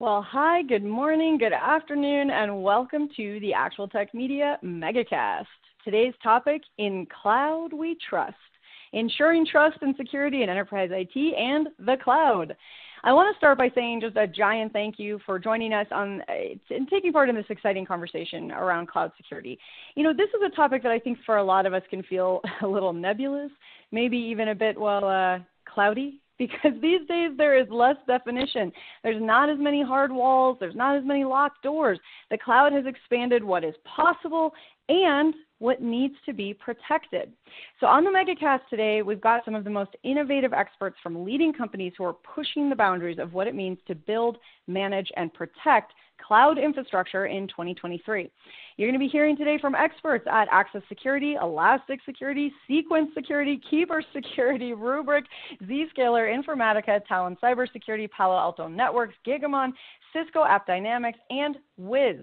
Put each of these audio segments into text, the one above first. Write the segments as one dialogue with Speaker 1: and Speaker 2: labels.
Speaker 1: Well, hi, good morning, good afternoon, and welcome to the Actual Tech Media MegaCast. Today's topic, In Cloud We Trust, ensuring trust and security in enterprise IT and the cloud. I want to start by saying just a giant thank you for joining us and taking part in this exciting conversation around cloud security. You know, this is a topic that I think for a lot of us can feel a little nebulous, maybe even a bit, cloudy. Because these days there is less definition. There's not as many hard walls. There's not as many locked doors. The cloud has expanded what is possible and what needs to be protected. So on the MegaCast today, we've got some of the most innovative experts from leading companies who are pushing the boundaries of what it means to build, manage, and protect cloud infrastructure in 2023. You're going to be hearing today from experts at Access Security, Elastic Security, Sequence Security, Keeper Security, Rubrik, Zscaler, Informatica, Talon Cybersecurity, Palo Alto Networks, Gigamon, Cisco AppDynamics, and Wiz.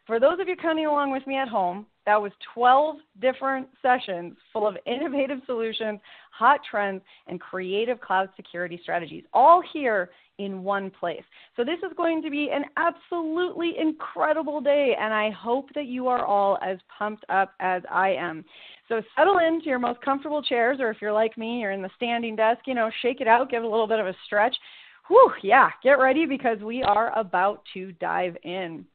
Speaker 1: For those of you counting along with me at home, that was 12 different sessions full of innovative solutions, hot trends, and creative cloud security strategies, all here in one place. So this is going to be an absolutely incredible day, and I hope that you are all as pumped up as I am. So settle into your most comfortable chairs, or if you're like me, you're in the standing desk, shake it out, give it a little bit of a stretch. Whew, yeah, get ready because we are about to dive in.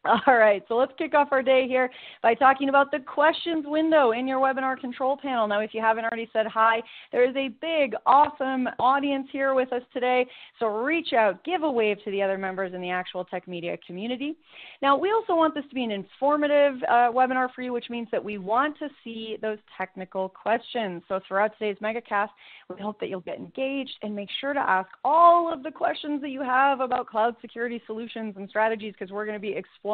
Speaker 1: All right, so let's kick off our day here by talking about the questions window in your webinar control panel. Now, if you haven't already said hi, there is a big, awesome audience here with us today. So reach out, give a wave to the other members in the Actual Tech Media community. Now, we also want this to be an informative webinar for you, which means that we want to see those technical questions. So throughout today's MegaCast, we hope that you'll get engaged and make sure to ask all of the questions that you have about cloud security solutions and strategies, because we're going to be exploring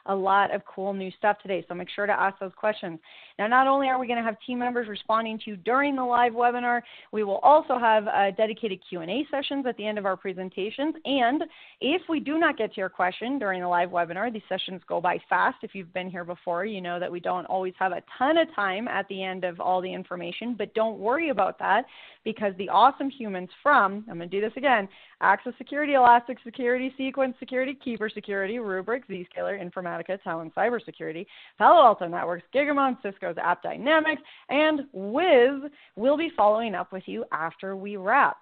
Speaker 1: a lot of cool new stuff today. So make sure to ask those questions. Now, not only are we going to have team members responding to you during the live webinar, we will also have dedicated Q&A sessions at the end of our presentations. And if we do not get to your question during the live webinar, these sessions go by fast. If you've been here before, you know that we don't always have a ton of time at the end of all the information, but don't worry about that because the awesome humans from, I'm going to do this again, Access Security, Elastic Security, Sequence Security, Keeper Security, Rubrik, Zscaler, Informatica, Talon Cybersecurity, Palo Alto Networks, Gigamon, Cisco's AppDynamics, and Wiz will be following up with you after we wrap.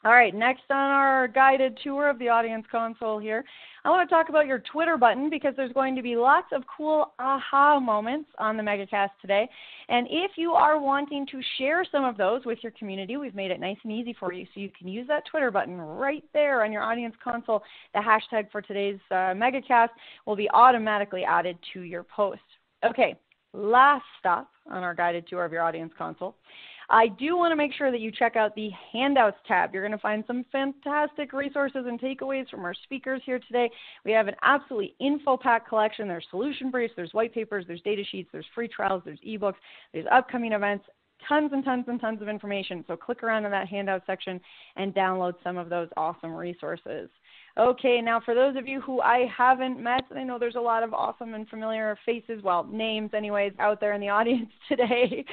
Speaker 1: All right, next on our guided tour of the audience console here, I want to talk about your Twitter button because there's going to be lots of cool aha moments on the MegaCast today. And if you are wanting to share some of those with your community, we've made it nice and easy for you. So you can use that Twitter button right there on your audience console. The hashtag for today's MegaCast will be automatically added to your post. Okay, last stop on our guided tour of your audience console. I do want to make sure that you check out the Handouts tab. You're going to find some fantastic resources and takeaways from our speakers here today. We have an absolutely info-packed collection. There's solution briefs, there's white papers, there's data sheets, there's free trials, there's ebooks, there's upcoming events, tons and tons and tons of information. So click around in that handout section and download some of those awesome resources. Okay, now for those of you who I haven't met, I know there's a lot of awesome and familiar faces, well, names anyways, out there in the audience today.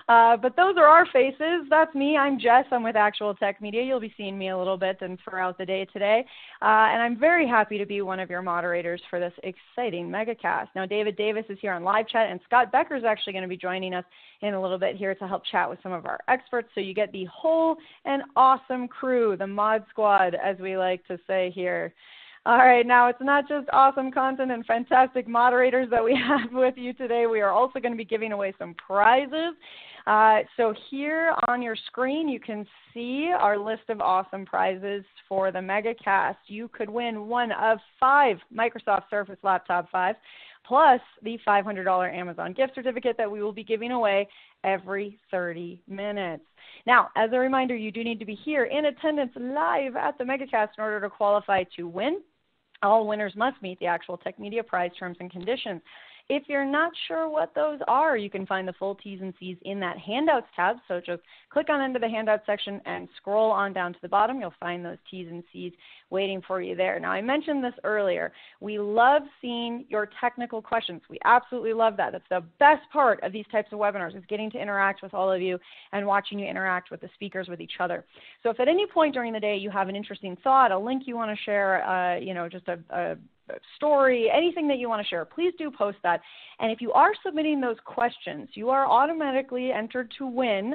Speaker 1: But those are our faces. That's me. I'm Jess. I'm with Actual Tech Media. You'll be seeing me a little bit and throughout the day today. And I'm very happy to be one of your moderators for this exciting MegaCast. Now, David Davis is here on live chat, and Scott Becker is actually going to be joining us in a little bit here to help chat with some of our experts. So you get the whole and awesome crew, the mod squad, as we like to say here. All right, now it's not just awesome content and fantastic moderators that we have with you today. We are also going to be giving away some prizes. So here on your screen, you can see our list of awesome prizes for the MegaCast. You could win one of 5 Microsoft Surface Laptop 5s, plus the $500 Amazon gift certificate that we will be giving away every 30 minutes. Now, as a reminder, you do need to be here in attendance live at the MegaCast in order to qualify to win. All winners must meet the Actual Tech Media prize terms and conditions. If you're not sure what those are, you can find the full T's and C's in that Handouts tab. So just click on into the Handouts section and scroll on down to the bottom. You'll find those T's and C's waiting for you there. Now, I mentioned this earlier. We love seeing your technical questions. We absolutely love that. That's the best part of these types of webinars, is getting to interact with all of you and watching you interact with the speakers, with each other. So if at any point during the day you have an interesting thought, a link you want to share, just a story, anything that you want to share, please do post that. And if you are submitting those questions, you are automatically entered to win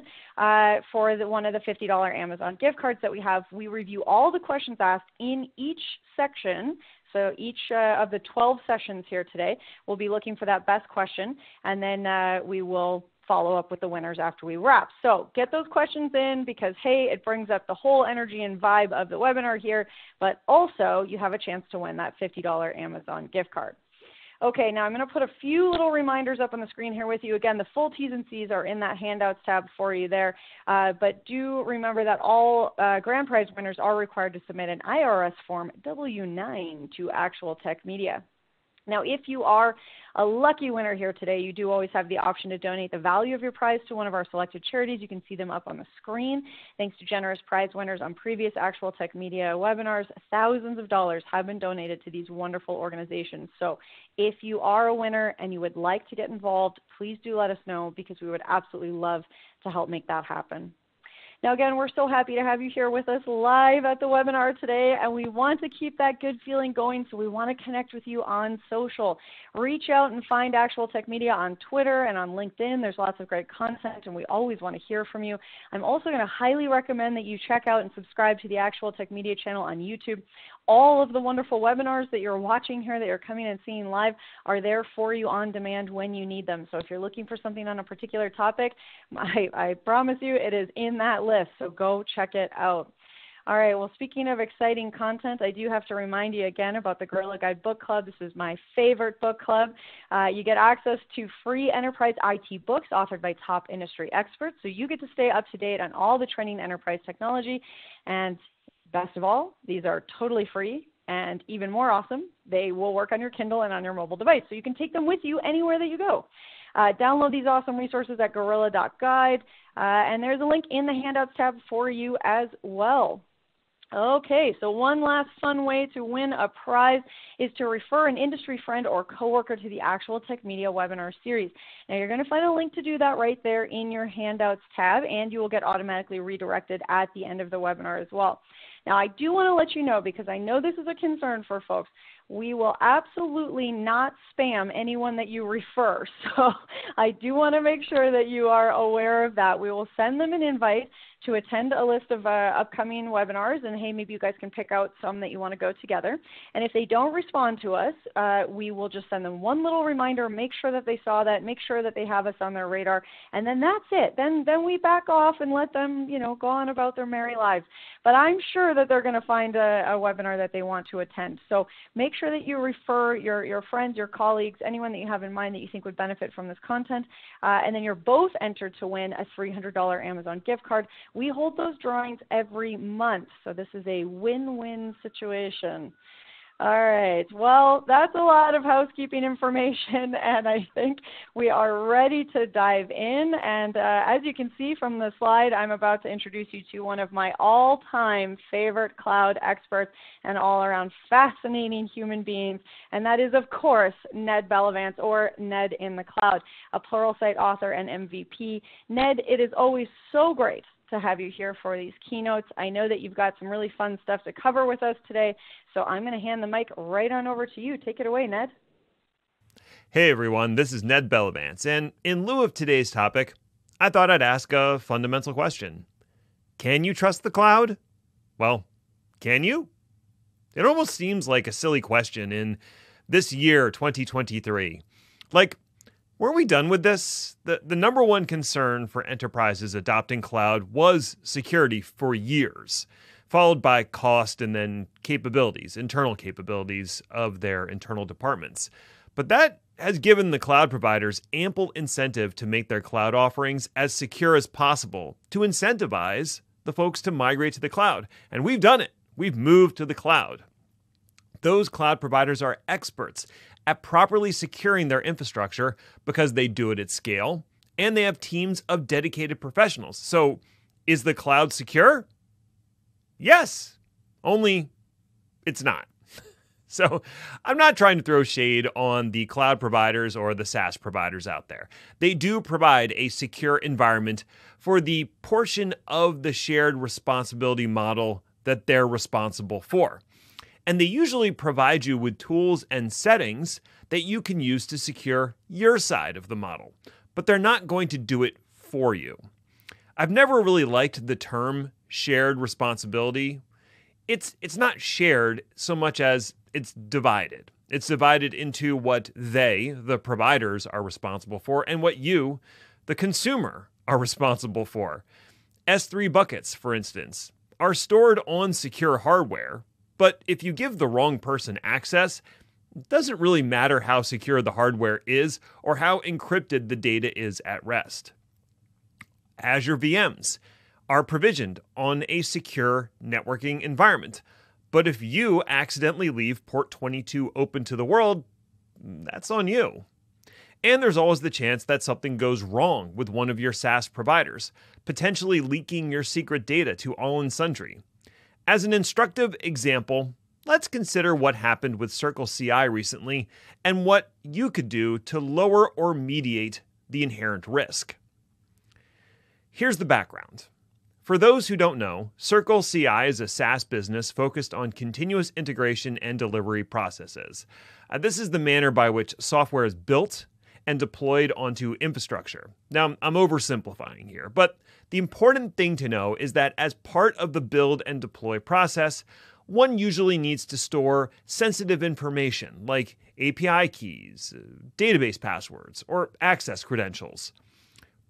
Speaker 1: for one of the $50 Amazon gift cards that we have. We review all the questions asked in each section. So each of the 12 sessions here today, we'll be looking for that best question, and then we will follow up with the winners after we wrap. So get those questions in, because, hey, it brings up the whole energy and vibe of the webinar here, but also you have a chance to win that $50 Amazon gift card. Okay, now I'm going to put a few little reminders up on the screen here with you. Again, the full T's and C's are in that Handouts tab for you there, but do remember that all grand prize winners are required to submit an IRS form W-9 to Actual Tech Media. Now, if you are a lucky winner here today, you do always have the option to donate the value of your prize to one of our selected charities. You can see them up on the screen. Thanks to generous prize winners on previous Actual Tech Media webinars, thousands of dollars have been donated to these wonderful organizations. So if you are a winner and you would like to get involved, please do let us know, because we would absolutely love to help make that happen. Now, again, we're so happy to have you here with us live at the webinar today, and we want to keep that good feeling going, so we want to connect with you on social. Reach out and find Actual Tech Media on Twitter and on LinkedIn. There's lots of great content, and we always want to hear from you. I'm also going to highly recommend that you check out and subscribe to the Actual Tech Media channel on YouTube. All of the wonderful webinars that you're watching here, that you're coming and seeing live, are there for you on demand when you need them. So if you're looking for something on a particular topic, I promise you it is in that list, so go check it out. All right, well, speaking of exciting content, I do have to remind you again about the Guerrilla Guide Book Club. This is my favorite book club. You get access to free enterprise IT books authored by top industry experts, so you get to stay up to date on all the trending enterprise technology. And best of all, these are totally free, and even more awesome, they will work on your Kindle and on your mobile device, so you can take them with you anywhere that you go. Download these awesome resources at guerrilla.guide, and there's a link in the Handouts tab for you as well. Okay, so one last fun way to win a prize is to refer an industry friend or coworker to the Actual Tech Media webinar series. Now, you're going to find a link to do that right there in your Handouts tab, and you will get automatically redirected at the end of the webinar as well. Now, I do want to let you know, because I know this is a concern for folks, we will absolutely not spam anyone that you refer. So I do want to make sure that you are aware of that. We will send them an invite to attend a list of upcoming webinars, and hey, maybe you guys can pick out some that you want to go together. And if they don't respond to us, we will just send them one little reminder, make sure that they saw that, make sure that they have us on their radar, and then that's it. Then we back off and let them, go on about their merry lives. But I'm sure that they're going to find a webinar that they want to attend. So make sure that you refer your friends, your colleagues, anyone that you have in mind that you think would benefit from this content, and then you're both entered to win a $300 Amazon gift card. We hold those drawings every month, so this is a win-win situation. All right, well, that's a lot of housekeeping information, and I think we are ready to dive in. And as you can see from the slide, I'm about to introduce you to one of my all-time favorite cloud experts and all-around fascinating human beings, and that is, of course, Ned Bellavance, or Ned in the Cloud, a Pluralsight author and MVP. Ned, it is always so great to have you here for these keynotes. I know that you've got some really fun stuff to cover with us today, so I'm going to hand the mic right on over to you. Take it away, Ned.
Speaker 2: Hey everyone, this is Ned Bellavance, and in lieu of today's topic, I thought I'd ask a fundamental question. Can you trust the cloud? Well, can you? It almost seems like a silly question in this year, 2023. Like, were we done with this? The number one concern for enterprises adopting cloud was security for years, followed by cost and then capabilities, internal capabilities of their internal departments. But that has given the cloud providers ample incentive to make their cloud offerings as secure as possible, to incentivize the folks to migrate to the cloud. And we've done it. We've moved to the cloud. Those cloud providers are experts at properly securing their infrastructure because they do it at scale, and they have teams of dedicated professionals. So, is the cloud secure? Yes, only it's not. So I'm not trying to throw shade on the cloud providers or the SaaS providers out there. They do provide a secure environment for the portion of the shared responsibility model that they're responsible for. And they usually provide you with tools and settings that you can use to secure your side of the model, but they're not going to do it for you. I've never really liked the term shared responsibility. It's not shared so much as it's divided. It's divided into what they, the providers, are responsible for and what you, the consumer, are responsible for. S3 buckets, for instance, are stored on secure hardware, but if you give the wrong person access, it doesn't really matter how secure the hardware is or how encrypted the data is at rest. Azure VMs are provisioned on a secure networking environment. But if you accidentally leave port 22 open to the world, that's on you. And there's always the chance that something goes wrong with one of your SaaS providers, potentially leaking your secret data to all and sundry. As an instructive example, let's consider what happened with Circle CI recently and what you could do to lower or mediate the inherent risk. Here's the background. For those who don't know, Circle CI is a SaaS business focused on continuous integration and delivery processes. This is the manner by which software is built and deployed onto infrastructure. Now, I'm oversimplifying here, but the important thing to know is that as part of the build and deploy process, one usually needs to store sensitive information like API keys, database passwords, or access credentials.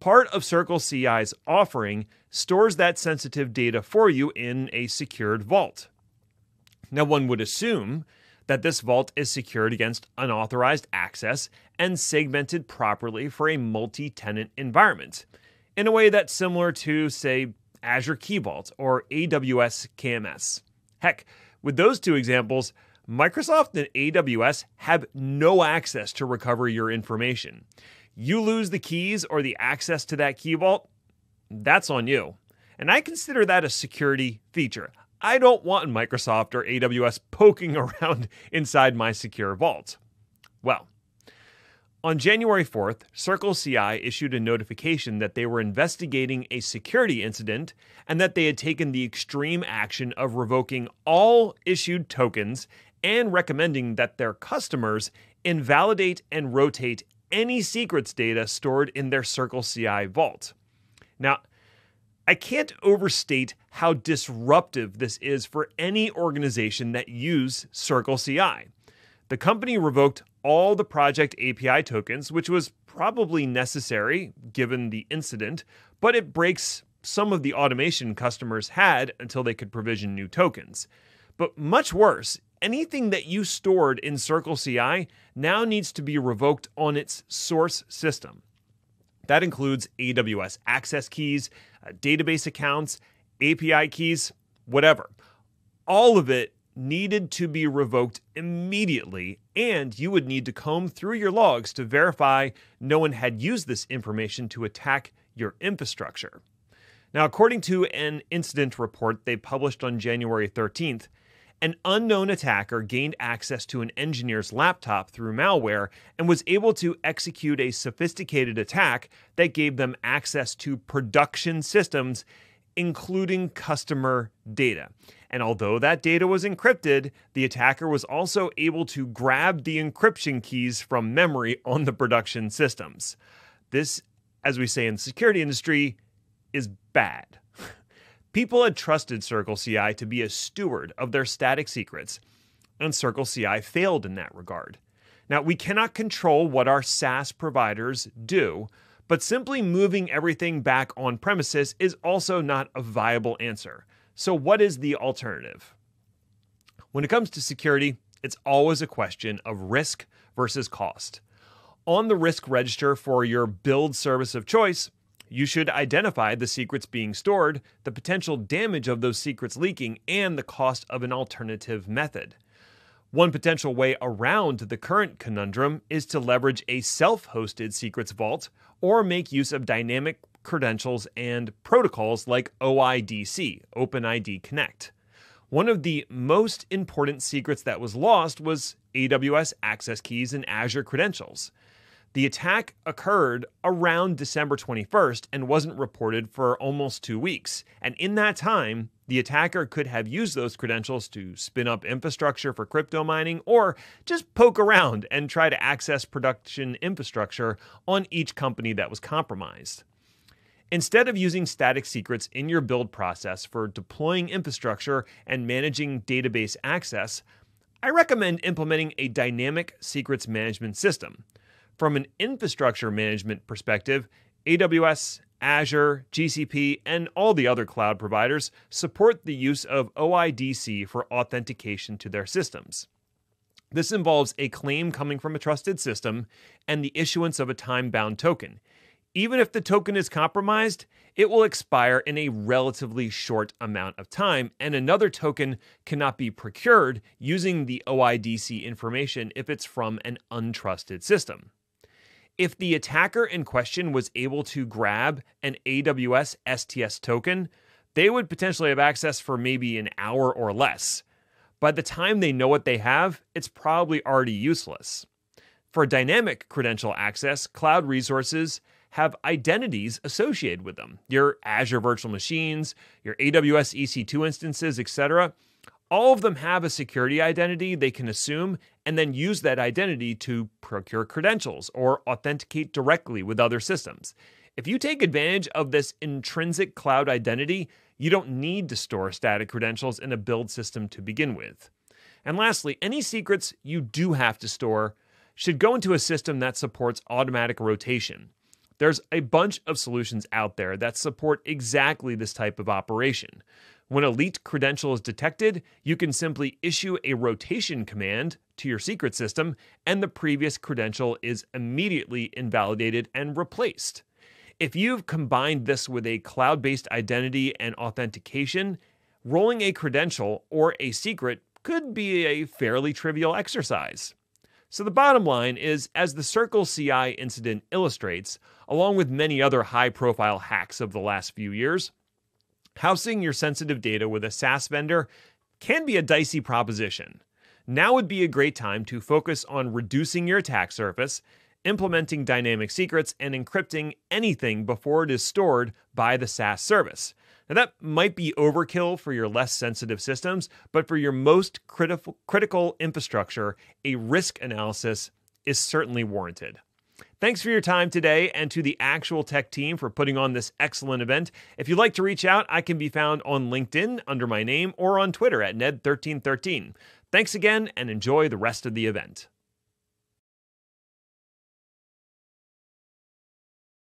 Speaker 2: Part of Circle CI's offering stores that sensitive data for you in a secured vault. Now, one would assume that this vault is secured against unauthorized access and segmented properly for a multi-tenant environment, in a way that's similar to, say, Azure Key Vault or AWS KMS. Heck, with those two examples, Microsoft and AWS have no access to recover your information. You lose the keys or the access to that key vault, that's on you. And I consider that a security feature. I don't want Microsoft or AWS poking around inside my secure vault. Well, on January 4th, Circle CI issued a notification that they were investigating a security incident and that they had taken the extreme action of revoking all issued tokens and recommending that their customers invalidate and rotate any secrets data stored in their Circle CI vault. Now, I can't overstate how disruptive this is for any organization that use Circle CI. The company revoked all the project API tokens, which was probably necessary given the incident, but it breaks some of the automation customers had until they could provision new tokens. But much worse, anything that you stored in Circle CI now needs to be revoked on its source system. That includes AWS access keys, database accounts, API keys, whatever. All of it needed to be revoked immediately, and you would need to comb through your logs to verify no one had used this information to attack your infrastructure. Now, according to an incident report they published on January 13th, an unknown attacker gained access to an engineer's laptop through malware and was able to execute a sophisticated attack that gave them access to production systems, including customer data. And although that data was encrypted, the attacker was also able to grab the encryption keys from memory on the production systems. This, as we say in the security industry, is bad. People had trusted Circle CI to be a steward of their static secrets, and Circle CI failed in that regard. Now, we cannot control what our SaaS providers do, but simply moving everything back on premises is also not a viable answer. So what is the alternative? When it comes to security, it's always a question of risk versus cost. On the risk register for your build service of choice, you should identify the secrets being stored, the potential damage of those secrets leaking, and the cost of an alternative method. One potential way around the current conundrum is to leverage a self-hosted secrets vault or make use of dynamic credentials and protocols like OIDC, OpenID Connect. One of the most important secrets that was lost was AWS access keys and Azure credentials. The attack occurred around December 21st and wasn't reported for almost 2 weeks. And in that time, the attacker could have used those credentials to spin up infrastructure for crypto mining or just poke around and try to access production infrastructure on each company that was compromised. Instead of using static secrets in your build process for deploying infrastructure and managing database access, I recommend implementing a dynamic secrets management system. From an infrastructure management perspective, AWS, Azure, GCP, and all the other cloud providers support the use of OIDC for authentication to their systems. This involves a claim coming from a trusted system and the issuance of a time-bound token. Even if the token is compromised, it will expire in a relatively short amount of time, and another token cannot be procured using the OIDC information if it's from an untrusted system. If the attacker in question was able to grab an AWS STS token, they would potentially have access for maybe an hour or less. By the time they know what they have, it's probably already useless. For dynamic credential access, cloud resources have identities associated with them. Your Azure virtual machines, your AWS EC2 instances, etc. All of them have a security identity they can assume and then use that identity to procure credentials or authenticate directly with other systems. If you take advantage of this intrinsic cloud identity, you don't need to store static credentials in a build system to begin with. And lastly, any secrets you do have to store should go into a system that supports automatic rotation. There's a bunch of solutions out there that support exactly this type of operation. When a leaked credential is detected, you can simply issue a rotation command to your secret system, and the previous credential is immediately invalidated and replaced. If you've combined this with a cloud-based identity and authentication, rolling a credential or a secret could be a fairly trivial exercise. So the bottom line is, as the Circle CI incident illustrates, along with many other high-profile hacks of the last few years, housing your sensitive data with a SaaS vendor can be a dicey proposition. Now would be a great time to focus on reducing your attack surface, implementing dynamic secrets, and encrypting anything before it is stored by the SaaS service. Now, that might be overkill for your less sensitive systems, but for your most critical infrastructure, a risk analysis is certainly warranted. Thanks for your time today, and to the Actual Tech team for putting on this excellent event. If you'd like to reach out, I can be found on LinkedIn under my name or on Twitter at Ned1313. Thanks again, and enjoy the rest of the event.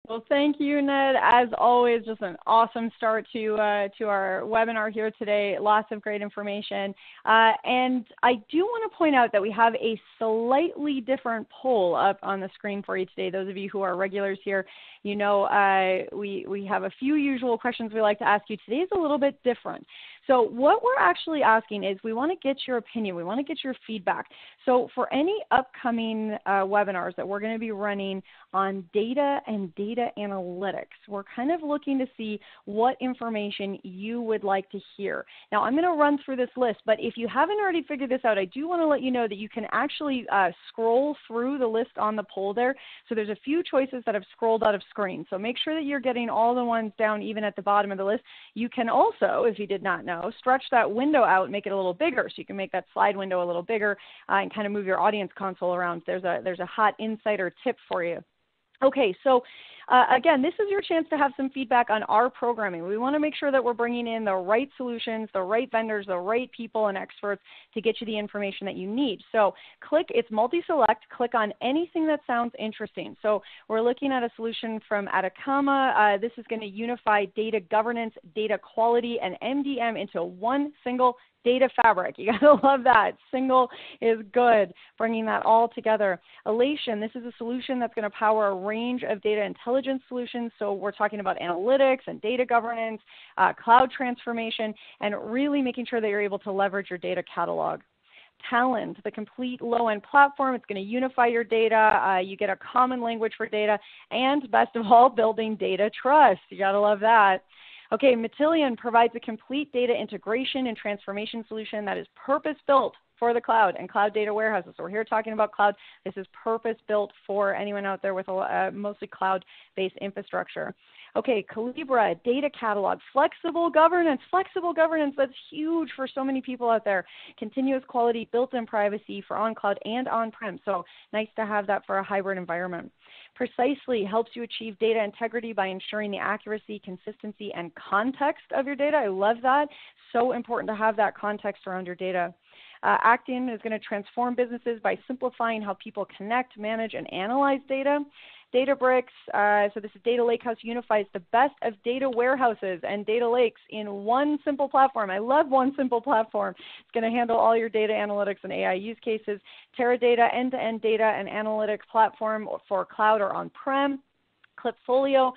Speaker 1: Well, thank you, Ned. As always, just an awesome start to our webinar here today. Lots of great information. And I do want to point out that we have a slightly different poll up on the screen for you today. Those of you who are regulars here, you know we have a few usual questions we like to ask you. Today is a little bit different. So what we're actually asking is we want to get your opinion. We want to get your feedback. So for any upcoming webinars that we're going to be running on data and data analytics, we're kind of looking to see what information you would like to hear. Now, I'm going to run through this list, but if you haven't already figured this out, I do want to let you know that you can actually scroll through the list on the poll there. So there's a few choices that have scrolled out of screen. So make sure that you're getting all the ones down even at the bottom of the list. You can also, if you did not know, stretch that window out and make it a little bigger. So you can make that slide window a little bigger and kind of move your audience console around. There's a hot insider tip for you. Okay, so again, this is your chance to have some feedback on our programming. We want to make sure that we're bringing in the right solutions, the right vendors, the right people and experts to get you the information that you need. So it's multi-select, click on anything that sounds interesting. So we're looking at a solution from Atacama. This is going to unify data governance, data quality, and MDM into one single data fabric. You gotta love that. Single is good, bringing that all together. Elation, this is a solution that's going to power a range of data intelligence solutions. So we're talking about analytics and data governance, cloud transformation, and really making sure that you're able to leverage your data catalog. Talent, the complete low-end platform. It's going to unify your data. You get a common language for data. And best of all, building data trust. You got to love that. Okay, Matillion provides a complete data integration and transformation solution that is purpose-built for the cloud and cloud data warehouses. So we're here talking about cloud. This is purpose-built for anyone out there with a mostly cloud-based infrastructure. Okay, Calibra, data catalog, flexible governance. Flexible governance, that's huge for so many people out there. Continuous quality, built-in privacy for on-cloud and on-prem. So nice to have that for a hybrid environment. Precisely helps you achieve data integrity by ensuring the accuracy, consistency, and context of your data. I love that. So important to have that context around your data. Actian is going to transform businesses by simplifying how people connect, manage, and analyze data. Databricks, so this is Data Lakehouse, unifies the best of data warehouses and data lakes in one simple platform. I love one simple platform. It's going to handle all your data analytics and AI use cases. Teradata, end-to-end data and analytics platform for cloud or on-prem. Clipfolio,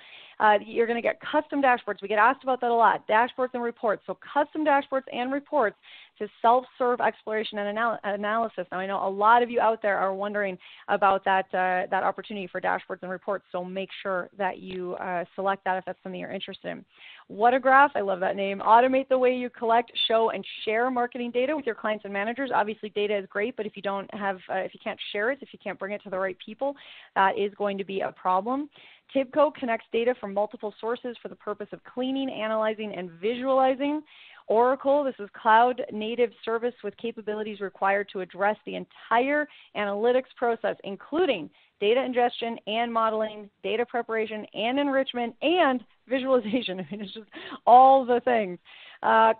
Speaker 1: you're going to get custom dashboards. We get asked about that a lot, dashboards and reports. So custom dashboards and reports to self-serve exploration and analysis. Now, I know a lot of you out there are wondering about that opportunity for dashboards and reports, so make sure that you select that if that's something you're interested in. Whatagraph, I love that name. Automate the way you collect, show, and share marketing data with your clients and managers. Obviously, data is great, but if you can't share it, if you can't bring it to the right people, that is going to be a problem. Tibco connects data from multiple sources for the purpose of cleaning, analyzing, and visualizing. Oracle, this is cloud native service with capabilities required to address the entire analytics process, including data ingestion and modeling, data preparation and enrichment, and visualization. I mean, it's just all the things.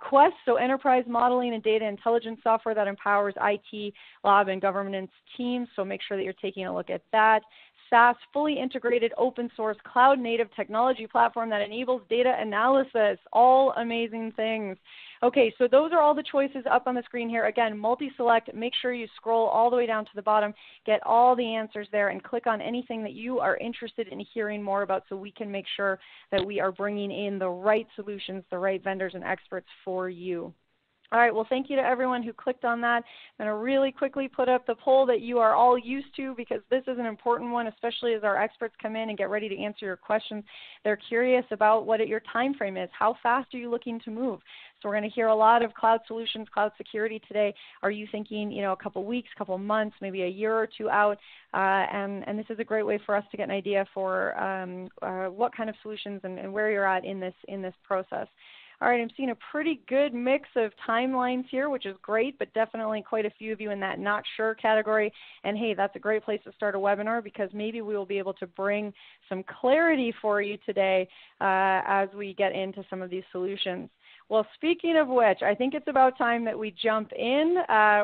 Speaker 1: Quest, so enterprise modeling and data intelligence software that empowers IT, lab, and governance teams. So make sure that you're taking a look at that. SaaS, fully integrated open source cloud native technology platform that enables data analysis. All amazing things. Okay, so those are all the choices up on the screen here. Again, multi-select. Make sure you scroll all the way down to the bottom, get all the answers there, and click on anything that you are interested in hearing more about so we can make sure that we are bringing in the right solutions, the right vendors and experts for you. All right, well, thank you to everyone who clicked on that. I'm going to really quickly put up the poll that you are all used to because this is an important one, especially as our experts come in and get ready to answer your questions. They're curious about what your time frame is. How fast are you looking to move? So we're going to hear a lot of cloud solutions, cloud security today. Are you thinking, a couple weeks, couple months, maybe a year or two out? And this is a great way for us to get an idea for what kind of solutions and where you're at in this process. All right, I'm seeing a pretty good mix of timelines here, which is great, but definitely quite a few of you in that not sure category. And hey, that's a great place to start a webinar because maybe we will be able to bring some clarity for you today as we get into some of these solutions. Well, speaking of which, I think it's about time that we jump in.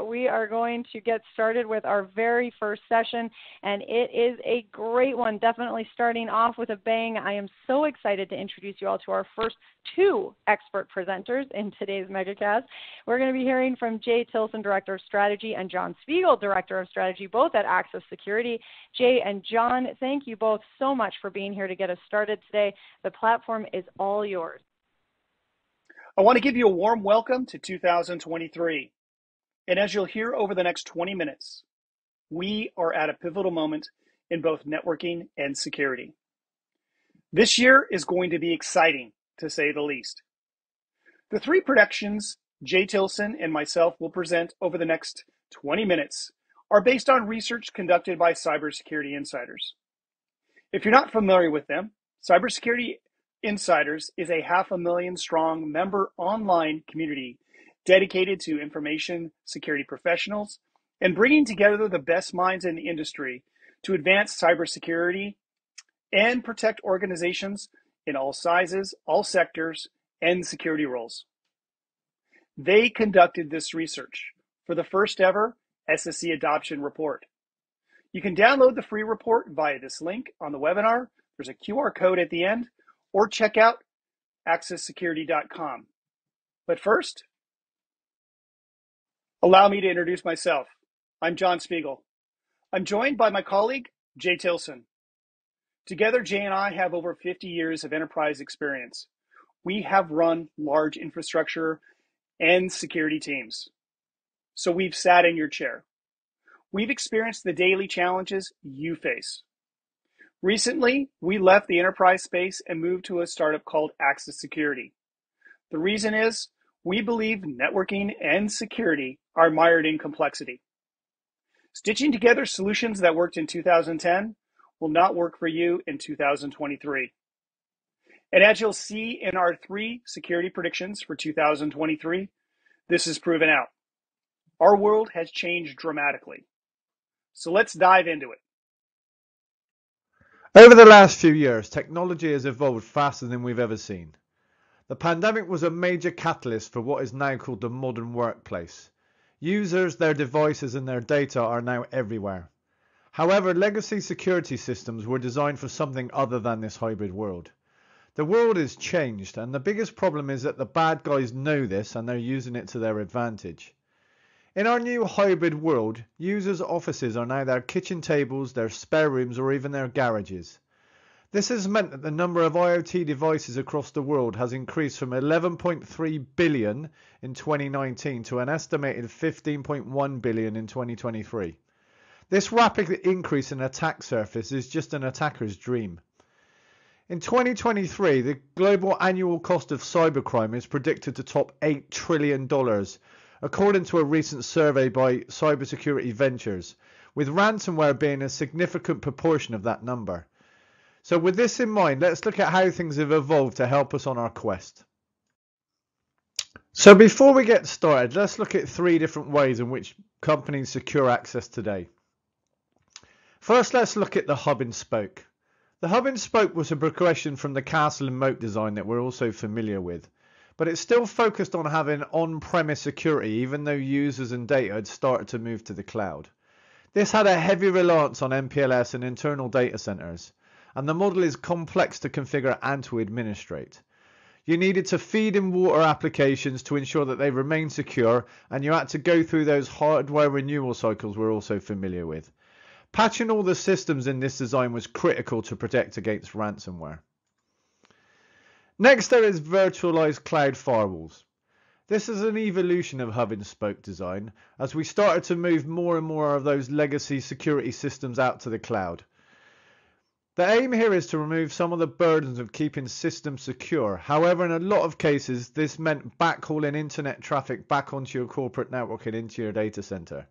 Speaker 1: We are going to get started with our very first session, and it is a great one, definitely starting off with a bang. I am so excited to introduce you all to our first two expert presenters in today's MegaCast. We're going to be hearing from Jay Tilson, Director of Strategy, and John Spiegel, Director of Strategy, both at Access Security. Jay and John, thank you both so much for being here to get us started today. The platform is all yours.
Speaker 3: I want to give you a warm welcome to 2023. And as you'll hear over the next 20 minutes, we are at a pivotal moment in both networking and security. This year is going to be exciting, to say the least. The three productions Jay Tilson and myself will present over the next 20 minutes are based on research conducted by Cybersecurity Insiders. If you're not familiar with them, Cybersecurity Insiders is a 500,000 strong member online community dedicated to information security professionals and bringing together the best minds in the industry to advance cybersecurity and protect organizations in all sizes, all sectors, and security roles. They conducted this research for the first ever SSE adoption report. You can download the free report via this link on the webinar. There's a QR code at the end, or check out accesssecurity.com. But first, allow me to introduce myself. I'm John Spiegel. I'm joined by my colleague, Jay Tilson. Together, Jay and I have over 50 years of enterprise experience. We have run large infrastructure and security teams. so we've sat in your chair. We've experienced the daily challenges you face. Recently, we left the enterprise space and moved to a startup called Axis Security. The reason is we believe networking and security are mired in complexity. Stitching together solutions that worked in 2010 will not work for you in 2023. And as you'll see in our 3 security predictions for 2023, this is proven out. Our world has changed dramatically. So let's dive into it.
Speaker 4: Over the last few years, technology has evolved faster than we've ever seen. The pandemic was a major catalyst for what is now called the modern workplace. Users, their devices, and their data are now everywhere. However, legacy security systems were designed for something other than this hybrid world. The world has changed, and the biggest problem is that the bad guys know this and they're using it to their advantage. In our new hybrid world, users' offices are now their kitchen tables, their spare rooms, or even their garages. This has meant that the number of IoT devices across the world has increased from 11.3 billion in 2019 to an estimated 15.1 billion in 2023. This rapid increase in attack surface is just an attacker's dream. In 2023, the global annual cost of cybercrime is predicted to top $8 trillion, according to a recent survey by Cybersecurity Ventures, with ransomware being a significant proportion of that number. So with this in mind, let's look at how things have evolved to help us on our quest. So before we get started, let's look at 3 different ways in which companies secure access today. First, let's look at the hub and spoke. The hub and spoke was a progression from the castle and moat design that we're also familiar with, but it's still focused on having on-premise security even though users and data had started to move to the cloud. This had a heavy reliance on MPLS and internal data centers, and the model is complex to configure and to administrate. You needed to feed and water applications to ensure that they remain secure, and you had to go through those hardware renewal cycles we're also familiar with. Patching all the systems in this design was critical to protect against ransomware. Next, there is virtualized cloud firewalls. This is an evolution of hub and spoke design as we started to move more and more of those legacy security systems out to the cloud. The aim here is to remove some of the burdens of keeping systems secure. However, in a lot of cases, this meant backhauling internet traffic back onto your corporate network and into your data center.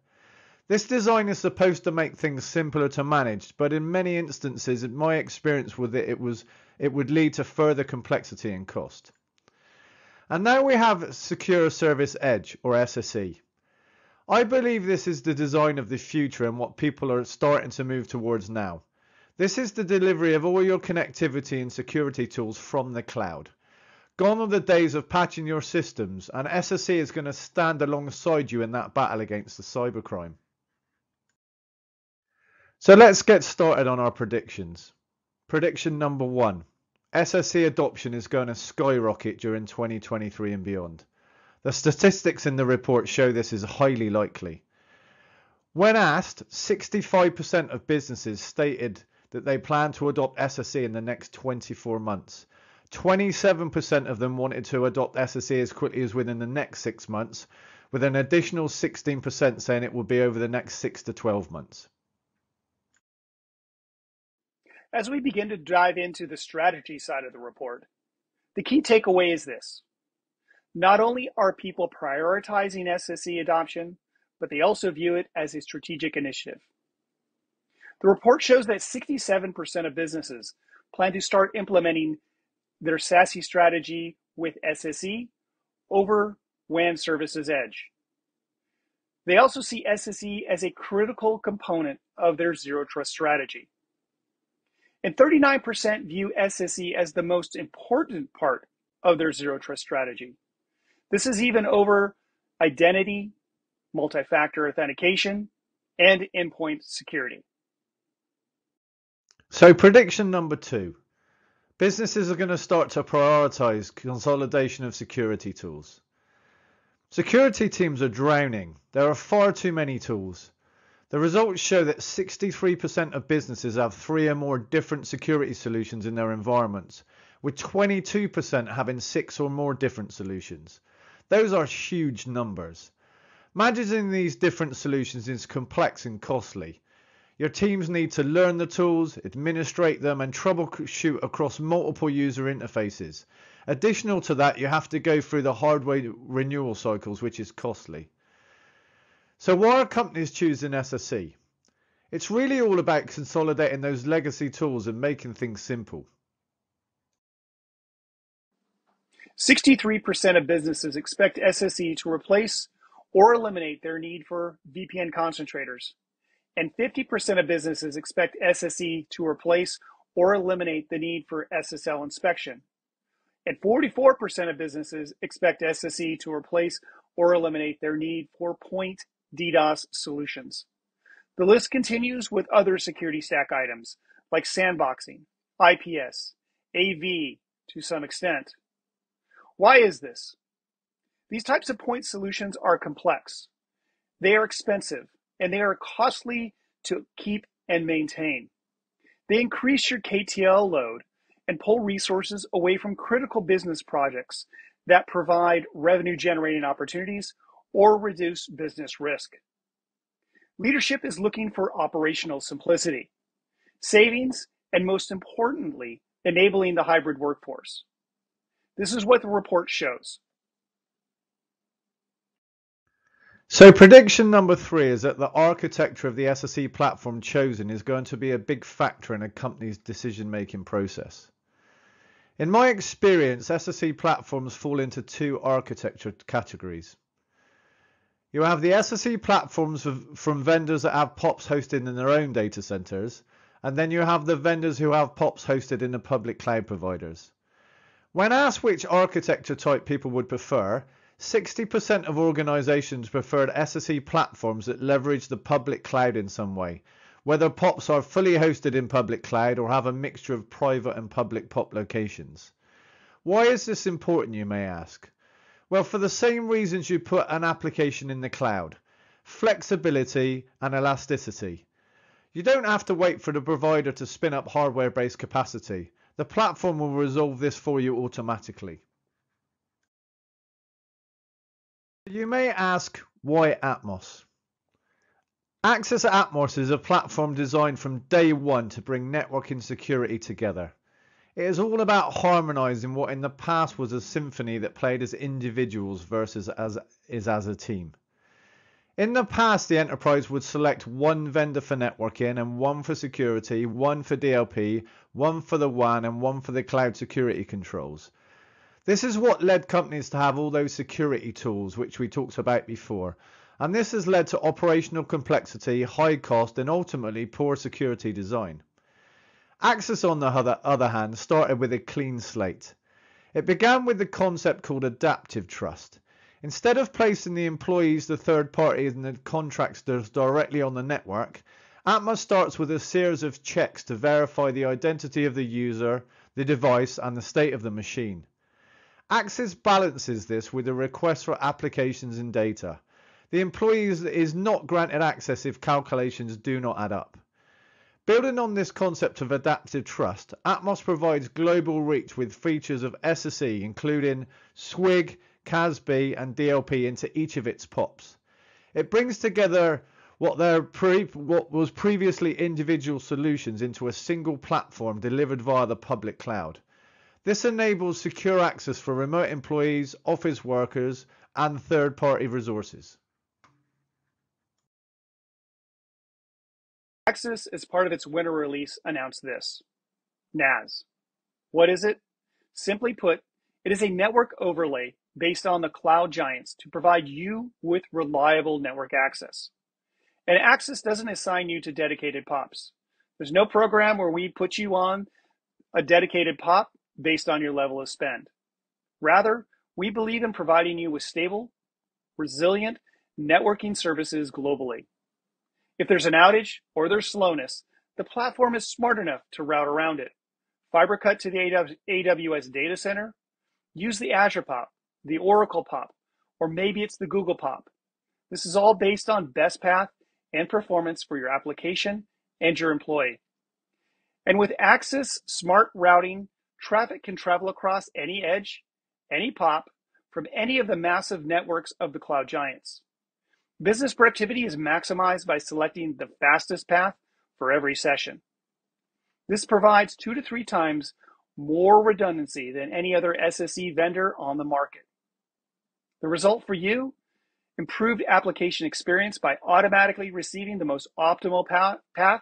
Speaker 4: This design is supposed to make things simpler to manage, but in many instances, in my experience with it, it would lead to further complexity and cost. And now we have Secure Service Edge, or SSE. I believe this is the design of the future and what people are starting to move towards now. This is the delivery of all your connectivity and security tools from the cloud. Gone are the days of patching your systems, and SSE is going to stand alongside you in that battle against the cybercrime. So let's get started on our predictions. Prediction number 1. SSE adoption is going to skyrocket during 2023 and beyond. The statistics in the report show this is highly likely. When asked, 65% of businesses stated that they plan to adopt SSE in the next 24 months. 27% of them wanted to adopt SSE as quickly as within the next 6 months, with an additional 16% saying it will be over the next 6 to 12 months.
Speaker 3: As we begin to dive into the strategy side of the report, the key takeaway is this. Not only are people prioritizing SSE adoption, but they also view it as a strategic initiative. The report shows that 67% of businesses plan to start implementing their SASE strategy with SSE over WAN Services Edge. They also see SSE as a critical component of their zero trust strategy. And 39% view SSE as the most important part of their zero trust strategy. This is even over identity, multi-factor authentication, and endpoint security.
Speaker 4: So prediction number 2. Businesses are going to start to prioritize consolidation of security tools. Security teams are drowning. There are far too many tools. The results show that 63% of businesses have 3 or more different security solutions in their environments, with 22% having 6 or more different solutions. Those are huge numbers. Managing these different solutions is complex and costly. Your teams need to learn the tools, administrate them, and troubleshoot across multiple user interfaces. Additional to that, you have to go through the hardware renewal cycles, which is costly. So why are companies choosing SSE? It's really all about consolidating those legacy tools and making things simple.
Speaker 3: 63% of businesses expect SSE to replace or eliminate their need for VPN concentrators, and 50% of businesses expect SSE to replace or eliminate the need for SSL inspection, and 44% of businesses expect SSE to replace or eliminate their need for point DDoS solutions. The list continues with other security stack items like sandboxing, IPS, AV to some extent. Why is this? These types of point solutions are complex. They are expensive, and they are costly to keep and maintain. They increase your KTL load and pull resources away from critical business projects that provide revenue-generating opportunities or reduce business risk. Leadership is looking for operational simplicity, savings, and most importantly, enabling the hybrid workforce. This is what the report shows.
Speaker 4: So prediction number 3 is that the architecture of the SSE platform chosen is going to be a big factor in a company's decision-making process. In my experience, SSE platforms fall into 2 architecture categories. You have the SSE platforms from vendors that have POPs hosted in their own data centers, and then you have the vendors who have POPs hosted in the public cloud providers. When asked which architecture type people would prefer, 60% of organizations preferred SSE platforms that leverage the public cloud in some way, whether POPs are fully hosted in public cloud or have a mixture of private and public POP locations. Why is this important, you may ask? Well, for the same reasons you put an application in the cloud: flexibility and elasticity. You don't have to wait for the provider to spin up hardware-based capacity. The platform will resolve this for you automatically. You may ask, why Atmos? Access Atmos is a platform designed from day one to bring networking security together. It is all about harmonizing what in the past was a symphony that played as individuals versus as a team. In the past, the enterprise would select one vendor for networking and one for security, one for DLP, one for the WAN, and one for the cloud security controls. This is what led companies to have all those security tools which we talked about before, and this has led to operational complexity, high cost, and ultimately poor security design. Access, on the other hand, started with a clean slate. It began with the concept called adaptive trust. Instead of placing the employees, the third parties, and the contractors directly on the network, Atmos starts with a series of checks to verify the identity of the user, the device, and the state of the machine. Access balances this with a request for applications and data. The employee is not granted access if calculations do not add up. Building on this concept of adaptive trust, Atmos provides global reach with features of SSE, including SWIG, CASB, and DLP into each of its POPs. It brings together what was previously individual solutions into a single platform delivered via the public cloud. This enables secure access for remote employees, office workers, and third-party resources.
Speaker 3: Axis, as part of its winter release, announced this: NAS. What is it? Simply put, it is a network overlay based on the cloud giants to provide you with reliable network access. And Axis doesn't assign you to dedicated POPs. There's no program where we put you on a dedicated POP based on your level of spend. Rather, we believe in providing you with stable, resilient networking services globally. If there's an outage or there's slowness, the platform is smart enough to route around it. Fiber cut to the AWS data center, use the Azure POP, the Oracle POP, or maybe it's the Google POP. This is all based on best path and performance for your application and your employee. And with Axis Smart Routing, traffic can travel across any edge, any POP, from any of the massive networks of the cloud giants. Business productivity is maximized by selecting the fastest path for every session. This provides 2 to 3 times more redundancy than any other SSE vendor on the market. The result for you? Improved application experience by automatically receiving the most optimal path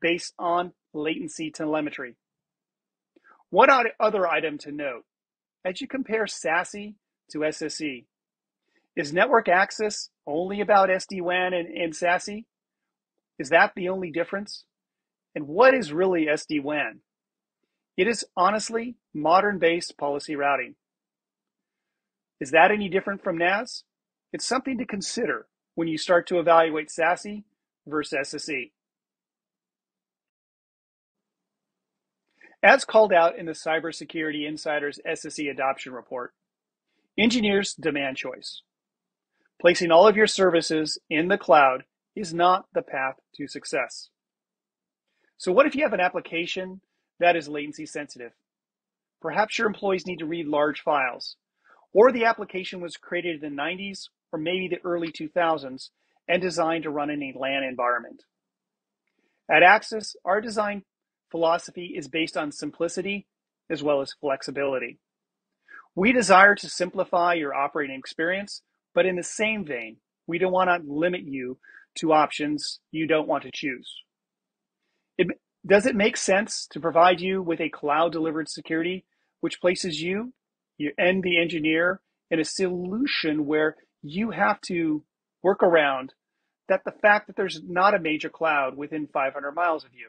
Speaker 3: based on latency telemetry. One other item to note, as you compare SASE to SSE, is network access only about SD-WAN and SASE? Is that the only difference? And what is really SD-WAN? It is honestly modern-based policy routing. Is that any different from NAS? It's something to consider when you start to evaluate SASE versus SSE. As called out in the Cybersecurity Insider's SSE Adoption Report, engineers demand choice. Placing all of your services in the cloud is not the path to success. So what if you have an application that is latency sensitive? Perhaps your employees need to read large files, or the application was created in the 90s or maybe the early 2000s and designed to run in a LAN environment. At Axis, our design philosophy is based on simplicity as well as flexibility. We desire to simplify your operating experience, but in the same vein, we don't want to limit you to options you don't want to choose. Does it make sense to provide you with a cloud-delivered security which places you and the engineer in a solution where you have to work around the fact that there's not a major cloud within 500 miles of you?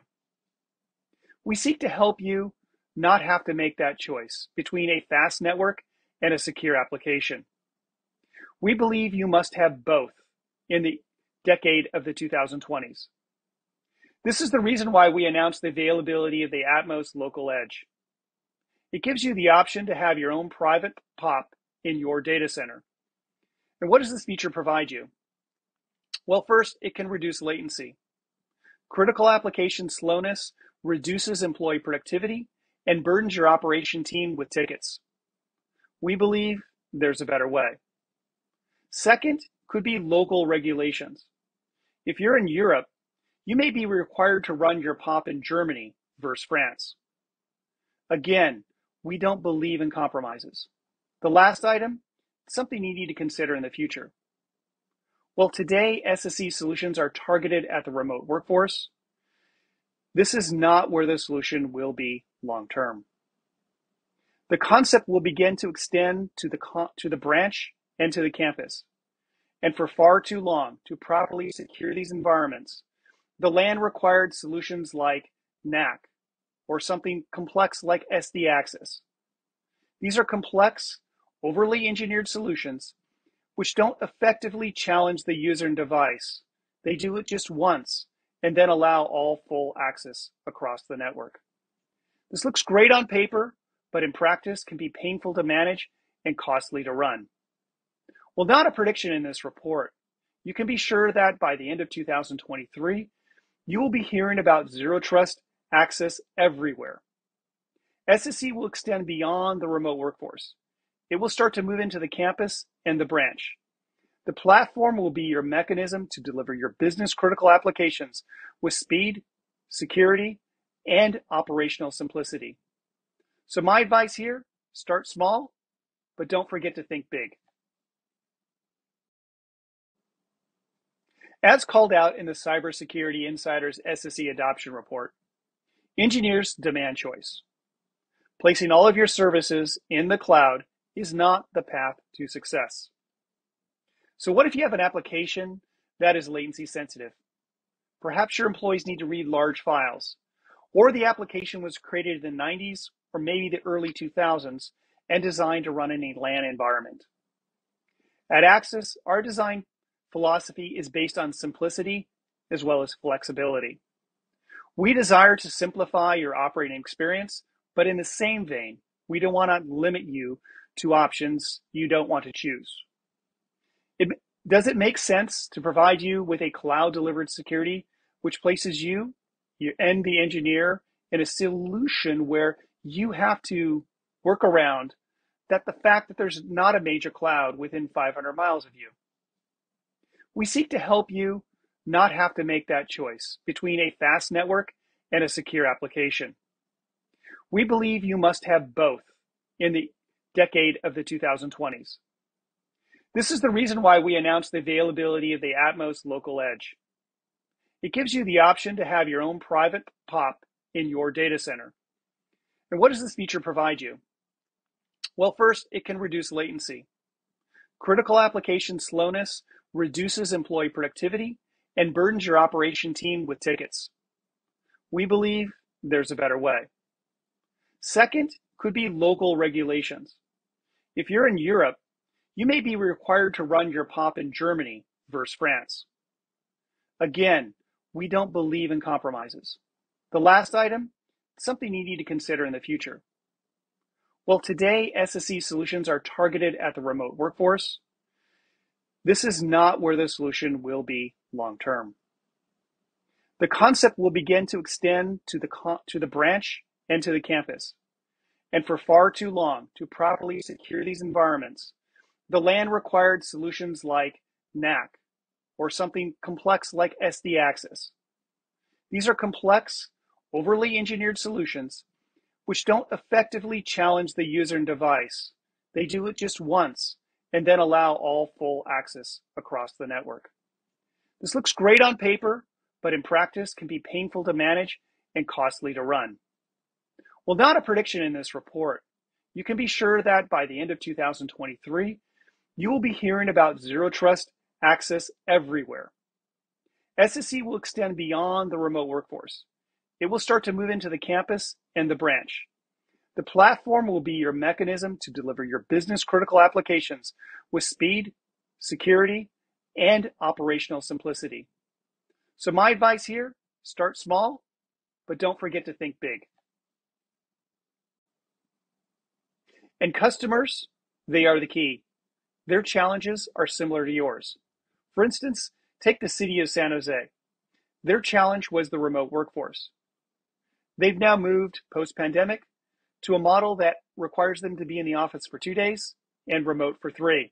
Speaker 3: We seek to help you not have to make that choice between a fast network and a secure application. We believe you must have both in the decade of the 2020s. This is the reason why we announced the availability of the Atmos Local Edge. It gives you the option to have your own private POP in your data center. And what does this feature provide you? Well, first, it can reduce latency. Critical application slowness reduces employee productivity and burdens your operation team with tickets. We believe there's a better way. Second, could be local regulations. If you're in Europe, you may be required to run your POP in Germany versus France. Again, we don't believe in compromises. The last item, something you need to consider in the future. Well, today, SSE solutions are targeted at the remote workforce. This is not where the solution will be long-term. The concept will begin to extend to the branch and to the campus. And for far too long, to properly secure these environments, the LAN required solutions like NAC or something complex like SD access. These are complex, overly engineered solutions which don't effectively challenge the user and device. They do it just once and then allow all full access across the network. This looks great on paper, but in practice can be painful to manage and costly to run. Well, not a prediction in this report. You can be sure that by the end of 2023, you will be hearing about zero trust access everywhere. SSE will extend beyond the remote workforce. It will start to move into the campus and the branch. The platform will be your mechanism to deliver your business critical applications with speed, security, and operational simplicity. So my advice here, start small, but don't forget to think big. As called out in the Cybersecurity Insider's SSE Adoption Report, engineers demand choice. Placing all of your services in the cloud is not the path to success. So what if you have an application that is latency sensitive? Perhaps your employees need to read large files, or the application was created in the 90s or maybe the early 2000s and designed to run in a LAN environment. At Axis, our design philosophy is based on simplicity as well as flexibility. We desire to simplify your operating experience, but in the same vein, we don't want to limit you to options you don't want to choose. Does it make sense to provide you with a cloud-delivered security which places you and the engineer in a solution where you have to work around the fact that there's not a major cloud within 500 miles of you? We seek to help you not have to make that choice between a fast network and a secure application. We believe you must have both in the decade of the 2020s. This is the reason why we announced the availability of the Atmos Local Edge. It gives you the option to have your own private POP in your data center. And what does this feature provide you? Well, first, it can reduce latency. Critical application slowness reduces employee productivity and burdens your operation team with tickets. We believe there's a better way. Second could be local regulations. If you're in Europe, you may be required to run your POP in Germany versus France. Again, we don't believe in compromises. The last item, something you need to consider in the future. Well, today, SSE solutions are targeted at the remote workforce. This is not where the solution will be long-term. The concept will begin to extend to the branch and to the campus. And for far too long, to properly secure these environments, the LAN required solutions like NAC or something complex like SD access. These are complex, overly engineered solutions which don't effectively challenge the user and device. They do it just once and then allow all full access across the network. This looks great on paper, but in practice can be painful to manage and costly to run. Well, not a prediction in this report. You can be sure that by the end of 2023, you will be hearing about zero trust access everywhere. SSE will extend beyond the remote workforce. It will start to move into the campus and the branch. The platform will be your mechanism to deliver your business critical applications with speed, security, and operational simplicity. So my advice here, start small, but don't forget to think big. And customers, they are the key. Their challenges are similar to yours. For instance, take the city of San Jose. Their challenge was the remote workforce. They've now moved post-pandemic to a model that requires them to be in the office for 2 days and remote for 3.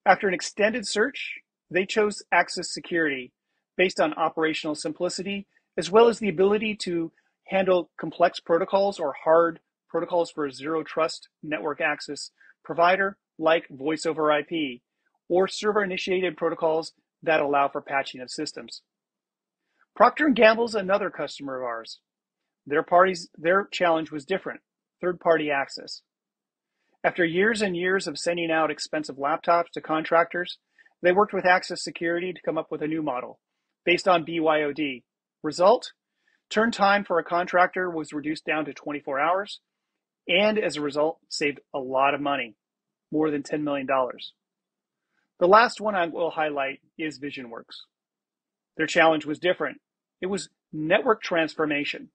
Speaker 3: After an extended search, they chose Access Security based on operational simplicity, as well as the ability to handle complex protocols or hard protocols for a zero trust network access provider like voice over IP or server initiated protocols that allow for patching of systems. Procter & Gamble's another customer of ours. Their challenge was different, third-party access. After years and years of sending out expensive laptops to contractors, they worked with Access Security to come up with a new model based on BYOD. Result, turn time for a contractor was reduced down to 24 hours, and as a result, saved a lot of money, more than $10 million. The last one I will highlight is VisionWorks. Their challenge was different. It was network transformation.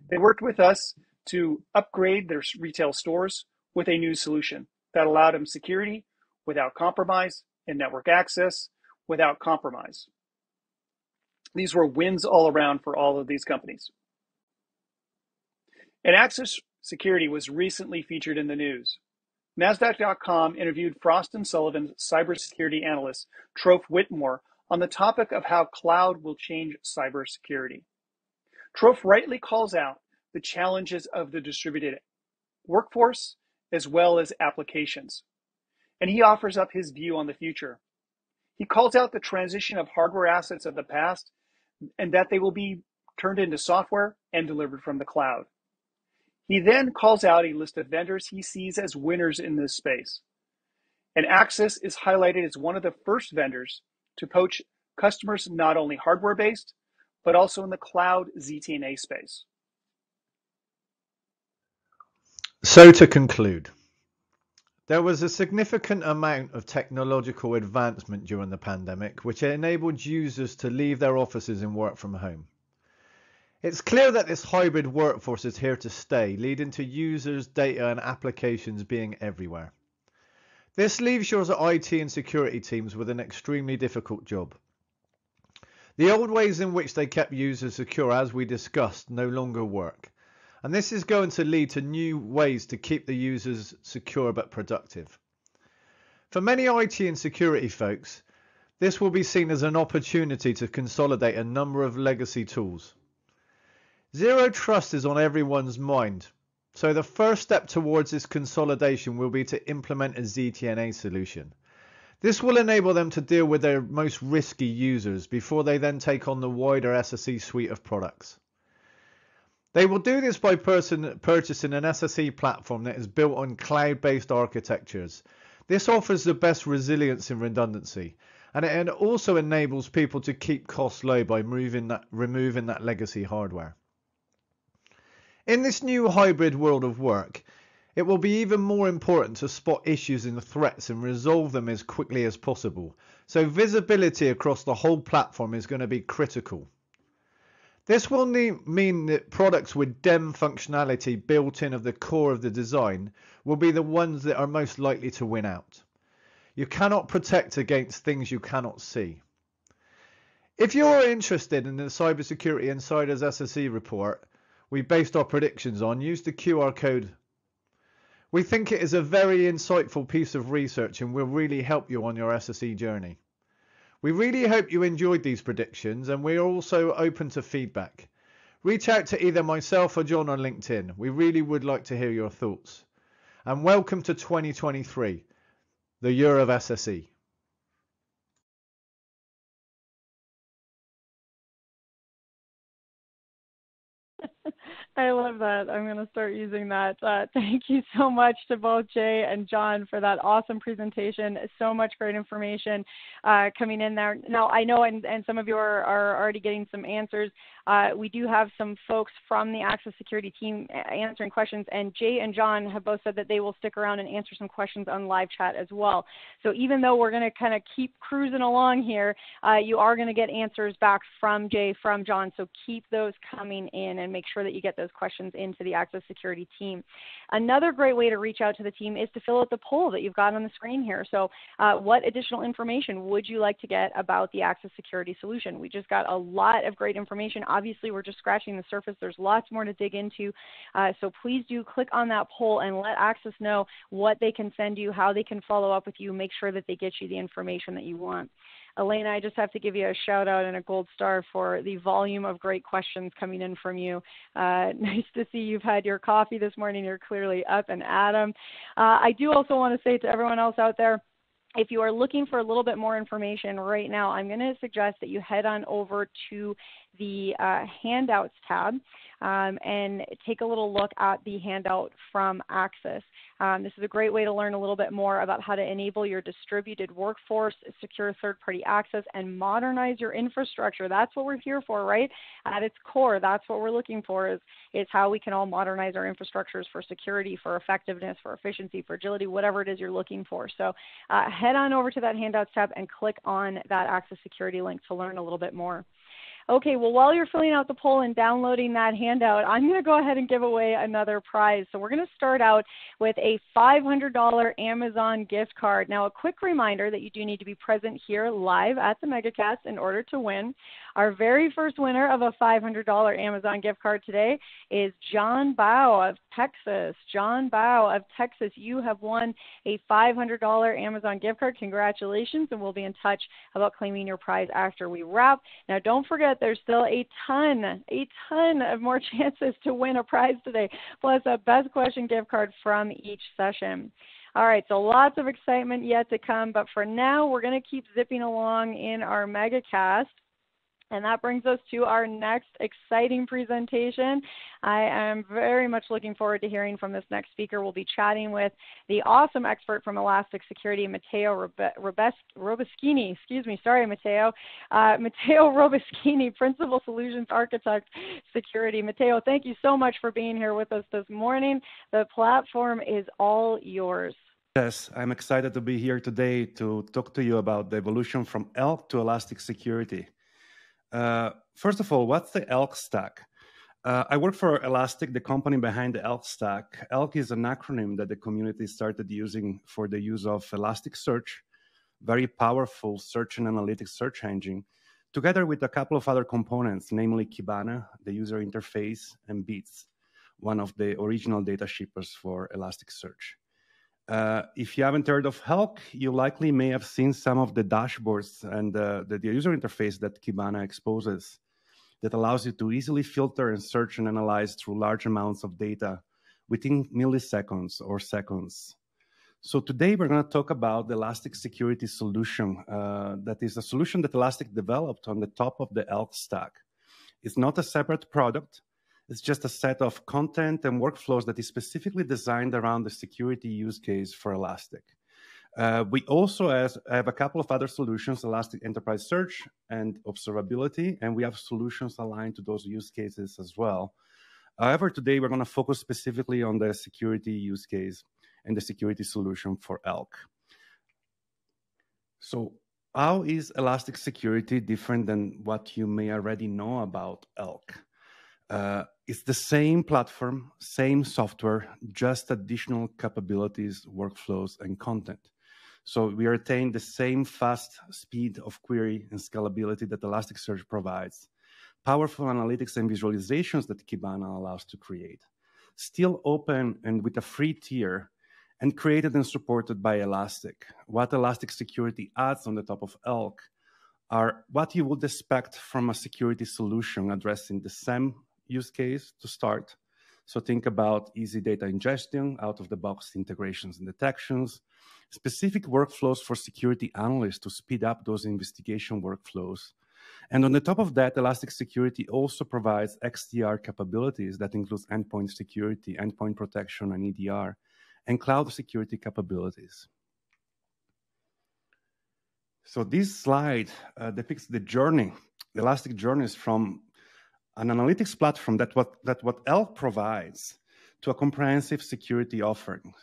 Speaker 3: They worked with us to upgrade their retail stores with a new solution that allowed them security without compromise and network access without compromise. These were wins all around for all of these companies. And Access Security was recently featured in the news. NASDAQ.com interviewed Frost & Sullivan's cybersecurity analyst, Trofe Whitmore, on the topic of how cloud will change cybersecurity. Trofe rightly calls out the challenges of the distributed workforce as well as applications, and he offers up his view on the future. He calls out the transition of hardware assets of the past and that they will be turned into software and delivered from the cloud. He then calls out a list of vendors he sees as winners in this space. And Access is highlighted as one of the first vendors to poach customers not only hardware-based, but also in the cloud ZTNA space.
Speaker 4: So to conclude, there was a significant amount of technological advancement during the pandemic, which enabled users to leave their offices and work from home. It's clear that this hybrid workforce is here to stay, leading to users, data and applications being everywhere. This leaves your IT and security teams with an extremely difficult job. The old ways in which they kept users secure, as we discussed, no longer work. And this is going to lead to new ways to keep the users secure but productive. For many IT and security folks, This will be seen as an opportunity to consolidate a number of legacy tools. Zero Trust is on everyone's mind, so the first step towards this consolidation will be to implement a ZTNA solution. This will enable them to deal with their most risky users before they then take on the wider SSE suite of products. They will do this by purchasing an SSE platform that is built on cloud-based architectures. This offers the best resilience and redundancy, and it also enables people to keep costs low by removing that legacy hardware. In this new hybrid world of work, it will be even more important to spot issues and threats and resolve them as quickly as possible. So visibility across the whole platform is going to be critical. This will mean that products with DEM functionality built in of the core of the design will be the ones that are most likely to win out. You cannot protect against things you cannot see. If you're interested in the Cybersecurity Insider's SSE report we based our predictions on, use the QR code. We think it is a very insightful piece of research and will really help you on your SSE journey. We really hope you enjoyed these predictions, and we are also open to feedback. Reach out to either myself or John on LinkedIn. We really would like to hear your thoughts. And welcome to 2023, the year of SSE.
Speaker 1: I love that. I'm going to start using that. Thank you so much to both Jay and John for that awesome presentation. So much great information coming in there. Now, I know, and some of you are already getting some answers. We do have some folks from the Access Security team answering questions, and Jay and John have both said that they will stick around and answer some questions on live chat as well. So even though we're going to kind of keep cruising along here, you are going to get answers back from Jay, from John. So keep those coming in and make sure that you get those questions into the Access Security team. Another great way to reach out to the team is to fill out the poll that you've got on the screen here. So what additional information would you like to get about the Access Security solution? We just got a lot of great information. Obviously, we're just scratching the surface. There's lots more to dig into. So please do click on that poll and let Access know what they can send you, how they can follow up with you, make sure that they get you the information that you want. Elena, I just have to give you a shout out and a gold star for the volume of great questions coming in from you. Nice to see you've had your coffee this morning. You're clearly up and at 'em. I do also want to say to everyone else out there, if you are looking for a little bit more information right now, I'm going to suggest that you head on over to the handouts tab and take a little look at the handout from Access. This is a great way to learn a little bit more about how to enable your distributed workforce, secure third-party access, and modernize your infrastructure. That's what we're here for, right? At its core, that's what we're looking for is how we can all modernize our infrastructures for security, for effectiveness, for efficiency, for agility, whatever it is you're looking for. So head on over to that handouts tab and click on that Access Security link to learn a little bit more. Okay, well, while you're filling out the poll and downloading that handout, I'm going to go ahead and give away another prize. So we're going to start out with a $500 Amazon gift card. Now, a quick reminder that you do need to be present here live at the MegaCast in order to win. Our very first winner of a $500 Amazon gift card today is John Bao of Texas. John Bao of Texas, you have won a $500 Amazon gift card. Congratulations, and we'll be in touch about claiming your prize after we wrap. Now, don't forget, there's still a ton of more chances to win a prize today, plus a best question gift card from each session. All right, so lots of excitement yet to come, but for now, we're going to keep zipping along in our MegaCast. And that brings us to our next exciting presentation. I am very much looking forward to hearing from this next speaker. We'll be chatting with the awesome expert from Elastic Security, Matteo Robeschini. Excuse me, sorry, Matteo. Matteo Robeschini, Principal Solutions Architect, Security. Matteo, thank you so much for being here with us this morning. The platform is all yours.
Speaker 5: Yes, I'm excited to be here today to talk to you about the evolution from ELK to Elastic Security. First of all, what's the ELK stack? I work for Elastic, the company behind the ELK stack. ELK is an acronym that the community started using for the use of Elasticsearch, very powerful search and analytics search engine, together with a couple of other components, namely Kibana, the user interface, and Beats, one of the original data shippers for Elasticsearch. If you haven't heard of Elk, you likely may have seen some of the dashboards and the user interface that Kibana exposes that allows you to easily filter and search and analyze through large amounts of data within milliseconds or seconds. So today we're going to talk about the Elastic Security solution. That is a solution that Elastic developed on the top of the Elk stack. It's not a separate product. It's just a set of content and workflows that is specifically designed around the security use case for Elastic. We also have a couple of other solutions, Elastic Enterprise Search and Observability, and we have solutions aligned to those use cases as well. However, today we're going to focus specifically on the security use case and the security solution for Elk. So how is Elastic Security different than what you may already know about Elk? It's the same platform, same software, just additional capabilities, workflows, and content. So we retain the same fast speed of query and scalability that Elasticsearch provides, powerful analytics and visualizations that Kibana allows to create, still open and with a free tier, and created and supported by Elastic. What Elastic Security adds on the top of Elk are what you would expect from a security solution addressing the SAM use case to start. So think about easy data ingestion, out-of-the-box integrations and detections, specific workflows for security analysts to speed up those investigation workflows. And on the top of that, Elastic Security also provides XDR capabilities that includes endpoint security, endpoint protection, and EDR, and cloud security capabilities. So this slide depicts the journey, the Elastic journeys from an analytics platform that what Elk provides to a comprehensive security offering.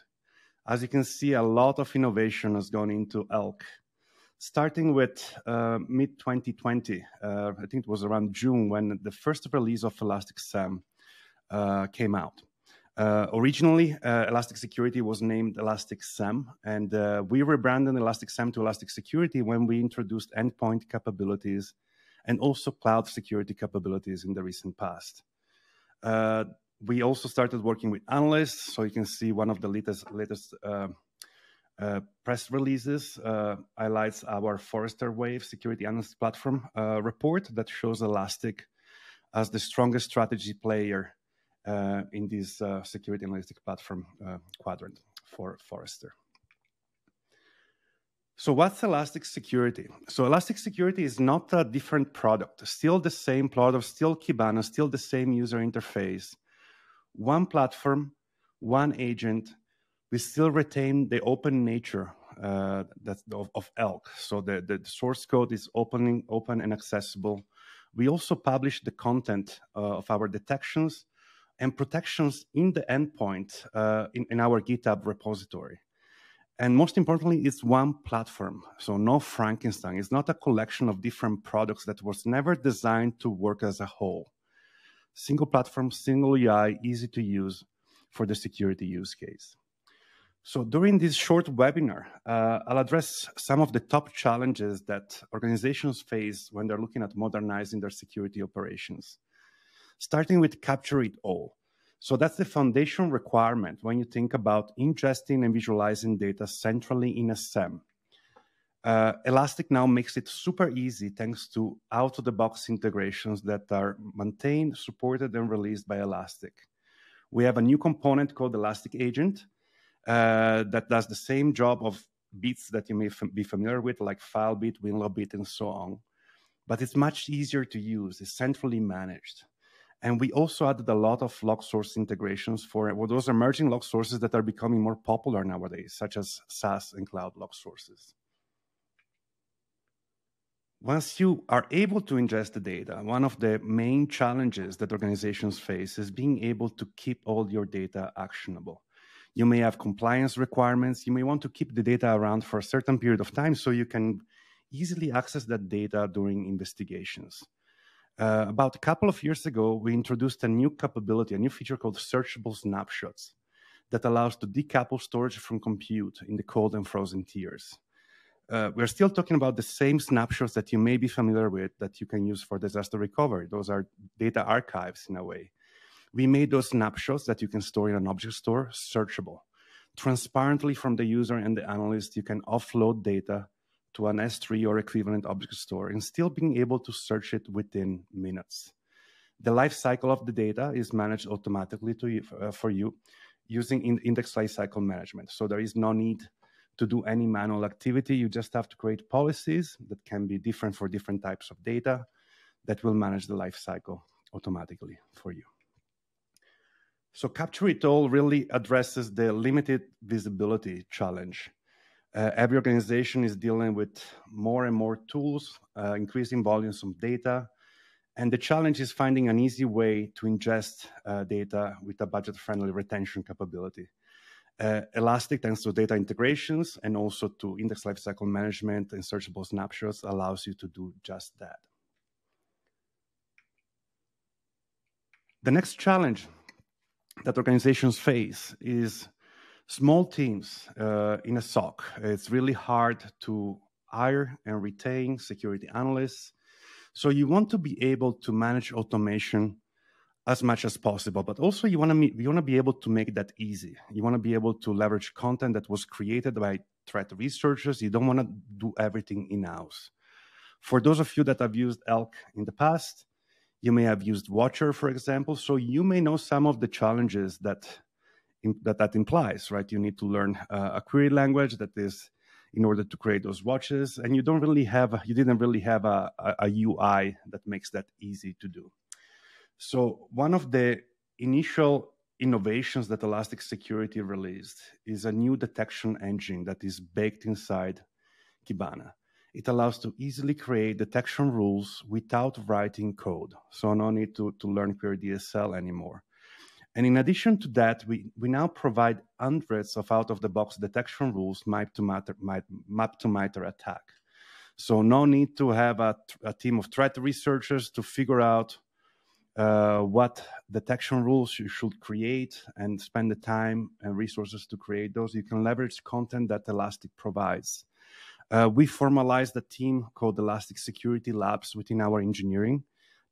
Speaker 5: As you can see, a lot of innovation has gone into Elk, starting with mid-2020. I think it was around June when the first release of Elastic SAM came out. Originally, Elastic Security was named Elastic SAM, and we rebranded Elastic SAM to Elastic Security when we introduced endpoint capabilities and also cloud security capabilities in the recent past. We also started working with analysts, so you can see one of the latest press releases highlights our Forrester Wave Security Analyst Platform report that shows Elastic as the strongest strategy player in this security analytics platform quadrant for Forrester. So what's Elastic Security? So Elastic Security is not a different product, still the same product, still Kibana, still the same user interface. One platform, one agent. We still retain the open nature of Elk. So the source code is open and accessible. We also publish the content of our detections and protections in the endpoint in our GitHub repository. And most importantly, it's one platform. So no Frankenstein. It's not a collection of different products that was never designed to work as a whole. Single platform, single UI, easy to use for the security use case. So during this short webinar, I'll address some of the top challenges that organizations face when they're looking at modernizing their security operations. Starting with capture it all. So that's the foundation requirement when you think about ingesting and visualizing data centrally in a SAM. Elastic now makes it super easy thanks to out-of-the-box integrations that are maintained, supported, and released by Elastic. We have a new component called Elastic Agent that does the same job of bits that you may be familiar with, like FileBit, WinlowBit, and so on. But it's much easier to use. It's centrally managed. And we also added a lot of log source integrations for those emerging log sources that are becoming more popular nowadays, such as SaaS and cloud log sources. Once you are able to ingest the data, one of the main challenges that organizations face is being able to keep all your data actionable. You may have compliance requirements. You may want to keep the data around for a certain period of time so you can easily access that data during investigations. About a couple of years ago, we introduced a new capability, a new feature called searchable snapshots that allows to decouple storage from compute in the cold and frozen tiers. We're still talking about the same snapshots that you may be familiar with that you can use for disaster recovery. Those are data archives in a way. We made those snapshots that you can store in an object store searchable. transparently from the user and the analyst. You can offload data to an S3 or equivalent object store and still being able to search it within minutes. The life cycle of the data is managed automatically for you using index lifecycle management. So there is no need to do any manual activity. You just have to create policies that can be different for different types of data that will manage the life cycle automatically for you. So Capture It All really addresses the limited visibility challenge. Every organization is dealing with more and more tools, increasing volumes of data, and the challenge is finding an easy way to ingest data with a budget-friendly retention capability. Elastic, thanks to data integrations and also to index lifecycle management and searchable snapshots, allows you to do just that. The next challenge that organizations face is small teams in a SOC. It's really hard to hire and retain security analysts. So you want to be able to manage automation as much as possible, but also you want to be able to make that easy. You want to be able to leverage content that was created by threat researchers. You don't want to do everything in-house. For those of you that have used ELK in the past, you may have used Watcher, for example, so you may know some of the challenges that implies, right? You need to learn a query language that is in order to create those watches, and you didn't really have a UI that makes that easy to do. So one of the initial innovations that Elastic Security released is a new detection engine that is baked inside Kibana. It allows to easily create detection rules without writing code. So no need to learn query DSL anymore. And in addition to that, we now provide hundreds of out-of-the-box detection rules mapped to MITRE ATT&CK. So no need to have a team of threat researchers to figure out what detection rules you should create and spend the time and resources to create those. You can leverage content that Elastic provides. We formalized a team called Elastic Security Labs within our engineering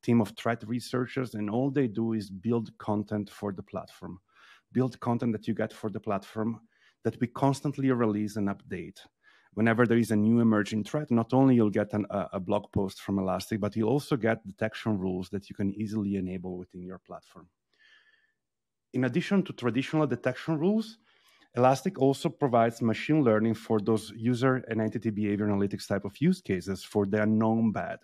Speaker 5: team of threat researchers, and all they do is build content for the platform. Build content that you get for the platform that we constantly release and update. Whenever there is a new emerging threat, not only you'll get a blog post from Elastic, but you'll also get detection rules that you can easily enable within your platform. In addition to traditional detection rules, Elastic also provides machine learning for those user and entity behavior analytics type of use cases for the unknown bad,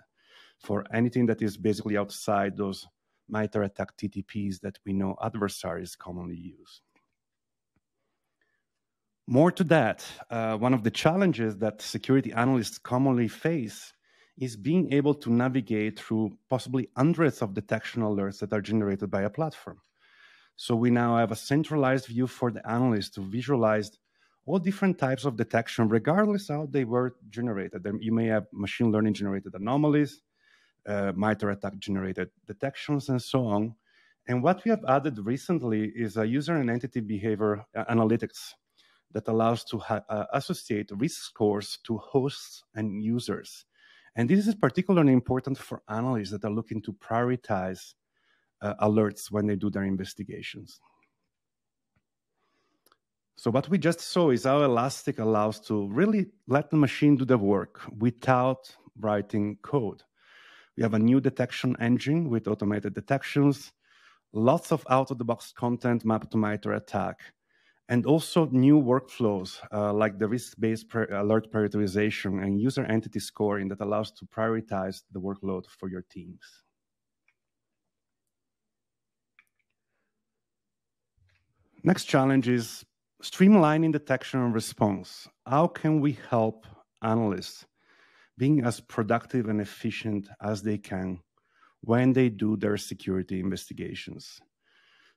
Speaker 5: for anything that is basically outside those MITRE ATT&CK TTPs that we know adversaries commonly use. More to that, one of the challenges that security analysts commonly face is being able to navigate through possibly hundreds of detection alerts that are generated by a platform. So we now have a centralized view for the analyst to visualize all different types of detection, regardless how they were generated. You may have machine learning generated anomalies, MITRE ATT&CK generated detections, and so on. And what we have added recently is a user and entity behavior analytics that allows to associate risk scores to hosts and users. And this is particularly important for analysts that are looking to prioritize alerts when they do their investigations. So what we just saw is how Elastic allows to really let the machine do the work without writing code. We have a new detection engine with automated detections, lots of out-of-the-box content mapped to MITRE ATT&CK, and also new workflows like the risk-based alert prioritization and user entity scoring that allows to prioritize the workload for your teams. Next challenge is streamlining detection and response. How can we help analysts being as productive and efficient as they can when they do their security investigations?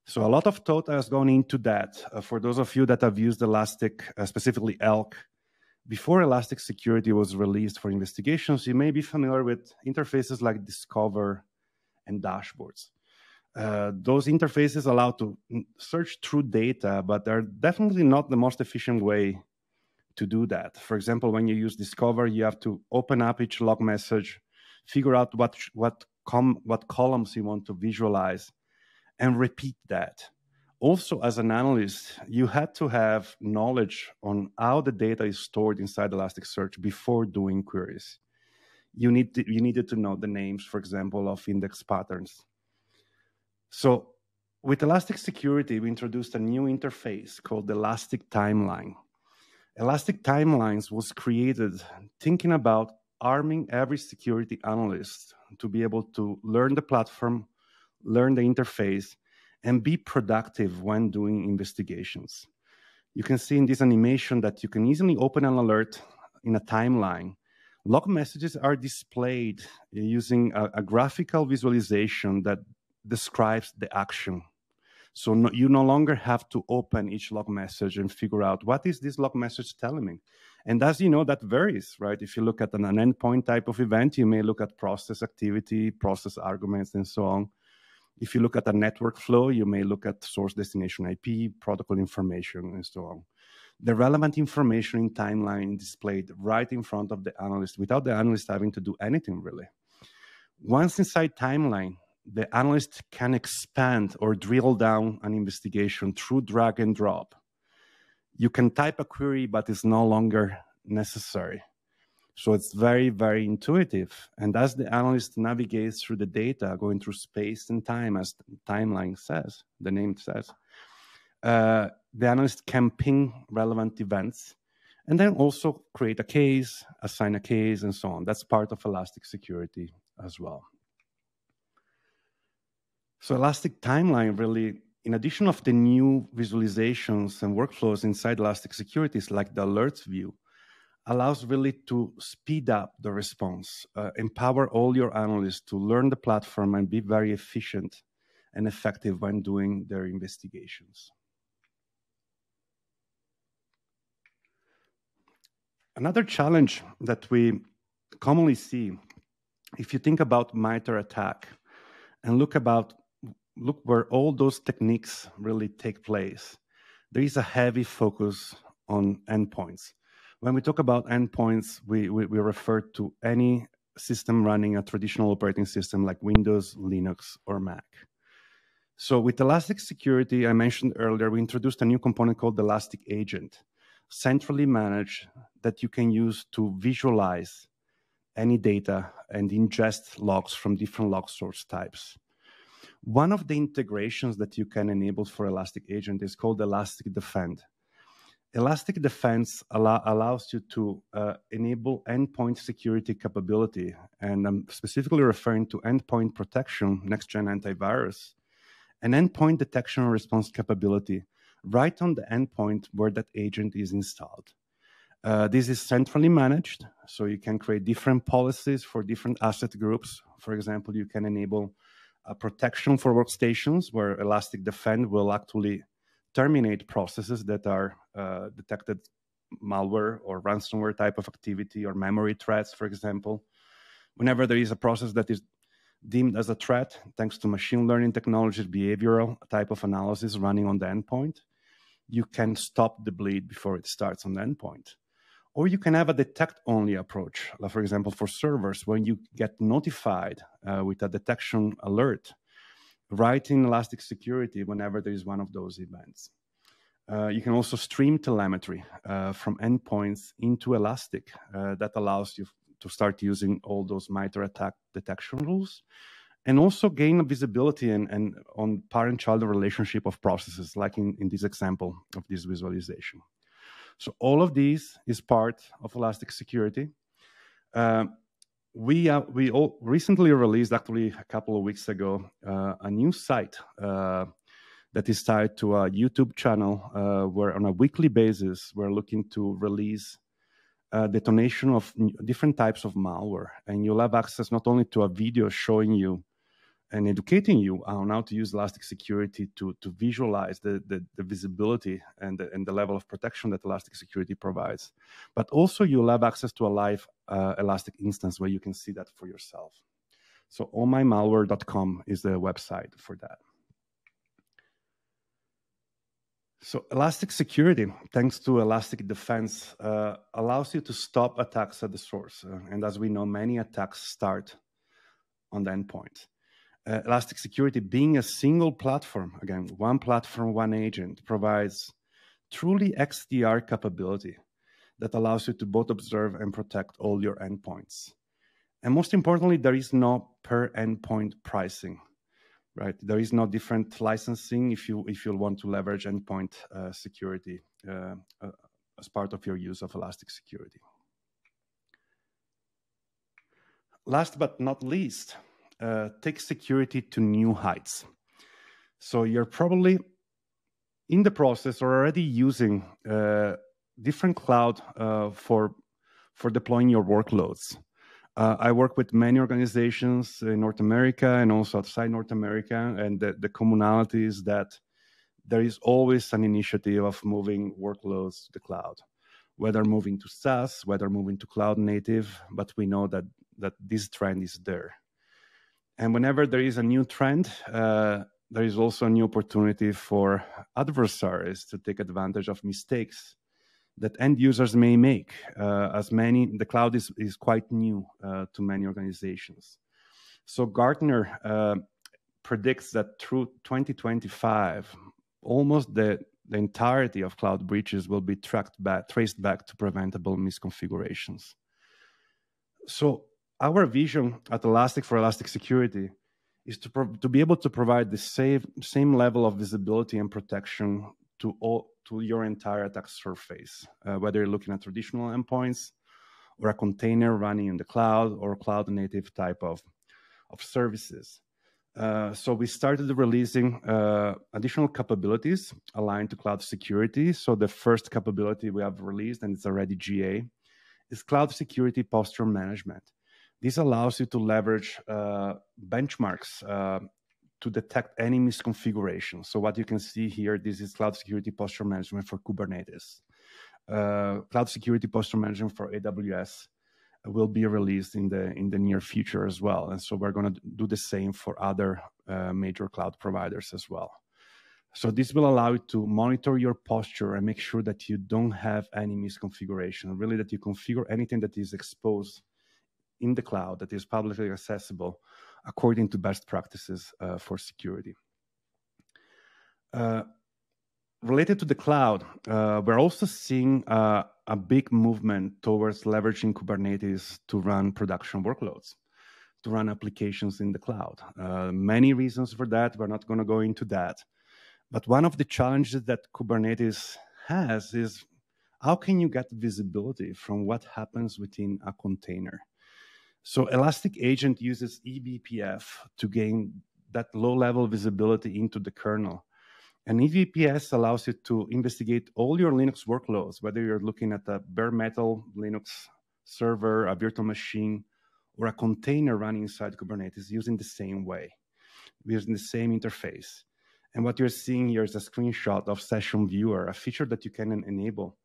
Speaker 5: So a lot of thought has gone into that. For those of you that have used Elastic, specifically ELK, before Elastic Security was released for investigations, you may be familiar with interfaces like Discover and dashboards. Those interfaces allow to search through data, but they're definitely not the most efficient way to do that. For example, when you use Discover, you have to open up each log message, figure out what columns you want to visualize, and repeat that Also, as an analyst, you had to have knowledge on how the data is stored inside Elasticsearch before doing queries. You needed to know the names, for example, of index patterns. So with Elastic Security, we introduced a new interface called Elastic Timeline. Elastic Timelines was created thinking about arming every security analyst to be able to learn the platform, learn the interface, and be productive when doing investigations. You can see in this animation that you can easily open an alert in a timeline. Log messages are displayed using a graphical visualization that describes the action. So you no longer have to open each log message and figure out what is this log message telling me. And as you know, that varies, right? If you look at an endpoint type of event, you may look at process activity, process arguments, and so on. If you look at a network flow, you may look at source destination IP, protocol information, and so on. The relevant information in timeline displayed right in front of the analyst without the analyst having to do anything really. Once inside timeline, the analyst can expand or drill down an investigation through drag and drop. You can type a query, but it's no longer necessary. So it's very, very intuitive. And as the analyst navigates through the data, going through space and time, as the timeline says, the name says, the analyst can ping relevant events and then also create a case, assign a case, and so on. That's part of Elastic Security as well. So Elastic Timeline really, in addition of the new visualizations and workflows inside Elastic Security, like the alerts view, allows really to speed up the response, empower all your analysts to learn the platform and be very efficient and effective when doing their investigations. Another challenge that we commonly see, if you think about MITRE ATT&CK and look where all those techniques really take place, there is a heavy focus on endpoints. When we talk about endpoints, we refer to any system running a traditional operating system like Windows, Linux, or Mac. So with Elastic Security, I mentioned earlier, we introduced a new component called Elastic Agent, centrally managed, that you can use to visualize any data and ingest logs from different log source types. One of the integrations that you can enable for Elastic Agent is called Elastic Defend. Elastic Defense allows you to enable endpoint security capability, and I'm specifically referring to endpoint protection, next-gen antivirus, and endpoint detection and response capability right on the endpoint where that agent is installed. This is centrally managed, so you can create different policies for different asset groups. For example, you can enable a protection for workstations where Elastic Defend will actually terminate processes that are detected malware or ransomware type of activity or memory threats, for example. Whenever there is a process that is deemed as a threat, thanks to machine learning technologies, behavioral type of analysis running on the endpoint, you can stop the bleed before it starts on the endpoint. Or you can have a detect-only approach, like for example, for servers, when you get notified with a detection alert, right in Elastic Security whenever there is one of those events. You can also stream telemetry from endpoints into Elastic. That allows you to start using all those MITRE ATT&CK detection rules, and also gain visibility and on parent-child relationship of processes, like in this example of this visualization. So all of these is part of Elastic Security. We all recently released, actually a couple of weeks ago, a new site that is tied to a YouTube channel where on a weekly basis, we're looking to release detonation of different types of malware. And you'll have access not only to a video showing you and educating you on how to use Elastic Security to visualize the visibility and the level of protection that Elastic Security provides, but also you'll have access to a live Elastic instance where you can see that for yourself. So onmymalware.com is the website for that. So Elastic Security, thanks to Elastic Defense, allows you to stop attacks at the source. And as we know, many attacks start on the endpoint. Elastic Security, being a single platform, again, one platform, one agent, provides truly XDR capability that allows you to both observe and protect all your endpoints. And most importantly, there is no per endpoint pricing, right? There is no different licensing if you want to leverage endpoint security as part of your use of Elastic Security. Last but not least, take security to new heights. So you're probably in the process or already using different cloud for deploying your workloads. I work with many organizations in North America and also outside North America, and the commonality is that there is always an initiative of moving workloads to the cloud, whether moving to SaaS, whether moving to cloud native, but we know that this trend is there. And whenever there is a new trend, there is also a new opportunity for adversaries to take advantage of mistakes that end users may make, the cloud is quite new to many organizations. So Gartner predicts that through 2025, almost the entirety of cloud breaches will be traced back to preventable misconfigurations. So our vision at Elastic for Elastic Security is to be able to provide the same level of visibility and protection to your entire attack surface, whether you're looking at traditional endpoints or a container running in the cloud or cloud native type of services. So we started releasing additional capabilities aligned to cloud security. So the first capability we have released, and it's already GA, is Cloud Security Posture Management. This allows you to leverage benchmarks to detect any misconfiguration. So what you can see here, this is Cloud Security Posture Management for Kubernetes. Cloud Security Posture Management for AWS will be released in the near future as well. And so we're going to do the same for other major cloud providers as well. So this will allow you to monitor your posture and make sure that you don't have any misconfiguration, really that you configure anything that is exposed in the cloud that is publicly accessible according to best practices for security. Related to the cloud, we're also seeing a big movement towards leveraging Kubernetes to run production workloads, to run applications in the cloud. Many reasons for that. We're not going to go into that. But one of the challenges that Kubernetes has is how can you get visibility from what happens within a container? So Elastic Agent uses eBPF to gain that low-level visibility into the kernel. And eBPF allows you to investigate all your Linux workloads, whether you're looking at a bare metal Linux server, a virtual machine, or a container running inside Kubernetes using the same way, using the same interface. And what you're seeing here is a screenshot of Session Viewer, a feature that you can enable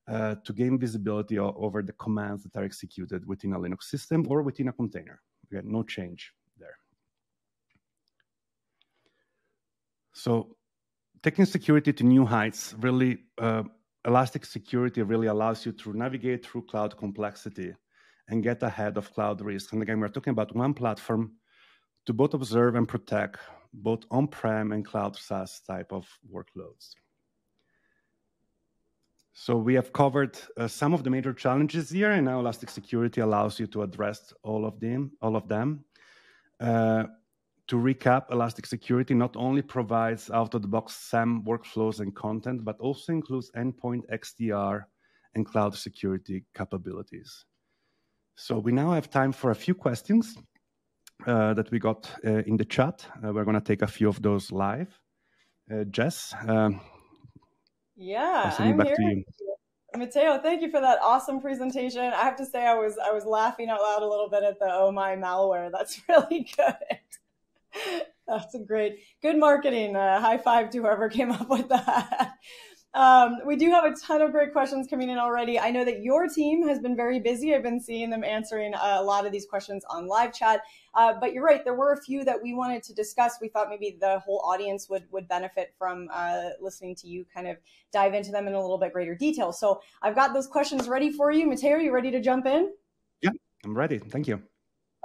Speaker 5: to gain visibility over the commands that are executed within a Linux system or within a container. Again, no change there. So taking security to new heights, really, Elastic Security really allows you to navigate through cloud complexity and get ahead of cloud risks. And again, we're talking about one platform to both observe and protect both on-prem and cloud SaaS type of workloads. So we have covered some of the major challenges here, and now Elastic Security allows you to address all of them. To recap, Elastic Security not only provides out-of-the-box SAM workflows and content, but also includes endpoint XDR and cloud security capabilities. So we now have time for a few questions that we got in the chat. We're going to take a few of those live. Jess?
Speaker 1: Yeah, I'm here. Matteo, thank you for that awesome presentation. I have to say I was laughing out loud a little bit at the oh my malware. That's really good. That's a good marketing. High five to whoever came up with that. We do have a ton of great questions coming in already. I know that your team has been very busy. I've been seeing them answering a lot of these questions on live chat. But you're right, there were a few that we wanted to discuss. We thought maybe the whole audience would benefit from listening to you kind of dive into them in a little bit greater detail. So I've got those questions ready for you. Matteo, are you ready to jump in?
Speaker 5: Yeah, I'm ready. Thank you.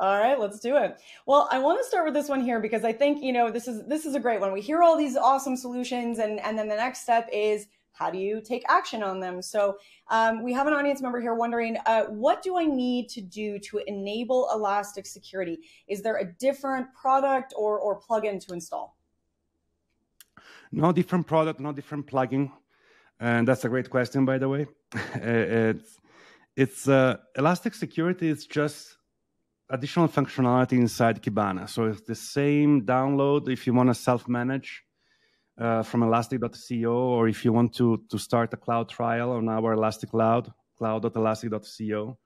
Speaker 1: All right, let's do it. Well, I want to start with this one here because I think, this is a great one. We hear all these awesome solutions and then the next step is how do you take action on them? So we have an audience member here wondering, what do I need to do to enable Elastic Security? Is there a different product or plugin to install?
Speaker 5: No different product, no different plugin. And that's a great question, by the way. It's Elastic Security is just additional functionality inside Kibana. So it's the same download if you want to self-manage from elastic.co, or if you want to start a cloud trial on our Elastic Cloud, cloud.elastic.co,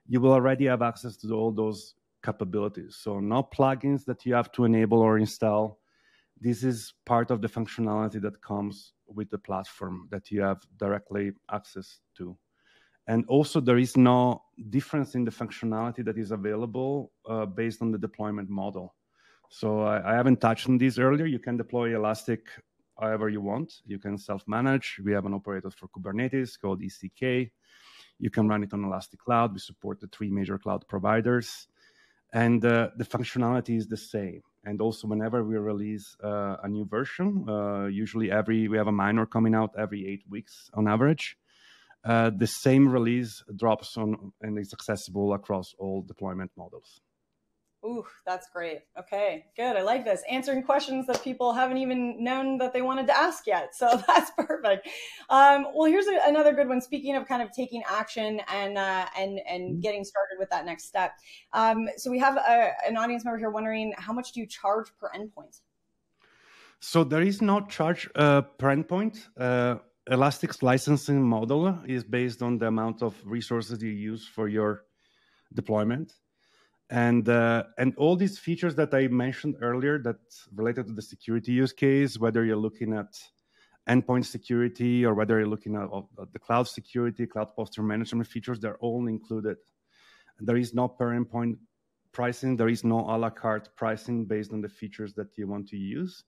Speaker 5: you will already have access to all those capabilities. So no plugins that you have to enable or install. This is part of the functionality that comes with the platform that you have directly access to. And also, there is no difference in the functionality that is available based on the deployment model. So I haven't touched on this earlier. You can deploy Elastic however you want. You can self-manage. We have an operator for Kubernetes called ECK. You can run it on Elastic Cloud. We support the 3 major cloud providers. And the functionality is the same. And also, whenever we release a new version, usually we have a minor coming out every 8 weeks on average. The same release drops on and is accessible across all deployment models.
Speaker 1: Ooh, that's great. Okay, good. I like this. Answering questions that people haven't even known that they wanted to ask yet. So that's perfect. Well, here's another good one. Speaking of kind of taking action and getting started with that next step. So we have an audience member here wondering, how much do you charge per endpoint?
Speaker 5: So there is no charge per endpoint. Elastic's licensing model is based on the amount of resources you use for your deployment. And all these features that I mentioned earlier that's related to the security use case, whether you're looking at endpoint security or whether you're looking at the cloud security, cloud posture management features, they're all included. There is no per endpoint pricing. There is no a la carte pricing based on the features that you want to use.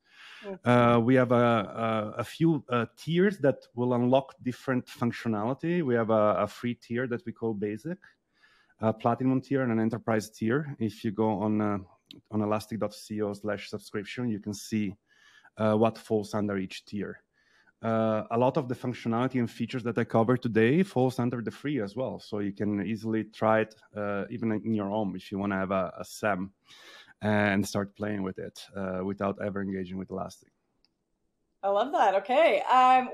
Speaker 5: We have a few tiers that will unlock different functionality. We have a free tier that we call Basic, a Platinum tier, and an Enterprise tier. If you go on elastic.co/subscription, you can see what falls under each tier. A lot of the functionality and features that I cover today falls under the free as well. So you can easily try it even in your home if you want to have a SAM and start playing with it without ever engaging with Elastic.
Speaker 1: I love that. Okay.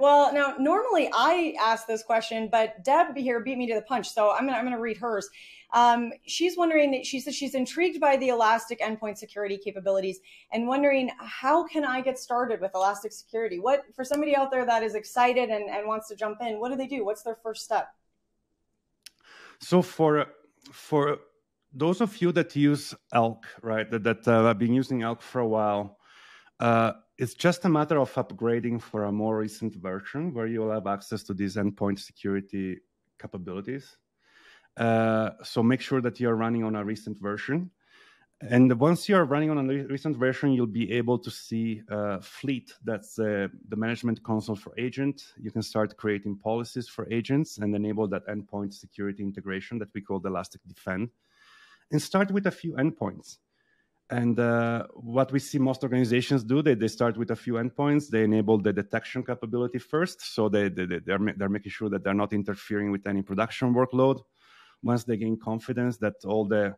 Speaker 1: Well, now normally I ask this question, but Deb here beat me to the punch, so I'm gonna read hers. She's wondering. She says she's intrigued by the Elastic endpoint security capabilities and wondering, how can I get started with Elastic Security? What, for somebody out there that is excited and wants to jump in, what do they do? What's their first step?
Speaker 5: So for those of you that use Elk, right, that have been using Elk for a while, it's just a matter of upgrading for a more recent version where you'll have access to these endpoint security capabilities. So make sure that you're running on a recent version. And once you're running on a recent version, you'll be able to see Fleet. That's the management console for agent. You can start creating policies for agents and enable that endpoint security integration that we call the Elastic Defend. And start with a few endpoints. And what we see most organizations do, they start with a few endpoints. They enable the detection capability first. So they're making sure that they're not interfering with any production workload. Once they gain confidence that all the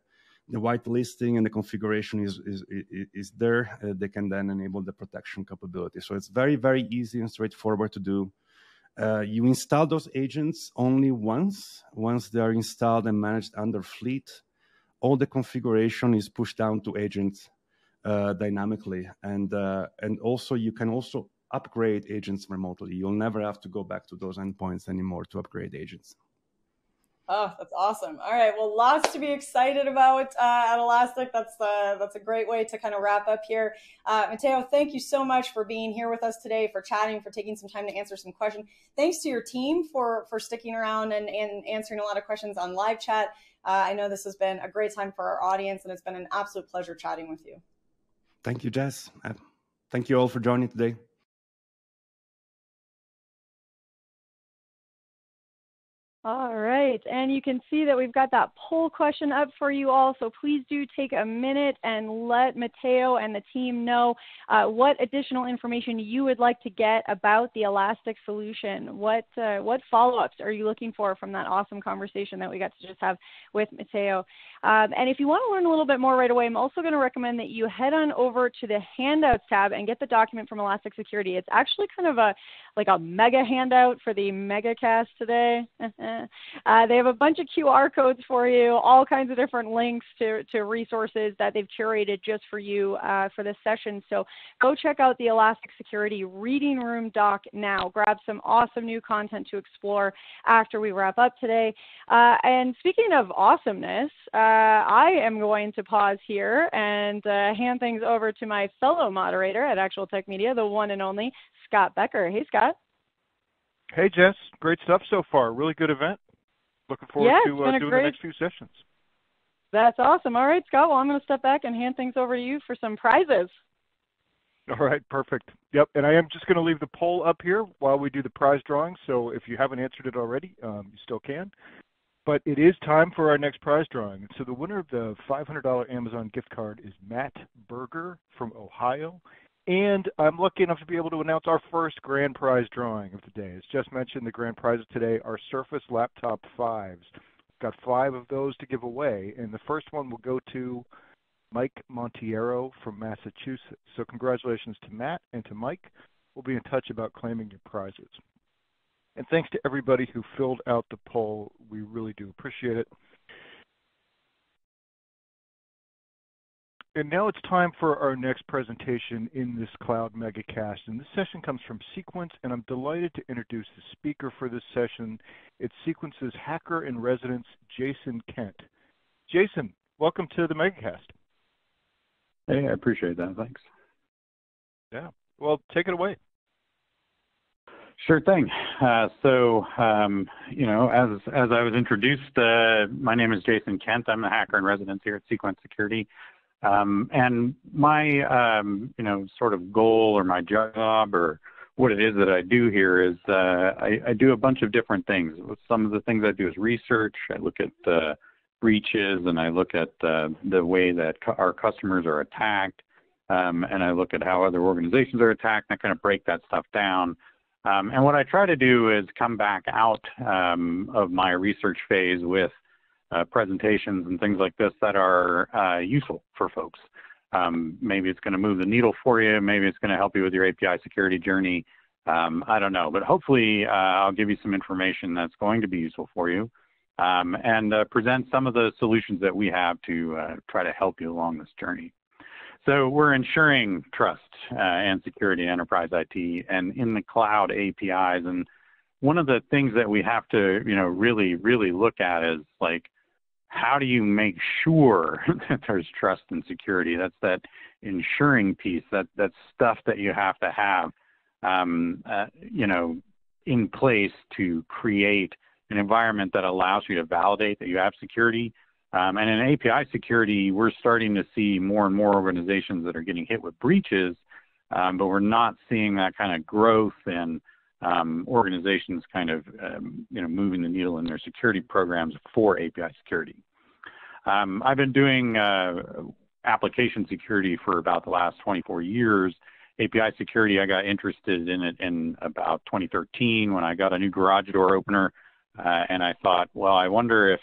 Speaker 5: whitelisting and the configuration is there, they can then enable the protection capability. So it's very, very easy and straightforward to do. You install those agents only once. Once they are installed and managed under Fleet, all the configuration is pushed down to agents dynamically. And also, you can also upgrade agents remotely. You'll never have to go back to those endpoints anymore to upgrade agents.
Speaker 1: Oh, that's awesome. All right. Well, lots to be excited about at Elastic. That's a great way to kind of wrap up here. Matteo, thank you so much for being here with us today, for chatting, for taking some time to answer some questions. Thanks to your team for sticking around and answering a lot of questions on live chat. I know this has been a great time for our audience, and it's been an absolute pleasure chatting with you.
Speaker 5: Thank you, Jess. Thank you all for joining today.
Speaker 1: All right, and you can see that we've got that poll question up for you all, so please do take a minute and let Matteo and the team know what additional information you would like to get about the Elastic solution. What follow-ups are you looking for from that awesome conversation that we got to just have with Matteo? And if you want to learn a little bit more right away, I'm also going to recommend that you head on over to the Handouts tab and get the document from Elastic Security. It's actually kind of like a mega handout for the MegaCast today. They have a bunch of QR codes for you, all kinds of different links to resources that they've curated just for you for this session. So go check out the Elastic Security Reading Room doc now. Grab some awesome new content to explore after we wrap up today. And speaking of awesomeness, I am going to pause here and hand things over to my fellow moderator at Actual Tech Media, the one and only Scott Becker. Hey, Scott.
Speaker 6: Hey, Jess. Great stuff so far. Really good event. Looking forward to doing the next few sessions.
Speaker 1: That's awesome. All right, Scott. Well, I'm going to step back and hand things over to you for some prizes.
Speaker 6: All right, perfect. Yep, and I am just going to leave the poll up here while we do the prize drawing. So if you haven't answered it already, you still can. But it is time for our next prize drawing. So the winner of the $500 Amazon gift card is Matt Berger from Ohio. And I'm lucky enough to be able to announce our first grand prize drawing of the day. As just mentioned, the grand prizes today are Surface Laptop 5s. Got 5 of those to give away, and the first one will go to Mike Montiero from Massachusetts. So congratulations to Matt and to Mike. We'll be in touch about claiming your prizes. And thanks to everybody who filled out the poll. We really do appreciate it. And now it's time for our next presentation in this Cloud MegaCast. And this session comes from Sequence, and I'm delighted to introduce the speaker for this session. It's Sequence's hacker in residence, Jason Kent. Jason, welcome to the MegaCast.
Speaker 7: Hey, I appreciate that. Thanks.
Speaker 6: Yeah. Well, take it away.
Speaker 7: Sure thing. You know, as I was introduced, my name is Jason Kent. I'm the hacker in residence here at Sequence Security. And my, you know, sort of goal or my job or what it is that I do here is I do a bunch of different things. Some of the things I do is research. I look at breaches, and I look at the way that our customers are attacked, and I look at how other organizations are attacked, and I kind of break that stuff down. And what I try to do is come back out of my research phase with presentations and things like this that are useful for folks. Maybe it's going to move the needle for you. Maybe it's going to help you with your API security journey. I don't know, but hopefully I'll give you some information that's going to be useful for you, and present some of the solutions that we have to try to help you along this journey. So we're ensuring trust and security in enterprise IT and in the cloud APIs. And one of the things that we have to, you know, really look at is like, how do you make sure that there's trust and security? That's that ensuring piece, that stuff that you have to have, you know, in place to create an environment that allows you to validate that you have security. And in API security, we're starting to see more and more organizations that are getting hit with breaches, but we're not seeing that kind of growth and organizations kind of, you know, moving the needle in their security programs for API security. I've been doing application security for about the last 24 years. API security, I got interested in it in about 2013 when I got a new garage door opener. And I thought, well, I wonder if,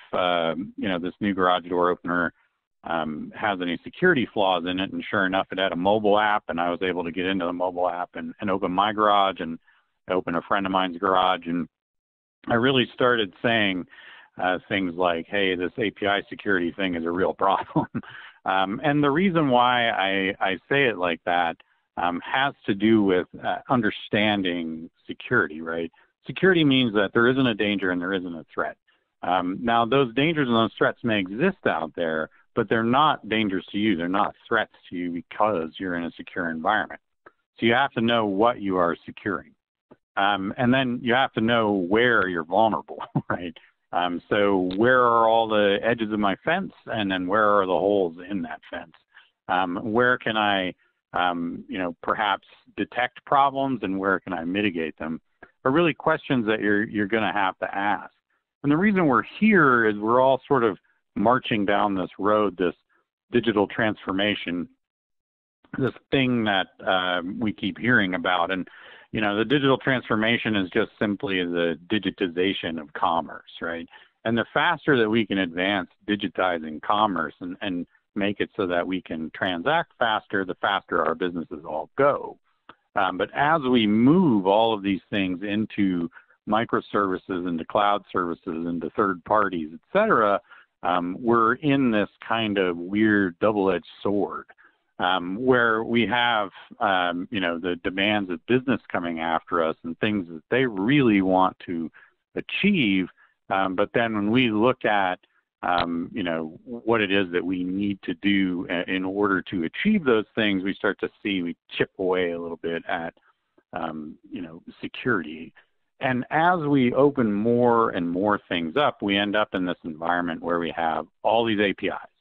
Speaker 7: you know, this new garage door opener has any security flaws in it. And sure enough, it had a mobile app, and I was able to get into the mobile app and open my garage and open a friend of mine's garage. And I really started saying things like, hey, this API security thing is a real problem. And the reason why I say it like that has to do with understanding security, right? Security means that there isn't a danger and there isn't a threat. Now, those dangers and those threats may exist out there, but they're not dangers to you. They're not threats to you because you're in a secure environment. So you have to know what you are securing. And then you have to know where you're vulnerable, right? So where are all the edges of my fence? And then where are the holes in that fence? Where can I, you know, perhaps detect problems, and where can I mitigate them? Are really questions that you're going to have to ask. And the reason we're here is we're all sort of marching down this road, this digital transformation, this thing that we keep hearing about. And, you know, the digital transformation is just simply the digitization of commerce, right? And the faster that we can advance digitizing commerce and make it so that we can transact faster, the faster our businesses all go. But as we move all of these things into microservices, into cloud services, into third parties, et cetera, we're in this kind of weird double-edged sword where we have, you know, the demands of business coming after us and things that they really want to achieve. But then when we look at, you know, what it is that we need to do in order to achieve those things, we start to see we chip away a little bit at, you know, security. And as we open more and more things up, we end up in this environment where we have all these APIs.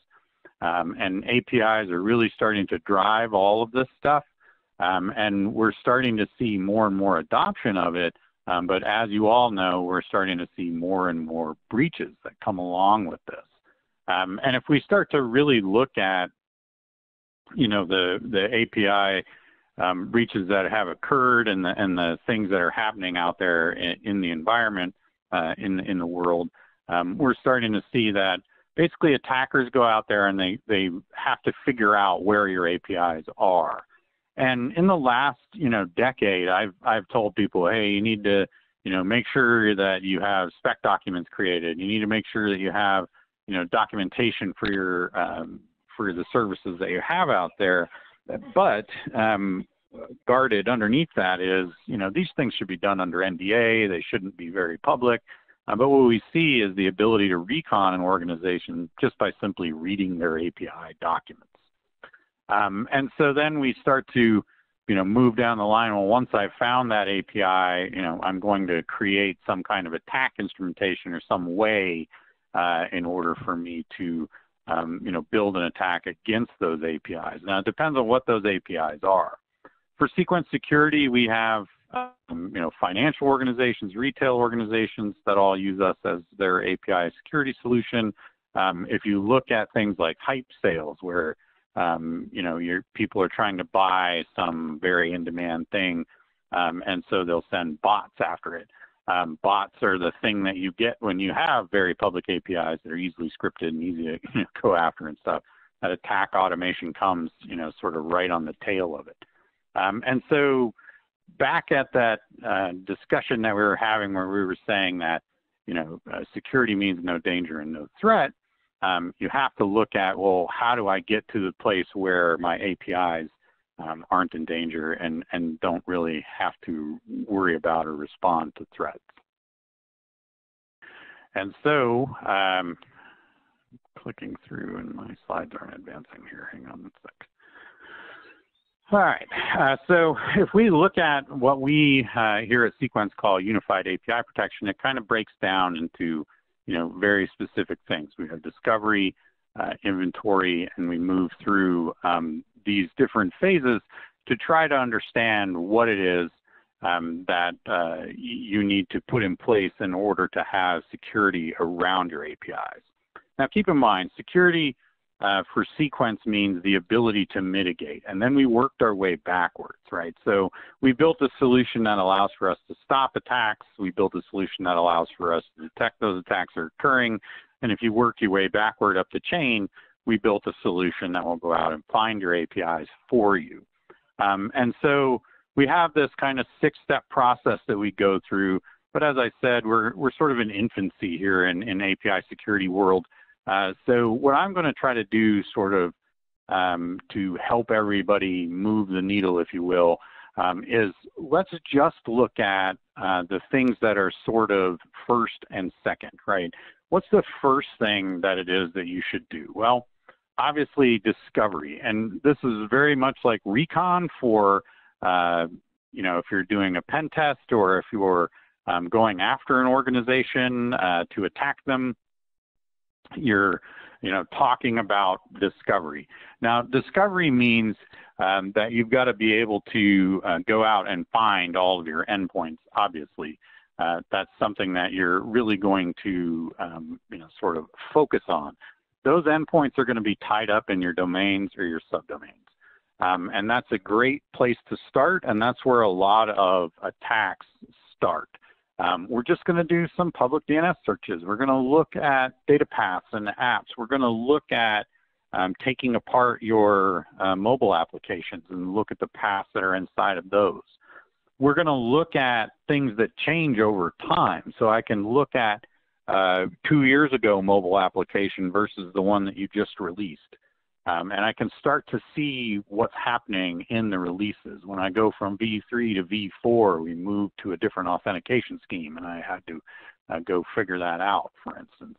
Speaker 7: And APIs are really starting to drive all of this stuff. And we're starting to see more and more adoption of it. But as you all know, we're starting to see more and more breaches that come along with this. And if we start to really look at, you know, the API breaches that have occurred and the things that are happening out there in the environment, in the world, we're starting to see that basically attackers go out there and they have to figure out where your APIs are. And in the last, you know, decade, I've told people, hey, you need to, you know, make sure that you have spec documents created. You need to make sure that you have, you know, documentation for your for the services that you have out there. But guarded underneath that is, you know, these things should be done under NDA. They shouldn't be very public. But what we see is the ability to recon an organization just by simply reading their API documents. And so then we start to, you know, move down the line. Well, once I've found that API, you know, I'm going to create some kind of attack instrumentation or some way in order for me to, you know, build an attack against those APIs. Now, it depends on what those APIs are. For Sequence Security, we have, you know, financial organizations, retail organizations that all use us as their API security solution. If you look at things like hype sales, where you know, people are trying to buy some very in-demand thing, and so they'll send bots after it. Bots are the thing that you get when you have very public APIs that are easily scripted and easy to, you know, go after and stuff. That attack automation comes, you know, sort of right on the tail of it. And so back at that discussion that we were having where we were saying that, you know, security means no danger and no threat, you have to look at, well, how do I get to the place where my APIs aren't in danger and don't really have to worry about or respond to threats. And so, clicking through and my slides aren't advancing here. Hang on a sec. All right, so if we look at what we here at Sequence call unified API protection, it kind of breaks down into, you know, very specific things. We have discovery, inventory, and we move through these different phases to try to understand what it is that you need to put in place in order to have security around your APIs. Now, keep in mind, security for Sequence means the ability to mitigate, and then we worked our way backwards, right? So we built a solution that allows for us to stop attacks. We built a solution that allows for us to detect those attacks are occurring, and if you work your way backward up the chain, we built a solution that will go out and find your APIs for you. And so we have this kind of 6-step process that we go through, but as I said, we're sort of in infancy here in API security world. So what I'm going to try to do sort of to help everybody move the needle, if you will, is let's just look at the things that are sort of first and second, right? What's the first thing that it is that you should do? Well, obviously discovery. And this is very much like recon for, you know, if you're doing a pen test or if you're going after an organization to attack them. You're, you know, talking about discovery. Now, discovery means that you've got to be able to go out and find all of your endpoints, obviously. that's something that you're really going to, sort of focus on. Those endpoints are going to be tied up in your domains or your subdomains. And that's a great place to start, and that's where a lot of attacks start. We're just going to do some public DNS searches. We're going to look at data paths and apps. We're going to look at taking apart your mobile applications and look at the paths that are inside of those. We're going to look at things that change over time. So I can look at 2 years ago mobile application versus the one that you just released. And I can start to see what's happening in the releases. When I go from V3 to V4, we moved to a different authentication scheme, and I had to go figure that out, for instance.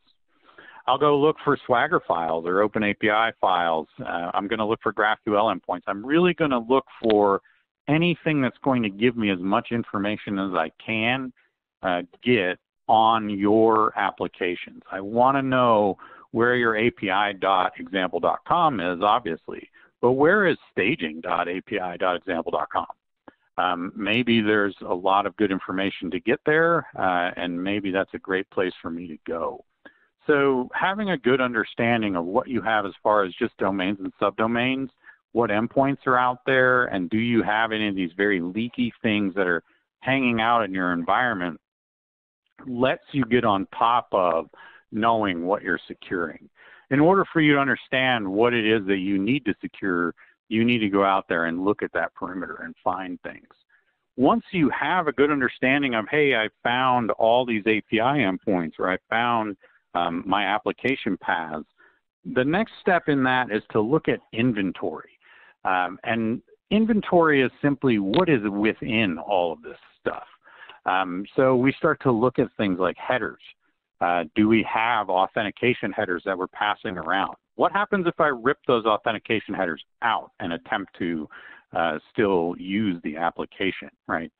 Speaker 7: I'll go look for Swagger files or OpenAPI files. I'm going to look for GraphQL endpoints. I'm really going to look for anything that's going to give me as much information as I can get on your applications. I want to know where your api.example.com is, obviously, but where is staging.api.example.com? Maybe there's a lot of good information to get there, and maybe that's a great place for me to go. So having a good understanding of what you have as far as just domains and subdomains, what endpoints are out there, and do you have any of these very leaky things that are hanging out in your environment, lets you get on top of knowing what you're securing. In order for you to understand what it is that you need to secure, you need to go out there and look at that perimeter and find things. Once you have a good understanding of, hey, I found all these API endpoints, or I found my application paths, the next step in that is to look at inventory. And inventory is simply what is within all of this stuff. So we start to look at things like headers. Do we have authentication headers that we're passing around? What happens if I rip those authentication headers out and attempt to still use the application, right?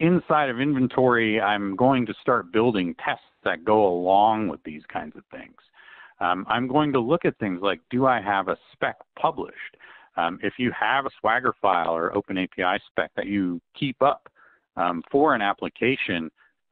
Speaker 7: Inside of inventory, I'm going to start building tests that go along with these kinds of things. I'm going to look at things like, do I have a spec published? If you have a Swagger file or OpenAPI spec that you keep up for an application,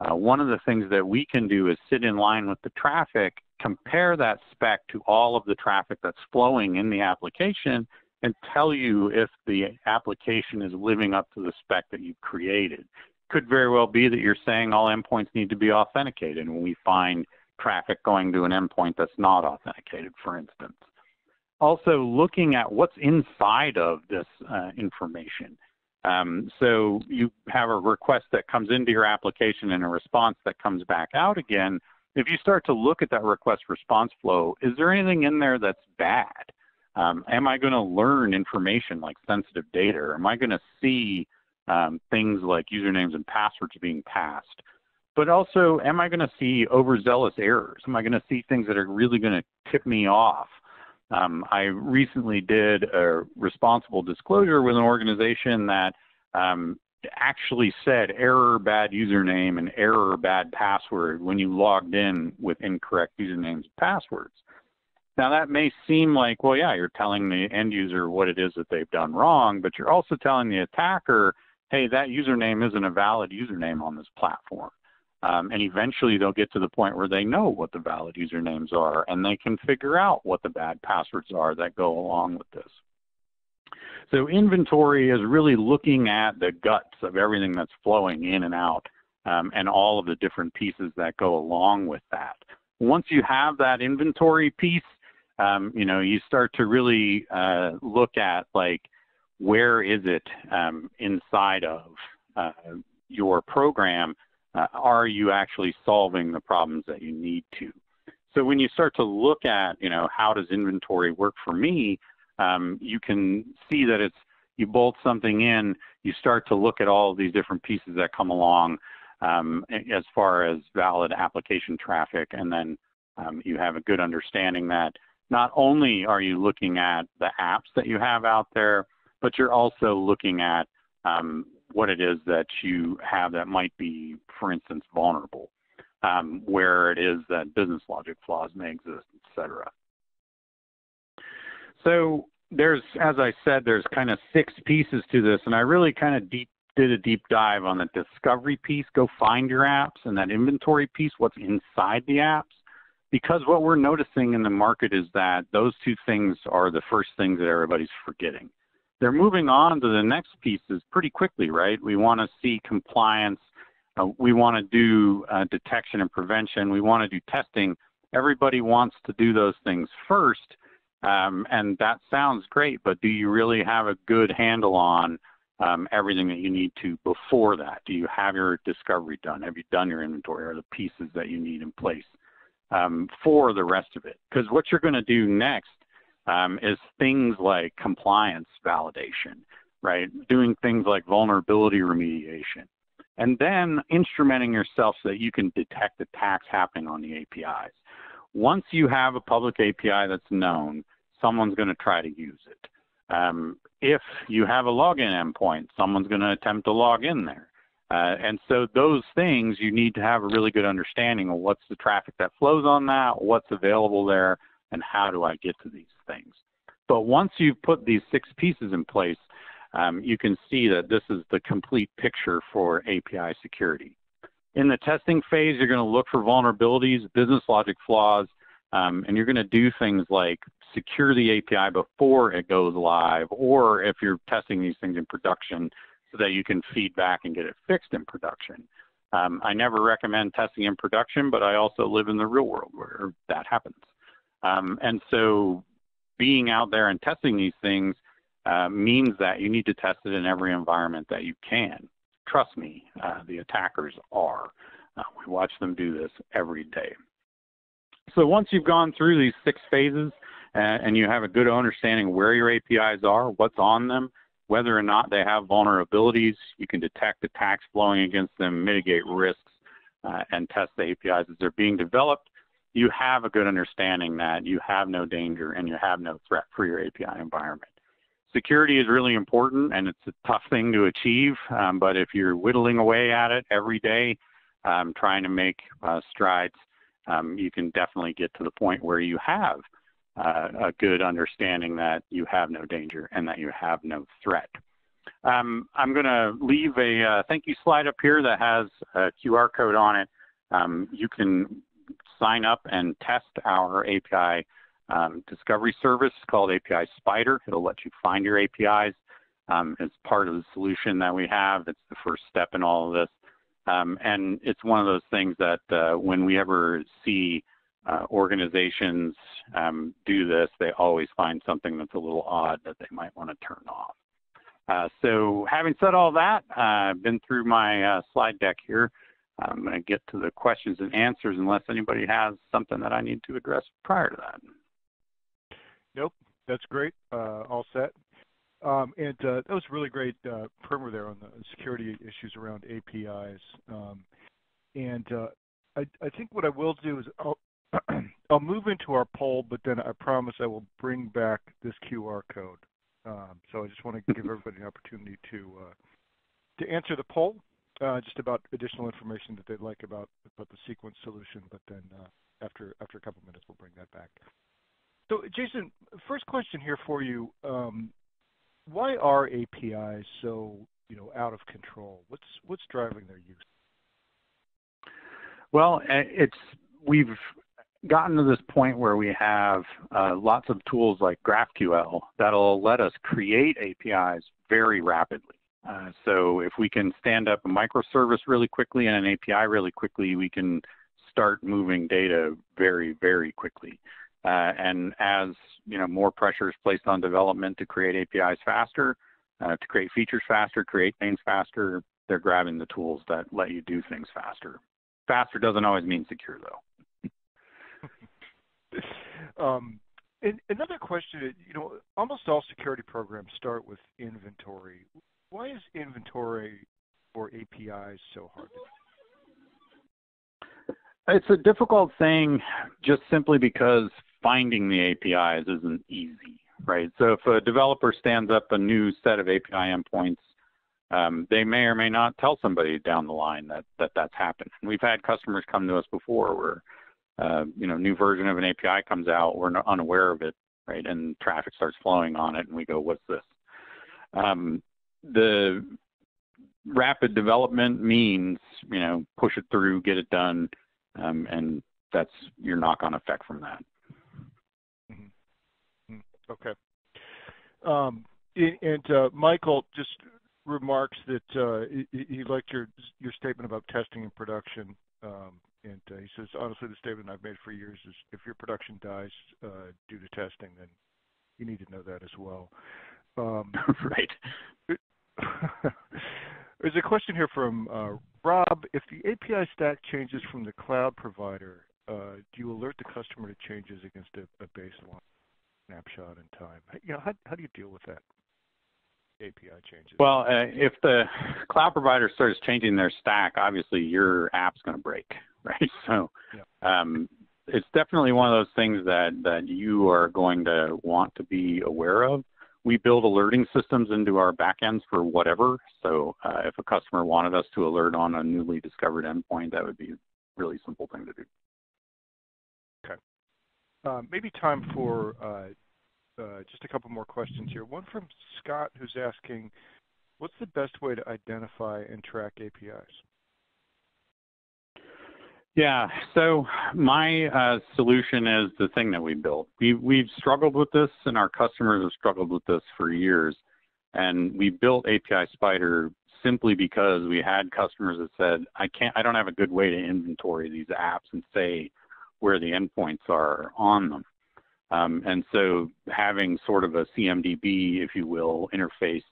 Speaker 7: one of the things that we can do is sit in line with the traffic, compare that spec to all of the traffic that's flowing in the application, and tell you if the application is living up to the spec that you've created. Could very well be that you're saying all endpoints need to be authenticated, and we find traffic going to an endpoint that's not authenticated, for instance. Also, looking at what's inside of this information. So you have a request that comes into your application and a response that comes back out again. If you start to look at that request response flow, is there anything in there that's bad? Am I going to learn information like sensitive data? Or am I going to see things like usernames and passwords being passed? But also, am I going to see overzealous errors? Am I going to see things that are really going to tip me off? I recently did a responsible disclosure with an organization that actually said error bad username and error bad password when you logged in with incorrect usernames and passwords. Now that may seem like, well, yeah, you're telling the end user what it is that they've done wrong, but you're also telling the attacker, hey, that username isn't a valid username on this platform. And eventually they'll get to the point where they know what the valid usernames are, and they can figure out what the bad passwords are that go along with this. So inventory is really looking at the guts of everything that's flowing in and out, and all of the different pieces that go along with that. Once you have that inventory piece, you start to really look at, like, where is it inside of your program? Are you actually solving the problems that you need to? So when you start to look at, how does inventory work for me, you can see that it's, you bolt something in, you start to look at all of these different pieces that come along as far as valid application traffic, and then you have a good understanding that not only are you looking at the apps that you have out there, but you're also looking at what it is that you have that might be, for instance, vulnerable, where it is that business logic flaws may exist, et cetera. So there's, as I said, there's kind of 6 pieces to this, and I really kind of deep did a deep dive on the discovery piece. Go find your apps, and that inventory piece, what's inside the apps. Because what we're noticing in the market is that those two things are the first things that everybody's forgetting. They're moving on to the next pieces pretty quickly, right? We want to see compliance. We want to do detection and prevention. We want to do testing. Everybody wants to do those things first, and that sounds great, but do you really have a good handle on everything that you need to before that? Do you have your discovery done? Have you done your inventory? Are the pieces that you need in place for the rest of it? Because what you're going to do next is things like compliance validation, right? Doing things like vulnerability remediation, and then instrumenting yourself so that you can detect attacks happening on the APIs. Once you have a public API that's known, someone's going to try to use it. If you have a login endpoint, someone's going to attempt to log in there. And so those things, you need to have a really good understanding of what's the traffic that flows on that, what's available there, and how do I get to these things. But once you've put these 6 pieces in place, you can see that this is the complete picture for API security. In the testing phase, you're going to look for vulnerabilities, business logic flaws, and you're going to do things like secure the API before it goes live, or if you're testing these things in production, so that you can feed back and get it fixed in production. I never recommend testing in production, but I also live in the real world where that happens. And so being out there and testing these things means that you need to test it in every environment that you can. Trust me, the attackers are. We watch them do this every day. So once you've gone through these 6 phases and you have a good understanding where your APIs are, what's on them, whether or not they have vulnerabilities, you can detect attacks flowing against them, mitigate risks, and test the APIs as they're being developed, you have a good understanding that you have no danger and you have no threat for your API environment. Security is really important, and it's a tough thing to achieve, but if you're whittling away at it every day, trying to make strides, you can definitely get to the point where you have a good understanding that you have no danger and that you have no threat. I'm going to leave a thank you slide up here that has a QR code on it. You can sign up and test our API discovery service called API Spider. It'll let you find your APIs as part of the solution that we have. It's the first step in all of this. And it's one of those things that when we ever see organizations do this, they always find something that's a little odd that they might want to turn off. So having said all that, I've been through my slide deck here. I'm going to get to the questions and answers unless anybody has something that I need to address prior to that.
Speaker 6: Nope, that's great. All set. And that was really great primer there on the security issues around APIs. I think what I will do is I'll move into our poll, but then I promise I will bring back this QR code. So I just want to give everybody an opportunity to answer the poll, just about additional information that they'd like about the sequence solution. But then after a couple minutes, we'll bring that back. So Jason, first question here for you. Why are APIs so out of control? What's driving their use?
Speaker 7: Well, we've gotten to this point where we have lots of tools like GraphQL that'll let us create APIs very rapidly. So if we can stand up a microservice really quickly and an API really quickly, we can start moving data very, very quickly. And as more pressure is placed on development to create APIs faster, to create features faster, create things faster, they're grabbing the tools that let you do things faster. Faster doesn't always mean secure, though.
Speaker 6: And another question, almost all security programs start with inventory. Why is inventory for APIs so hard to do?
Speaker 7: It's a difficult thing just simply because finding the APIs isn't easy, right? So if a developer stands up a new set of API endpoints, they may or may not tell somebody down the line that's happened. And we've had customers come to us before where, new version of an API comes out, we're unaware of it, right? And traffic starts flowing on it, and we go, what's this? rapid development means, push it through, get it done, and that's your knock-on effect from that.
Speaker 6: Mm-hmm. Okay. Michael just remarks that he liked your statement about testing and production, and he says, honestly, the statement I've made for years is if your production dies due to testing, then you need to know that as well.
Speaker 7: Right.
Speaker 6: There's a question here from Rob. If the API stack changes from the cloud provider, do you alert the customer to changes against a baseline snapshot in time? How do you deal with that? API changes.
Speaker 7: Well, if the cloud provider starts changing their stack, obviously your app's going to break, right? So it's definitely one of those things that you are going to want to be aware of. We build alerting systems into our backends for whatever. So if a customer wanted us to alert on a newly discovered endpoint, that would be a really simple thing to do.
Speaker 6: Okay. Maybe time for just a couple more questions here. One from Scott, who's asking, what's the best way to identify and track APIs?
Speaker 7: Yeah, so my solution is the thing that we built. We've struggled with this, and our customers have struggled with this for years. And we built API Spider simply because we had customers that said, I don't have a good way to inventory these apps and say where the endpoints are on them. And so having sort of a CMDB, if you will, interface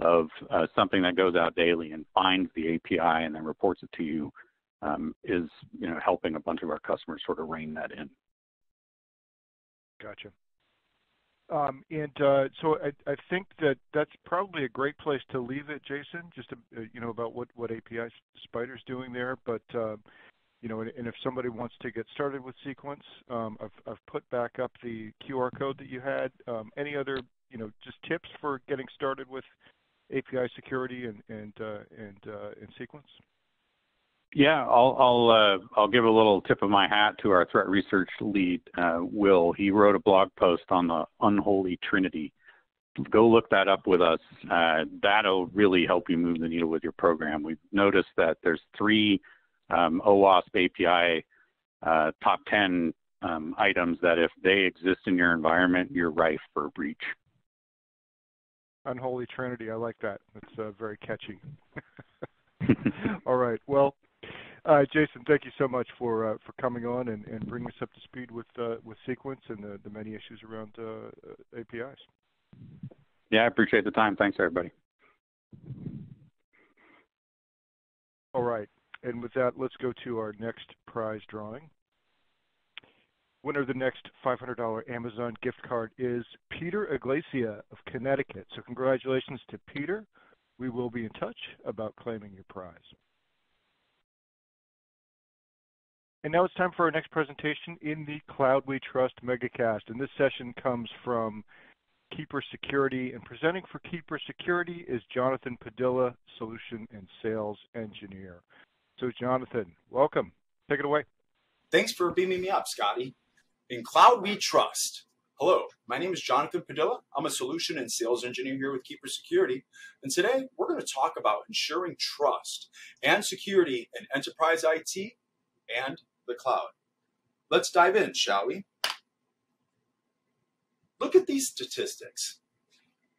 Speaker 7: of something that goes out daily and finds the API and then reports it to you is helping a bunch of our customers sort of rein that in.
Speaker 6: Gotcha. So I think that's probably a great place to leave it, Jason, just about what API Spider's doing there. But and if somebody wants to get started with Sequence, I've put back up the QR code that you had. Any other just tips for getting started with API security and Sequence?
Speaker 7: Yeah, I'll give a little tip of my hat to our threat research lead, Will. He wrote a blog post on the unholy trinity. Go look that up with us. That'll really help you move the needle with your program. We've noticed that there's 3 OWASP API top 10 items that if they exist in your environment, you're rife for a breach.
Speaker 6: Unholy trinity, I like that. It's very catchy. All right. Well, Jason, thank you so much for coming on and bringing us up to speed with Sequence and the many issues around APIs.
Speaker 7: Yeah, I appreciate the time. Thanks, everybody.
Speaker 6: All right. And with that, let's go to our next prize drawing. Winner of the next $500 Amazon gift card is Peter Iglesia of Connecticut. So congratulations to Peter. We will be in touch about claiming your prize. And now it's time for our next presentation in the Cloud We Trust MegaCast. And this session comes from Keeper Security. And presenting for Keeper Security is Jonathan Padilla, Solution and Sales Engineer. So Jonathan, welcome. Take it away.
Speaker 8: Thanks for beaming me up, Scotty. In Cloud We Trust. Hello, my name is Jonathan Padilla. I'm a Solution and Sales Engineer here with Keeper Security. And today we're going to talk about ensuring trust and security in enterprise IT and the cloud. Let's dive in, shall we? Look at these statistics.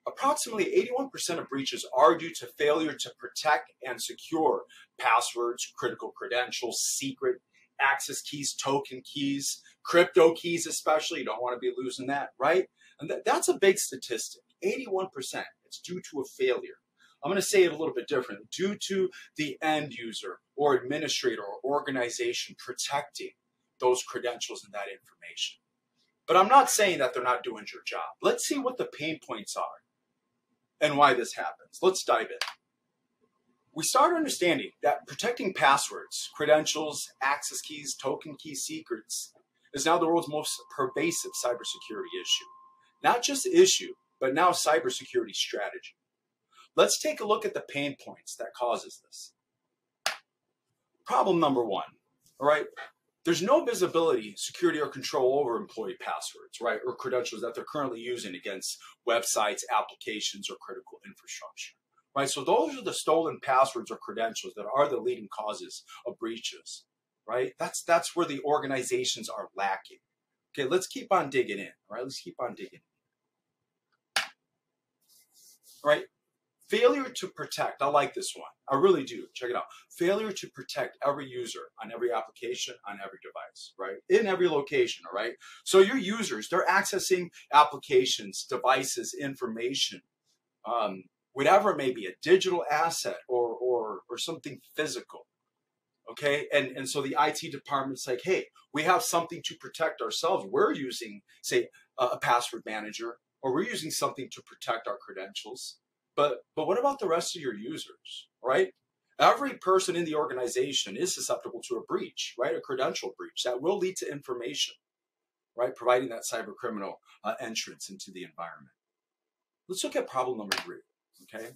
Speaker 8: Approximately 81% of breaches are due to failure to protect and secure passwords, critical credentials, secret access keys, token keys, crypto keys especially. You don't want to be losing that, right? And that's a big statistic, 81%. It's due to a failure. I'm going to say it a little bit different. Due to the end user or administrator or organization protecting those credentials and that information. But I'm not saying that they're not doing your job. Let's see what the pain points are and why this happens. Let's dive in. We start understanding that protecting passwords, credentials, access keys, token key secrets is now the world's most pervasive cybersecurity issue. Not just issue, but now cybersecurity strategy. Let's take a look at the pain points that causes this. Problem number 1, all right? There's no visibility, security, or control over employee passwords, right, or credentials that they're currently using against websites, applications, or critical infrastructure. right? So those are the stolen passwords or credentials that are the leading causes of breaches, right? That's where the organizations are lacking. Okay, let's keep on digging in, all right? Let's keep on digging, all right? Failure to protect. I like this one. I really do. Check it out. Failure to protect every user on every application, on every device, right? In every location, all right? So your users, they're accessing applications, devices, information, whatever it may be, a digital asset or something physical, okay? And so the IT department's like, hey, we have something to protect ourselves. We're using, say, a password manager, or we're using something to protect our credentials. But what about the rest of your users, right? Every person in the organization is susceptible to a breach, right? A credential breach that will lead to information, right? Providing that cyber criminal entrance into the environment. Let's look at problem number 3, okay?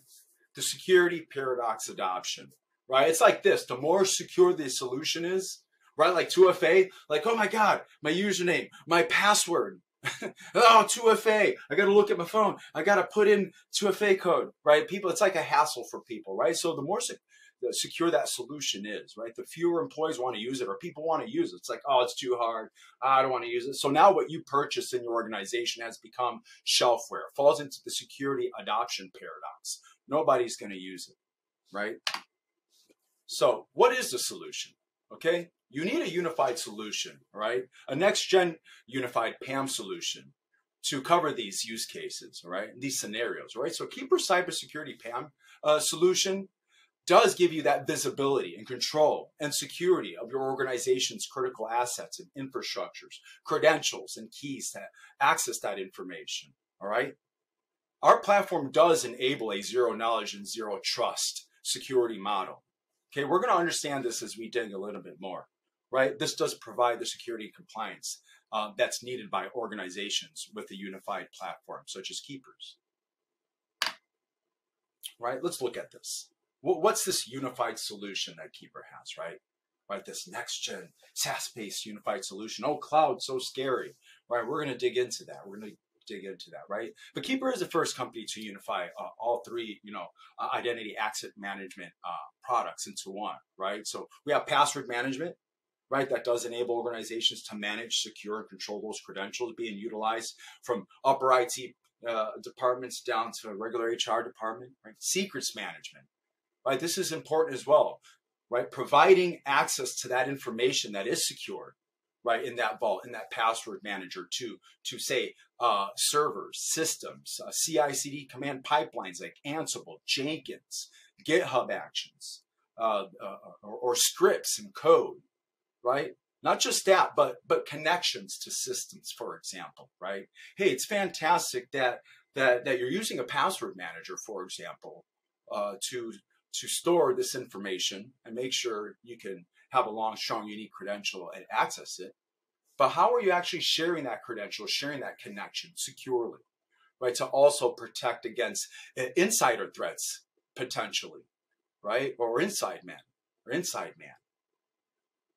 Speaker 8: The security paradox adoption, right? It's like this. The more secure the solution is, right? Like 2FA, like, oh my God, my username, my password. Oh, 2FA. I got to look at my phone. I got to put in 2FA code, right? People, it's like a hassle for people, right? So the more secure that solution is, right? The fewer employees want to use it or people want to use it. It's like, oh, it's too hard. I don't want to use it. So now what you purchase in your organization has become shelfware. It falls into the security adoption paradox. Nobody's going to use it, right? So what is the solution? Okay, you need a unified solution, right? A next-gen unified PAM solution to cover these use cases, right? These scenarios, right? So Keeper Cybersecurity PAM solution does give you that visibility and control and security of your organization's critical assets and infrastructures, credentials and keys to access that information, all right? Our platform does enable a zero knowledge and zero trust security model. Okay, we're going to understand this as we dig a little bit more, right? This does provide the security and compliance that's needed by organizations with a unified platform, such as Keepers. Right, let's look at this. What's this unified solution that Keeper has, right? Right, this next-gen SaaS-based unified solution. Oh, cloud, so scary, right? We're going to dig into that. We're going to dig into that, right? But Keeper is the first company to unify all 3, identity access management products into one, right? So we have password management, right? That does enable organizations to manage, secure, and control those credentials being utilized from upper IT departments down to a regular HR department, right? Secrets management, right? This is important as well, right? Providing access to that information that is secured, right, in that vault, in that password manager to say servers, systems, CI/CD command pipelines like Ansible, Jenkins, GitHub Actions, or scripts and code, right? Not just that, but connections to systems, for example, right? Hey, it's fantastic that you're using a password manager, for example, to store this information and make sure you can have a long, strong, unique credential and access it. But how are you actually sharing that credential, sharing that connection securely, right? To also protect against insider threats, potentially, right? Or inside man.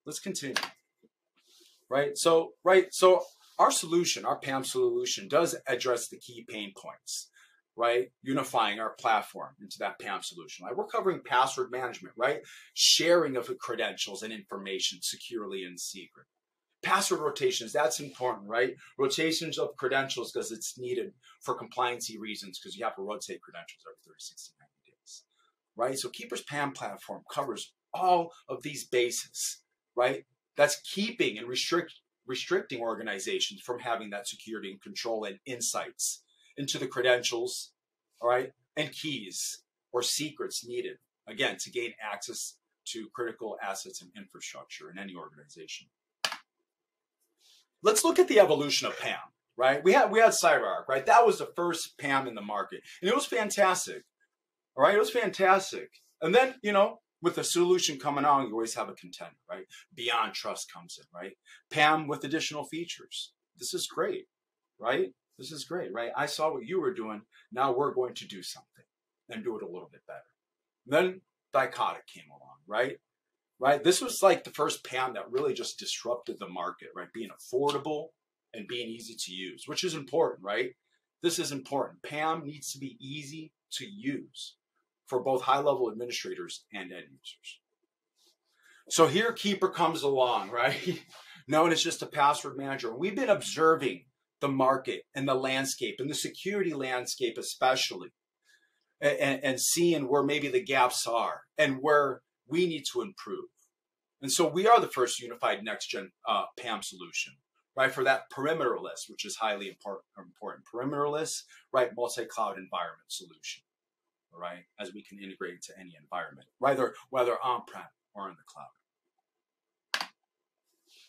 Speaker 8: Let's continue, right? So our solution, our PAM solution does address the key pain points, right? Unifying our platform into that PAM solution, right? We're covering password management, right? Sharing of credentials and information securely in secret. Password rotations, that's important, right? Rotations of credentials because it's needed for compliancy reasons because you have to rotate credentials every 30, 60, 90 days, right? So Keeper's PAM platform covers all of these bases, right? That's keeping and restricting organizations from having that security and control and insights into the credentials, all right, and keys or secrets needed, again, to gain access to critical assets and infrastructure in any organization. Let's look at the evolution of PAM, right? We had CyberArk, right? That was the first PAM in the market, and it was fantastic, all right? It was fantastic. And then, with the solution coming on, you always have a contender, right? Beyond Trust comes in, right? PAM with additional features. This is great, right? This is great, right? I saw what you were doing. Now we're going to do something and do it a little bit better. And then Dichotic came along, right? Right? This was like the first PAM that really just disrupted the market, right? Being affordable and being easy to use, which is important, right? This is important. PAM needs to be easy to use for both high-level administrators and end users. So here Keeper comes along, right? Known as just a password manager. We've been observing the market and the landscape and the security landscape especially, and seeing where maybe the gaps are and where we need to improve. And so we are the first unified next-gen PAM solution, right, for that perimeterless, which is highly important. Perimeterless, right, multi-cloud environment solution, all right, as we can integrate into any environment, whether on-prem or in the cloud.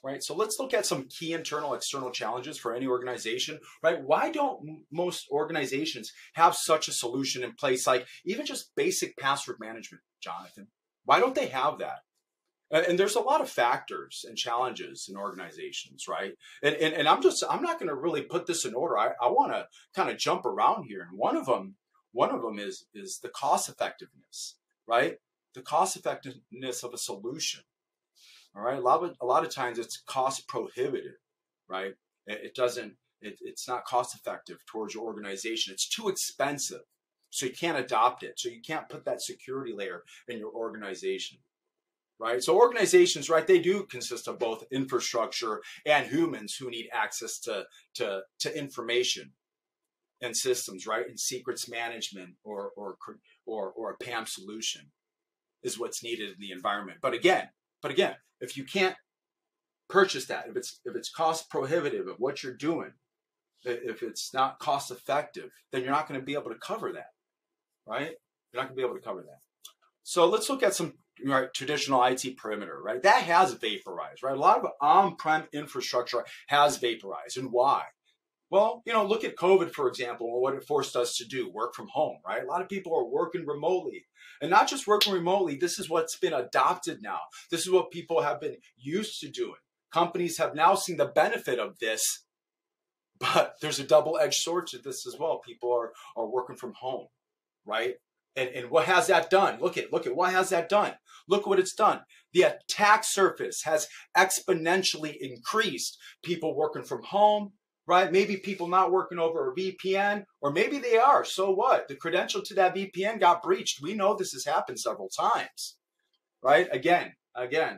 Speaker 8: Right, so let's look at some key internal, external challenges for any organization, right? Why don't most organizations have such a solution in place, like even just basic password management, Jonathan? Why don't they have that? And there's a lot of factors and challenges in organizations, right? And I'm not going to really put this in order. I want to kind of jump around here, and one of them is the cost effectiveness, right? The cost effectiveness of a solution. All right, a lot of times it's cost prohibitive, right? It's not cost effective towards your organization. It's too expensive, so you can't adopt it. So you can't put that security layer in your organization, right? So organizations, right, they do consist of both infrastructure and humans who need access to information and systems, right? And secrets management or a PAM solution is what's needed in the environment. But again, if you can't purchase that, if it's cost prohibitive of what you're doing, if it's not cost effective, then you're not going to be able to cover that, right? You're not going to be able to cover that. So let's look at some traditional IT perimeter, right? That has vaporized, right? A lot of on-prem infrastructure has vaporized. And why? Well, look at COVID, for example, and what it forced us to do, work from home, right? A lot of people are working remotely. And not just working remotely, this is what's been adopted now. This is what people have been used to doing. Companies have now seen the benefit of this, but there's a double-edged sword to this as well. People are working from home, right? And what has that done? Look at what has that done? Look what it's done. The attack surface has exponentially increased. People working from home, right? Maybe people not working over a VPN, or maybe they are. So what? The credential to that VPN got breached. We know this has happened several times, right? Again,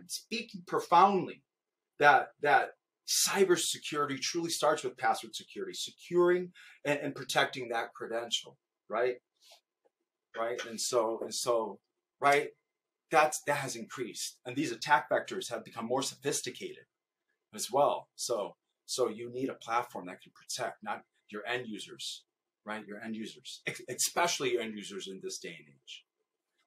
Speaker 8: speaking profoundly that cybersecurity truly starts with password security, securing and protecting that credential, right? Right, and so, right, that has increased, and these attack vectors have become more sophisticated as well. So you need a platform that can protect not your end users, right? Your end users, especially your end users in this day and age.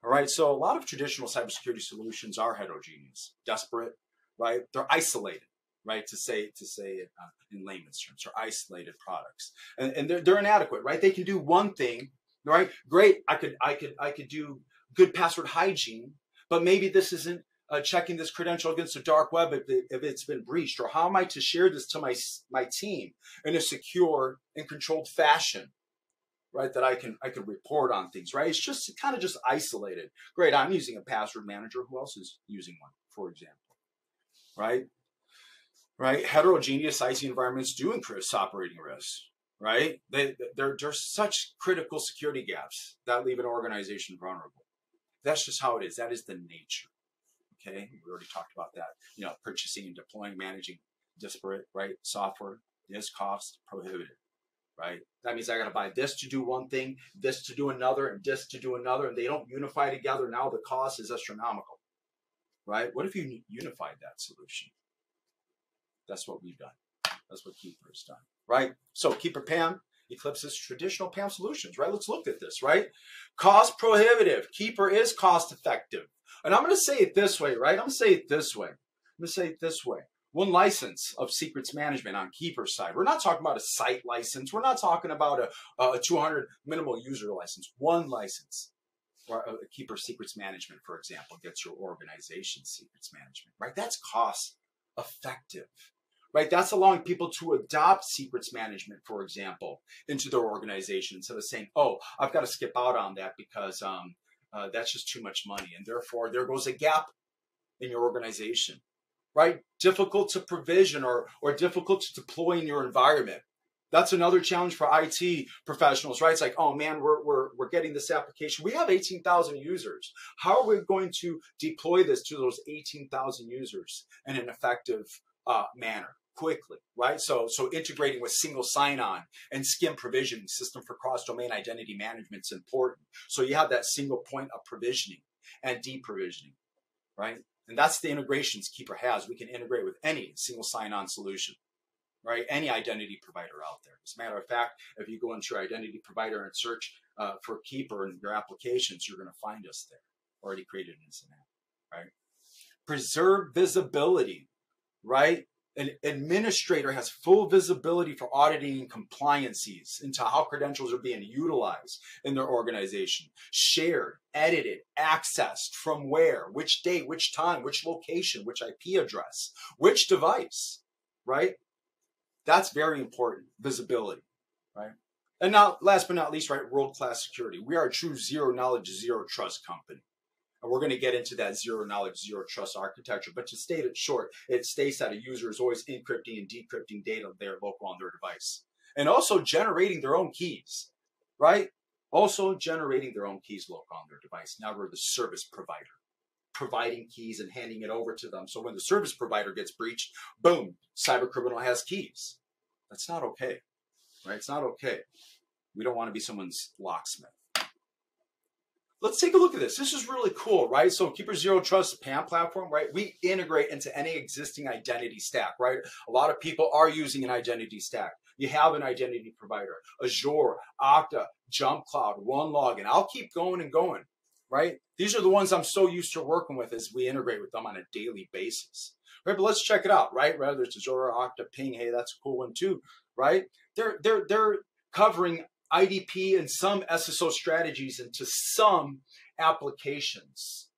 Speaker 8: All right, so a lot of traditional cybersecurity solutions are heterogeneous, disparate, right? They're isolated, right? To say it in layman's terms, they're isolated products, and they're inadequate, right? They can do one thing. Right? Great. I could do good password hygiene, but maybe this isn't checking this credential against the dark web if it's been breached, or how am I to share this to my team in a secure and controlled fashion, right? That I can report on things, right? It's just kind of just isolated. Great. I'm using a password manager. Who else is using one, for example, right? Right. Heterogeneous IT environments do increase operating risks. Right? There's such critical security gaps that leave an organization vulnerable. That's just how it is. That is the nature. Okay, we already talked about that. Purchasing and deploying, managing disparate, right, software is cost prohibitive, right? That means I got to buy this to do one thing, this to do another, and this to do another, and they don't unify together. Now the cost is astronomical, right? What if you unified that solution? That's what we've done. That's what Keeper has done, right? So Keeper PAM eclipses traditional PAM solutions, right? Let's look at this, right? Cost prohibitive. Keeper is cost effective. And I'm going to say it this way, right? I'm going to say it this way. One license of secrets management on Keeper's side. We're not talking about a site license. We're not talking about a 200 minimal user license. One license. Or a Keeper secrets management, for example, gets your organization secrets management, right? That's cost effective. Right, that's allowing people to adopt secrets management, for example, into their organization instead of saying, "Oh, I've got to skip out on that because that's just too much money," and therefore there goes a gap in your organization. Right, difficult to provision or difficult to deploy in your environment. That's another challenge for IT professionals, right? It's like, oh man, we're getting this application. We have 18,000 users. How are we going to deploy this to those 18,000 users in an effective manner, quickly, right? So integrating with single sign-on and SCIM provisioning, system for cross-domain identity management, is important. So you have that single point of provisioning and deprovisioning, right? And that's the integrations Keeper has. We can integrate with any single sign-on solution, right? Any identity provider out there. As a matter of fact, if you go into your identity provider and search for Keeper in your applications, you're going to find us there, already created as an app, right? Preserve visibility, right? An administrator has full visibility for auditing and compliances into how credentials are being utilized in their organization, shared, edited, accessed, from where, which date, which time, which location, which IP address, which device, right? That's very important, visibility, right? And now, last but not least, right, world-class security. We are a true zero knowledge, zero trust company. And we're going to get into that zero knowledge, zero trust architecture. But to state it short, it states that a user is always encrypting and decrypting data there local on their device. And also generating their own keys, right? Also generating their own keys local on their device. Now we're the service provider, providing keys and handing it over to them. So when the service provider gets breached, boom, cyber criminal has keys. That's not okay, right? It's not okay. We don't want to be someone's locksmith. Let's take a look at this. This is really cool, right? So Keeper Zero Trust PAM platform, right? We integrate into any existing identity stack, right? A lot of people are using an identity stack. You have an identity provider, Azure, Okta, Jump Cloud, OneLog, and I'll keep going and going, right? These are the ones I'm so used to working with as we integrate with them on a daily basis, right? But let's check it out, right? Whether it's Azure, Okta, Ping, hey, that's a cool one too, right? They're covering IDP and some SSO strategies into some applications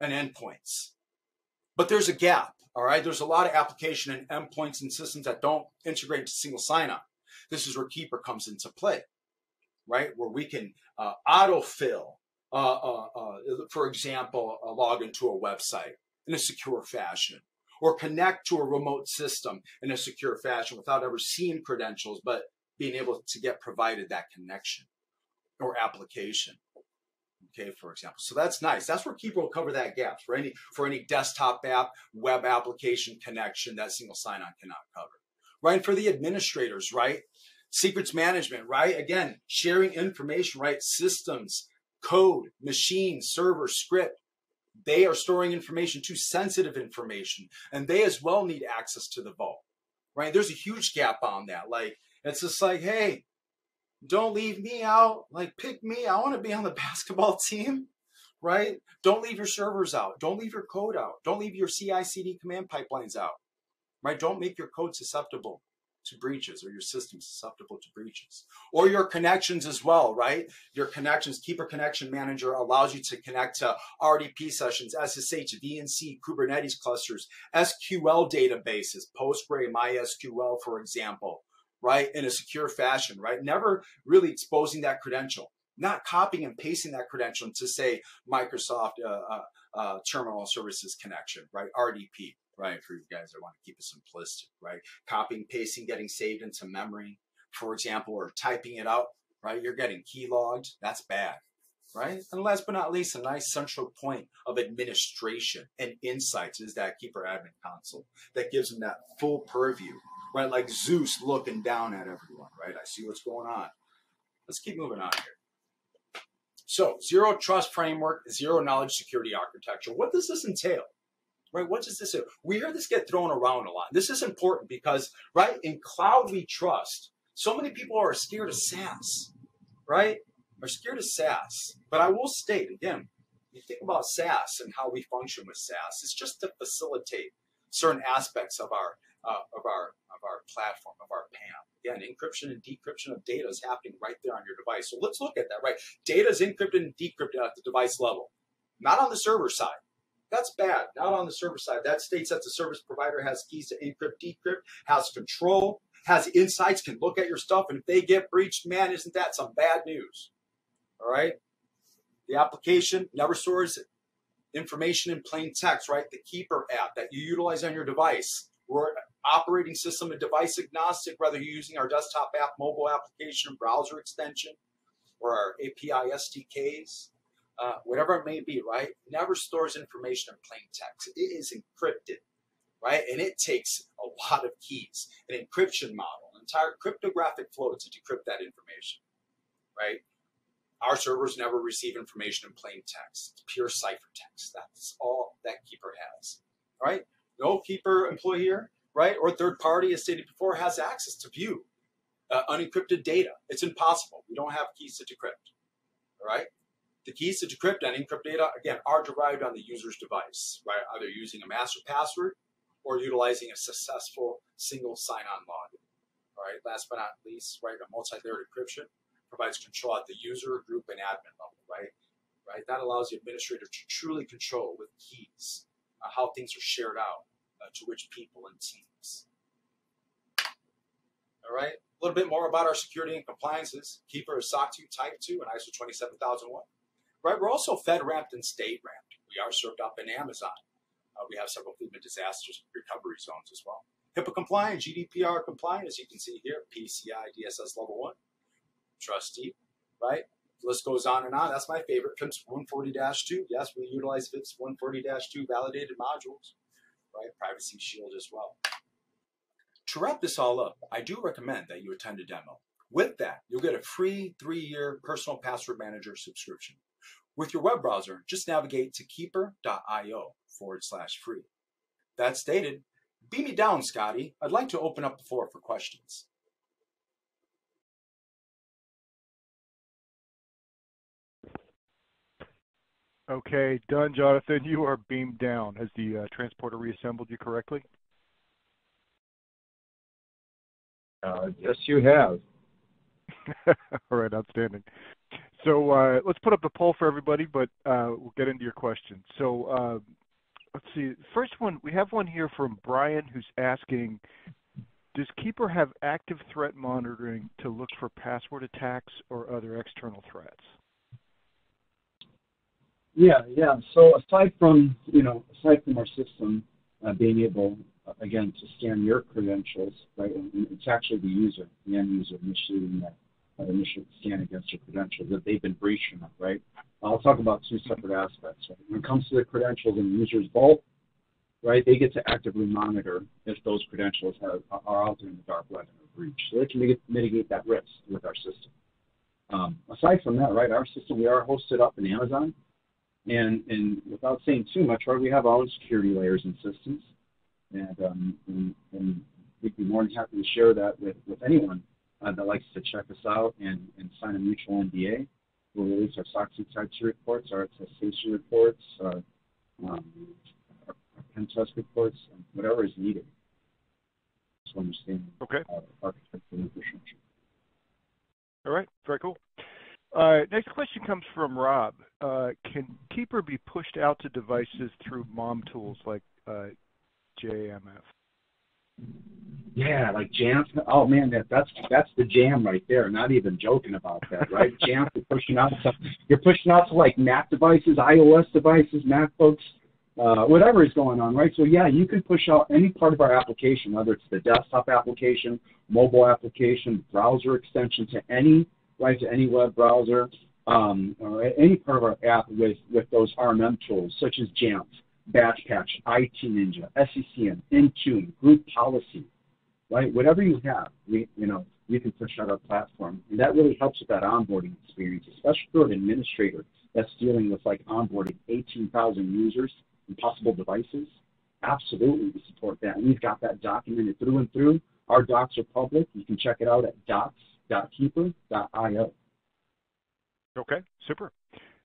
Speaker 8: and endpoints. But there's a gap, all right? There's a lot of application and endpoints and systems that don't integrate into single sign-on. This is where Keeper comes into play, right? Where we can autofill, for example, log into a website in a secure fashion, or connect to a remote system in a secure fashion without ever seeing credentials, but being able to get provided that connection or application, okay, for example. So that's nice. That's where Keeper will cover that gap for any desktop app, web application connection that single sign-on cannot cover, right? And for the administrators, right? Secrets management, right? Again, sharing information, right? Systems, code, machine, server, script. They are storing information, too sensitive information, and they as well need access to the vault, right? There's a huge gap on that. Like, it's just like, hey, don't leave me out. Like, pick me. I want to be on the basketball team, right? Don't leave your servers out. Don't leave your code out. Don't leave your CI/CD command pipelines out, right? Don't make your code susceptible to breaches, or your system susceptible to breaches, or your connections as well, right? Your connections, Keeper Connection Manager allows you to connect to RDP sessions, SSH, VNC, Kubernetes clusters, SQL databases, Postgre, MySQL, for example, right? In a secure fashion, right? Never really exposing that credential, not copying and pasting that credential into, say, Microsoft Terminal Services Connection, right? RDP, right? For you guys that want to keep it simplistic, right? Copying, pasting, getting saved into memory, for example, or typing it out, right? You're getting key logged. That's bad, right? And last but not least, a nice central point of administration and insights is that Keeper Admin Console that gives them that full purview, right? Like Zeus looking down at everyone, right? I see what's going on. Let's keep moving on here. So, zero trust framework, zero knowledge security architecture. What does this entail? Right? What does this do? We hear this get thrown around a lot. This is important because, right, in cloud we trust. So many people are scared of SaaS, right? Are scared of SaaS. But I will state, again, you think about SaaS and how we function with SaaS, it's just to facilitate certain aspects of our platform, of our PAM. Again, encryption and decryption of data is happening right there on your device. So let's look at that, right? Data is encrypted and decrypted at the device level, not on the server side. That's bad, not on the server side. That states that the service provider has keys to encrypt, decrypt, has control, has insights, can look at your stuff, and if they get breached, man, isn't that some bad news? All right? The application never stores information in plain text, right? The Keeper app that you utilize on your device, where operating system and device agnostic, whether you're using our desktop app, mobile application, browser extension, or our API SDKs, whatever it may be, right? It never stores information in plain text. It is encrypted, right? And it takes a lot of keys, an encryption model, an entire cryptographic flow to decrypt that information, right? Our servers never receive information in plain text. It's pure ciphertext. That's all that Keeper has, right? No Keeper employee here, right, or third party, as stated before, has access to view unencrypted data. It's impossible. We don't have keys to decrypt, all right? The keys to decrypt and encrypt data, again, are derived on the user's device, right, either using a master password or utilizing a successful single sign-on login, all right? Last but not least, right, a multi-layered encryption provides control at the user, group, and admin level, right? That allows the administrator to truly control with keys how things are shared out to which people and teams. All right, a little bit more about our security and compliances. Keeper is SOC 2 Type 2 and ISO 27001. Right, we're also FedRAMP and state-ramped. We are served up in Amazon. We have several FEMA disasters recovery zones as well. HIPAA compliant, GDPR compliant, as you can see here, PCI DSS level 1. Trustee, right? The list goes on and on. That's my favorite. FIPS 140-2. Yes, we utilize FIPS 140-2 validated modules, right? Privacy Shield as well. To wrap this all up, I do recommend that you attend a demo. With that, you'll get a free 3-year personal password manager subscription. With your web browser, just navigate to keeper.io/free. That stated, beat me down, Scotty. I'd like to open up the floor for questions.
Speaker 6: Okay, done, Jonathan. You are beamed down. Has the transporter reassembled you correctly?
Speaker 9: Yes, you have.
Speaker 6: All right, outstanding. So let's put up the poll for everybody, but we'll get into your questions. So let's see. First one, we have one here from Brian who's asking, does Keeper have active threat monitoring to look for password attacks or other external threats?
Speaker 9: Yeah. So aside from our system being able, again, to scan your credentials, right? It's actually the end user initiating that initial scan against your credentials that they've been breaching, right? I'll talk about two separate aspects. Right? When it comes to the credentials in the user's vault, right, they get to actively monitor if those credentials are out there in the dark web and are breached. So they can mitigate that risk with our system. Aside from that, right, our system, we are hosted up in Amazon. And without saying too much, right, we have our own security layers and systems, and we'd be more than happy to share that with anyone that likes to check us out and sign a mutual NDA. We'll release our SOC 2 Type 2 reports, our attestation reports, our pen test reports, whatever is needed. Just understand architecture and infrastructure.
Speaker 6: All right, very cool. Next question comes from Rob. Can Keeper be pushed out to devices through MOM tools like JMF?
Speaker 9: Yeah, like Jamf. Oh man, that's the jam right there. Not even joking about that, right? Jamf, you're pushing out to like Mac devices, iOS devices, MacBooks, whatever is going on, right? So yeah, you can push out any part of our application, whether it's the desktop application, mobile application, browser extension to any web browser, or any part of our app with those RMM tools such as Jamf, Batch Patch, IT Ninja, SCCM, Intune, Group Policy, right? Whatever you have, you can push out our platform, and that really helps with that onboarding experience, especially for an administrator that's dealing with like onboarding 18,000 users and possible devices. Absolutely, we support that. And we've got that documented through and through. Our docs are public. You can check it out at docs.keeper.io.
Speaker 6: Okay, super.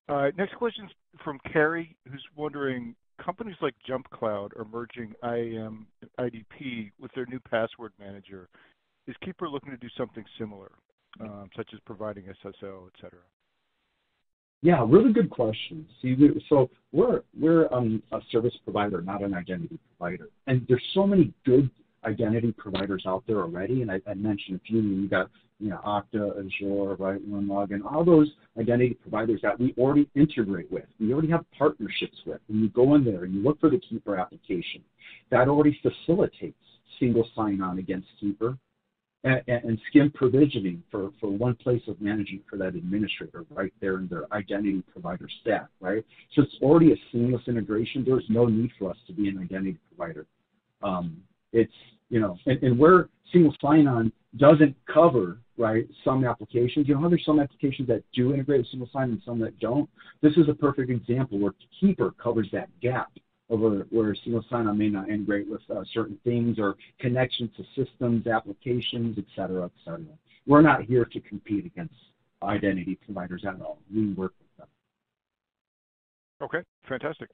Speaker 6: Next question is from Carrie, who's wondering, companies like JumpCloud are merging IAM and IDP with their new password manager. Is Keeper looking to do something similar, such as providing SSO, et cetera?
Speaker 9: Yeah, really good question. See, so we're a service provider, not an identity provider. And there's so many good identity providers out there already, and I mentioned a few. You got Okta, Azure, right, OneLogin, all those identity providers that we already integrate with. We already have partnerships with. When you go in there and you look for the Keeper application, that already facilitates single sign-on against Keeper, and skim provisioning for one place of management for that administrator right there in their identity provider stack, right? So it's already a seamless integration. There's no need for us to be an identity provider. It's, you know, and where single sign-on doesn't cover, right, some applications, you know how there's some applications that do integrate with single sign-on and some that don't? This is a perfect example where Keeper covers that gap over where single sign-on may not integrate with certain things or connections to systems, applications, et cetera, et cetera. We're not here to compete against identity providers at all. We work with them.
Speaker 6: Okay, fantastic.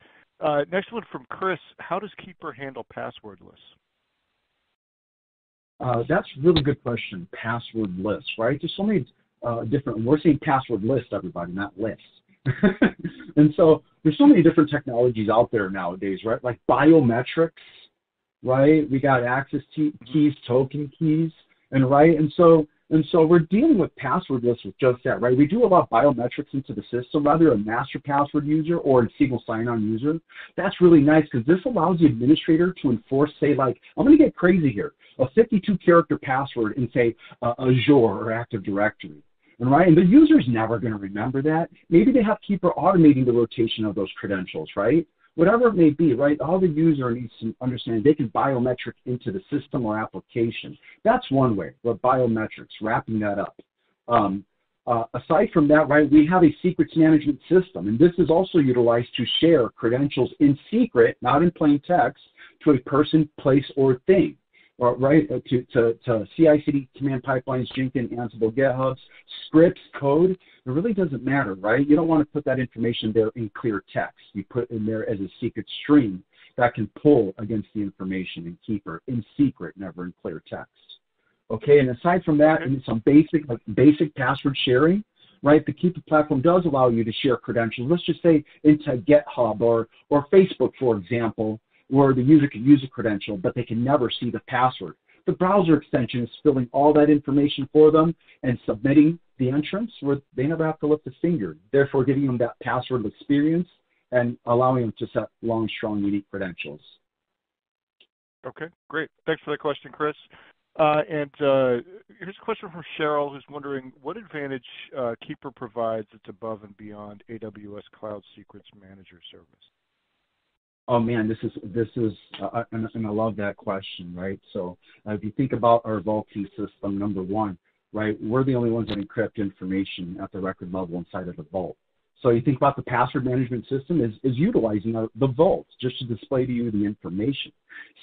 Speaker 6: Next one from Chris. How does Keeper handle passwordless?
Speaker 9: That's a really good question, passwordless, right? There's so many different, we're saying password list, everybody, not list. And so there's so many different technologies out there nowadays, right? Like biometrics, right? We got access keys, token keys, and right. And so we're dealing with passwordless with just that, right? We do allow biometrics into the system, whether a master password user or a single sign-on user. That's really nice because this allows the administrator to enforce, say, like, I'm going to get crazy here, a 52-character password in, say, Azure or Active Directory. And right, and the user's never going to remember that. Maybe they have Keeper automating the rotation of those credentials, right? Whatever it may be, right? All the user needs to understand they can biometric into the system or application. That's one way, but biometrics, wrapping that up. Aside from that, right, we have a secrets management system, and this is also utilized to share credentials in secret, not in plain text, to a person, place, or thing. Right, to CI/CD command pipelines, Jenkins, Ansible, GitHubs, scripts, code, it really doesn't matter, right? You don't want to put that information there in clear text. You put it in there as a secret string that can pull against the information in Keeper in secret, never in clear text. Okay, and aside from that, and some basic password sharing, right? The Keeper platform does allow you to share credentials. Let's just say into GitHub or Facebook, for example, where the user can use a credential, but they can never see the password. The browser extension is filling all that information for them and submitting the entrance where they never have to lift a finger, therefore giving them that password experience and allowing them to set long, strong, unique credentials.
Speaker 6: Okay, great. Thanks for that question, Chris. And here's a question from Cheryl, who's wondering what advantage Keeper provides that's above and beyond AWS Cloud Secrets Manager service.
Speaker 9: Oh man, this is, and I love that question, right? So if you think about our Vault Key system, number one, right, we're the only ones that encrypt information at the record level inside of the vault. So you think about the password management system is utilizing the vault just to display to you the information.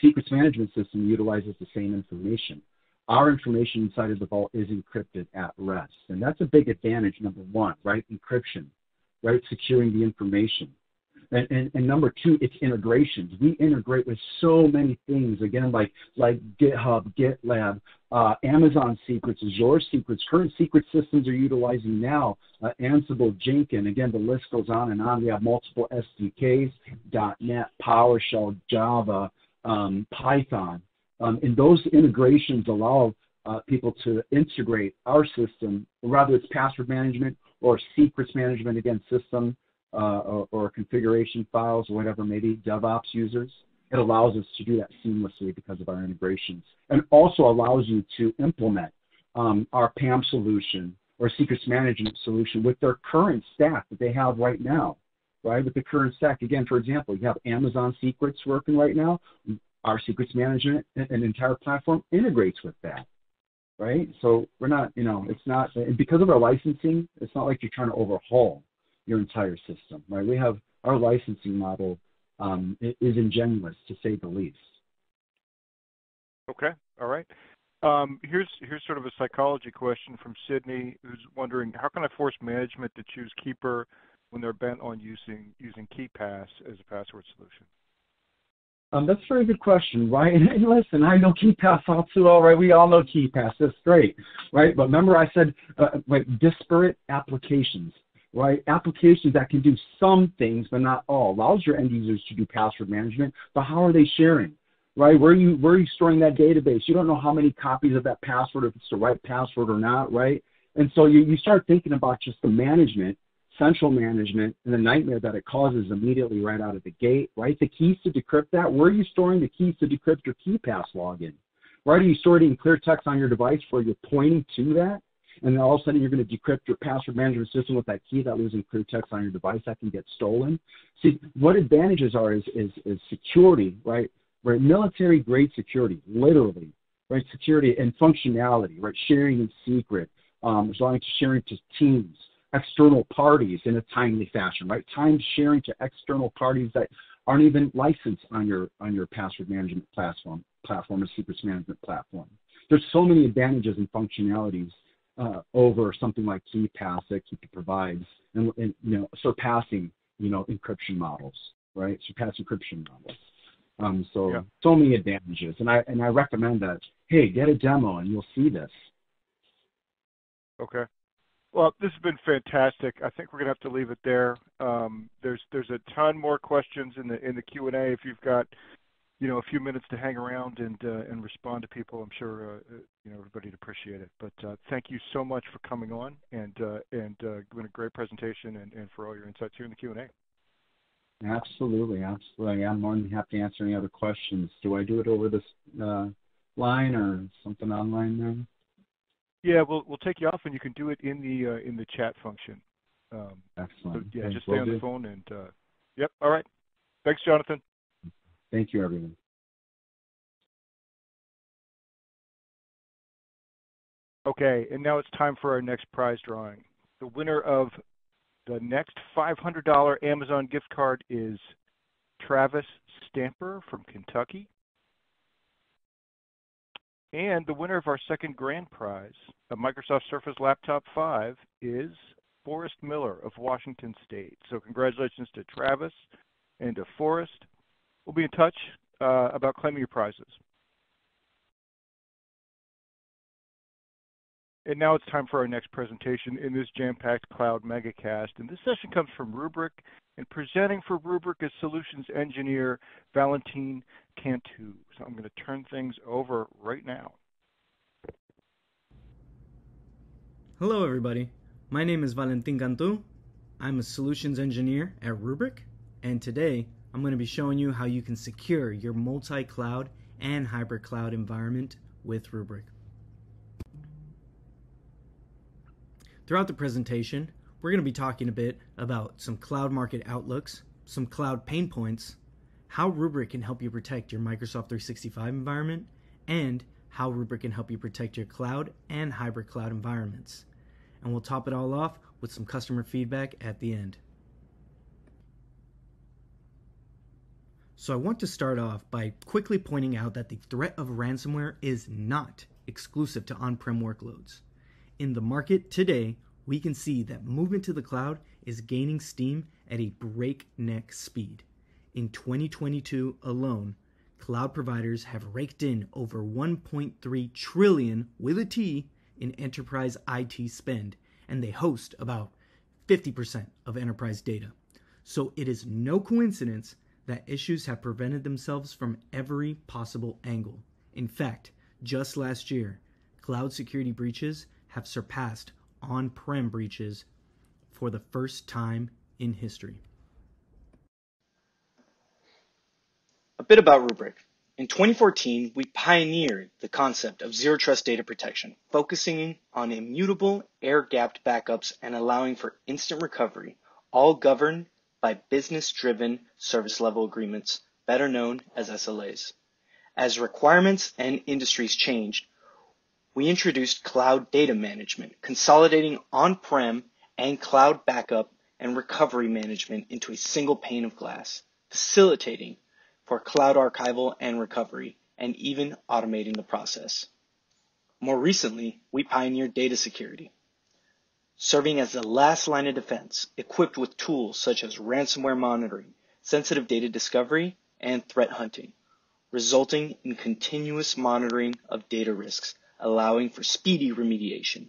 Speaker 9: Secrets management system utilizes the same information. Our information inside of the vault is encrypted at rest, and that's a big advantage. Number one, right, encryption, right, securing the information. And number two, it's integrations. We integrate with so many things, again, like GitHub, GitLab, Amazon Secrets, Azure Secrets, current secret systems are utilizing now, Ansible, Jenkins. Again, the list goes on and on. We have multiple SDKs, .NET, PowerShell, Java, Python. And those integrations allow people to integrate our system, whether it's password management or secrets management, again, system, or configuration files or whatever, maybe DevOps users. It allows us to do that seamlessly because of our integrations, and also allows you to implement our PAM solution or secrets management solution with their current stack that they have right now, right? With the current stack, again, for example, you have Amazon Secrets working right now. Our secrets management and entire platform integrates with that, right? So we're not, it's not, because of our licensing, it's not like you're trying to overhaul your entire system, right? We have our licensing model is ingenuous, to say the least.
Speaker 6: Okay, all right. Here's sort of a psychology question from Sydney, who's wondering how can I force management to choose Keeper when they're bent on using KeePass as a password solution?
Speaker 9: That's a very good question, right? And listen, I know KeePass all too well, right? We all know KeePass. That's great, right? But remember I said disparate applications. Right, applications that can do some things but not all, allows your end users to do password management. But how are they sharing? Right, where are you storing that database? You don't know how many copies of that password, if it's the right password or not, right? And so you start thinking about just the management central management and the nightmare that it causes immediately right out of the gate, right? The keys to decrypt that, where are you storing the keys to decrypt your KeyPass login? Right? Are you storing it in clear text on your device where you're pointing to that? And then all of a sudden you're going to decrypt your password management system with that key that lives in clear text on your device that can get stolen. See, what advantages are is security, right? Right, military grade security, literally, right? Security and functionality, right? Sharing in secret, allowing to sharing to teams, external parties in a timely fashion, right? Time sharing to external parties that aren't even licensed on your password management platform or secrets management platform. There's so many advantages and functionalities over something like KeyPass that Keep provides, and surpassing encryption models, right? Surpass encryption models. So many advantages, and I recommend that. Hey, get a demo and you'll see this.
Speaker 6: Okay. Well, this has been fantastic. I think we're gonna have to leave it there. There's a ton more questions in the Q&A. If you've got a few minutes to hang around and respond to people, I'm sure everybody'd appreciate it. But thank you so much for coming on and doing a great presentation and for all your insights here in the Q&A.
Speaker 9: Absolutely. I'm more than happy to answer any other questions. Do I do it over this line or something online there?
Speaker 6: Yeah, we'll take you off, and you can do it in the chat function.
Speaker 9: Excellent.
Speaker 6: So, just stay on the phone and yep. All right. Thanks, Jonathan.
Speaker 9: Thank you, everyone.
Speaker 6: Okay, and now it's time for our next prize drawing. The winner of the next $500 Amazon gift card is Travis Stamper from Kentucky. And the winner of our second grand prize, a Microsoft Surface Laptop 5, is Forrest Miller of Washington State. So congratulations to Travis and to Forrest. We'll be in touch about claiming your prizes. And now it's time for our next presentation in this jam-packed cloud megacast. And this session comes from Rubrik, and presenting for Rubrik is solutions engineer Valentin Cantu. So I'm going to turn things over right now.
Speaker 10: Hello, everybody. My name is Valentin Cantu. I'm a solutions engineer at Rubrik, and today I'm going to be showing you how you can secure your multi-cloud and hybrid cloud environment with Rubrik. Throughout the presentation, we're going to be talking a bit about some cloud market outlooks, some cloud pain points, how Rubrik can help you protect your Microsoft 365 environment, and how Rubrik can help you protect your cloud and hybrid cloud environments. And we'll top it all off with some customer feedback at the end. So I want to start off by quickly pointing out that the threat of ransomware is not exclusive to on-prem workloads. In the market today, we can see that movement to the cloud is gaining steam at a breakneck speed. In 2022 alone, cloud providers have raked in over $1.3 trillion with a T in enterprise IT spend, and they host about 50% of enterprise data. So it is no coincidence that issues have presented themselves from every possible angle. In fact, just last year, cloud security breaches have surpassed on-prem breaches for the first time in history.
Speaker 11: A bit about Rubrik. In 2014, we pioneered the concept of zero trust data protection, focusing on immutable air-gapped backups and allowing for instant recovery, all governed by business-driven service-level agreements, better known as SLAs. As requirements and industries changed, we introduced cloud data management, consolidating on-prem and cloud backup and recovery management into a single pane of glass, facilitating for cloud archival and recovery, and even automating the process. More recently, we pioneered data security, serving as the last line of defense, equipped with tools such as ransomware monitoring, sensitive data discovery, and threat hunting, resulting in continuous monitoring of data risks, allowing for speedy remediation.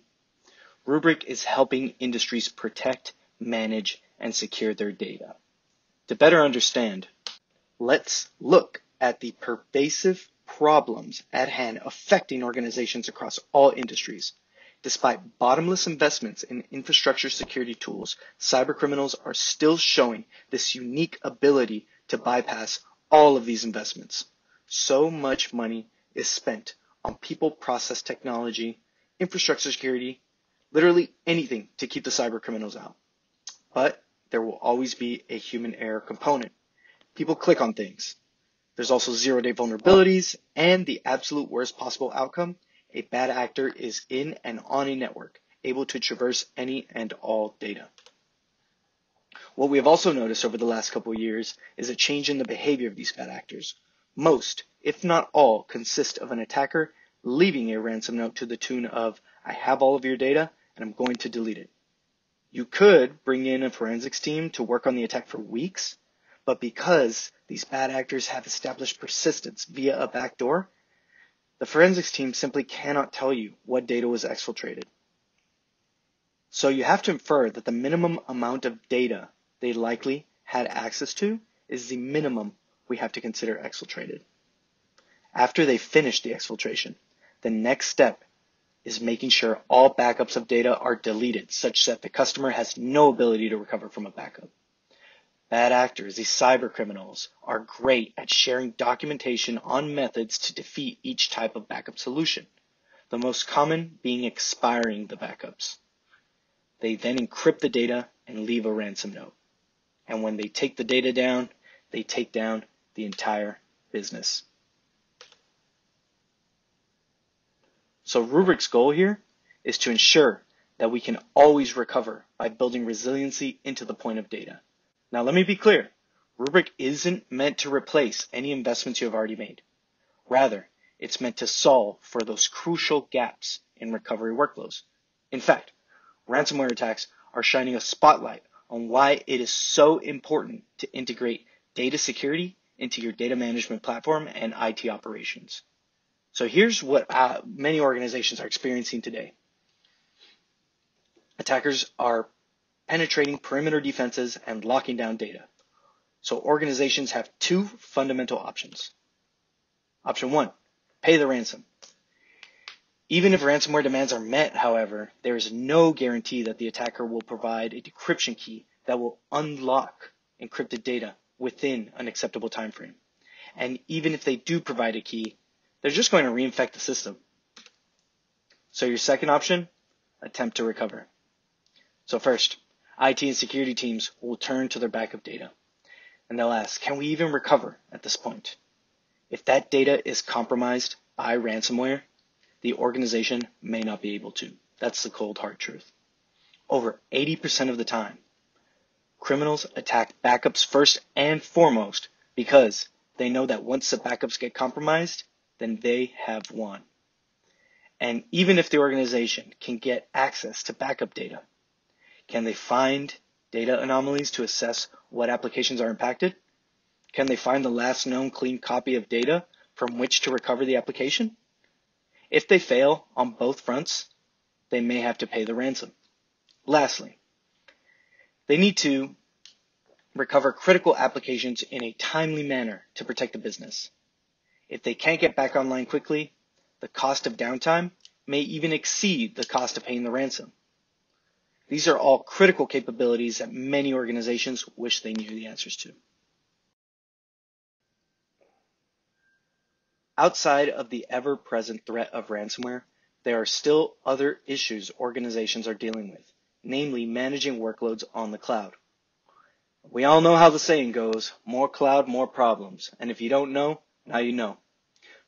Speaker 11: Rubrik is helping industries protect, manage, and secure their data. To better understand, let's look at the pervasive problems at hand affecting organizations across all industries. Despite bottomless investments in infrastructure security tools, cybercriminals are still showing this unique ability to bypass all of these investments. So much money is spent on people, process technology, infrastructure security, literally anything to keep the cybercriminals out. But there will always be a human error component. People click on things. There's also zero-day vulnerabilities, and the absolute worst possible outcome, a bad actor is in and on a network, able to traverse any and all data. What we have also noticed over the last couple of years is a change in the behavior of these bad actors. Most, if not all, consist of an attacker leaving a ransom note to the tune of, I have all of your data and I'm going to delete it. You could bring in a forensics team to work on the attack for weeks, but because these bad actors have established persistence via a backdoor, the forensics team simply cannot tell you what data was exfiltrated. So you have to infer that the minimum amount of data they likely had access to is the minimum we have to consider exfiltrated. After they finish the exfiltration, the next step is making sure all backups of data are deleted such that the customer has no ability to recover from a backup. Bad actors, these cyber criminals, are great at sharing documentation on methods to defeat each type of backup solution, the most common being expiring the backups. They then encrypt the data and leave a ransom note. And when they take the data down, they take down the entire business. So Rubrik's goal here is to ensure that we can always recover by building resiliency into the point of data. Now let me be clear, Rubrik isn't meant to replace any investments you have already made. Rather, it's meant to solve for those crucial gaps in recovery workflows. In fact, ransomware attacks are shining a spotlight on why it is so important to integrate data security into your data management platform and IT operations. So here's what many organizations are experiencing today. Attackers are penetrating perimeter defenses and locking down data. So organizations have two fundamental options. Option one, pay the ransom. Even if ransomware demands are met, however, there is no guarantee that the attacker will provide a decryption key that will unlock encrypted data within an acceptable time frame. And even if they do provide a key, they're just going to reinfect the system. So your second option, attempt to recover. So first, IT and security teams will turn to their backup data, and they'll ask, can we even recover at this point? If that data is compromised by ransomware, the organization may not be able to. That's the cold hard truth. Over 80% of the time, criminals attack backups first and foremost because they know that once the backups get compromised, then they have won. And even if the organization can get access to backup data, can they find data anomalies to assess what applications are impacted? Can they find the last known clean copy of data from which to recover the application? If they fail on both fronts, they may have to pay the ransom. Lastly, they need to recover critical applications in a timely manner to protect the business. If they can't get back online quickly, the cost of downtime may even exceed the cost of paying the ransom. These are all critical capabilities that many organizations wish they knew the answers to. Outside of the ever-present threat of ransomware, there are still other issues organizations are dealing with, namely managing workloads on the cloud. We all know how the saying goes, more cloud, more problems. And if you don't know, now you know.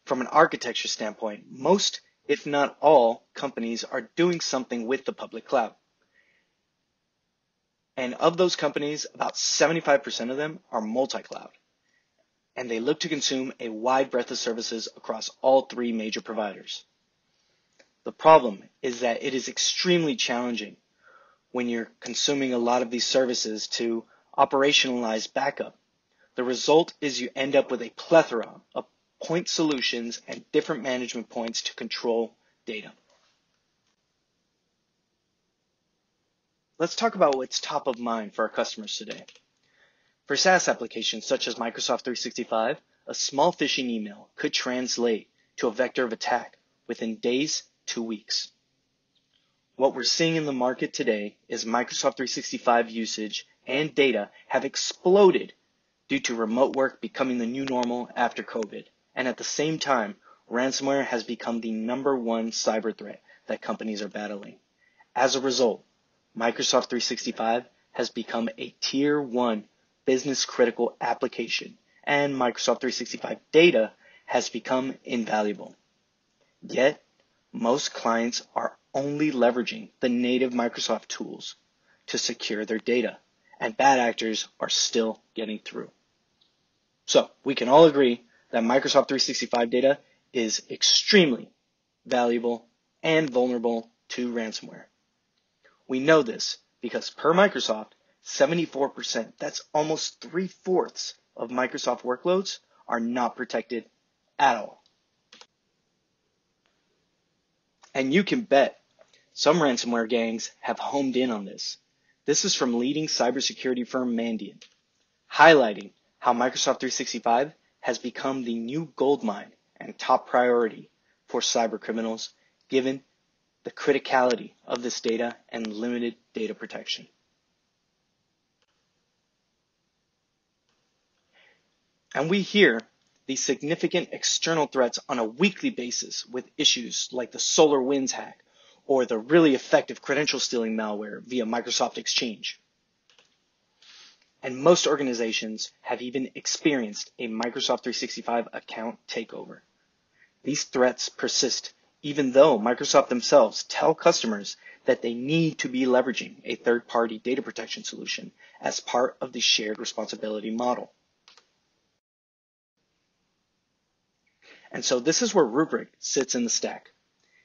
Speaker 11: From an architecture standpoint, most, if not all, companies are doing something with the public cloud. And of those companies, about 75% of them are multi-cloud. And they look to consume a wide breadth of services across all three major providers. The problem is that it is extremely challenging when you're consuming a lot of these services to operationalize backup. The result is you end up with a plethora of point solutions and different management points to control data. Let's talk about what's top of mind for our customers today. For SaaS applications such as Microsoft 365, a small phishing email could translate to a vector of attack within days to weeks. What we're seeing in the market today is Microsoft 365 usage and data have exploded due to remote work becoming the new normal after COVID. And at the same time, ransomware has become the #1 cyber threat that companies are battling. As a result, Microsoft 365 has become a Tier 1 business critical application, and Microsoft 365 data has become invaluable. Yet, most clients are only leveraging the native Microsoft tools to secure their data, and bad actors are still getting through. So, we can all agree that Microsoft 365 data is extremely valuable and vulnerable to ransomware. We know this because per Microsoft, 74%, that's almost 3/4 of Microsoft workloads, are not protected at all. And you can bet some ransomware gangs have homed in on this. This is from leading cybersecurity firm Mandiant, highlighting how Microsoft 365 has become the new goldmine and top priority for cyber criminals, given the criticality of this data and limited data protection. And we hear these significant external threats on a weekly basis with issues like the SolarWinds hack or the really effective credential stealing malware via Microsoft Exchange. And most organizations have even experienced a Microsoft 365 account takeover. These threats persist even though Microsoft themselves tell customers that they need to be leveraging a third-party data protection solution as part of the shared responsibility model. And so this is where Rubrik sits in the stack.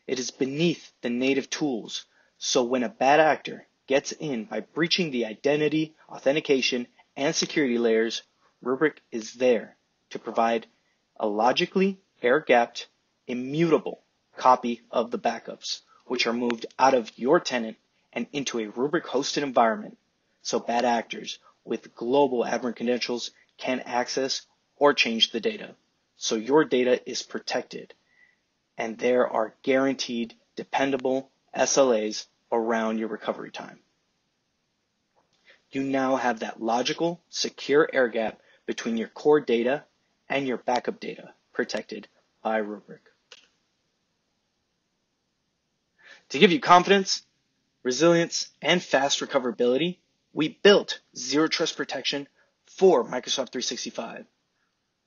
Speaker 11: It is beneath the native tools, so when a bad actor gets in by breaching the identity, authentication, and security layers, Rubrik is there to provide a logically air-gapped, immutable copy of the backups, which are moved out of your tenant and into a Rubrik-hosted environment, so bad actors with global admin credentials can access or change the data. So your data is protected, and there are guaranteed, dependable SLAs around your recovery time. You now have that logical, secure air gap between your core data and your backup data protected by Rubrik. To give you confidence, resilience, and fast recoverability, we built Zero Trust Protection for Microsoft 365.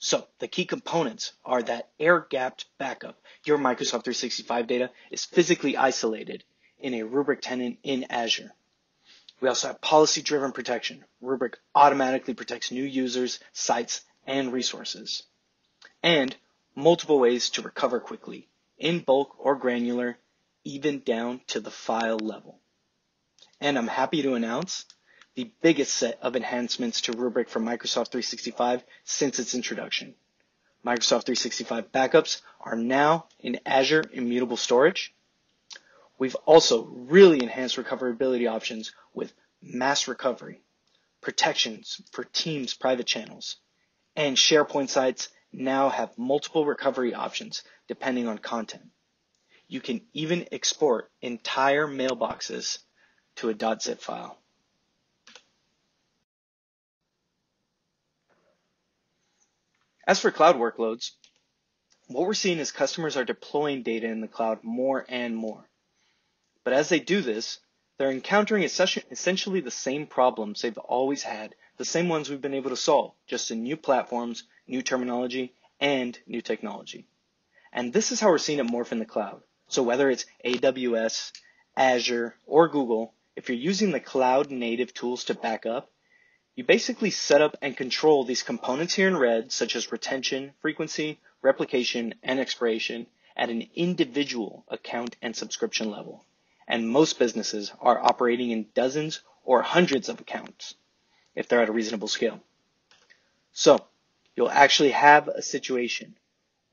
Speaker 11: So the key components are that air-gapped backup. Your Microsoft 365 data is physically isolated in a Rubrik tenant in Azure. We also have policy-driven protection. Rubrik automatically protects new users, sites, and resources. And multiple ways to recover quickly, in bulk or granular, even down to the file level. And I'm happy to announce the biggest set of enhancements to Rubrik for Microsoft 365 since its introduction. Microsoft 365 backups are now in Azure Immutable Storage. We've also really enhanced recoverability options with mass recovery, protections for Teams private channels, and SharePoint sites now have multiple recovery options depending on content. You can even export entire mailboxes to a .zip file. As for cloud workloads, what we're seeing is customers are deploying data in the cloud more and more. But as they do this, they're encountering essentially the same problems they've always had, the same ones we've been able to solve, just in new platforms, new terminology, and new technology. And this is how we're seeing it morph in the cloud. So whether it's AWS, Azure, or Google, if you're using the cloud native tools to back up, you basically set up and control these components here in red, such as retention, frequency, replication, and expiration at an individual account and subscription level. And most businesses are operating in dozens or hundreds of accounts if they're at a reasonable scale. So you'll actually have a situation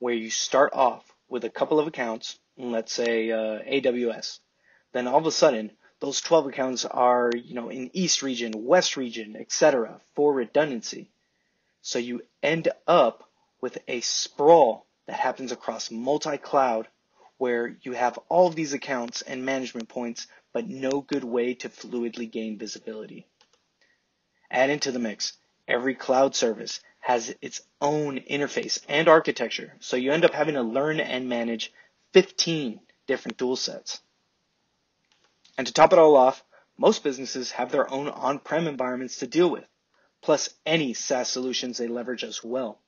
Speaker 11: where you start off with a couple of accounts, let's say AWS. Then all of a sudden, those 12 accounts are, in East region, West region, etc. for redundancy. So you end up with a sprawl that happens across multi-cloud where you have all of these accounts and management points, but no good way to fluidly gain visibility. Add into the mix, every cloud service has its own interface and architecture, so you end up having to learn and manage 15 different tool sets. And to top it all off, most businesses have their own on-prem environments to deal with, plus any SaaS solutions they leverage as well,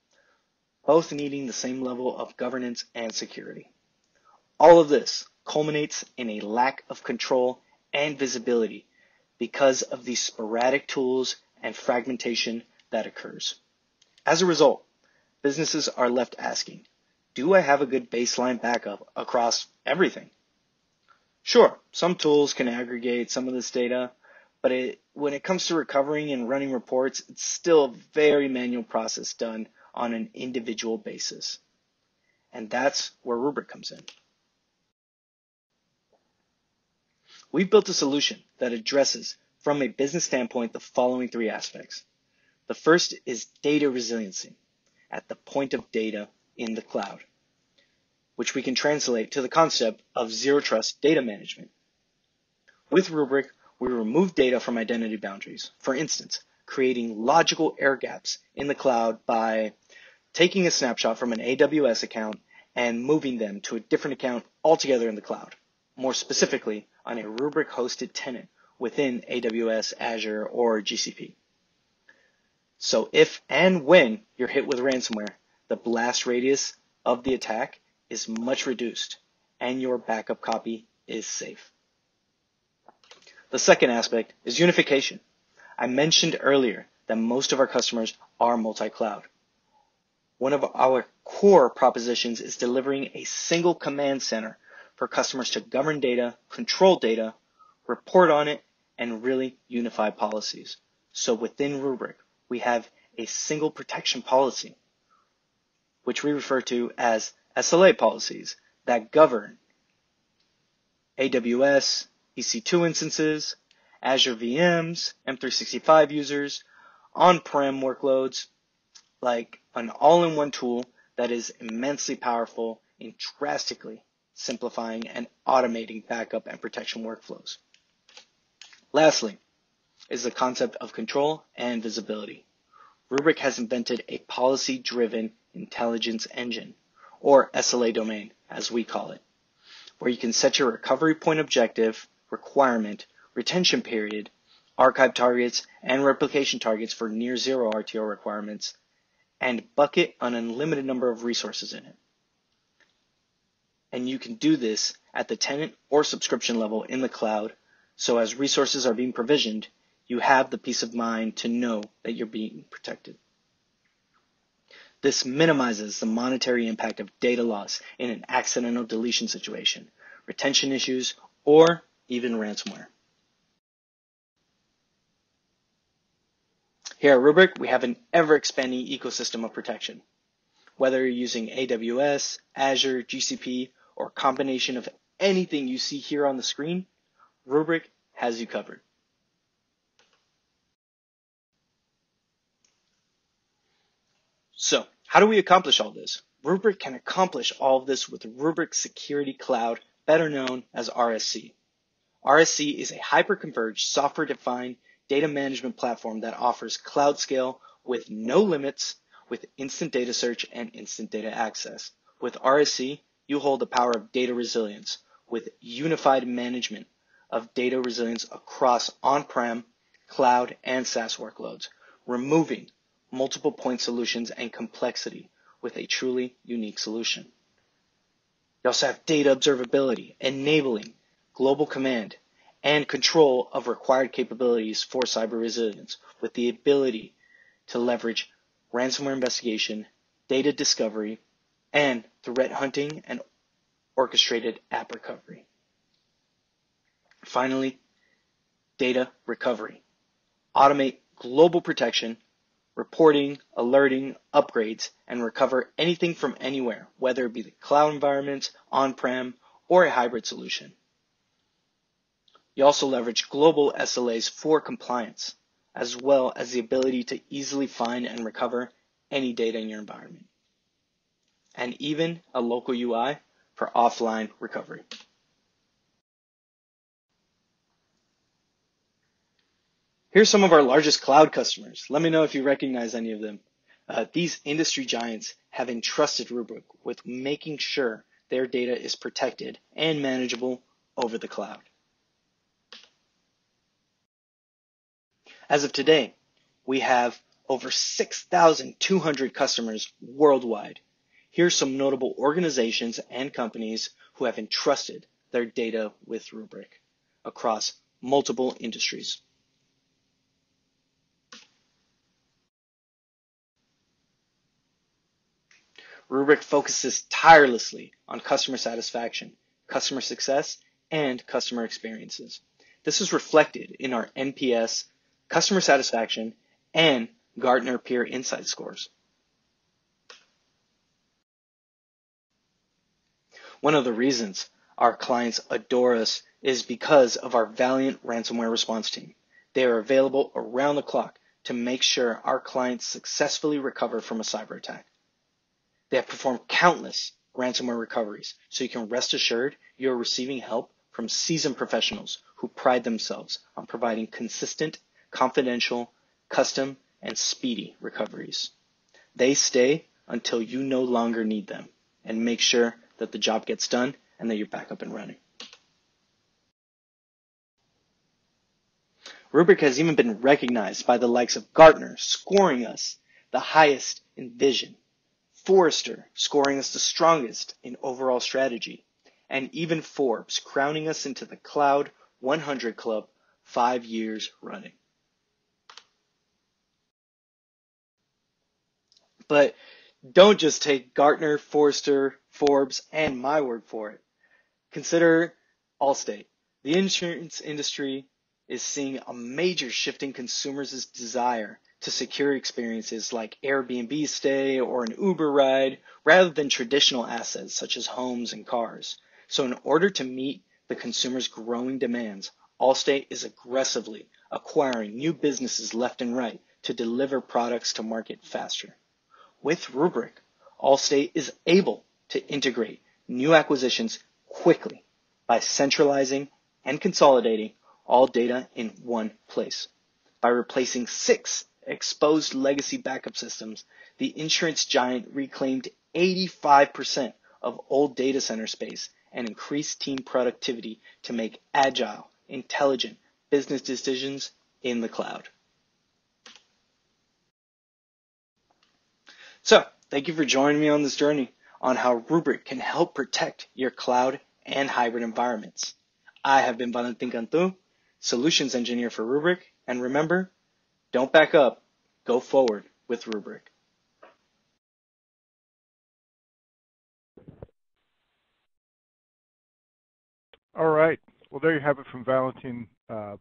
Speaker 11: both needing the same level of governance and security. All of this culminates in a lack of control and visibility because of the sporadic tools and fragmentation that occurs. As a result, businesses are left asking, do I have a good baseline backup across everything? Sure, some tools can aggregate some of this data, but when it comes to recovering and running reports, it's still a very manual process done on an individual basis. And that's where Rubrik comes in. We've built a solution that addresses, from a business standpoint, the following three aspects. The first is data resiliency at the point of data in the cloud, which we can translate to the concept of zero trust data management. With Rubrik, we remove data from identity boundaries. For instance, creating logical air gaps in the cloud by taking a snapshot from an AWS account and moving them to a different account altogether in the cloud, more specifically on a Rubrik hosted tenant within AWS, Azure, or GCP. So if and when you're hit with ransomware, the blast radius of the attack is much reduced and your backup copy is safe. The second aspect is unification. I mentioned earlier that most of our customers are multi-cloud. One of our core propositions is delivering a single command center for customers to govern data, control data, report on it, and really unify policies. So within Rubrik, we have a single protection policy, which we refer to as SLA policies that govern AWS, EC2 instances, Azure VMs, M365 users, on-prem workloads, like an all-in-one tool that is immensely powerful in drastically simplifying and automating backup and protection workflows. Lastly is the concept of control and visibility. Rubrik has invented a policy-driven intelligence engine, or SLA domain, as we call it, where you can set your recovery point objective, requirement, retention period, archive targets, and replication targets for near zero RTO requirements, and bucket an unlimited number of resources in it. And you can do this at the tenant or subscription level in the cloud, so as resources are being provisioned, you have the peace of mind to know that you're being protected. This minimizes the monetary impact of data loss in an accidental deletion situation, retention issues, or even ransomware. Here at Rubrik, we have an ever-expanding ecosystem of protection. Whether you're using AWS, Azure, GCP, or a combination of anything you see here on the screen, Rubrik has you covered. So, how do we accomplish all this? Rubrik can accomplish all of this with Rubrik Security Cloud, better known as RSC. RSC is a hyper-converged, software-defined data management platform that offers cloud scale with no limits, with instant data search and instant data access. With RSC, you hold the power of data resilience with unified management of data resilience across on-prem, cloud, and SaaS workloads, removing multiple point solutions and complexity with a truly unique solution. You also have data observability, enabling global command and control of required capabilities for cyber resilience with the ability to leverage ransomware investigation, data discovery, and threat hunting and orchestrated app recovery. Finally, data recovery. Automate global protection, reporting, alerting, upgrades, and recover anything from anywhere, whether it be the cloud environment, on-prem, or a hybrid solution. You also leverage global SLAs for compliance, as well as the ability to easily find and recover any data in your environment. And even a local UI for offline recovery. Here's some of our largest cloud customers. Let me know if you recognize any of them. These industry giants have entrusted Rubrik with making sure their data is protected and manageable over the cloud. As of today, we have over 6,200 customers worldwide. Here's some notable organizations and companies who have entrusted their data with Rubrik across multiple industries. Rubrik focuses tirelessly on customer satisfaction, customer success, and customer experiences. This is reflected in our NPS, customer satisfaction, and Gartner Peer Insight scores. One of the reasons our clients adore us is because of our valiant ransomware response team. They are available around the clock to make sure our clients successfully recover from a cyber attack. They have performed countless ransomware recoveries, so you can rest assured you're receiving help from seasoned professionals who pride themselves on providing consistent, confidential, custom, and speedy recoveries. They stay until you no longer need them and make sure that the job gets done and that you're back up and running. Rubrik has even been recognized by the likes of Gartner, scoring us the highest in vision, Forrester scoring us the strongest in overall strategy, and even Forbes crowning us into the Cloud 100 Club 5 years running. But don't just take Gartner, Forrester, Forbes, and my word for it. Consider Allstate. The insurance industry is seeing a major shift in consumers' desire to secure experiences like Airbnb stay or an Uber ride rather than traditional assets such as homes and cars. So in order to meet the consumer's growing demands, Allstate is aggressively acquiring new businesses left and right to deliver products to market faster. With Rubrik, Allstate is able to integrate new acquisitions quickly by centralizing and consolidating all data in one place. By replacing 6 exposed legacy backup systems, the insurance giant reclaimed 85% of old data center space and increased team productivity to make agile, intelligent business decisions in the cloud. So, thank you for joining me on this journey on how Rubrik can help protect your cloud and hybrid environments. I have been Valentin Cantu, Solutions Engineer for Rubrik, and remember, don't back up, go forward with Rubrik.
Speaker 6: All right. Well, there you have it from Valentin.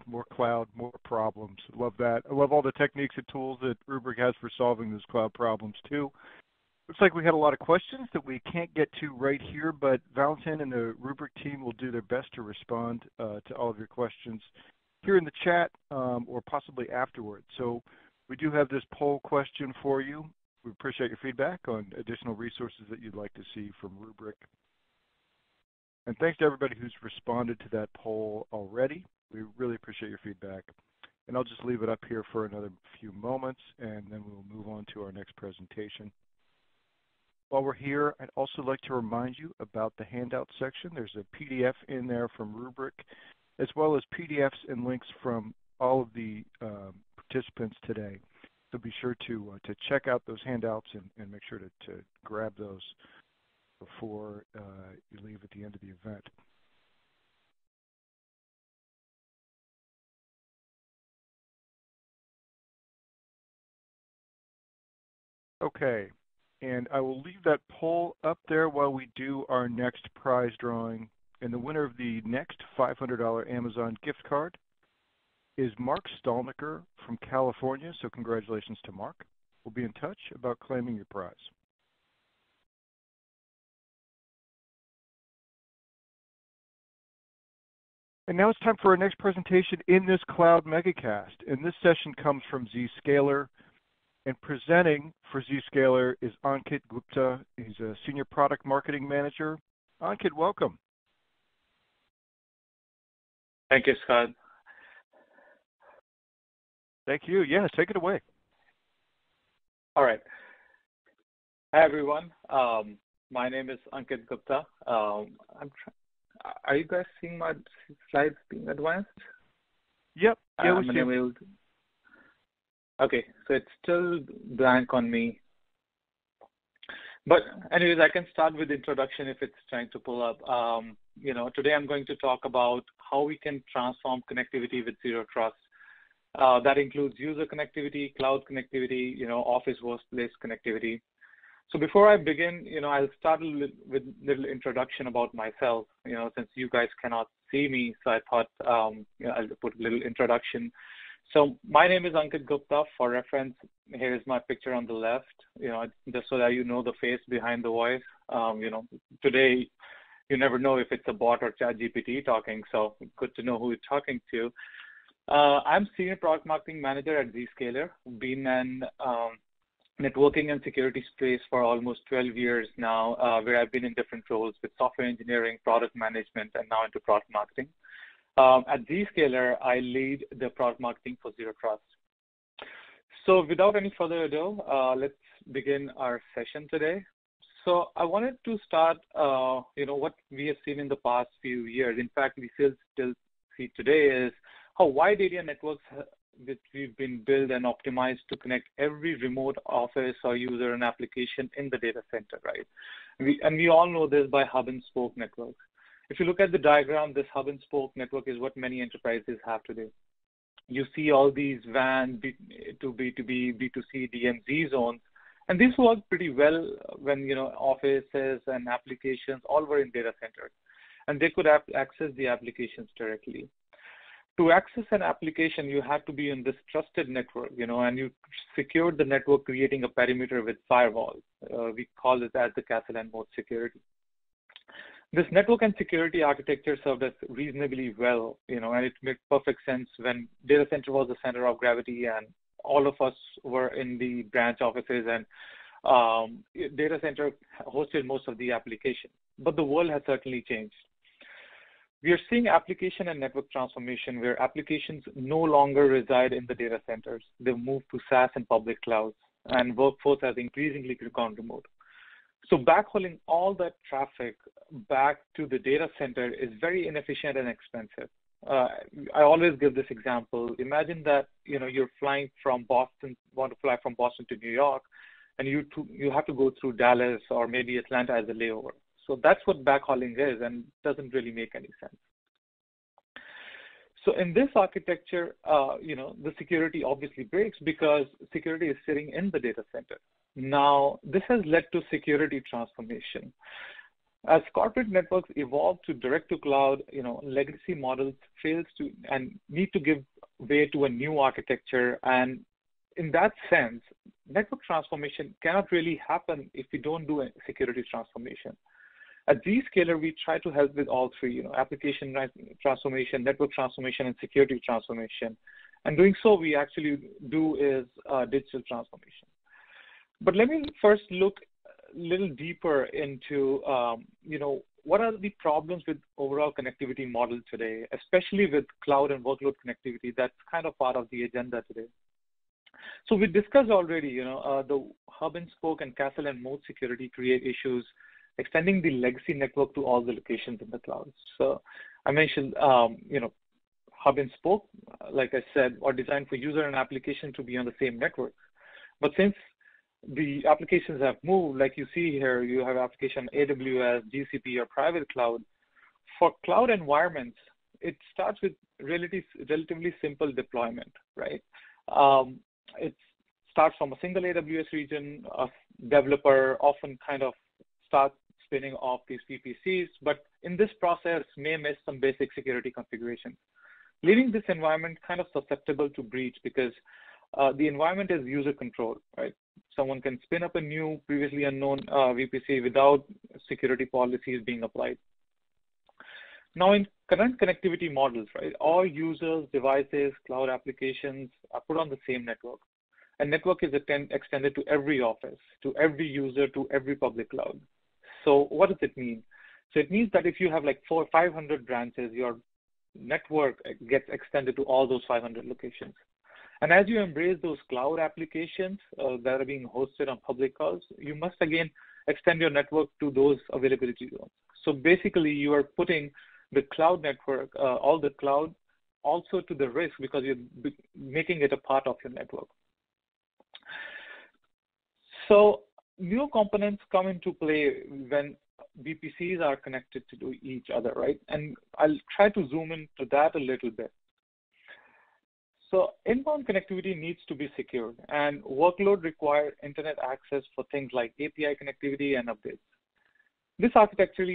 Speaker 6: More cloud, more problems. Love that. I love all the techniques and tools that Rubrik has for solving those cloud problems too. Looks like we had a lot of questions that we can't get to right here, but Valentin and the Rubrik team will do their best to respond to all of your questions here in the chat or possibly afterwards. So we do have this poll question for you. We appreciate your feedback on additional resources that you'd like to see from Rubrik. And thanks to everybody who's responded to that poll already. We really appreciate your feedback. And I'll just leave it up here for another few moments, and then we'll move on to our next presentation. While we're here, I'd also like to remind you about the handout section. There's a PDF in there from Rubrik, as well as PDFs and links from all of the participants today. So be sure to check out those handouts and make sure to grab those before you leave at the end of the event. Okay, and I will leave that poll up there while we do our next prize drawing. And the winner of the next $500 Amazon gift card is Mark Stolniker from California. So congratulations to Mark. We'll be in touch about claiming your prize. And now it's time for our next presentation in this Cloud MegaCast. And this session comes from Zscaler. And presenting for Zscaler is Ankit Gupta. He's a Senior Product Marketing Manager Ankit, welcome.
Speaker 12: Thank you, Scott.
Speaker 6: Thank you. Yeah, take it away.
Speaker 12: All right. Hi, everyone. My name is Ankit Gupta. Are you guys seeing my slides being advanced?
Speaker 6: Yep. Yeah, we see.
Speaker 12: Okay, so it's still blank on me. But anyways, I can start with the introduction if it's trying to pull up. Today I'm going to talk about how we can transform connectivity with Zero Trust. That includes user connectivity, cloud connectivity, office workplace connectivity. So before I begin, I'll start with a little introduction about myself, since you guys cannot see me, so I thought, I'll put a little introduction. So my name is Ankit Gupta. For reference, here is my picture on the left, just so that you know the face behind the voice. Today, you never know if it's a bot or ChatGPT talking, so good to know who you're talking to. I'm Senior Product Marketing Manager at Zscaler. Been in networking and security space for almost 12 years now, where I've been in different roles with software engineering, product management, and now into product marketing. At Zscaler, I lead the product marketing for Zero Trust. So without any further ado, let's begin our session today. So I wanted to start, what we have seen in the past few years. In fact, we still see today is how wide area networks that we've been built and optimized to connect every remote office or user and application in the data center, right? We all know this by hub and spoke networks. If you look at the diagram, this hub and spoke network is what many enterprises have today. You see all these WAN, B2B, B2C, DMZ zones, and these work pretty well when, offices and applications all were in data centers, and they could access the applications directly. To access an application, you have to be in this trusted network, and you secured the network creating a perimeter with firewalls. We call it as the castle and moat security. This network and security architecture served us reasonably well, and it made perfect sense when data center was the center of gravity and all of us were in the branch offices and data center hosted most of the application. But the world has certainly changed. We are seeing application and network transformation where applications no longer reside in the data centers. They've moved to SaaS and public clouds, and workforce has increasingly gone remote. So backhauling all that traffic back to the data center is very inefficient and expensive. I always give this example. Imagine that you're flying from Boston, want to fly from Boston to New York, and you have to go through Dallas or maybe Atlanta as a layover. So that's what backhauling is, and doesn't really make any sense. So in this architecture, the security obviously breaks because security is sitting in the data center. Now, this has led to security transformation. As corporate networks evolve to direct-to-cloud, legacy models fails to and need to give way to a new architecture. And in that sense, network transformation cannot really happen if we don't do a security transformation. At Zscaler, we try to help with all three, application transformation, network transformation, and security transformation. And doing so, we actually do is digital transformation. But let me first look a little deeper into, what are the problems with overall connectivity model today, especially with cloud and workload connectivity. That's kind of part of the agenda today. So we discussed already, the hub and spoke and castle and moat security create issues extending the legacy network to all the locations in the cloud. So I mentioned, hub and spoke, like I said, are designed for user and application to be on the same network. But since the applications have moved, like you see here, you have application AWS, GCP, or private cloud. For cloud environments, it starts with relatively simple deployment, right? It starts from a single AWS region. A developer often kind of starts spinning off these VPCs, but in this process may miss some basic security configurations, leaving this environment kind of susceptible to breach because the environment is user controlled, right? Someone can spin up a new, previously unknown VPC without security policies being applied. Now, in current connectivity models, right, all users, devices, cloud applications are put on the same network. And network is extended to every office, to every user, to every public cloud. So what does it mean? So it means that if you have like 400 or 500 branches, your network gets extended to all those 500 locations. And as you embrace those cloud applications that are being hosted on public clouds, you must again extend your network to those availability zones. So basically, you are putting the cloud network, all the cloud, also to the risk because you're making it a part of your network. So new components come into play when VPCs are connected to each other, right? And I'll try to zoom into that a little bit. So inbound connectivity needs to be secured, and workload require internet access for things like API connectivity and updates. This architecture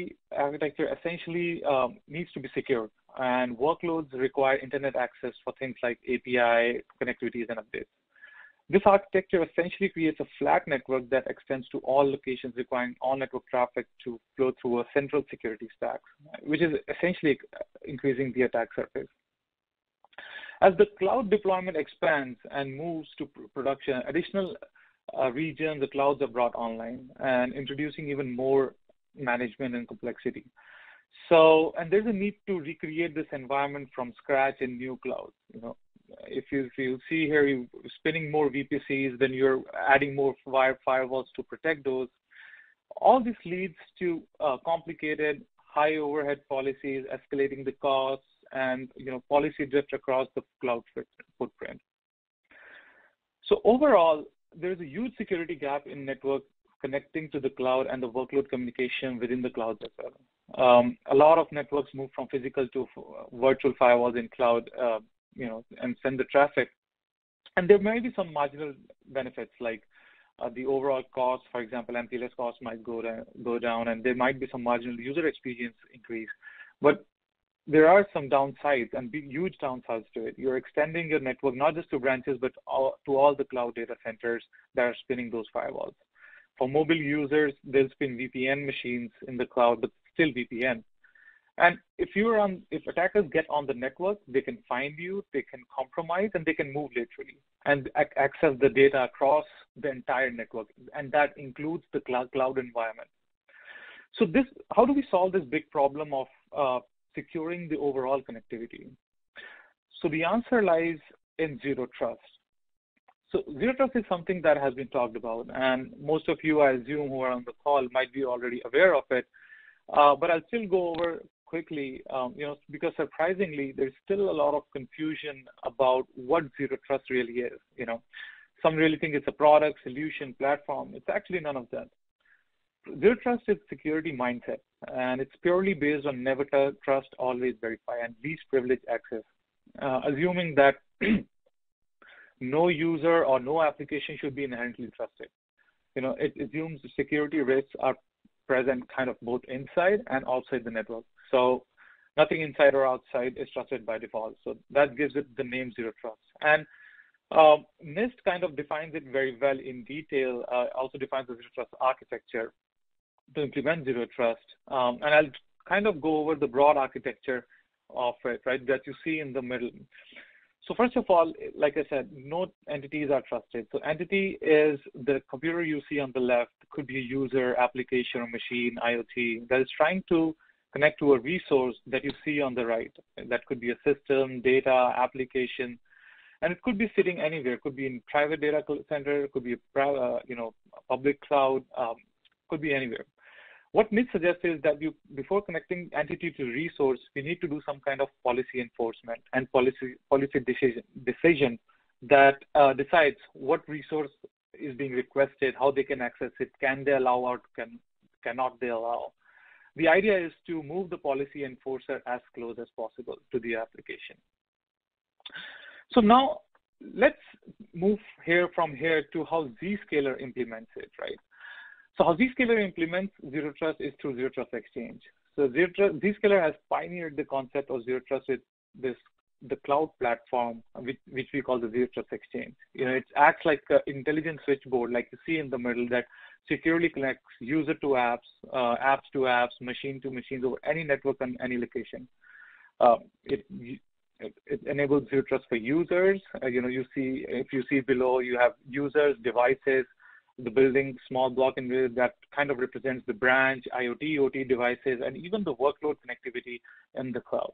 Speaker 12: essentially needs to be secured, and workloads require internet access for things like API connectivities and updates. This architecture essentially creates a flat network that extends to all locations requiring all network traffic to flow through a central security stack, which is essentially increasing the attack surface. As the cloud deployment expands and moves to production, additional regions, the clouds are brought online and introducing even more management and complexity. So, and there's a need to recreate this environment from scratch in new clouds. You know, if you see here, you're spinning more VPCs, then you're adding more firewalls to protect those. All this leads to complicated, high overhead policies, escalating the costs, and policy drift across the cloud footprint. So overall, there's a huge security gap in network connecting to the cloud and the workload communication within the clouds as well. A lot of networks move from physical to virtual firewalls in cloud, and send the traffic. And there may be some marginal benefits like the overall cost, for example, MPLS costs might go down, and there might be some marginal user experience increase. But there are some downsides and huge downsides to it. You're extending your network not just to branches, but to all the cloud data centers that are spinning those firewalls. For mobile users, they'll spin VPN machines in the cloud, but still VPN. And if attackers get on the network, they can find you, they can compromise, and they can move laterally and access the data across the entire network, and that includes the cloud environment. So how do we solve this big problem of securing the overall connectivity? So the answer lies in zero trust. So zero trust is something that has been talked about, and most of you, I assume, who are on the call might be already aware of it. But I'll still go over quickly, because surprisingly, there's still a lot of confusion about what zero trust really is. Some really think it's a product, solution, platform. It's actually none of that. Zero trust is security mindset, and it's purely based on never trust, always verify, and least privilege access, assuming that no user or no application should be inherently trusted. It assumes security risks are present kind of both inside and outside the network. So nothing inside or outside is trusted by default. So that gives it the name zero trust. And NIST kind of defines it very well in detail, also defines the zero trust architecture to implement zero trust. And I'll kind of go over the broad architecture of it, right, that you see in the middle. So first of all, like I said, no entities are trusted. So entity is the computer you see on the left, could be a user, application, or machine, IoT, that is trying to connect to a resource that you see on the right. That could be a system, data, application, and it could be sitting anywhere. It could be in private data center, it could be a public cloud, could be anywhere. What NIST suggests is that before connecting entity to resource, we need to do some kind of policy enforcement and policy decision that decides what resource is being requested, how they can access it, can they allow or cannot they allow. The idea is to move the policy enforcer as close as possible to the application. So now let's move from here to how Zscaler implements it, right? So how Zscaler implements zero trust is through Zero Trust Exchange. So Zscaler has pioneered the concept of zero trust with the cloud platform, which we call the Zero Trust Exchange. It acts like an intelligent switchboard, like you see in the middle, that securely connects user to apps, apps to apps, machine to machines over any network and any location. It enables zero trust for users. If you see below, you have users, devices, the building, small block in the that kind of represents the branch, IoT, OT devices, and even the workload connectivity in the cloud.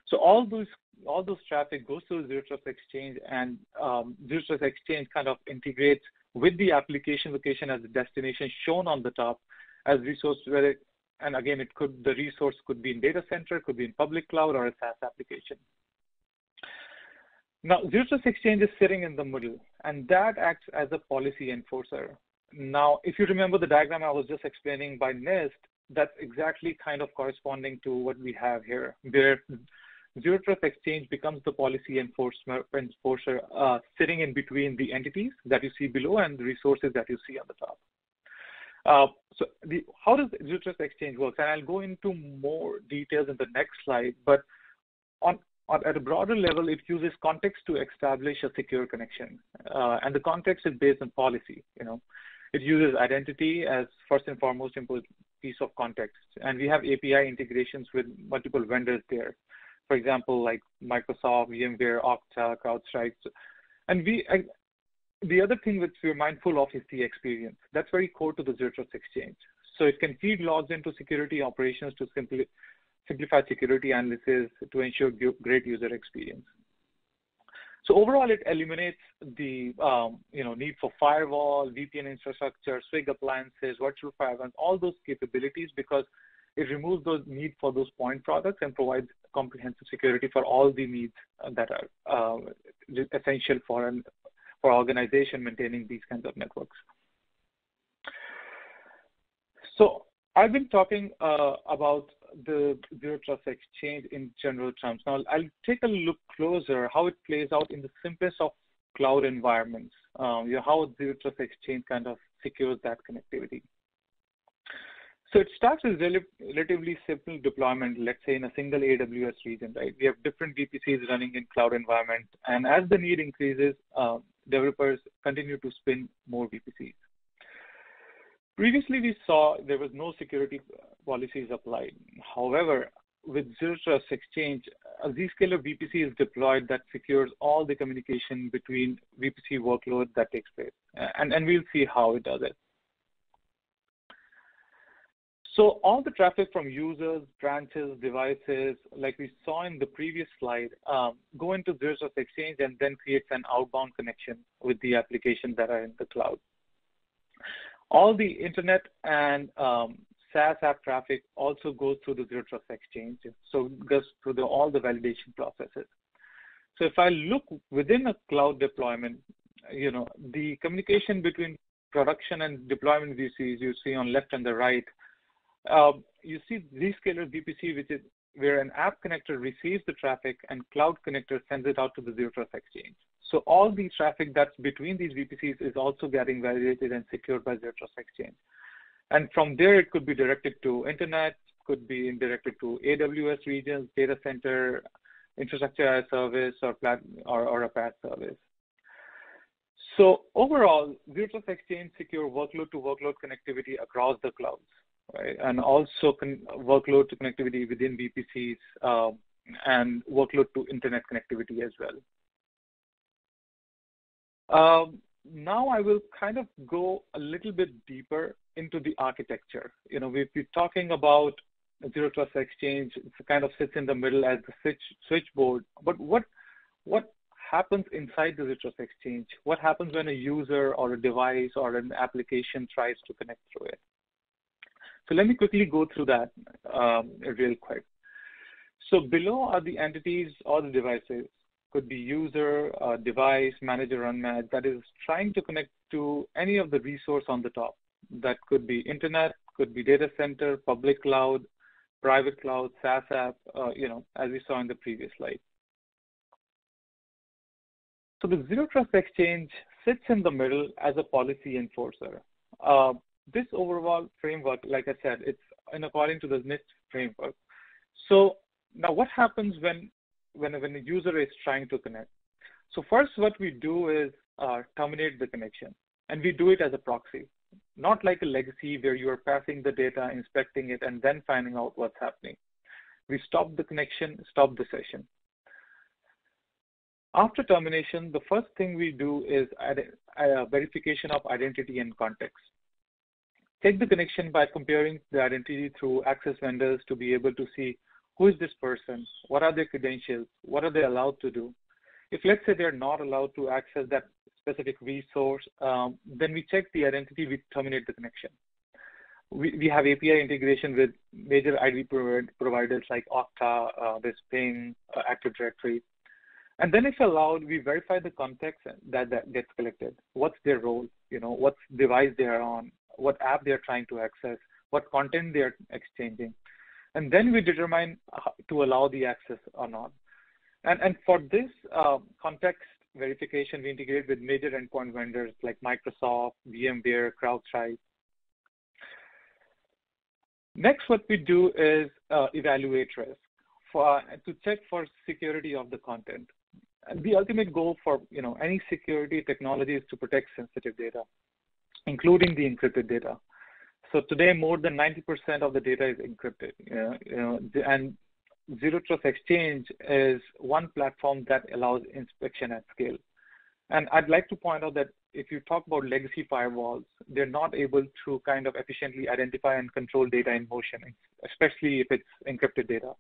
Speaker 12: So all those traffic goes through Zero Trust Exchange, and Zero Trust Exchange kind of integrates with the application location as the destination shown on the top as resource where it, and again, the resource could be in data center, could be in public cloud or a SaaS application. Now, Zero Trust Exchange is sitting in the middle, and that acts as a policy enforcer. Now, if you remember the diagram I was just explaining by NIST, that's exactly kind of corresponding to what we have here, where Zero Trust Exchange becomes the policy enforcer sitting in between the entities that you see below and the resources that you see on the top. How does Zero Trust Exchange work? And I'll go into more details in the next slide, but at a broader level, it uses context to establish a secure connection. And the context is based on policy. It uses identity as first and foremost important piece of context. And we have API integrations with multiple vendors there. For example, like Microsoft, VMware, Okta, CrowdStrike. And the other thing which we're mindful of is the experience. That's very core to the Zero Trust Exchange. So it can feed logs into security operations to simplify security analysis to ensure great user experience. So overall, it eliminates the need for firewall, VPN infrastructure, SWG appliances, virtual firewalls, all those capabilities, because it removes those need for those point products and provides comprehensive security for all the needs that are essential for organization maintaining these kinds of networks. So I've been talking about the Zero Trust Exchange in general terms. Now I'll take a look closer how it plays out in the simplest of cloud environments, how Zero Trust Exchange kind of secures that connectivity. So it starts with relatively simple deployment, let's say in a single AWS region, right? We have different VPCs running in cloud environment, and as the need increases, developers continue to spin more VPCs. Previously, we saw there was no security policies applied. However, with Zero Trust Exchange, a Zscaler VPC is deployed that secures all the communication between VPC workload that takes place. And we'll see how it does it. So all the traffic from users, branches, devices, like we saw in the previous slide, go into Zero Trust Exchange and then creates an outbound connection with the applications that are in the cloud. All the internet and SaaS app traffic also goes through the Zero Trust Exchange. So it goes through all the validation processes. So if I look within a cloud deployment, the communication between production and deployment VPCs you see on left and the right, you see Zscaler VPC, which is where an app connector receives the traffic and cloud connector sends it out to the Zero Trust Exchange. So all the traffic that's between these VPCs is also getting validated and secured by Zero Trust Exchange. And from there, it could be directed to internet, could be directed to AWS regions, data center, infrastructure as a service, or a PaaS service. So overall, Zero Trust Exchange secure workload to workload connectivity across the clouds, right? And also workload to connectivity within VPCs and workload to internet connectivity as well. Now I will kind of go a little bit deeper into the architecture. We've been talking about Zero Trust Exchange. It kind of sits in the middle as the switchboard. But what happens inside the Zero Trust Exchange? What happens when a user or a device or an application tries to connect through it? So let me quickly go through that real quick. So below are the entities or the devices. Could be user, device, manager, unmanaged, that is trying to connect to any of the resource on the top. That could be internet, could be data center, public cloud, private cloud, SaaS app, as we saw in the previous slide. So the Zero Trust Exchange sits in the middle as a policy enforcer. This overall framework, like I said, it's according to the NIST framework. So now what happens when a user is trying to connect? So first what we do is terminate the connection, and we do it as a proxy, not like a legacy where you are passing the data, inspecting it, and then finding out what's happening. We stop the connection, stop the session. After termination, the first thing we do is verification of identity and context. Check the connection by comparing the identity through access vendors to be able to see who is this person, what are their credentials, what are they allowed to do. If let's say they're not allowed to access that specific resource, then we check the identity, we terminate the connection. We have API integration with major ID providers like Okta, there's Ping, Active Directory. And then if allowed, we verify the context that gets collected. What's their role? What device they are on, what app they're trying to access, what content they're exchanging. And then we determine to allow the access or not. And for this context verification, we integrate with major endpoint vendors like Microsoft, VMware, CrowdStrike. Next, what we do is evaluate risk to check for security of the content. And the ultimate goal for any security technology is to protect sensitive data, including the encrypted data. So today, more than 90% of the data is encrypted. And Zero Trust Exchange is one platform that allows inspection at scale. And I'd like to point out that if you talk about legacy firewalls, they're not able to kind of efficiently identify and control data in motion, especially if it's encrypted data.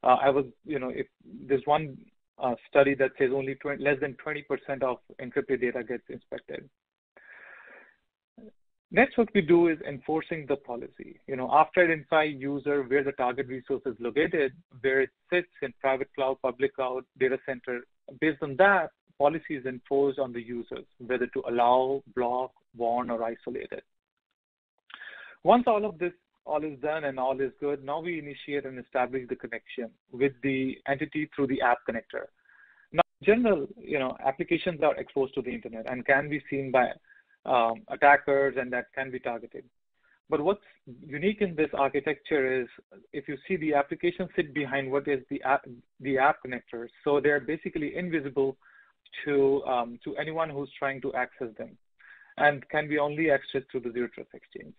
Speaker 12: If there's one study that says only less than 20% of encrypted data gets inspected. Next, what we do is enforcing the policy. After identifying user where the target resource is located, where it sits in private cloud, public cloud, data center, based on that, policy is enforced on the users, whether to allow, block, warn, or isolate it. Once all is done and all is good, now we initiate and establish the connection with the entity through the app connector. Now, in general, applications are exposed to the internet and can be seen by attackers, and that can be targeted. But what's unique in this architecture is if you see the application sit behind what is the app connector, so they're basically invisible to anyone who's trying to access them, and can be only accessed through the Zero Trust Exchange.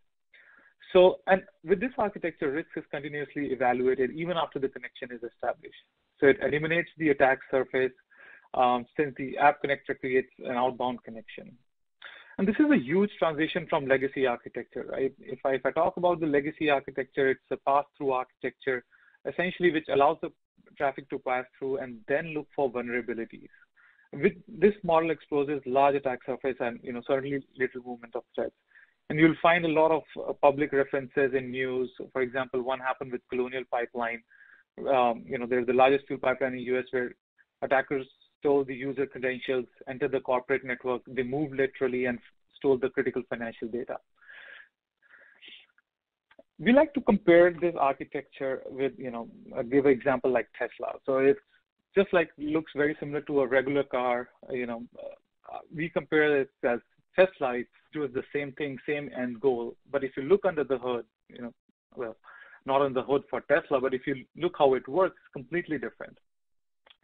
Speaker 12: So, and with this architecture, risk is continuously evaluated even after the connection is established. So it eliminates the attack surface since the app connector creates an outbound connection. And this is a huge transition from legacy architecture, right? If I talk about the legacy architecture, it's a pass-through architecture, essentially, which allows the traffic to pass through and then look for vulnerabilities. With this model exposes large attack surface and certainly little movement of threats. And you'll find a lot of public references in news. For example, one happened with Colonial Pipeline. There's the largest fuel pipeline in the US where attackers stole the user credentials, entered the corporate network, they moved laterally and stole the critical financial data. We like to compare this architecture with, give an example like Tesla. So it's just like looks very similar to a regular car. We compare it as Tesla, it does the same thing, same end goal. But if you look under the hood, well, not on the hood for Tesla, but if you look how it works, it's completely different.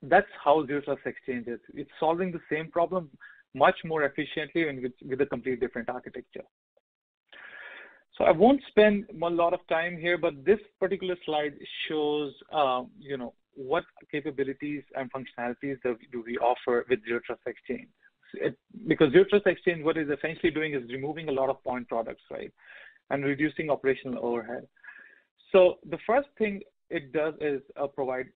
Speaker 12: That's how Zero Trust Exchange is. It's solving the same problem much more efficiently and with a complete different architecture. So I won't spend a lot of time here, but this particular slide shows, what capabilities and functionalities do we offer with Zero Trust Exchange. Because Zero Trust Exchange, what it's essentially doing is removing a lot of point products, right, and reducing operational overhead. So the first thing it does is provide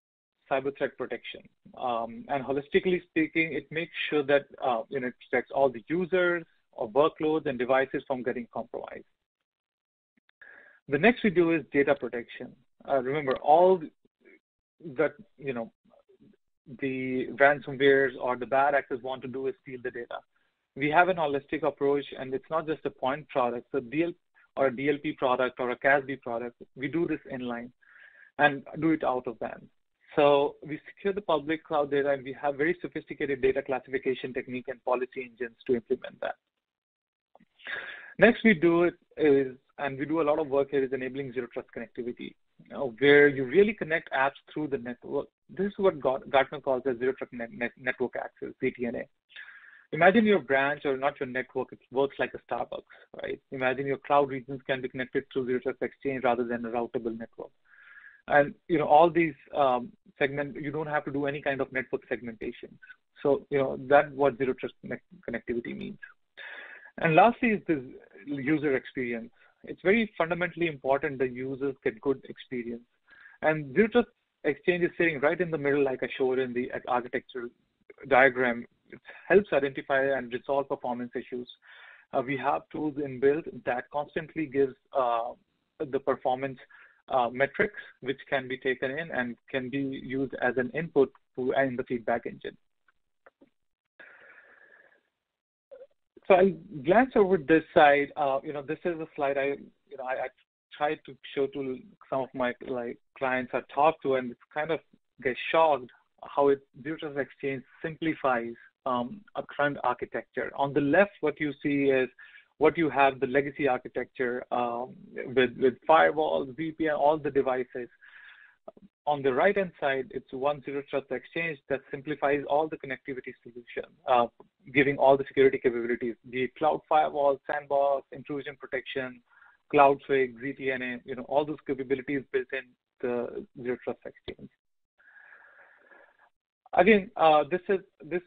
Speaker 12: cyber threat protection. And holistically speaking, it makes sure that it protects all the users or workloads and devices from getting compromised. The next we do is data protection. Remember, all that the ransomwares or the bad actors want to do is steal the data. We have an holistic approach, and it's not just a point product. So or a DLP product or a CASB product, we do this inline and do it out of band. So we secure the public cloud data, and we have very sophisticated data classification technique and policy engines to implement that. Next we do it is, and we do a lot of work here, is enabling Zero Trust connectivity, where you really connect apps through the network. This is what Gartner calls as Zero Trust Network Access, ZTNA. Imagine your branch, or not your network, it works like a Starbucks, right? Imagine your cloud regions can be connected through Zero Trust Exchange rather than a routable network. And all these you don't have to do any kind of network segmentation. So that's what zero trust connectivity means. And lastly is this user experience. It's very fundamentally important that users get good experience. And zero trust exchange is sitting right in the middle, like I showed in the architectural diagram. It helps identify and resolve performance issues. We have tools inbuilt that constantly gives the performance metrics, which can be taken in and can be used as an input in the feedback engine. So I'll glance over this side. This is a slide I tried to show to some of my clients I talk to, and kind of get shocked how zero trust exchange simplifies a current architecture. On the left, what you see is what you have, the legacy architecture with firewalls, VPN, all the devices. On the right-hand side, it's one zero trust exchange that simplifies all the connectivity solution, giving all the security capabilities, be it cloud firewall, sandbox, intrusion protection, CloudTwig, ZTNA, all those capabilities built in the zero trust exchange. Again, this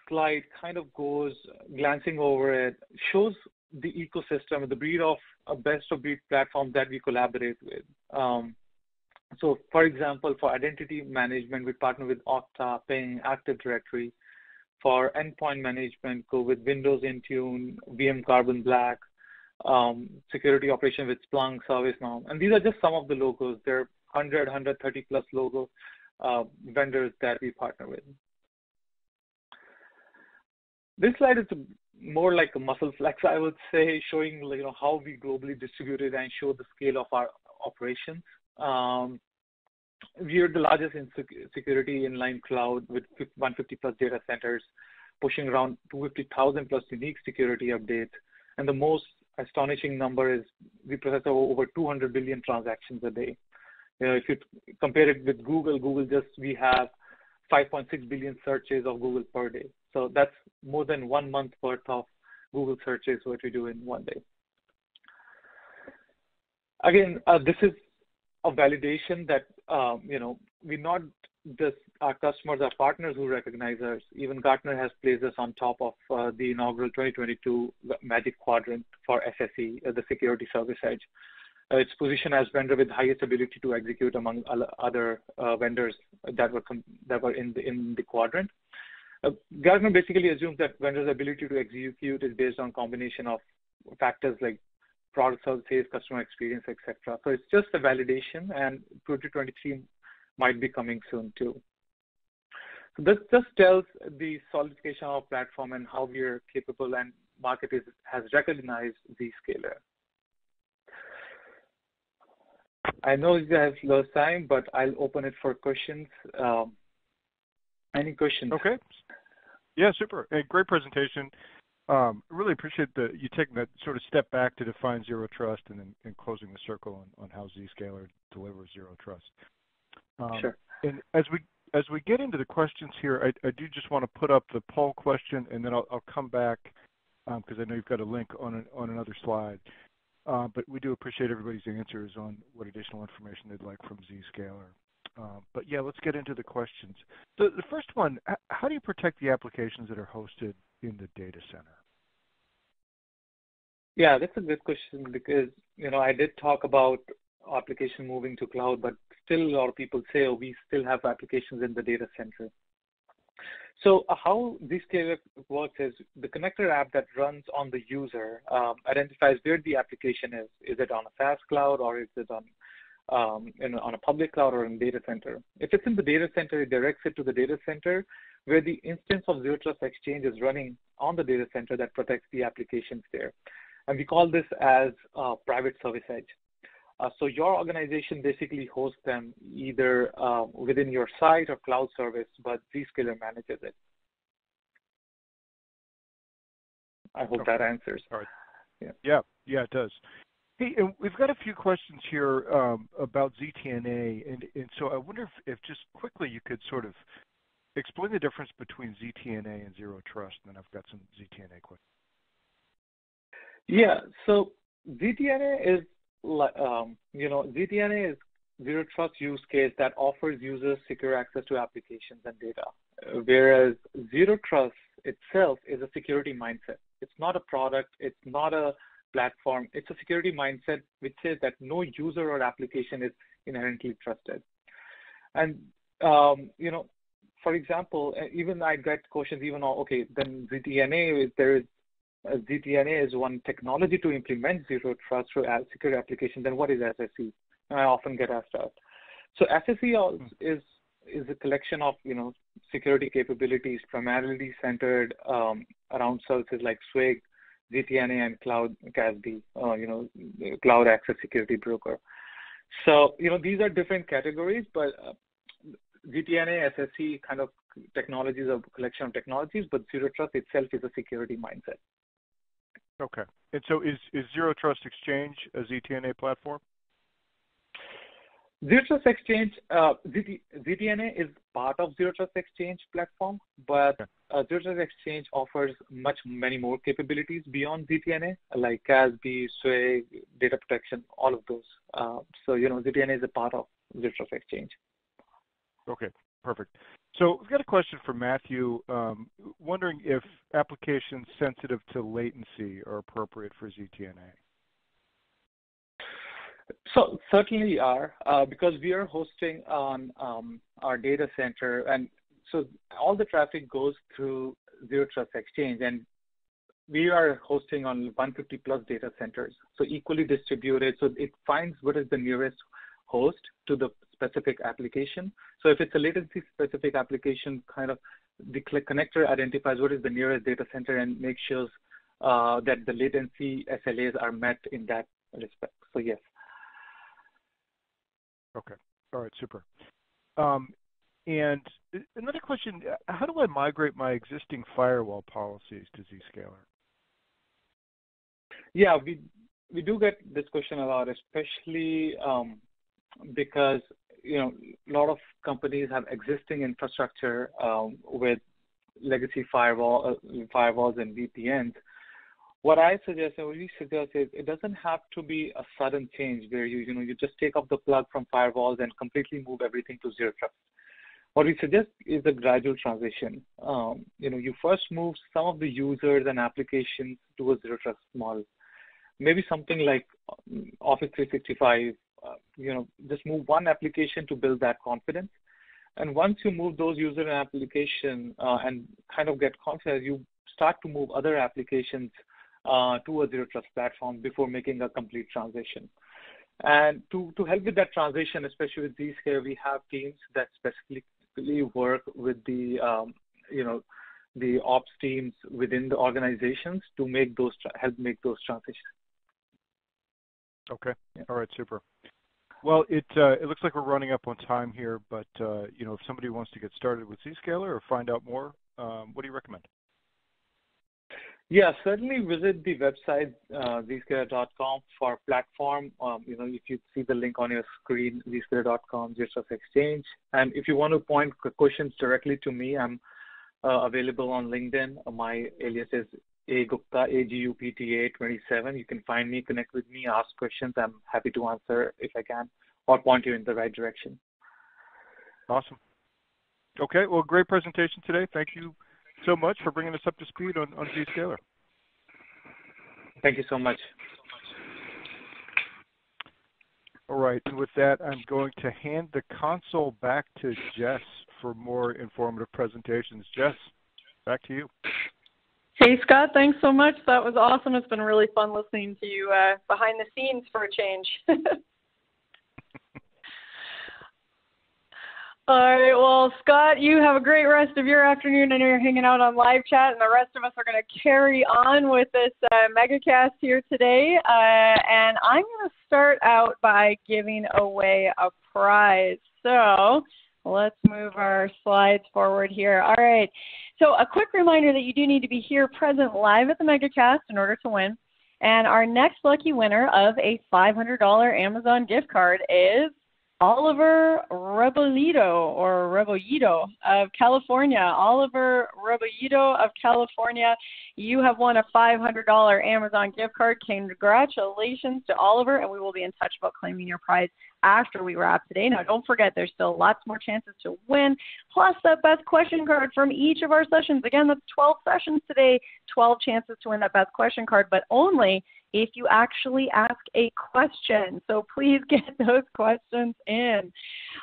Speaker 12: slide kind of goes glancing over it, shows the ecosystem, the breed of a best of breed platform that we collaborate with. So for example, for identity management, we partner with Okta, Ping, Active Directory. For endpoint management, go with Windows Intune, VM Carbon Black, security operation with Splunk, ServiceNow. And these are just some of the logos. There are 100, 130 plus logo vendors that we partner with. This slide is more like a muscle flex, I would say, showing how we globally distributed and show the scale of our operations. We are the largest in security inline cloud with 150 plus data centers, pushing around 250,000 plus unique security updates. And the most astonishing number is we process over 200 billion transactions a day. If you compare it with Google, we have 5.6 billion searches of Google per day. So that's more than 1 month worth of Google searches what we do in one day. Again, this is a validation that we're not just our customers, our partners who recognize us. Even Gartner has placed us on top of the inaugural 2022 Magic Quadrant for SSE, the Security Service Edge. It's positioned as vendor with highest ability to execute among other vendors that were in the quadrant. Gartner basically assumes that vendors' ability to execute is based on combination of factors like product services, customer experience, etc. So it's just a validation, and 2023 might be coming soon too. So this just tells the solidification of our platform and how we are capable, and market has recognized Zscaler. I know you guys lost time, but I'll open it for questions. Any questions?
Speaker 6: Okay. Yeah, super. Hey, great presentation. Really appreciate you taking that sort of step back to define zero trust and then closing the circle on how Zscaler delivers zero trust.
Speaker 12: Sure.
Speaker 6: And as we get into the questions here, I do just want to put up the poll question, and then I'll come back because I know you've got a link on another slide. But we do appreciate everybody's answers on what additional information they'd like from Zscaler. But yeah, let's get into the questions. So the first one, how do you protect the applications that are hosted in the data center?
Speaker 12: Yeah, that's a good question because, I did talk about application moving to cloud, but still a lot of people say, oh, we still have applications in the data center. So how Zscaler works is the connector app that runs on the user identifies where the application is. Is it on a SaaS cloud, or is it on a public cloud or in data center? If it's in the data center, it directs it to the data center where the instance of Zero Trust Exchange is running on the data center that protects the applications there. And we call this as private service edge. So your organization basically hosts them either within your site or cloud service, but Zscaler manages it. I hope that answers.
Speaker 6: All right. Yeah, it does. Hey, and we've got a few questions here about ZTNA, and so I wonder if just quickly you could sort of explain the difference between ZTNA and Zero Trust, and then I've got some ZTNA questions.
Speaker 12: Yeah, so ZTNA is ZTNA is zero trust use case that offers users secure access to applications and data, whereas zero trust itself is a security mindset. It's not a product, it's not a platform, it's a security mindset which says that no user or application is inherently trusted. And, for example, even I get questions okay, then ZTNA, ZTNA is one technology to implement zero trust for secure application, then what is SSE? And I often get asked that. So SSE is a collection of, security capabilities primarily centered around services like SWG, ZTNA, and Cloud CASB, Cloud Access Security Broker. So, these are different categories, but ZTNA, SSE kind of technologies are a collection of technologies, but Zero Trust itself is a security mindset.
Speaker 6: Okay. And so is Zero Trust Exchange a ZTNA platform?
Speaker 12: Zero Trust Exchange, ZTNA is part of Zero Trust Exchange platform, but Zero Trust Exchange offers many more capabilities beyond ZTNA, like CASB, SWG, data protection, all of those. So, ZTNA is a part of Zero Trust Exchange.
Speaker 6: Okay, perfect. So we've got a question for Matthew, wondering if applications sensitive to latency are appropriate for ZTNA.
Speaker 12: So certainly are, because we are hosting on our data center, and so all the traffic goes through Zero Trust Exchange, and we are hosting on 150 plus data centers, so equally distributed. So it finds what is the nearest host to the specific application. So if it's a latency specific application, kind of the connector identifies what is the nearest data center and makes sure that the latency SLAs are met in that respect. So yes.
Speaker 6: Okay. All right. Super. And another question, how do I migrate my existing firewall policies to Zscaler?
Speaker 12: Yeah, we do get this question a lot, especially because, a lot of companies have existing infrastructure with legacy firewalls and VPNs. What I suggest, and what we suggest, is it doesn't have to be a sudden change where you just take off the plug from firewalls and completely move everything to Zero Trust. What we suggest is a gradual transition. You first move some of the users and applications to a Zero Trust model. Maybe something like Office 365. Just move one application to build that confidence. And once you move those user and application and kind of get confidence, you start to move other applications to a Zero Trust platform before making a complete transition. And to help with that transition, especially with Zscaler, we have teams that specifically work with the the ops teams within the organizations to make help make those transitions.
Speaker 6: Okay. Yeah. All right. Super. Well, it looks like we're running up on time here, but if somebody wants to get started with Zscaler or find out more, what do you recommend?
Speaker 12: Yeah, certainly visit the website, zscaler.com for platform. If you see the link on your screen, zscaler.com, Zero Trust Exchange. And if you want to point questions directly to me, I'm available on LinkedIn. My alias is Agupta, AGUPTA27. You can find me, connect with me, ask questions. I'm happy to answer if I can, or point you in the right direction.
Speaker 6: Awesome. Okay, well, great presentation today. Thank you so much for bringing us up to speed on Zscaler.
Speaker 12: Thank you so much.
Speaker 6: All right, and with that, I'm going to hand the console back to Jess for more informative presentations. Jess, back to you.
Speaker 1: Hey, Scott, thanks so much. That was awesome. It's been really fun listening to you behind the scenes for a change. All right, well, Scott, you have a great rest of your afternoon. I know you're hanging out on live chat, and the rest of us are going to carry on with this MegaCast here today. And I'm going to start out by giving away a prize. So let's move our slides forward here. All right, so a quick reminder that you do need to be here present live at the MegaCast in order to win. And our next lucky winner of a $500 Amazon gift card is Oliver Rebolledo of California. Oliver Rebolledo of California, you have won a $500 Amazon gift card. Congratulations to Oliver, and we will be in touch about claiming your prize after we wrap today. Now, don't forget, there's still lots more chances to win, plus that best question card from each of our sessions. Again, that's 12 sessions today, 12 chances to win that best question card, but only if you actually ask a question. So please get those questions in.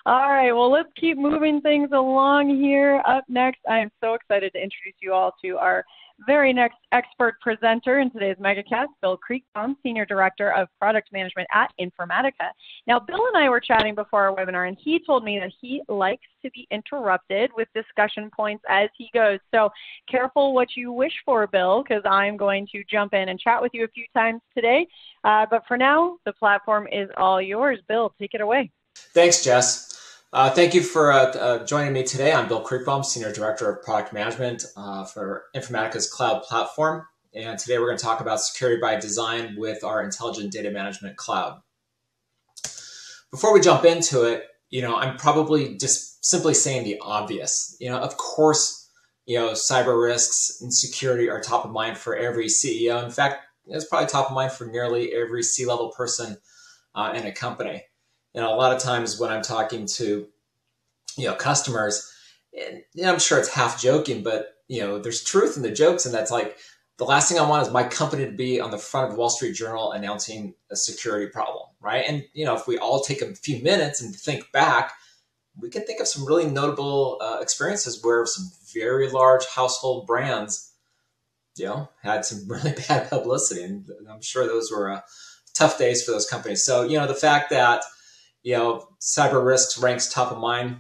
Speaker 1: All right, well, let's keep moving things along here. Up next, I am so excited to introduce you all to our very next expert presenter in today's MegaCast, Bill Kriegbaum, Senior Director of Product Management at Informatica. Now, Bill and I were chatting before our webinar, and he told me that he likes to be interrupted with discussion points as he goes. So careful what you wish for, Bill, because I'm going to jump in and chat with you a few times today. But for now, the platform is all yours. Bill, take it away.
Speaker 13: Thanks, Jess. Thank you for joining me today. I'm Bill Kriegbaum, Senior Director of Product Management for Informatica's cloud platform. And today we're going to talk about security by design with our Intelligent Data Management Cloud. Before we jump into it, I'm probably just simply saying the obvious. Of course, cyber risks and security are top of mind for every CEO. In fact, it's probably top of mind for nearly every C-level person in a company. A lot of times when I'm talking to, customers, and I'm sure it's half joking, but, there's truth in the jokes. And that's like, the last thing I want is my company to be on the front of the Wall Street Journal announcing a security problem, right? And, if we all take a few minutes and think back, we can think of some really notable experiences where some very large household brands, had some really bad publicity. And I'm sure those were tough days for those companies. So, the fact that, cyber risks ranks top of mind,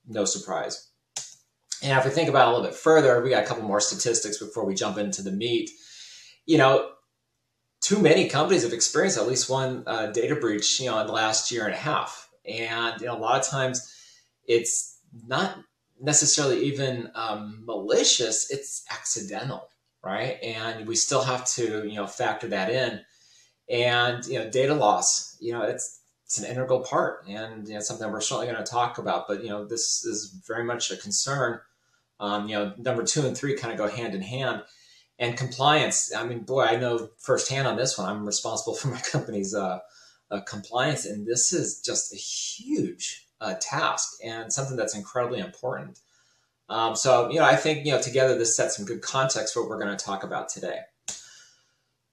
Speaker 13: no surprise. And if we think about it a little bit further, we got a couple more statistics before we jump into the meat. Too many companies have experienced at least one data breach, in the last year and a half. And, a lot of times it's not necessarily even malicious, it's accidental, right? And we still have to, factor that in. And, data loss, it's an integral part, and something we're certainly going to talk about. But this is very much a concern. Number 2 and 3 kind of go hand in hand. And compliance. I mean, boy, I know firsthand on this one. I'm responsible for my company's compliance, and this is just a huge task and something that's incredibly important. So I think together this sets some good context for what we're going to talk about today.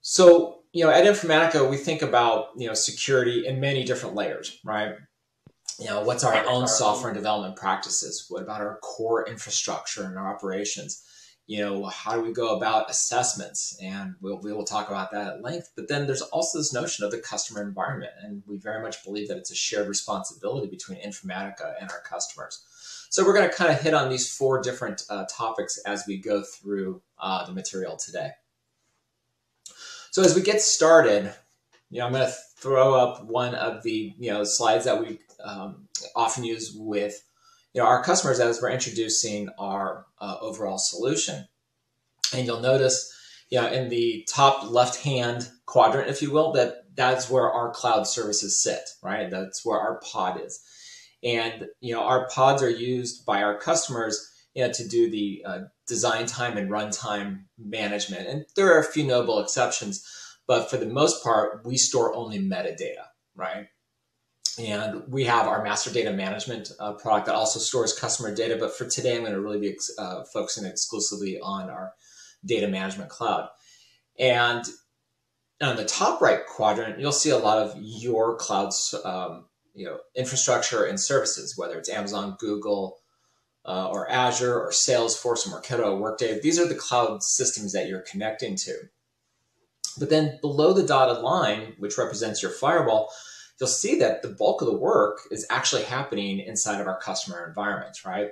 Speaker 13: So at Informatica, we think about, security in many different layers, right? What's our own software and development practices? What about our core infrastructure and our operations? How do we go about assessments? And we will talk about that at length. But then there's also this notion of the customer environment. And we very much believe that it's a shared responsibility between Informatica and our customers. So we're going to kind of hit on these 4 different topics as we go through the material today. So as we get started, I'm going to throw up one of the slides that we often use with our customers as we're introducing our overall solution. And you'll notice in the top left-hand quadrant, if you will, that's where our cloud services sit, right? That's where our pod is. And our pods are used by our customers to do the design time and runtime management. And there are a few notable exceptions, but for the most part, we store only metadata, right? And we have our master data management product that also stores customer data. But for today, I'm going to really be focusing exclusively on our data management cloud. And on the top right quadrant, you'll see a lot of your cloud's infrastructure and services, whether it's Amazon, Google, or Azure, or Salesforce, or Marketo, or Workday. These are the cloud systems that you're connecting to. But then below the dotted line, which represents your firewall, you'll see that the bulk of the work is actually happening inside of our customer environments, right?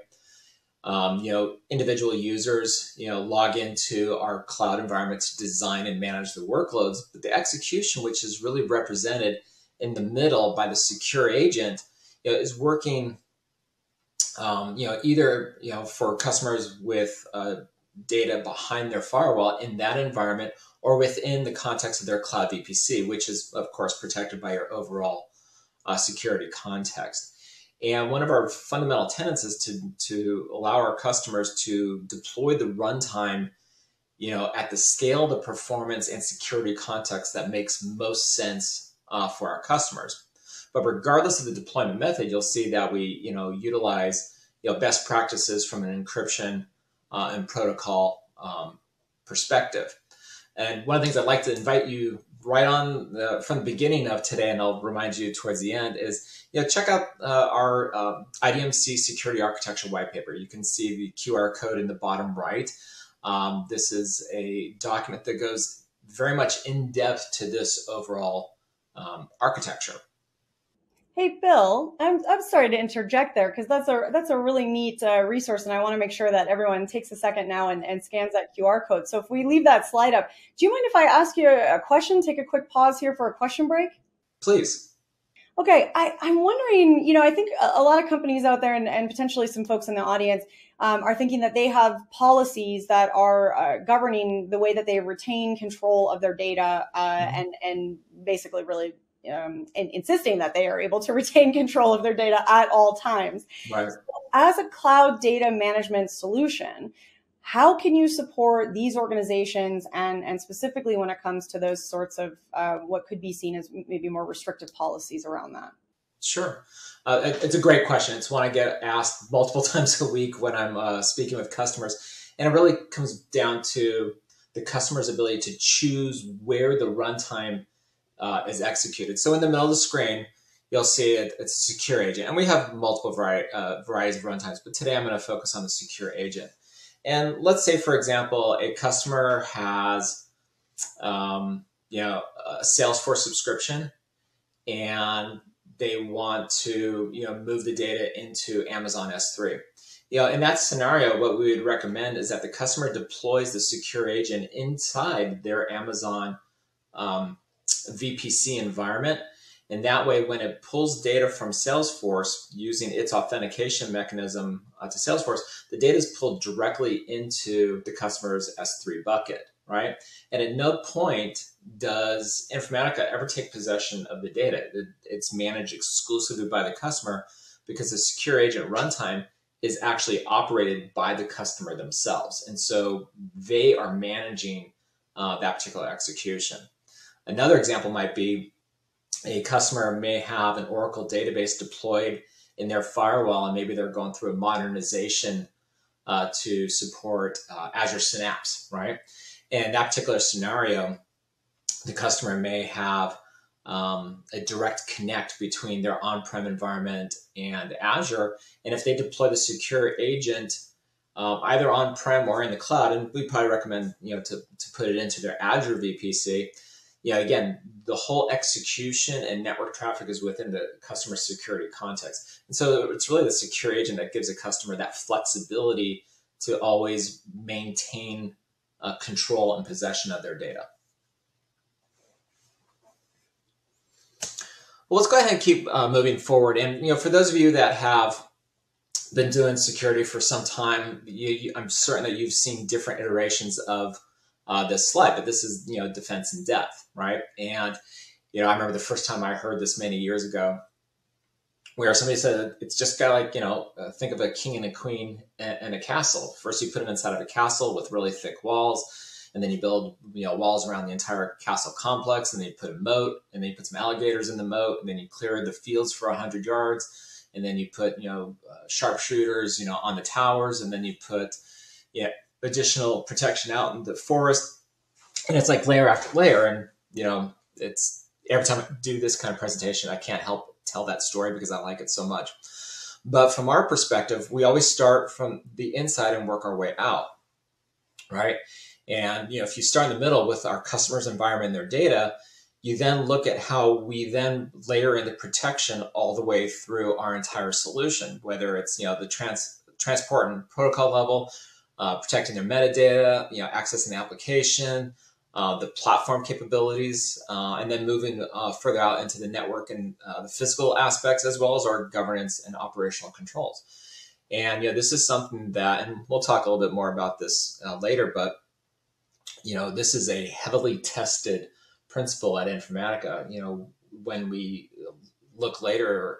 Speaker 13: Individual users, log into our cloud environment to design and manage the workloads, but the execution, which is really represented in the middle by the secure agent, is working, either, for customers with data behind their firewall in that environment, or within the context of their cloud VPC, which is, of course, protected by your overall security context. And one of our fundamental tenets is to allow our customers to deploy the runtime, at the scale, the performance, and security context that makes most sense for our customers. But regardless of the deployment method, you'll see that we, utilize, best practices from an encryption and protocol perspective. And one of the things I'd like to invite you right on from the beginning of today, and I'll remind you towards the end, is check out our IDMC security architecture white paper. You can see the QR code in the bottom right. This is a document that goes very much in depth to this overall architecture.
Speaker 1: Hey, Bill, I'm sorry to interject there because that's a really neat resource, and I want to make sure that everyone takes a second now and scans that QR code. So if we leave that slide up, do you mind if I ask you a question? Take a quick pause here for a question break.
Speaker 13: Please.
Speaker 1: Okay, I'm wondering, I think a lot of companies out there and potentially some folks in the audience are thinking that they have policies that are governing the way that they retain control of their data and basically really insisting that they are able to retain control of their data at all times.
Speaker 13: Right.
Speaker 1: So as a cloud data management solution, how can you support these organizations and specifically when it comes to those sorts of what could be seen as maybe more restrictive policies around that?
Speaker 13: Sure. It's a great question. It's one I get asked multiple times a week when I'm speaking with customers. And it really comes down to the customer's ability to choose where the runtime is executed. So in the middle of the screen, you'll see it's a secure agent. And we have multiple varieties of runtimes, but today I'm going to focus on the secure agent. And let's say, for example, a customer has a Salesforce subscription and they want to move the data into Amazon S3. In that scenario, what we would recommend is that the customer deploys the secure agent inside their Amazon VPC environment. And that way, when it pulls data from Salesforce using its authentication mechanism to Salesforce, the data is pulled directly into the customer's S3 bucket, right? And at no point does Informatica ever take possession of the data. It's managed exclusively by the customer because the secure agent runtime is actually operated by the customer themselves. And so they are managing that particular execution. Another example might be a customer may have an Oracle database deployed in their firewall, and maybe they're going through a modernization to support Azure Synapse, right? And that particular scenario, the customer may have a direct connect between their on-prem environment and Azure. And if they deploy the secure agent either on-prem or in the cloud, and we probably recommend to put it into their Azure VPC, again, the whole execution and network traffic is within the customer security context. And so it's really the secure agent that gives a customer that flexibility to always maintain control and possession of their data. Well, let's go ahead and keep moving forward. And for those of you that have been doing security for some time, I'm certain that you've seen different iterations of this slide, but this is, defense in depth, right? And, I remember the first time I heard this many years ago, where somebody said, it's just got think of a king and a queen and a castle. First, you put them inside of a castle with really thick walls, and then you build, walls around the entire castle complex, and then you put a moat, and then you put some alligators in the moat, and then you clear the fields for 100 yards, and then you put, sharpshooters, on the towers, and then you put, additional protection out in the forest, and it's like layer after layer. And it's every time I do this kind of presentation, I can't help tell that story because I like it so much. But from our perspective, we always start from the inside and work our way out, right? And if you start in the middle with our customers' environment and their data, you then look at how we then layer in the protection all the way through our entire solution, whether it's the transport and protocol level, protecting their metadata, accessing the application, the platform capabilities, and then moving further out into the network and the physical aspects, as well as our governance and operational controls. And this is something that, and we'll talk a little bit more about this later, but this is a heavily tested principle at Informatica. When we look later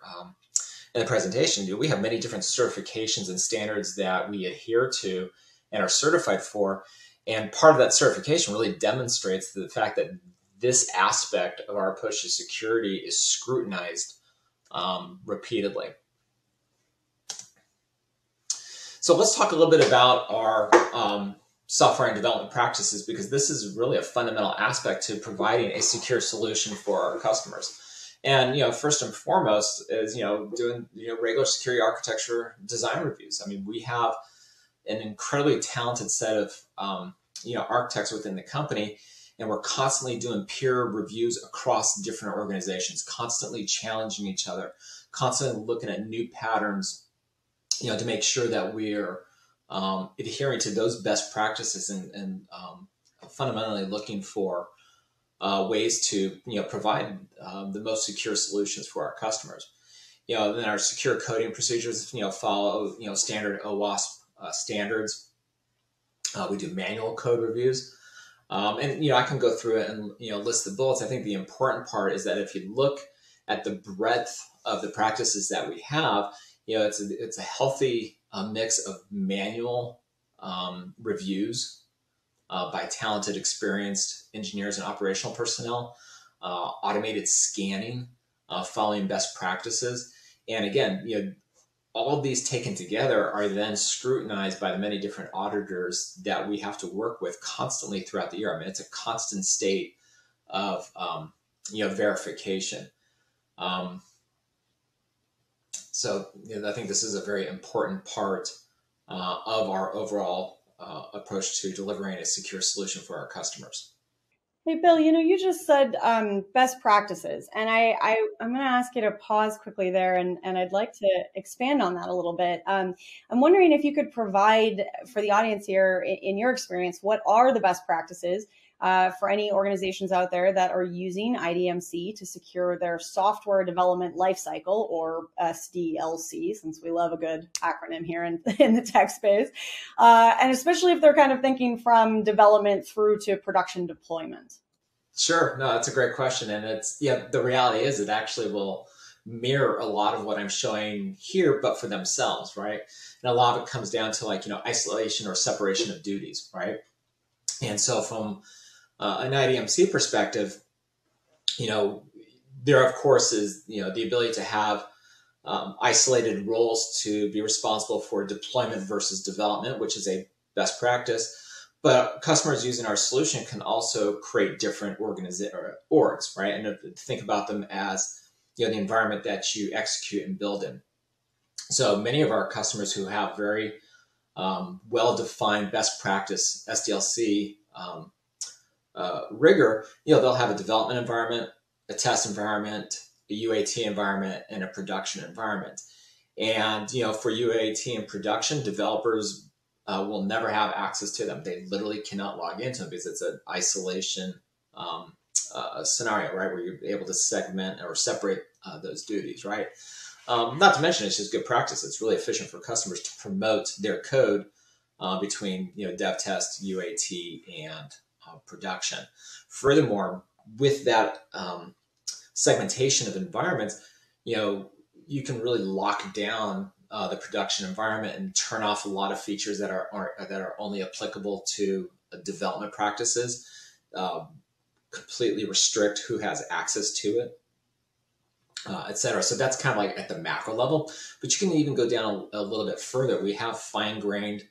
Speaker 13: in the presentation, we have many different certifications and standards that we adhere to and are certified for. And part of that certification really demonstrates the fact that this aspect of our approach to security is scrutinized repeatedly. So let's talk a little bit about our software and development practices, because this is really a fundamental aspect to providing a secure solution for our customers. And, first and foremost is, doing, regular security architecture design reviews. I mean, we have an incredibly talented set of, architects within the company, and we're constantly doing peer reviews across different organizations, constantly challenging each other, constantly looking at new patterns, to make sure that we're adhering to those best practices and fundamentally looking for ways to provide the most secure solutions for our customers. Then our secure coding procedures follow standard OWASP standards. We do manual code reviews, and I can go through it and list the bullets. I think the important part is that if you look at the breadth of the practices that we have, it's a healthy mix of manual reviews by talented, experienced engineers and operational personnel, automated scanning, following best practices. And again, all of these taken together are then scrutinized by the many different auditors that we have to work with constantly throughout the year. I mean, it's a constant state of, verification. So I think this is a very important part of our overall approach to delivering a secure solution for our customers.
Speaker 1: Hey, Bill, you just said best practices, and I'm going to ask you to pause quickly there, and I'd like to expand on that a little bit. I'm wondering if you could provide for the audience here, in your experience, what are the best practices for any organizations out there that are using IDMC to secure their software development lifecycle, or SDLC, since we love a good acronym here in the tech space, and especially if they're kind of thinking from development through to production deployment?
Speaker 13: Sure. No, that's a great question. And it's, the reality is it actually will mirror a lot of what I'm showing here, but for themselves, right? And a lot of it comes down to isolation or separation of duties, right? And so from an IDMC perspective, there of course is, the ability to have isolated roles to be responsible for deployment versus development, which is a best practice. But customers using our solution can also create different orgs, right? And think about them as, the environment that you execute and build in. So many of our customers who have very well-defined best practice SDLC rigor, they'll have a development environment, a test environment, a UAT environment, and a production environment. And, for UAT and production, developers will never have access to them. They literally cannot log into them because it's an isolation scenario, right? Where you're able to segment or separate those duties, right? Not to mention, it's just good practice. It's really efficient for customers to promote their code between, dev test, UAT, and production. Furthermore, with that segmentation of environments, you can really lock down the production environment and turn off a lot of features that are only applicable to development practices, completely restrict who has access to it, et cetera. So that's kind of at the macro level, but you can even go down a little bit further. We have fine-grained,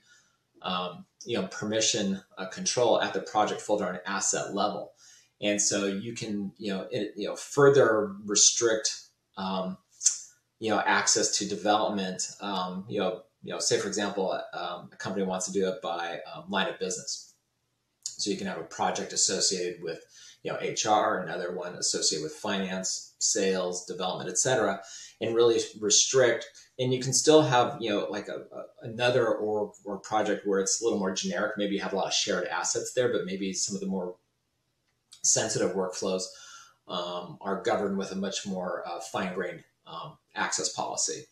Speaker 13: permission control at the project folder and asset level. And so you can, further restrict, access to development, say, for example, a company wants to do it by line of business. So you can have a project associated with, HR, another one associated with finance, sales, development, et cetera, and really restrict. And you can still have, another or project where it's a little more generic. Maybe you have a lot of shared assets there, but maybe some of the more sensitive workflows are governed with a much more fine-grained access policy.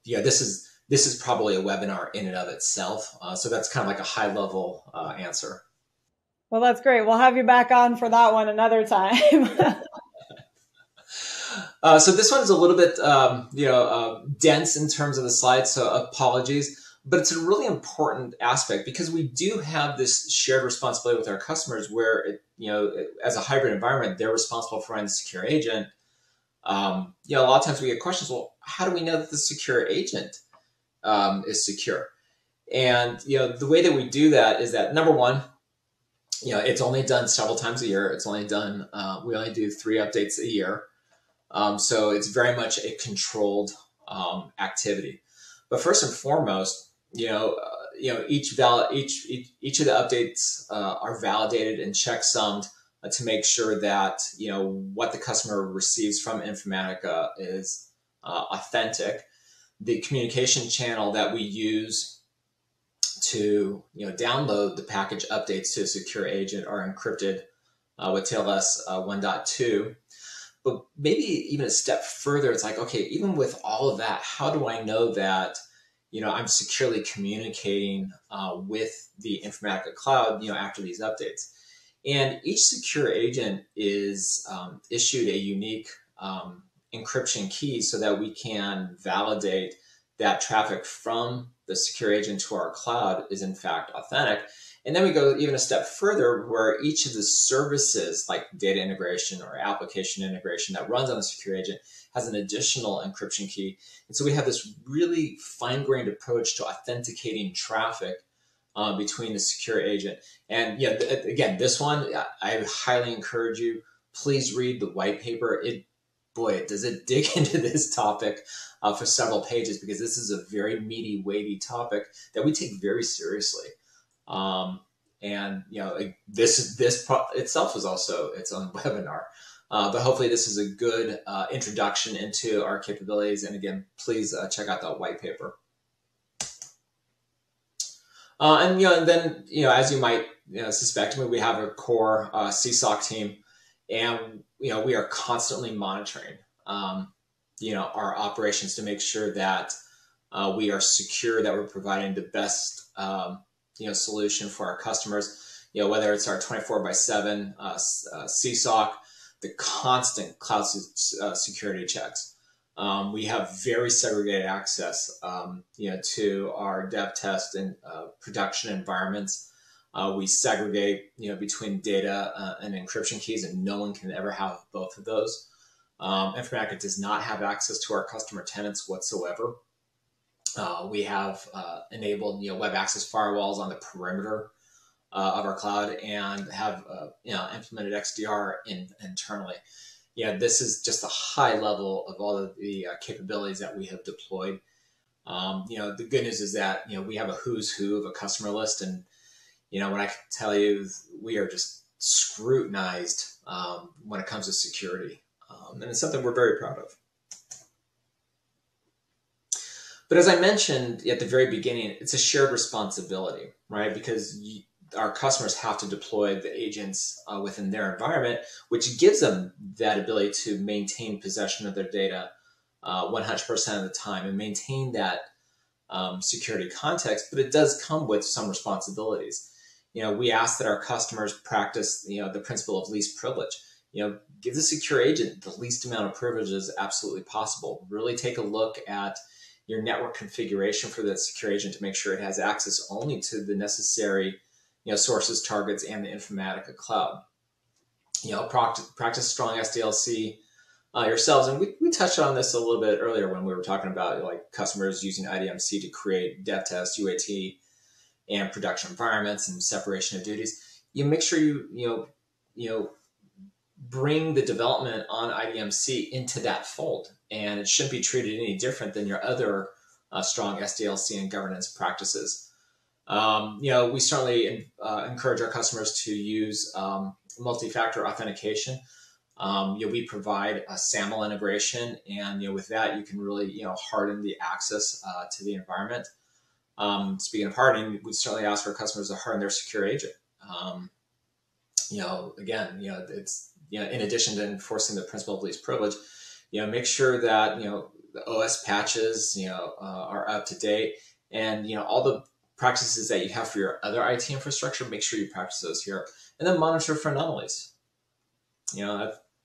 Speaker 13: This is probably a webinar in and of itself. So that's kind of a high-level answer.
Speaker 1: Well, that's great. We'll have you back on for that one another time.
Speaker 13: So this one is a little bit, dense in terms of the slides, so apologies. But it's a really important aspect because we do have this shared responsibility with our customers where, as a hybrid environment, they're responsible for running the secure agent. A lot of times we get questions, well, how do we know that the secure agent is secure? And, the way that we do that is that, number one, it's only done several times a year. It's only done, we only do 3 updates a year. So it's very much a controlled activity. But first and foremost, each of the updates are validated and checksummed to make sure that what the customer receives from Informatica is authentic. The communication channel that we use to download the package updates to a secure agent are encrypted with TLS 1.2. But maybe even a step further, it's like, okay, even with all of that, how do I know that I'm securely communicating with the Informatica cloud after these updates? And each secure agent is issued a unique encryption key so that we can validate that traffic from the secure agent to our cloud is in fact authentic. And then we go even a step further where each of the services like data integration or application integration that runs on the secure agent has an additional encryption key. And so we have this really fine-grained approach to authenticating traffic between the secure agent. And again, this one, I highly encourage you, please read the white paper. Does it dig into this topic for several pages, because this is a very meaty, weighty topic that we take very seriously. This itself is also its own webinar. But hopefully this is a good introduction into our capabilities. And again, please check out that white paper. And then as you might suspect, we have a core CSOC team, and we are constantly monitoring our operations to make sure that we are secure, that we're providing the best solution for our customers. Whether it's our 24/7 CSOC, the constant cloud security checks. We have very segregated access, to our dev test and production environments. We segregate, between data and encryption keys, and no one can ever have both of those. Informatica does not have access to our customer tenants whatsoever. We have enabled, web access firewalls on the perimeter of our cloud, and have implemented XDR internally. This is just a high level of all of the capabilities that we have deployed. The good news is that we have a who's who of a customer list, and what I can tell you, we are just scrutinized when it comes to security, and it's something we're very proud of. But as I mentioned at the very beginning, it's a shared responsibility, right? Because our customers have to deploy the agents within their environment, which gives them that ability to maintain possession of their data 100% of the time and maintain that security context. But it does come with some responsibilities. We ask that our customers practice, the principle of least privilege. Give the secure agent the least amount of privileges absolutely possible. Really take a look at your network configuration for that secure agent to make sure it has access only to the necessary sources, targets, and the Informatica cloud. Practice strong SDLC yourselves. And we touched on this a little bit earlier when we were talking about customers using IDMC to create dev test, UAT, and production environments and separation of duties. You make sure you bring the development on IDMC into that fold, and it shouldn't be treated any different than your other strong SDLC and governance practices. We certainly encourage our customers to use multi-factor authentication. We provide a SAML integration, and with that you can really harden the access to the environment. Speaking of hardening, we certainly ask our customers to harden their secure agent. It's in addition to enforcing the principle of least privilege, make sure that the OS patches are up to date, and all the practices that you have for your other IT infrastructure, make sure you practice those here, and then monitor for anomalies.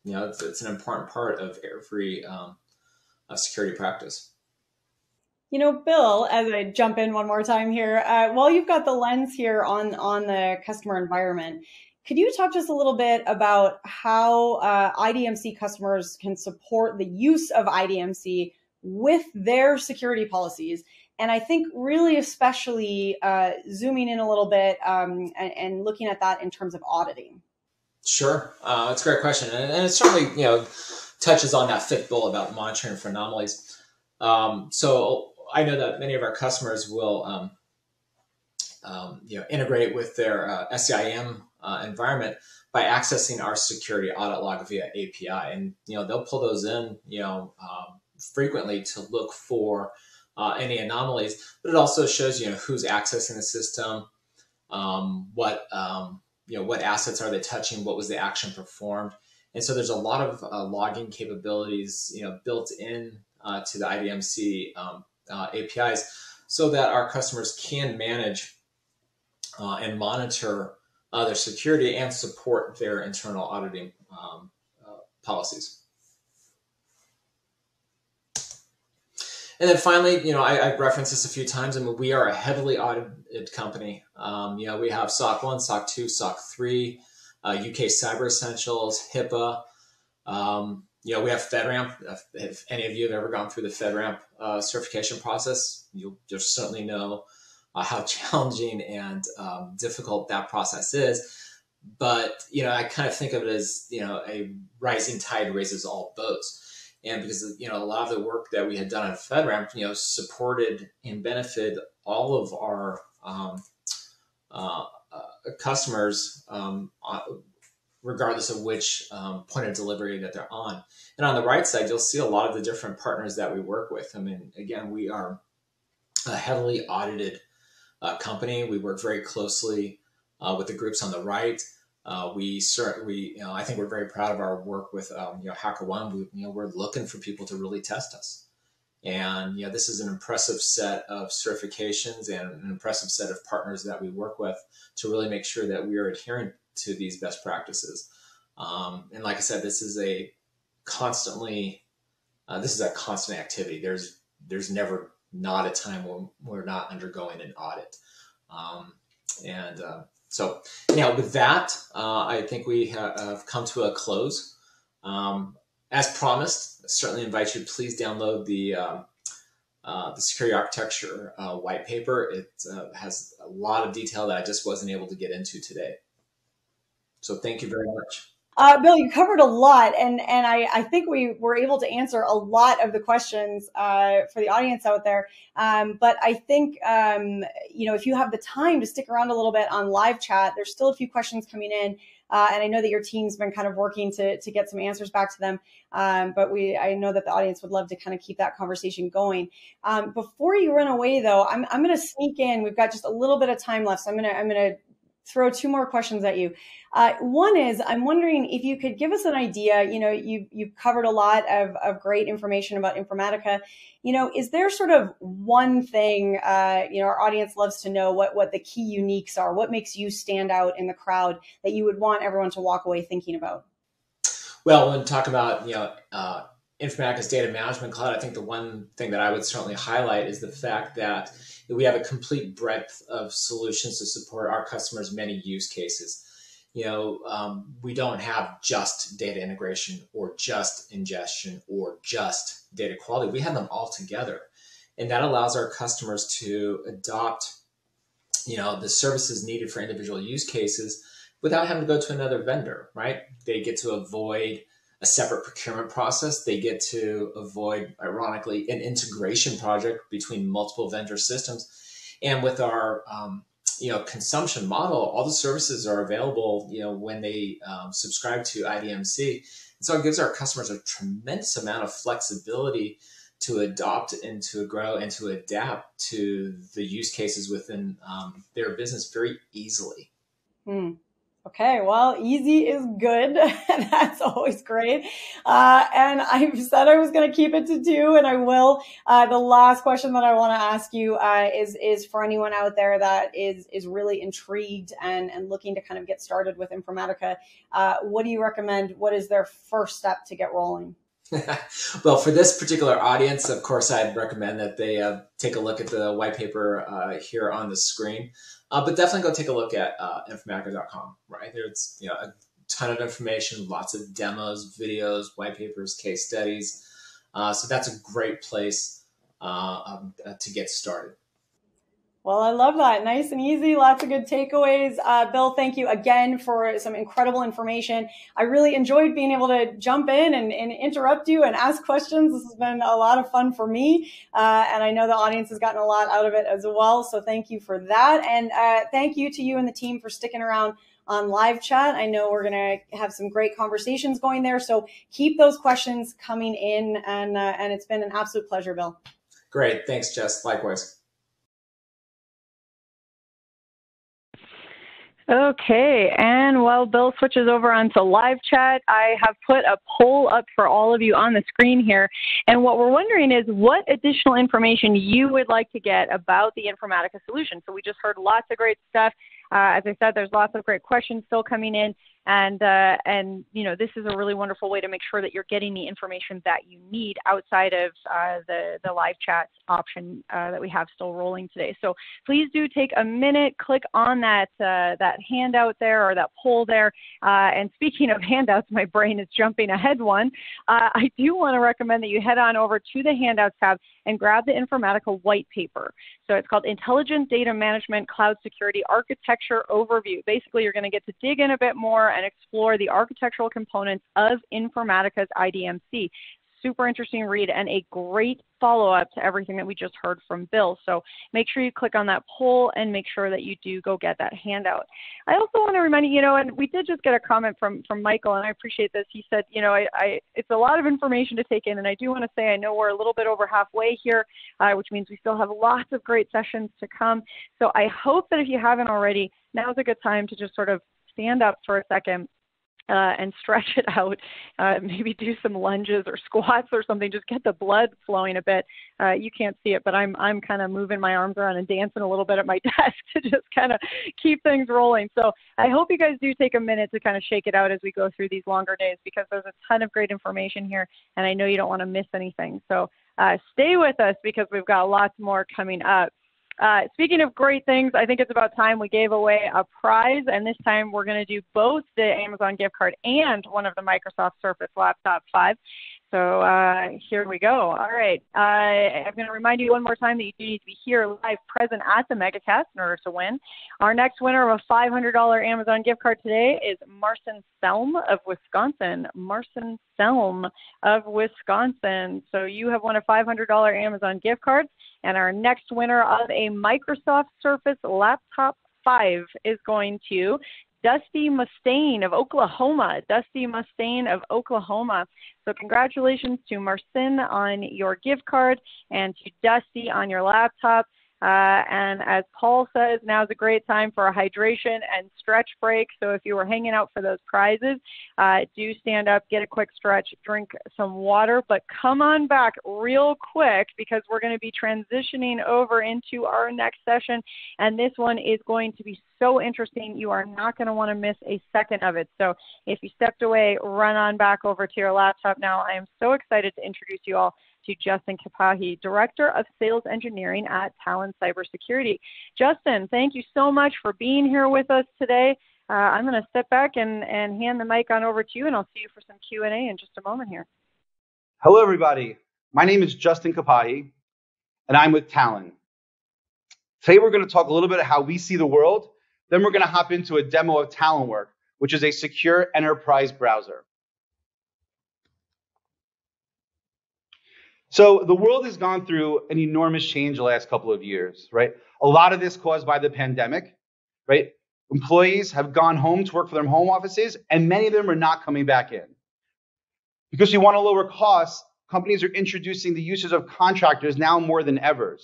Speaker 13: it's an important part of every security practice.
Speaker 1: Bill, as I jump in one more time here, while you've got the lens here on the customer environment, could you talk to us a little bit about how IDMC customers can support the use of IDMC with their security policies? And I think really especially zooming in a little bit and looking at that in terms of auditing.
Speaker 13: Sure. That's a great question. And it certainly, touches on that fifth bullet about monitoring for anomalies. So I know that many of our customers will, integrate with their SCIM environment by accessing our security audit log via API. And, they'll pull those in, frequently to look for any anomalies, but it also shows, who's accessing the system, what assets are they touching, what was the action performed. And so there's a lot of logging capabilities, built in to the IDMC APIs so that our customers can manage and monitor their security and support their internal auditing policies. And then finally, I've referenced this a few times. We are a heavily audited company. We have SOC 1, SOC 2, SOC 3, UK Cyber Essentials, HIPAA. We have FedRAMP. If any of you have ever gone through the FedRAMP certification process, you'll just certainly know how challenging and difficult that process is. But, I kind of think of it as, a rising tide raises all boats. And because, a lot of the work that we had done on FedRAMP, supported and benefited all of our customers, regardless of which point of delivery that they're on. And on the right side, you'll see a lot of the different partners that we work with. Again, we are a heavily audited company. We work very closely with the groups on the right. I think we're very proud of our work with, HackerOne. We're looking for people to really test us. And, this is an impressive set of certifications and an impressive set of partners that we work with to really make sure that we are adhering to these best practices. And like I said, this is a constant activity. There's never not a time when we're not undergoing an audit. So with that, I think we have come to a close. As promised, I certainly invite you to please download the security architecture white paper. It has a lot of detail that I just wasn't able to get into today. So thank you very much.
Speaker 1: Bill, you covered a lot, and I think we were able to answer a lot of the questions for the audience out there. But I think, if you have the time to stick around a little bit on live chat, there's still a few questions coming in. And I know that your team's been kind of working to get some answers back to them. But I know that the audience would love to kind of keep that conversation going. Before you run away, though, I'm going to sneak in. We've got just a little bit of time left, so I'm going to throw two more questions at you. One is, I'm wondering if you could give us an idea. You've covered a lot of great information about Informatica. Is there sort of one thing, our audience loves to know what the key uniques are? What makes you stand out in the crowd that you would want everyone to walk away thinking about?
Speaker 13: Well, when we talk about, Informatica's data management cloud, I think the one thing that I would certainly highlight is the fact that we have a complete breadth of solutions to support our customers' many use cases. We don't have just data integration or just ingestion or just data quality. We have them all together. And that allows our customers to adopt, the services needed for individual use cases without having to go to another vendor, right? They get to avoid a separate procurement process. They get to avoid, ironically, an integration project between multiple vendor systems. And with our, consumption model, all the services are available, when they subscribe to IDMC. And so it gives our customers a tremendous amount of flexibility to adopt and to grow and to adapt to the use cases within their business very easily.
Speaker 1: Okay, Okay, well, easy is good. That's always great. And I said I was going to keep it to 2, and I will. The last question that I want to ask you is for anyone out there that is really intrigued and looking to kind of get started with Informatica. What do you recommend? What is their first step to get rolling?
Speaker 13: Well, for this particular audience, of course, I'd recommend that they take a look at the white paper here on the screen. But definitely go take a look at informatica.com, right? There's a ton of information, lots of demos, videos, white papers, case studies. So that's a great place to get started.
Speaker 1: Well, I love that. Nice and easy. Lots of good takeaways. Bill, thank you again for some incredible information. I really enjoyed being able to jump in and interrupt you and ask questions. This has been a lot of fun for me. And I know the audience has gotten a lot out of it as well. So thank you for that. And thank you to you and the team for sticking around on live chat. I know we're going to have some great conversations going there. So keep those questions coming in. And it's been an absolute pleasure, Bill.
Speaker 13: Great. Thanks, Jess. Likewise.
Speaker 1: Okay, and while Bill switches over onto live chat, I have put a poll up for all of you on the screen here. And what we're wondering is what additional information you would like to get about the Informatica solution. So we just heard lots of great stuff. As I said, there's lots of great questions still coming in. And this is a really wonderful way to make sure that you're getting the information that you need outside of the live chat option that we have still rolling today. So please do take a minute, click on that handout there or that poll there. And speaking of handouts, my brain is jumping ahead one. I do want to recommend that you head on over to the handouts tab and grab the Informatica white paper. So it's called Intelligent Data Management Cloud Security Architecture Overview. Basically, you're going to get to dig in a bit more and explore the architectural components of Informatica's IDMC. Super interesting read and a great follow-up to everything that we just heard from Bill. So make sure you click on that poll and make sure that you do go get that handout. I also want to remind you, and we did just get a comment from Michael, and I appreciate this. He said, it's a lot of information to take in, and I do want to say I know we're a little bit over halfway here, which means we still have lots of great sessions to come. So I hope that if you haven't already, now's a good time to just sort of stand up for a second and stretch it out, maybe do some lunges or squats or something, just get the blood flowing a bit. You can't see it, but I'm kind of moving my arms around and dancing a little bit at my desk to just kind of keep things rolling. So I hope you guys do take a minute to kind of shake it out as we go through these longer days, because there's a ton of great information here, and I know you don't want to miss anything. So stay with us because we've got lots more coming up. Speaking of great things, I think it's about time we gave away a prize, and this time we're going to do both the Amazon gift card and one of the Microsoft Surface Laptop 5. So here we go. All right. I'm going to remind you one more time that you do need to be here live present at the MegaCast in order to win. Our next winner of a $500 Amazon gift card today is Marcin Selm of Wisconsin. Marcin Selm of Wisconsin. So you have won a $500 Amazon gift card. And our next winner of a Microsoft Surface Laptop 5 is going to Dusty Mustaine of Oklahoma. Dusty Mustaine of Oklahoma. So congratulations to Marcin on your gift card and to Dusty on your laptop. And as Paul says, now's a great time for a hydration and stretch break. So if you were hanging out for those prizes, do stand up, get a quick stretch, drink some water, but come on back real quick because we're going to be transitioning over into our next session. And this one is going to be so interesting. You are not going to want to miss a second of it. So if you stepped away, run on back over to your laptop now. I am so excited to introduce you all to Justin Kapahi, Director of Sales Engineering at Talon Cybersecurity. Justin, thank you so much for being here with us today. I'm going to step back and hand the mic on over to you, and I'll see you for some Q&A in just a moment here.
Speaker 14: Hello, everybody. My name is Justin Kapahi, and I'm with Talon. Today, we're going to talk a little bit about how we see the world. Then we're going to hop into a demo of Talonwork, which is a secure enterprise browser. So the world has gone through an enormous change the last couple of years, right? A lot of this caused by the pandemic, right? Employees have gone home to work for their home offices, and many of them are not coming back in. Because we want to lower costs, companies are introducing the uses of contractors now more than ever.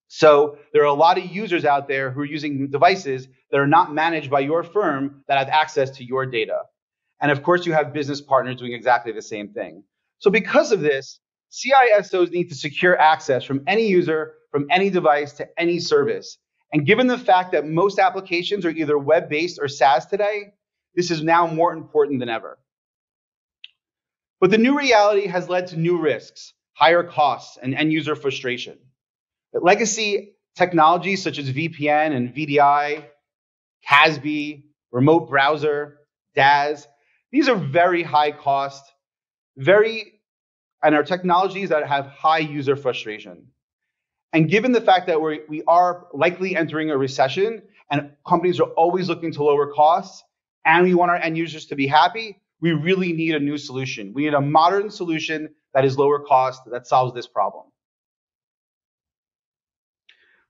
Speaker 14: So there are a lot of users out there who are using devices that are not managed by your firm that have access to your data. And of course, you have business partners doing exactly the same thing. So because of this, CISOs need to secure access from any user, from any device to any service. And given the fact that most applications are either web-based or SaaS today, this is now more important than ever. But the new reality has led to new risks, higher costs, and end user frustration. But legacy technologies such as VPN and VDI, CASB, remote browser, DAS, these are very high cost, and are technologies that have high user frustration. And given the fact that we are likely entering a recession and companies are always looking to lower costs and we want our end users to be happy, we really need a new solution. We need a modern solution that is lower cost that solves this problem.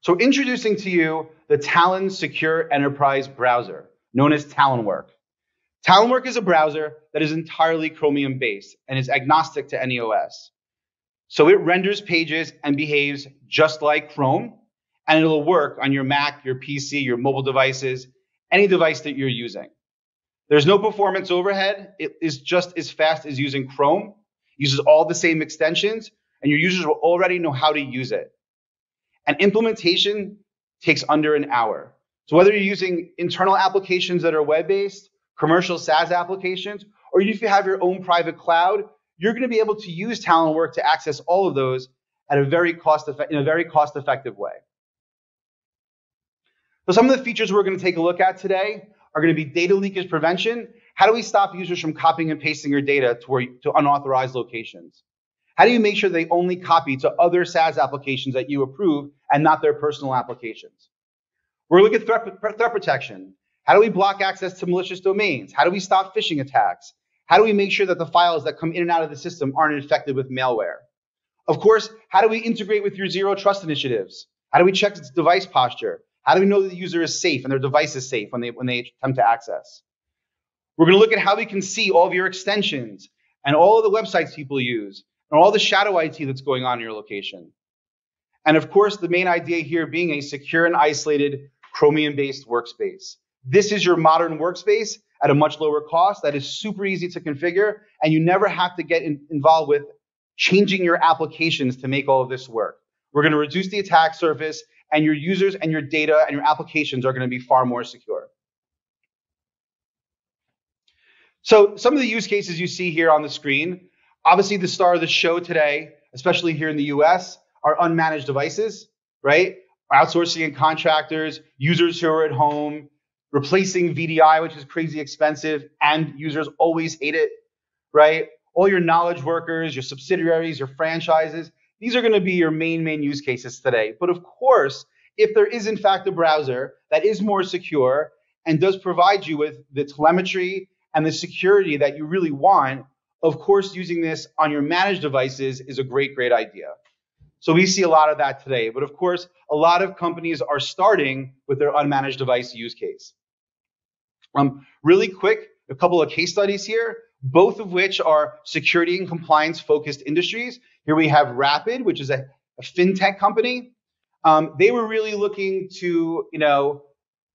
Speaker 14: So introducing to you the Talon Secure Enterprise Browser, known as Talonwork. Talonwork is a browser that is entirely Chromium based and is agnostic to any OS. So it renders pages and behaves just like Chrome, and it'll work on your Mac, your PC, your mobile devices, any device that you're using. There's no performance overhead. It is just as fast as using Chrome, uses all the same extensions, and your users will already know how to use it. And implementation takes under an hour. So whether you're using internal applications that are web-based, commercial SaaS applications, or if you have your own private cloud, you're going to be able to use Talonwork to access all of those at in a very cost-effective way. So some of the features we're going to take a look at today are going to be data leakage prevention. How do we stop users from copying and pasting your data to unauthorized locations? How do you make sure they only copy to other SaaS applications that you approve and not their personal applications? We're looking at threat protection. How do we block access to malicious domains? How do we stop phishing attacks? How do we make sure that the files that come in and out of the system aren't infected with malware? Of course, how do we integrate with your zero trust initiatives? How do we check its device posture? How do we know that the user is safe and their device is safe when they attempt to access? We're going to look at how we can see all of your extensions and all of the websites people use and all the shadow IT that's going on in your location. And of course, the main idea here being a secure and isolated Chromium-based workspace. This is your modern workspace at a much lower cost that is super easy to configure, and you never have to get involved with changing your applications to make all of this work. We're going to reduce the attack surface, and your users and your data and your applications are going to be far more secure. So some of the use cases you see here on the screen, obviously the star of the show today, especially here in the US, are unmanaged devices, right? Outsourcing and contractors, users who are at home, replacing VDI, which is crazy expensive, and users always hate it, right? All your knowledge workers, your subsidiaries, your franchises, these are going to be your main use cases today. But of course, if there is in fact a browser that is more secure and does provide you with the telemetry and the security that you really want, of course, using this on your managed devices is a great idea. So we see a lot of that today. But of course, a lot of companies are starting with their unmanaged device use case. Really quick, a couple of case studies here, both of which are security and compliance focused industries. Here we have Rapid, which is a fintech company. They were really looking to,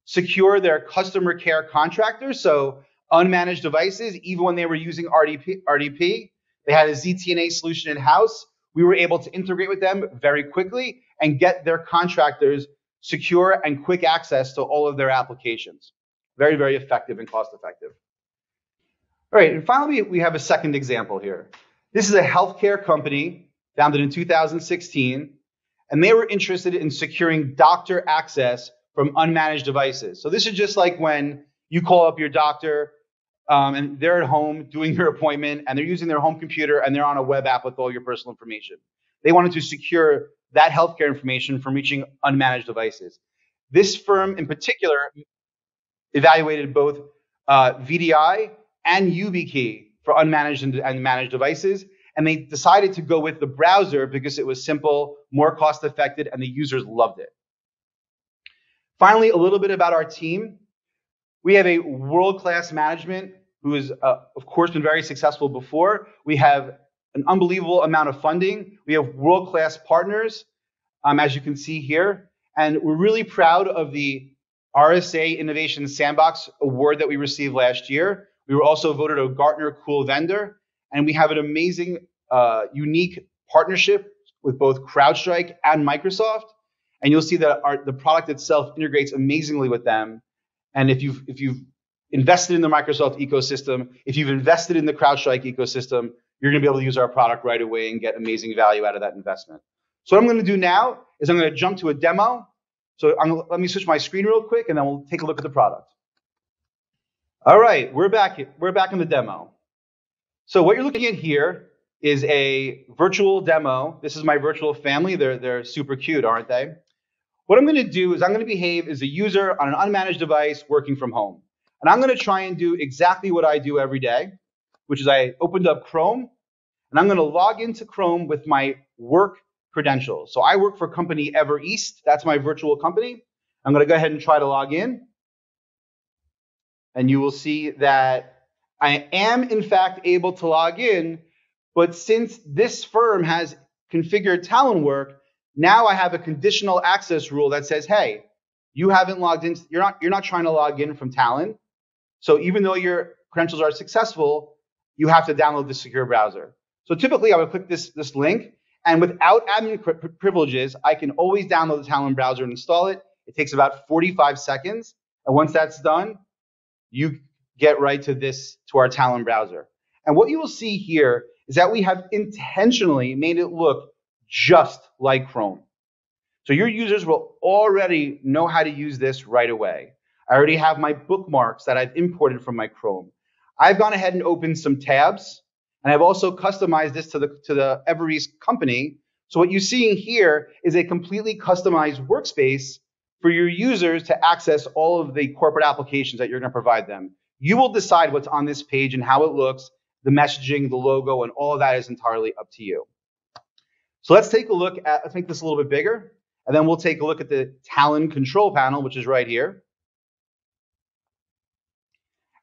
Speaker 14: secure their customer care contractors. So unmanaged devices, even when they were using RDP, they had a ZTNA solution in-house. We were able to integrate with them very quickly and get their contractors secure and quick access to all of their applications. Very effective and cost effective. All right, and finally, we have a second example here. This is a healthcare company founded in 2016, and they were interested in securing doctor access from unmanaged devices. So this is just like when you call up your doctor and they're at home doing your appointment and they're using their home computer and they're on a web app with all your personal information. They wanted to secure that healthcare information from reaching unmanaged devices. This firm in particular evaluated both VDI and YubiKey for unmanaged and managed devices, and they decided to go with the browser because it was simple, more cost effective, and the users loved it. Finally, a little bit about our team. We have a world-class management who has, of course, been very successful before. We have an unbelievable amount of funding. We have world-class partners. as you can see here. And we're really proud of the RSA Innovation Sandbox Award that we received last year. We were also voted a Gartner Cool Vendor, and we have an amazing, unique partnership with both CrowdStrike and Microsoft. And you'll see that the product itself integrates amazingly with them. And if you've invested in the Microsoft ecosystem, if you've invested in the CrowdStrike ecosystem, you're going to be able to use our product right away and get amazing value out of that investment. So what I'm going to do now is I'm going to jump to a demo. So let me switch my screen real quick, and then we'll take a look at the product. All right, we're back in the demo. So what you're looking at here is a virtual demo. This is my virtual family. They're super cute, aren't they? What I'm going to do is I'm going to behave as a user on an unmanaged device working from home. And I'm going to try and do exactly what I do every day, which is I opened up Chrome, and I'm going to log into Chrome with my work credentials. So I work for company Ever East. That's my virtual company. I'm going to go ahead and try to log in. And you will see that I am, in fact, able to log in. But since this firm has configured Talon work, now I have a conditional access rule that says, hey, you haven't logged in. You're not trying to log in from Talon. So even though your credentials are successful, you have to download the secure browser. So typically I would click this link, and without admin privileges, I can always download the Talon browser and install it. It takes about 45 seconds. And once that's done, you get right to our Talon browser. And what you will see here is that we have intentionally made it look just like Chrome. So your users will already know how to use this right away. I already have my bookmarks that I've imported from my Chrome. I've gone ahead and opened some tabs, and I've also customized this to the Ever East company. So what you're seeing here is a completely customized workspace for your users to access all of the corporate applications that you're going to provide them. You will decide what's on this page and how it looks, the messaging, the logo, and all of that is entirely up to you. So let's make this a little bit bigger, and then we'll take a look at the Talon control panel, which is right here.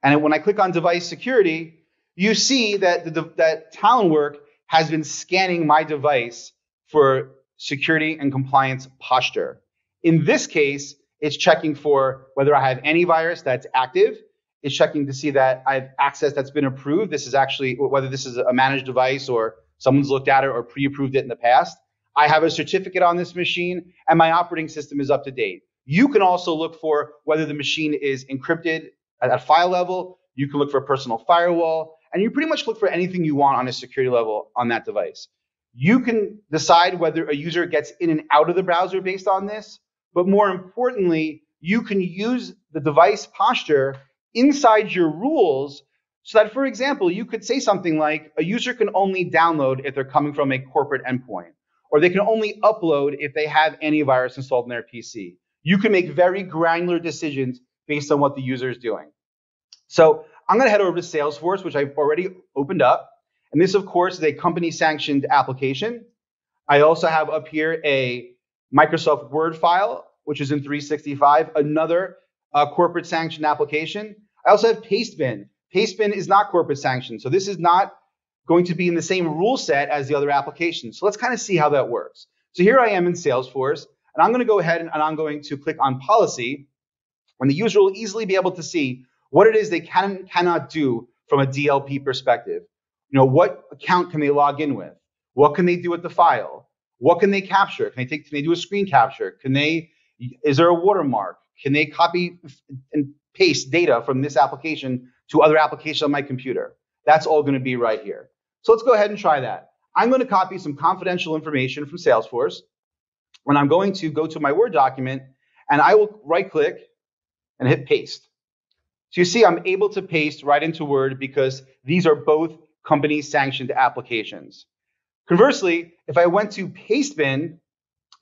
Speaker 14: And when I click on device security, you see that Talon work has been scanning my device for security and compliance posture. In this case, it's checking for whether I have antivirus that's active. It's checking to see that I have access that's been approved. This is actually whether this is a managed device or someone's looked at it or pre-approved it in the past. I have a certificate on this machine, and my operating system is up to date. You can also look for whether the machine is encrypted at file level. You can look for a personal firewall, and you pretty much look for anything you want on a security level on that device. You can decide whether a user gets in and out of the browser based on this, but more importantly, you can use the device posture inside your rules so that, for example, you could say something like a user can only download if they're coming from a corporate endpoint, or they can only upload if they have antivirus installed in their PC. You can make very granular decisions based on what the user is doing. So I'm going to head over to Salesforce, which I've already opened up. And this, of course, is a company-sanctioned application. I also have up here a Microsoft Word file, which is in 365, another corporate sanctioned application. I also have Pastebin. Pastebin is not corporate sanctioned, so this is not going to be in the same rule set as the other applications. So let's kind of see how that works. So here I am in Salesforce, and I'm going to go ahead and I'm going to click on Policy, and the user will easily be able to see what it is they can and cannot do from a DLP perspective. You know, what account can they log in with? What can they do with the file? What can they capture? Can they do a screen capture? Is there a watermark? Can they copy and paste data from this application to other applications on my computer? That's all going to be right here. So let's go ahead and try that. I'm going to copy some confidential information from Salesforce, and I'm going to go to my Word document, and I will right-click and hit paste. So you see I'm able to paste right into Word because these are both company-sanctioned applications. Conversely, if I went to Pastebin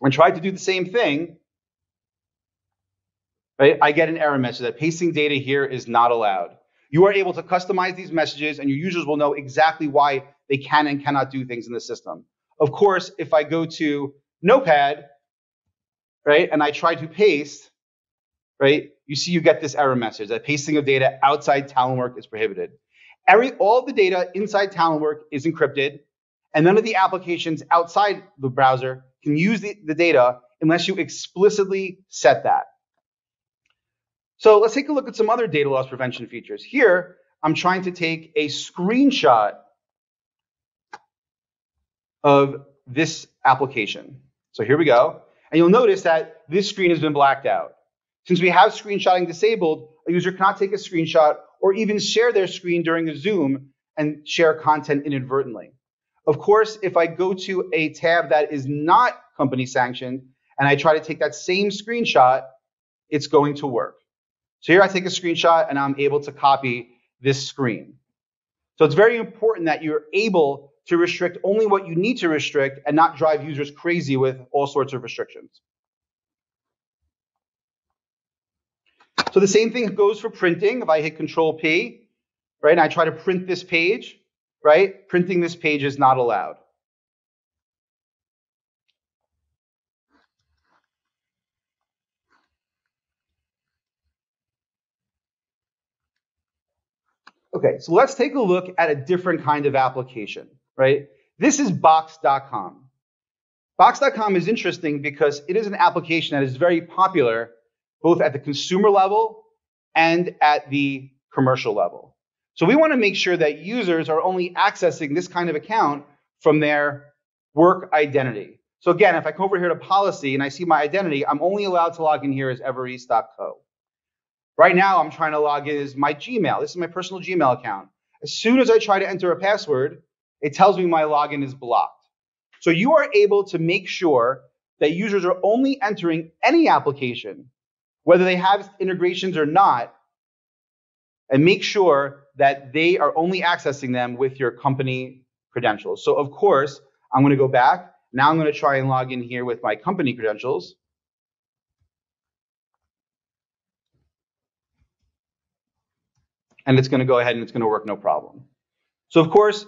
Speaker 14: and tried to do the same thing, right, I get an error message that pasting data here is not allowed. You are able to customize these messages, and your users will know exactly why they can and cannot do things in the system. Of course, if I go to Notepad, right, and I try to paste, right, you see you get this error message that pasting of data outside Talon work is prohibited. All the data inside Talon work is encrypted, and none of the applications outside the browser can use the data unless you explicitly set that. So let's take a look at some other data loss prevention features. Here, I'm trying to take a screenshot of this application. So here we go. And you'll notice that this screen has been blacked out. Since we have screenshotting disabled, a user cannot take a screenshot or even share their screen during a Zoom and share content inadvertently. Of course, if I go to a tab that is not company sanctioned and I try to take that same screenshot, it's going to work. So here I take a screenshot and I'm able to copy this screen. So it's very important that you're able to restrict only what you need to restrict and not drive users crazy with all sorts of restrictions. So the same thing goes for printing. If I hit Control P, right, and I try to print this page, right, printing this page is not allowed. Okay, so let's take a look at a different kind of application, right? This is Box.com. Box.com is interesting because it is an application that is very popular both at the consumer level and at the commercial level. So we want to make sure that users are only accessing this kind of account from their work identity. So again, if I come over here to policy and I see my identity, I'm only allowed to log in here as evereast.co. Right now, I'm trying to log in as my Gmail. This is my personal Gmail account. As soon as I try to enter a password, it tells me my login is blocked. So you are able to make sure that users are only entering any application, whether they have integrations or not, and make sure that they are only accessing them with your company credentials. So of course, I'm going to go back. Now I'm going to try and log in here with my company credentials. And it's going to go ahead and it's going to work no problem. So of course,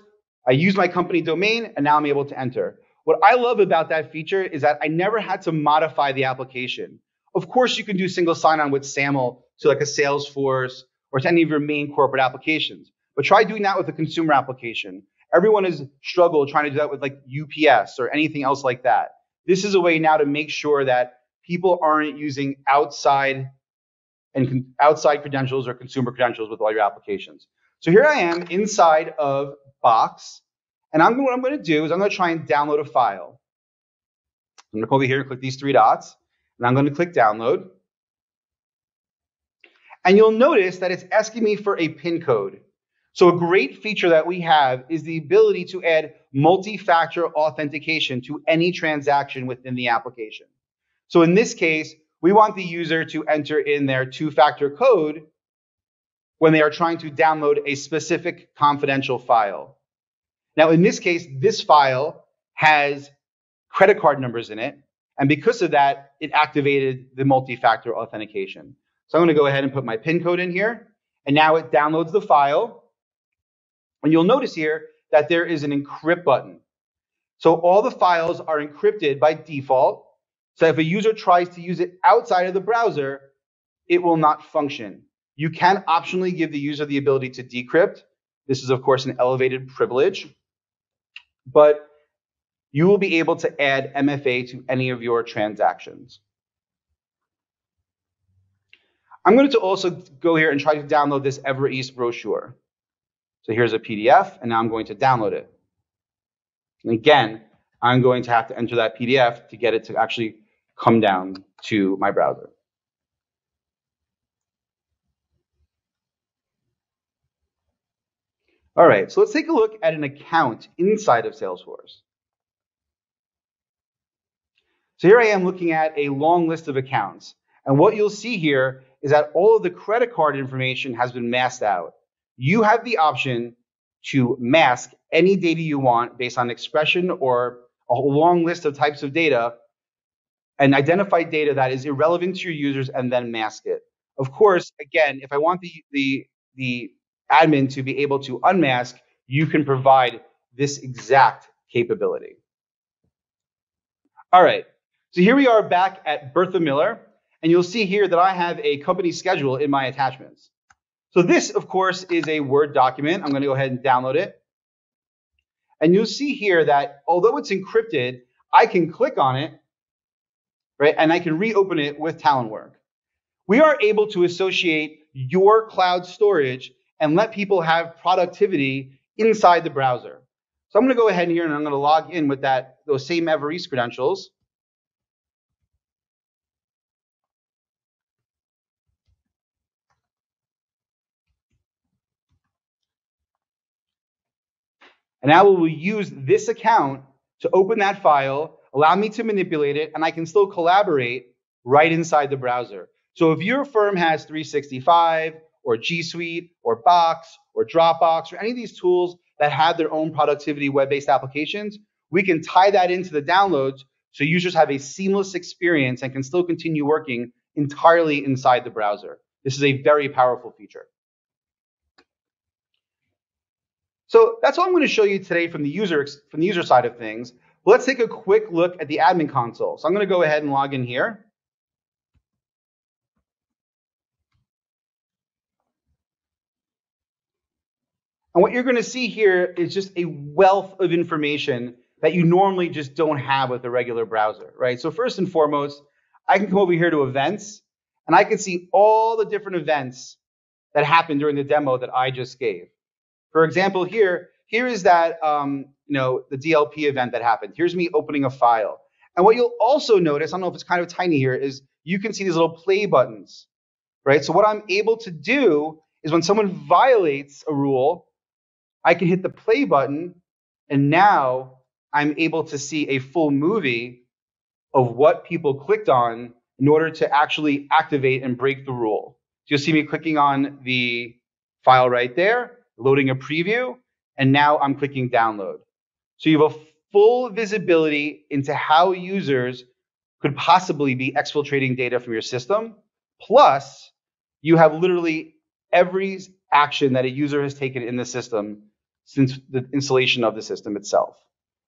Speaker 14: I use my company domain and now I'm able to enter. What I love about that feature is that I never had to modify the application. Of course, you can do single sign-on with SAML to like a Salesforce or to any of your main corporate applications. But try doing that with a consumer application. Everyone has struggled trying to do that with like UPS or anything else like that. This is a way now to make sure that people aren't using outside credentials or consumer credentials with all your applications. So here I am inside of Box, and what I'm going to do is I'm going to try and download a file. I'm going to come over here and click these three dots, and I'm going to click download. And you'll notice that it's asking me for a PIN code. So a great feature that we have is the ability to add multi-factor authentication to any transaction within the application. So in this case, we want the user to enter in their two-factor code when they are trying to download a specific confidential file. Now, in this case, this file has credit card numbers in it. And because of that, it activated the multi-factor authentication. So I'm going to go ahead and put my PIN code in here. And now it downloads the file. And you'll notice here that there is an encrypt button. So all the files are encrypted by default. So if a user tries to use it outside of the browser, it will not function. You can optionally give the user the ability to decrypt. This is, of course, an elevated privilege. But you will be able to add MFA to any of your transactions. I'm going to also go here and try to download this EverEast brochure. So here's a PDF, and now I'm going to download it. And again, I'm going to have to enter that PDF to get it to actually come down to my browser. All right, so let's take a look at an account inside of Salesforce. So here I am looking at a long list of accounts. And what you'll see here is that all of the credit card information has been masked out. You have the option to mask any data you want based on expression or a long list of types of data and identify data that is irrelevant to your users and then mask it. Of course, again, if I want the admin to be able to unmask, you can provide this exact capability. All right, so here we are back at Bertha Miller, and you'll see here that I have a company schedule in my attachments. So this, of course, is a Word document. I'm going to go ahead and download it. And you'll see here that although it's encrypted, I can click on it, right? And I can reopen it with Talonwork. We are able to associate your cloud storage and let people have productivity inside the browser. So I'm going to go ahead here and I'm going to log in with those same Everest credentials. And now we will use this account to open that file, allow me to manipulate it, and I can still collaborate right inside the browser. So if your firm has 365 or G Suite or Box or Dropbox or any of these tools that have their own productivity web-based applications, we can tie that into the downloads so users have a seamless experience and can still continue working entirely inside the browser. This is a very powerful feature. So that's what I'm going to show you today from the user side of things. But let's take a quick look at the admin console. So I'm going to go ahead and log in here. And what you're going to see here is just a wealth of information that you normally just don't have with a regular browser, right? So first and foremost, I can come over here to events, and I can see all the different events that happened during the demo that I just gave. For example, here is that the DLP event that happened. Here's me opening a file. And what you'll also notice, I don't know if it's kind of tiny here, is you can see these little play buttons, right? So what I'm able to do is when someone violates a rule, I can hit the play button, and now I'm able to see a full movie of what people clicked on in order to actually activate and break the rule. So you'll see me clicking on the file right there, loading a preview, and now I'm clicking download. So you have a full visibility into how users could possibly be exfiltrating data from your system. Plus, you have literally every action that a user has taken in the system since the installation of the system itself.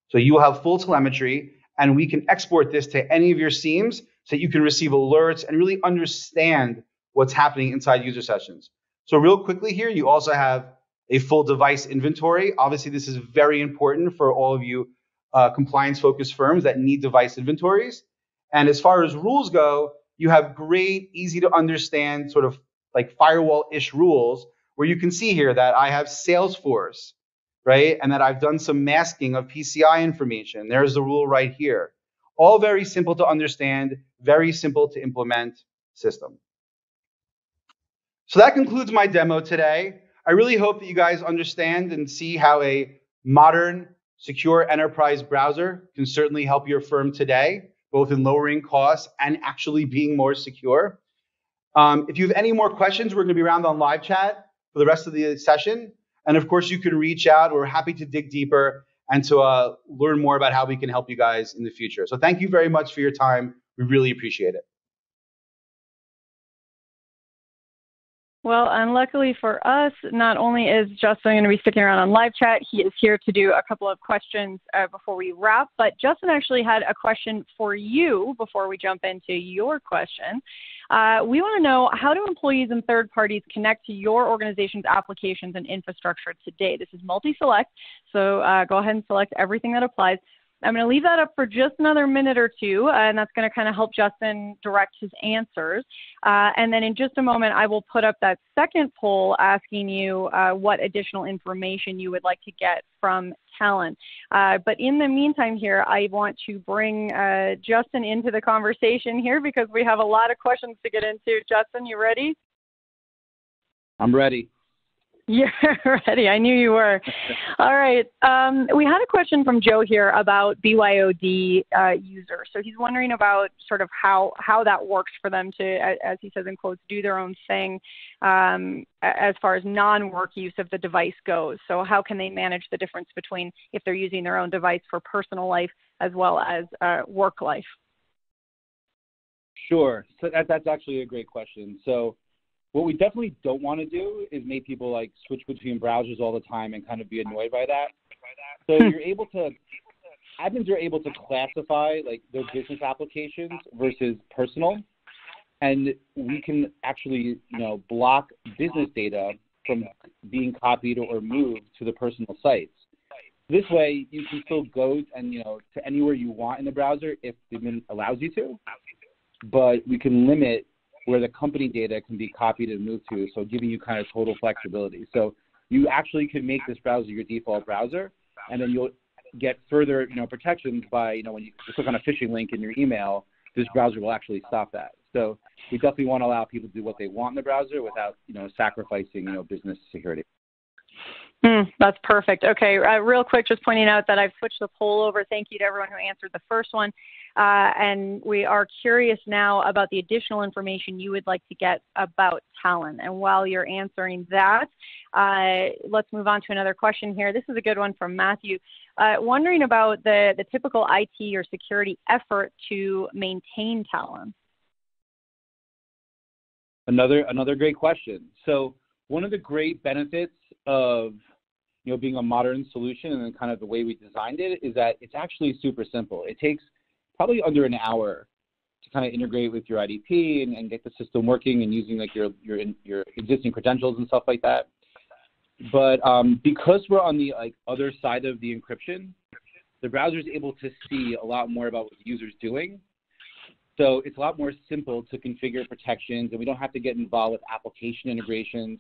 Speaker 14: So you will have full telemetry, and we can export this to any of your SIEMs so that you can receive alerts and really understand what's happening inside user sessions. So real quickly here, you also have a full device inventory. Obviously, this is very important for all of you compliance-focused firms that need device inventories. And as far as rules go, you have great, easy to understand sort of like firewall-ish rules where you can see here that I have Salesforce, right? And that I've done some masking of PCI information. There's the rule right here. All very simple to understand, very simple to implement system. So that concludes my demo today. I really hope that you guys understand and see how a modern, secure enterprise browser can certainly help your firm today, both in lowering costs and actually being more secure. If you have any more questions, we're going to be around on live chat for the rest of the session. And of course, you can reach out. We're happy to dig deeper and to learn more about how we can help you guys in the future. So thank you very much for your time. We really appreciate it.
Speaker 1: Well, and luckily for us, not only is Justin going to be sticking around on live chat, he is here to do a couple of questions before we wrap. But Justin actually had a question for you before we jump into your question. We want to know, how do employees and third parties connect to your organization's applications and infrastructure today? This is multi-select, so go ahead and select everything that applies. I'm going to leave that up for just another minute or two, and that's going to kind of help Justin direct his answers. And then in just a moment, I will put up that second poll asking you what additional information you would like to get from Talon. But in the meantime here, I want to bring Justin into the conversation here because we have a lot of questions to get into. Justin, you ready?
Speaker 15: I'm ready.
Speaker 1: You're ready. I knew you were. All right. We had a question from Joe here about BYOD users. So he's wondering about sort of how that works for them to, as he says in quotes, do their own thing as far as non-work use of the device goes. So how can they manage the difference between if they're using their own device for personal life as well as work life?
Speaker 15: Sure. So that's actually a great question. So what we definitely don't want to do is make people like switch between browsers all the time and kind of be annoyed by that. So admins are able to classify like their business applications versus personal, and we can actually, block business data from being copied or moved to the personal sites. This way, you can still go and to anywhere you want in the browser if the admin allows you to, but we can limit where the company data can be copied and moved to, so giving you kind of total flexibility. So you actually can make this browser your default browser, and then you'll get further protections by when you click on a phishing link in your email, this browser will actually stop that. So we definitely want to allow people to do what they want in the browser without sacrificing business security.
Speaker 1: That's perfect. Okay, real quick, just pointing out that I've switched the poll over. Thank you to everyone who answered the first one. And we are curious now about the additional information you would like to get about Talon. And while you're answering that, let's move on to another question here. This is a good one from Matthew. Wondering about the typical IT or security effort to maintain Talon.
Speaker 15: Another great question. So one of the great benefits of being a modern solution and then kind of the way we designed it is that it's actually super simple. It takes probably under an hour to kind of integrate with your IDP and get the system working and using like your existing credentials and stuff like that. But because we're on the other side of the encryption, the browser is able to see a lot more about what the user's doing. So it's a lot more simple to configure protections, and we don't have to get involved with application integrations.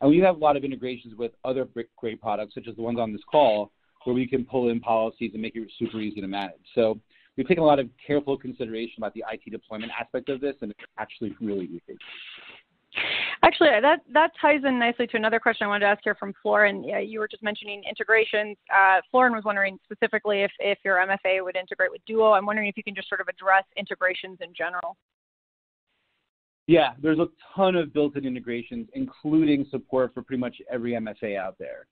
Speaker 15: And we have a lot of integrations with other great products, such as the ones on this call, where we can pull in policies and make it super easy to manage. So we've taken a lot of careful consideration about the IT deployment aspect of this, and it's actually really easy.
Speaker 1: Actually, that ties in nicely to another question I wanted to ask here from Florin. You were just mentioning integrations. Florin was wondering specifically if your MFA would integrate with Duo. I'm wondering if you can just sort of address integrations in general.
Speaker 15: Yeah, there's a ton of built-in integrations, including support for pretty much every MFA out there.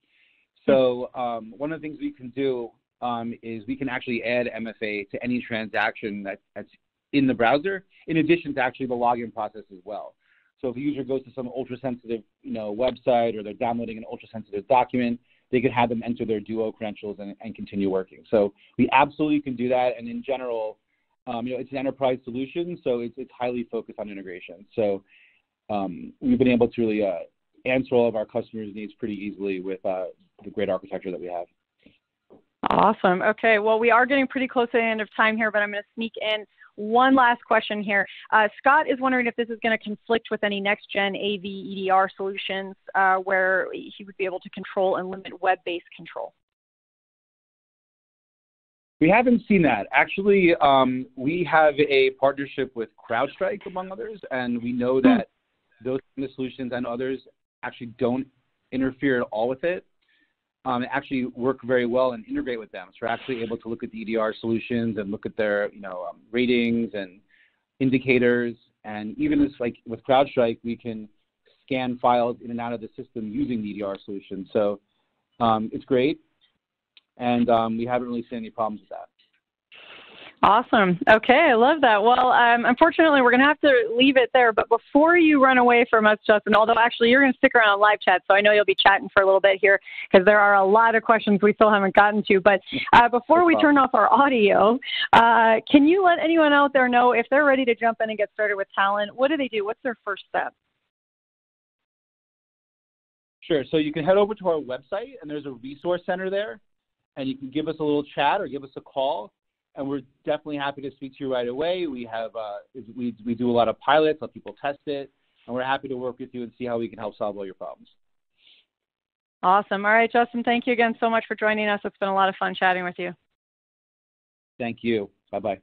Speaker 15: So one of the things we can do is we can actually add MFA to any transaction that's in the browser, in addition to actually the login process as well. So if a user goes to some ultra-sensitive website, or they're downloading an ultra-sensitive document, they could have them enter their Duo credentials and continue working. So we absolutely can do that. And in general, it's an enterprise solution, so it's highly focused on integration. So we've been able to really answer all of our customers' needs pretty easily with the great architecture that we have.
Speaker 1: Awesome. Okay, well, we are getting pretty close to the end of time here, but I'm going to sneak in one last question here. Scott is wondering if this is going to conflict with any next-gen AV EDR solutions where he would be able to control and limit web-based control.
Speaker 15: We haven't seen that. Actually, we have a partnership with CrowdStrike, among others, and we know that those kind of solutions and others actually don't interfere at all with it. Actually work very well and integrate with them. So we're actually able to look at the EDR solutions and look at their ratings and indicators. And even with CrowdStrike, we can scan files in and out of the system using the EDR solution. So it's great. And we haven't really seen any problems with that.
Speaker 1: Awesome. Okay, I love that. Well, unfortunately, we're going to have to leave it there. But before you run away from us, Justin, although actually you're going to stick around on live chat, so I know you'll be chatting for a little bit here because there are a lot of questions we still haven't gotten to. But before we turn off our audio, can you let anyone out there know if they're ready to jump in and get started with Talon? What do they do? What's their first step?
Speaker 15: Sure. So you can head over to our website, and there's a resource center there, and you can give us a little chat or give us a call. And we're definitely happy to speak to you right away. We have we do a lot of pilots, let people test it, and we're happy to work with you and see how we can help solve all your problems.
Speaker 1: Awesome. All right, Justin, thank you again so much for joining us. It's been a lot of fun chatting with you.
Speaker 15: Thank you. Bye-bye.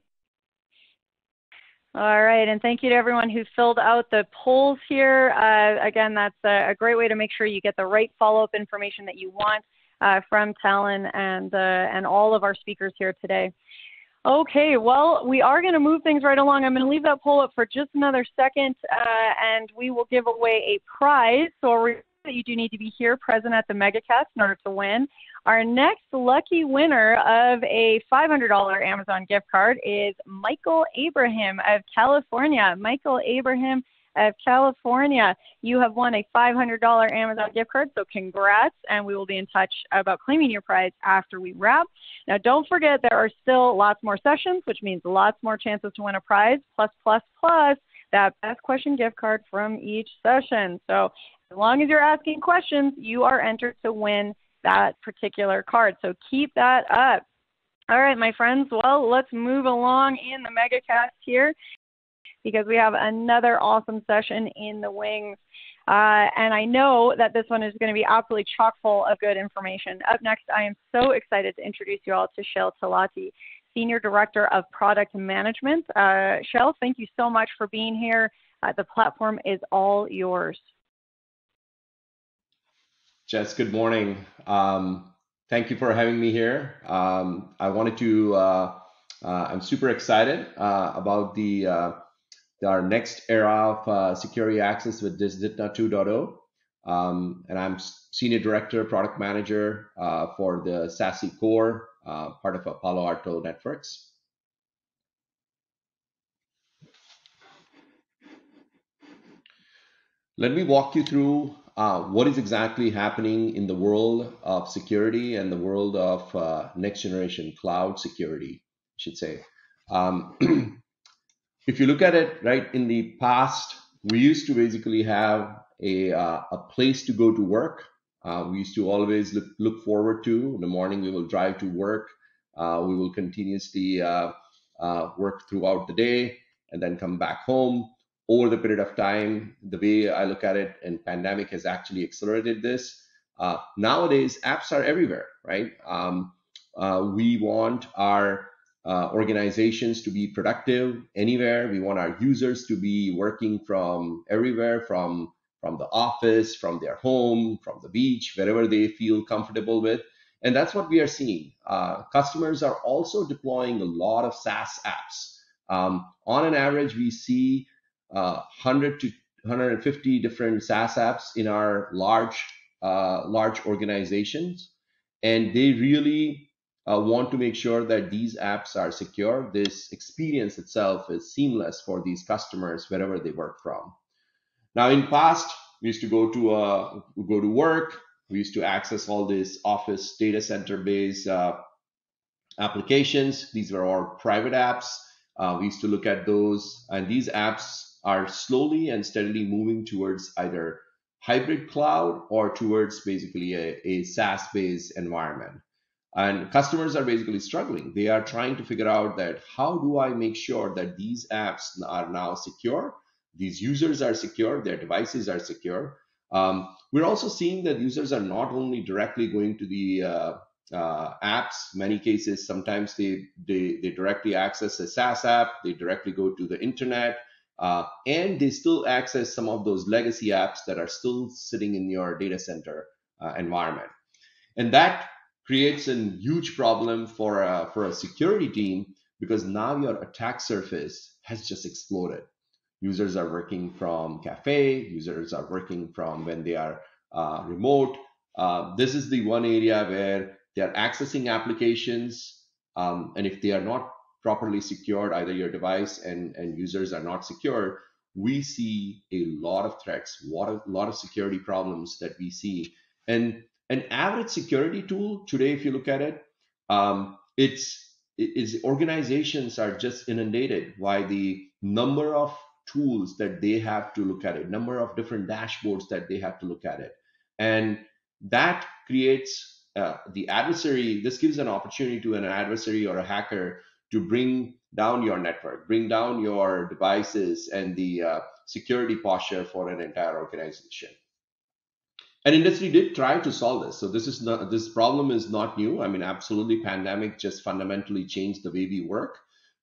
Speaker 1: All right, and thank you to everyone who filled out the polls here. Again, that's a great way to make sure you get the right follow-up information that you want from Talon and all of our speakers here today. Okay, well, we are going to move things right along. I'm going to leave that poll up for just another second, and we will give away a prize. So remember that you do need to be here present at the MegaCast in order to win. Our next lucky winner of a $500 Amazon gift card is Michael Abraham of California. Michael Abraham of California. You have won a $500 Amazon gift card, so congrats, and we will be in touch about claiming your prize after we wrap. Now, don't forget, there are still lots more sessions, which means lots more chances to win a prize, plus that best question gift card from each session. So as long as you're asking questions, you are entered to win that particular card. So keep that up. All right, my friends. Well, let's move along in the MegaCast here because we have another awesome session in the wings. And I know that this one is going to be absolutely chock full of good information. Up next, I am so excited to introduce you all to Shell Talati, Senior Director of Product Management. Shell, thank you so much for being here. The platform is all yours.
Speaker 16: Jess, good morning. Thank you for having me here. I wanted to, I'm super excited about our next era of security access with this ZITNA 2.0. And I'm Senior Director, Product Manager for the SASE Core, part of Palo Alto Networks. Let me walk you through what is exactly happening in the world of security and the world of next generation cloud security, I should say. If you look at it, right, in the past, we used to basically have a place to go to work. We used to always look forward to. In the morning, we will drive to work. We will continuously work throughout the day and then come back home. Over the period of time, the way I look at it, and pandemic has actually accelerated this. Nowadays, apps are everywhere, right? We want our organizations to be productive anywhere. We want our users to be working from everywhere, from the office, from their home, from the beach, wherever they feel comfortable with. And that's what we are seeing. Customers are also deploying a lot of SaaS apps. On an average, we see 100 to 150 different SaaS apps in our large organizations, and they really want to make sure that these apps are secure. This experience itself is seamless for these customers wherever they work from. Now, in past, we used to go to work. We used to access all these office data center based applications. These were all private apps. We used to look at those, and these apps are slowly and steadily moving towards either hybrid cloud or towards basically a SaaS-based environment. And customers are basically struggling. They are trying to figure out that how do I make sure that these apps are now secure, these users are secure, their devices are secure. We're also seeing that users are not only directly going to the apps. Many cases, sometimes they directly access a SaaS app, they directly go to the internet, and they still access some of those legacy apps that are still sitting in your data center environment. And that creates a huge problem for a security team, because now your attack surface has just exploded. Users are working from cafe, users are working from when they are remote. This is the one area where they are accessing applications, and if they are not properly secured, either your device and users are not secure, we see a lot of threats, a lot of security problems that we see. And an average security tool today, if you look at it, it's organizations are just inundated by the number of tools that they have to look at it, number of different dashboards that they have to look at it. And that creates the adversary. This gives an opportunity to an adversary or a hacker to bring down your network, bring down your devices and the security posture for an entire organization. And industry did try to solve this. So this problem is not new. I mean, absolutely, pandemic just fundamentally changed the way we work.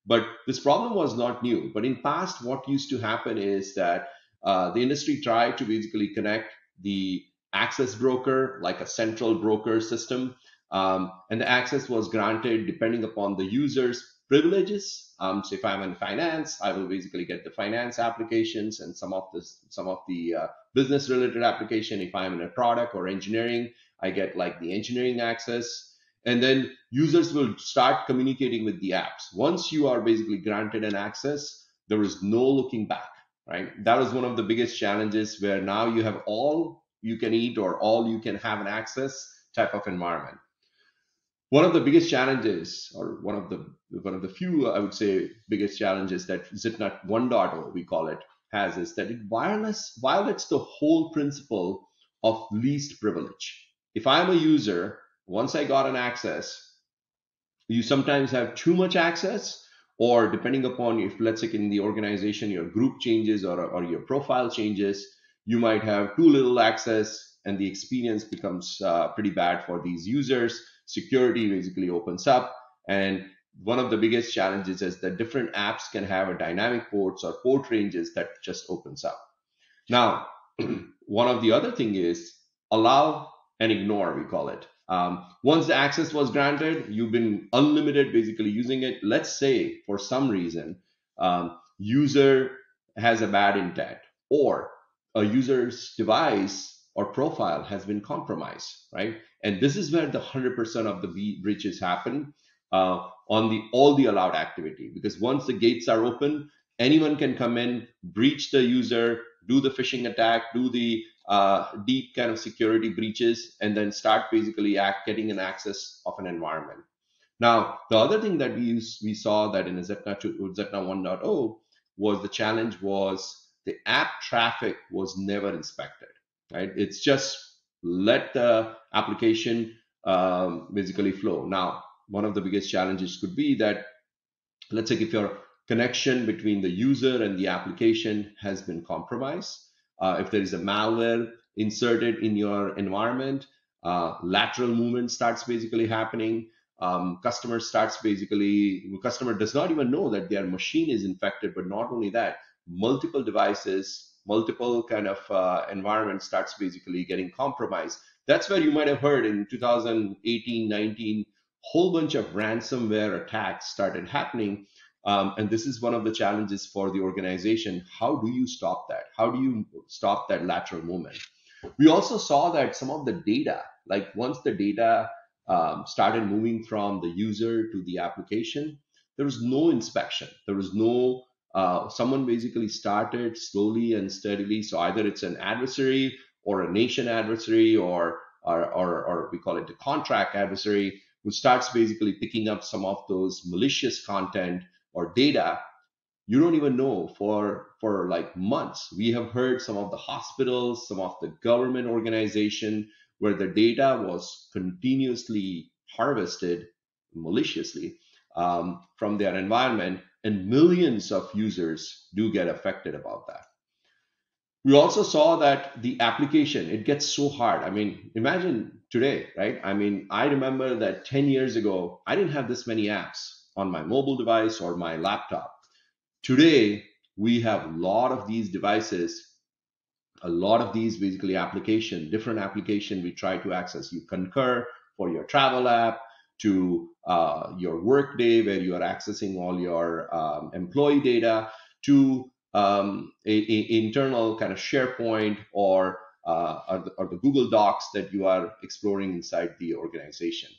Speaker 16: But this problem was not new. But in past, what used to happen is that the industry tried to basically connect the access broker, like a central broker system, and the access was granted depending upon the user's privileges. So if I'm in finance, I will basically get the finance applications and some of the business related application. If I'm in a product or engineering, I get like the engineering access. And then users will start communicating with the apps. Once you are basically granted an access, there is no looking back, right? That was one of the biggest challenges, where now you have all you can eat or all you can have an access type of environment. One of the biggest challenges, or one of the few, I would say, biggest challenges that ZITNA 1.0, we call it, has, is that it violates the whole principle of least privilege. if I'm a user, once I got an access, you sometimes have too much access, or depending upon if, let's say, in the organization, your group changes or your profile changes, you might have too little access and the experience becomes pretty bad for these users. Security basically opens up. And one of the biggest challenges is that different apps can have a dynamic ports or port ranges that just opens up. Now, one of the other thing is allow and ignore, we call it. Once the access was granted, you've been unlimited basically using it. Let's say for some reason, user has a bad intent, or a user's device or profile has been compromised, right? And this is where the 100% of the breaches happen on all the allowed activity, because once the gates are open, anyone can come in, breach the user, do the phishing attack, do the deep kind of security breaches, and then start basically getting an access of an environment. Now, the other thing that we saw that in Zetna 1.0 was the challenge was the app traffic was never inspected, right? It's just let the application basically flow. Now, one of the biggest challenges could be that, let's say if your connection between the user and the application has been compromised, if there is a malware inserted in your environment, lateral movement starts basically happening. Customer does not even know that their machine is infected, but not only that, multiple devices, multiple kind of environment starts basically getting compromised. That's where you might have heard in 2018, 19, whole bunch of ransomware attacks started happening. And this is one of the challenges for the organization. How do you stop that? How do you stop that lateral movement? We also saw that some of the data, like once the data started moving from the user to the application, there was no inspection. There was no, someone basically started slowly and steadily. So either it's an adversary or a nation adversary, or we call it the contract adversary, who starts basically picking up some of those malicious content or data. You don't even know for like months. We have heard some of the hospitals, some of the government organization where the data was continuously harvested maliciously from their environment, and millions of users do get affected about that. We also saw that the application, it gets so hard. I mean, imagine today, right? I mean, I remember that 10 years ago, I didn't have this many apps on my mobile device or my laptop. Today, we have a lot of these devices, a lot of these basically different application we try to access. You Concur for your travel app, to your Workday where you are accessing all your employee data, to internal kind of SharePoint or the Google Docs that you are exploring inside the organization.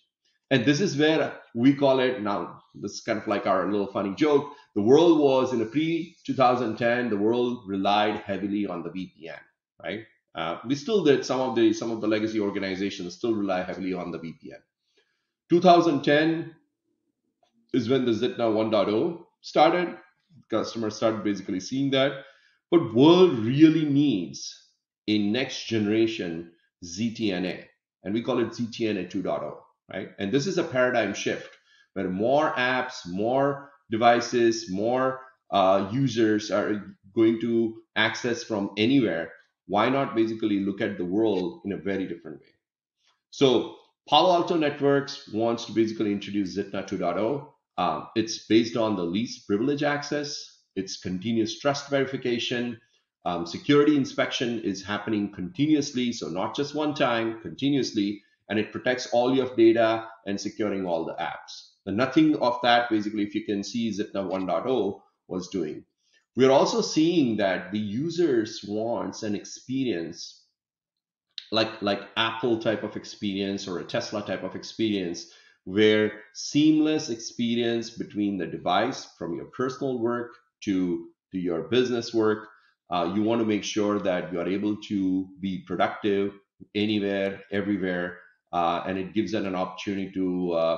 Speaker 16: And this is where we call it, now this is kind of like our little funny joke, the world was in a pre-2010, the world relied heavily on the VPN, right? We still did, some of the legacy organizations still rely heavily on the VPN. 2010 is when the Zitna 1.0 started. Customers started basically seeing that. But world really needs a next generation ZTNA, and we call it ZTNA 2.0, right? And this is a paradigm shift where more apps, more devices, more users are going to access from anywhere. Why not basically look at the world in a very different way? So Palo Alto Networks wants to basically introduce Zitna 2.0. It's based on the least privilege access. It's continuous trust verification. Security inspection is happening continuously, so not just one time, continuously, and it protects all your data and securing all the apps. And nothing of that, basically, if you can see Zitna 1.0 was doing. We're also seeing that the users wants an experience like Apple type of experience or a Tesla type of experience, where seamless experience between the device from your personal work to your business work. You want to make sure that you are able to be productive anywhere, everywhere, and it gives them an opportunity to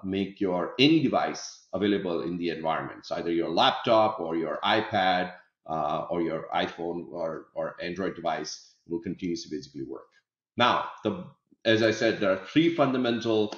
Speaker 16: make your any device available in the environment. So either your laptop or your iPad or your iPhone or Android device will continue to basically work. Now, as I said, there are three fundamental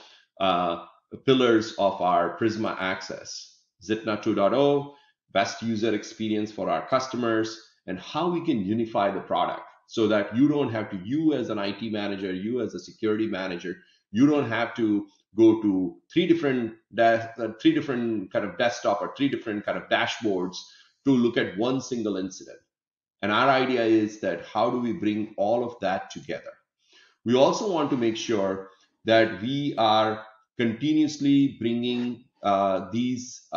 Speaker 16: pillars of our Prisma Access: Zitna 2.0, best user experience for our customers, and how we can unify the product so that you don't have to, you as an IT manager, you as a security manager, you don't have to go to three different kind of desktop or three different kind of dashboards to look at one single incident. And our idea is that how do we bring all of that together? We also want to make sure that we are continuously bringing these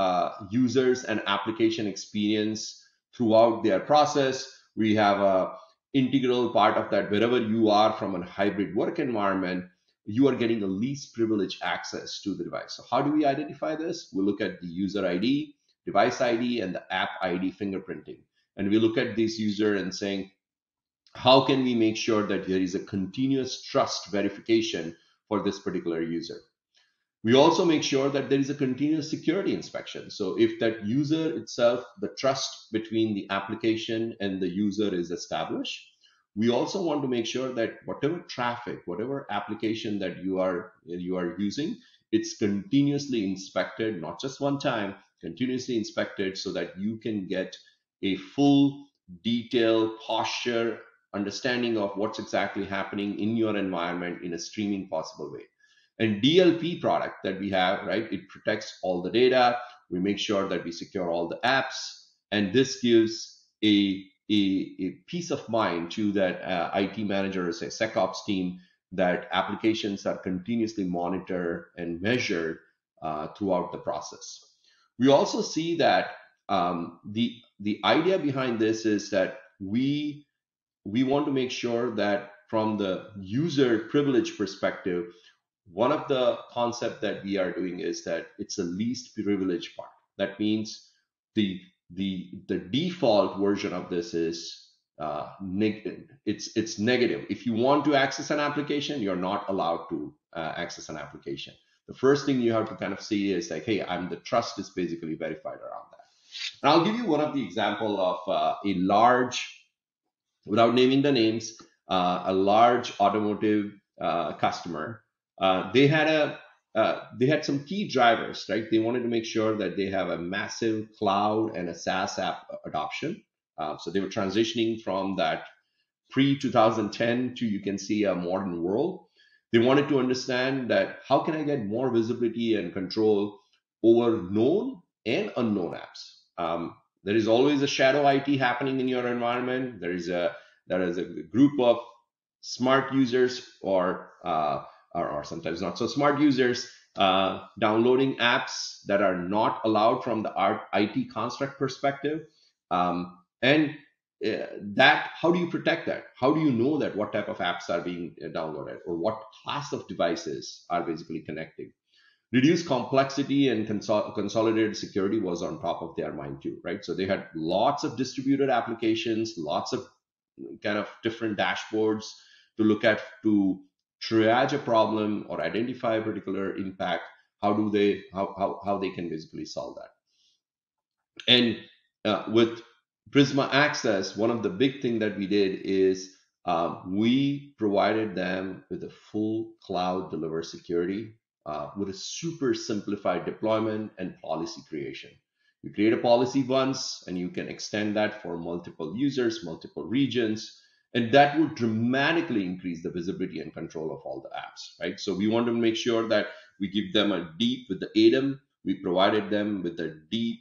Speaker 16: users and application experience throughout their process. We have a integral part of that. Wherever you are from a hybrid work environment, you are getting the least privileged access to the device. So how do we identify this? We look at the user ID, device ID, and the app ID fingerprinting. And we look at this user and saying, how can we make sure that there is a continuous trust verification for this particular user? We also make sure that there is a continuous security inspection. So if that user itself, the trust between the application and the user is established, we also want to make sure that whatever traffic, whatever application that you are using, it's continuously inspected, not just one time, continuously inspected, so that you can get a full, detailed posture understanding of what's exactly happening in your environment in a streaming possible way. And DLP product that we have, right, it protects all the data. We make sure that we secure all the apps, and this gives a peace of mind to that IT manager or say SecOps team that applications are continuously monitored and measured throughout the process. We also see that the idea behind this is that we want to make sure that from the user privilege perspective, one of the concept that we are doing is that it's the least privileged part. That means the default version of this is it's negative. If you want to access an application, you're not allowed to access an application. The first thing you have to kind of see is like, hey, the trust is basically verified around that. And I'll give you one of the example of a large, without naming the names, a large automotive customer. They had some key drivers, right? They wanted to make sure that they have a massive cloud and a SaaS app adoption. So they were transitioning from that pre-2010 to, you can see, a modern world. They wanted to understand that how can I get more visibility and control over known and unknown apps. There is always a shadow IT happening in your environment. There is a group of smart users or sometimes not so smart users downloading apps that are not allowed from the IT construct perspective. That, how do you protect that? How do you know that what type of apps are being downloaded or what class of devices are basically connecting? Reduced complexity and consolidated security was on top of their mind too, right? So they had lots of distributed applications, lots of kind of different dashboards to look at to triage a problem or identify a particular impact. How they can basically solve that? And with Prisma Access, one of the big thing that we did is we provided them with a full cloud delivered security with a super simplified deployment and policy creation. You create a policy once and you can extend that for multiple users, multiple regions, and that would dramatically increase the visibility and control of all the apps, right? So we want to make sure that we give them a deep, with the ADEM, we provided them with a deep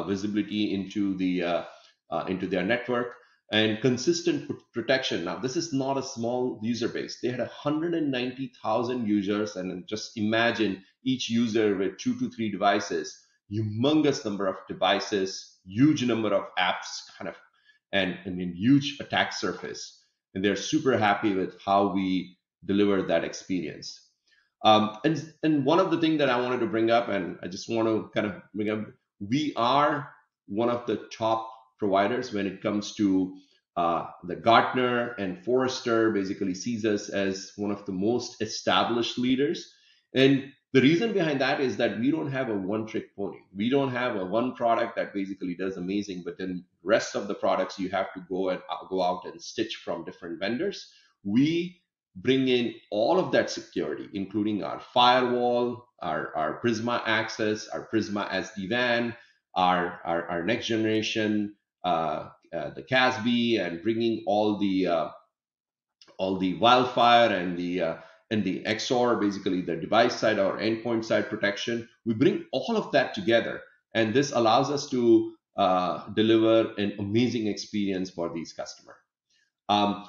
Speaker 16: visibility into their network and consistent protection. Now, this is not a small user base. They had 190,000 users, and just imagine each user with 2 to 3 devices, humongous number of devices, huge number of apps, kind of, and a huge attack surface. And they're super happy with how we deliver that experience. And one of the things that I wanted to bring up, and I just want to kind of bring up, we are one of the top providers when it comes to the Gartner and Forrester basically sees us as one of the most established leaders. And the reason behind that is that we don't have a one-trick pony. We don't have a one product that basically does amazing, but then rest of the products you have to go out and stitch from different vendors. We bring in all of that security, including our firewall, our Prisma Access, our Prisma SD-WAN, our next generation, the CASB, and bringing all the wildfire and the XOR, basically the device side or endpoint side protection. We bring all of that together, and this allows us to deliver an amazing experience for these customers.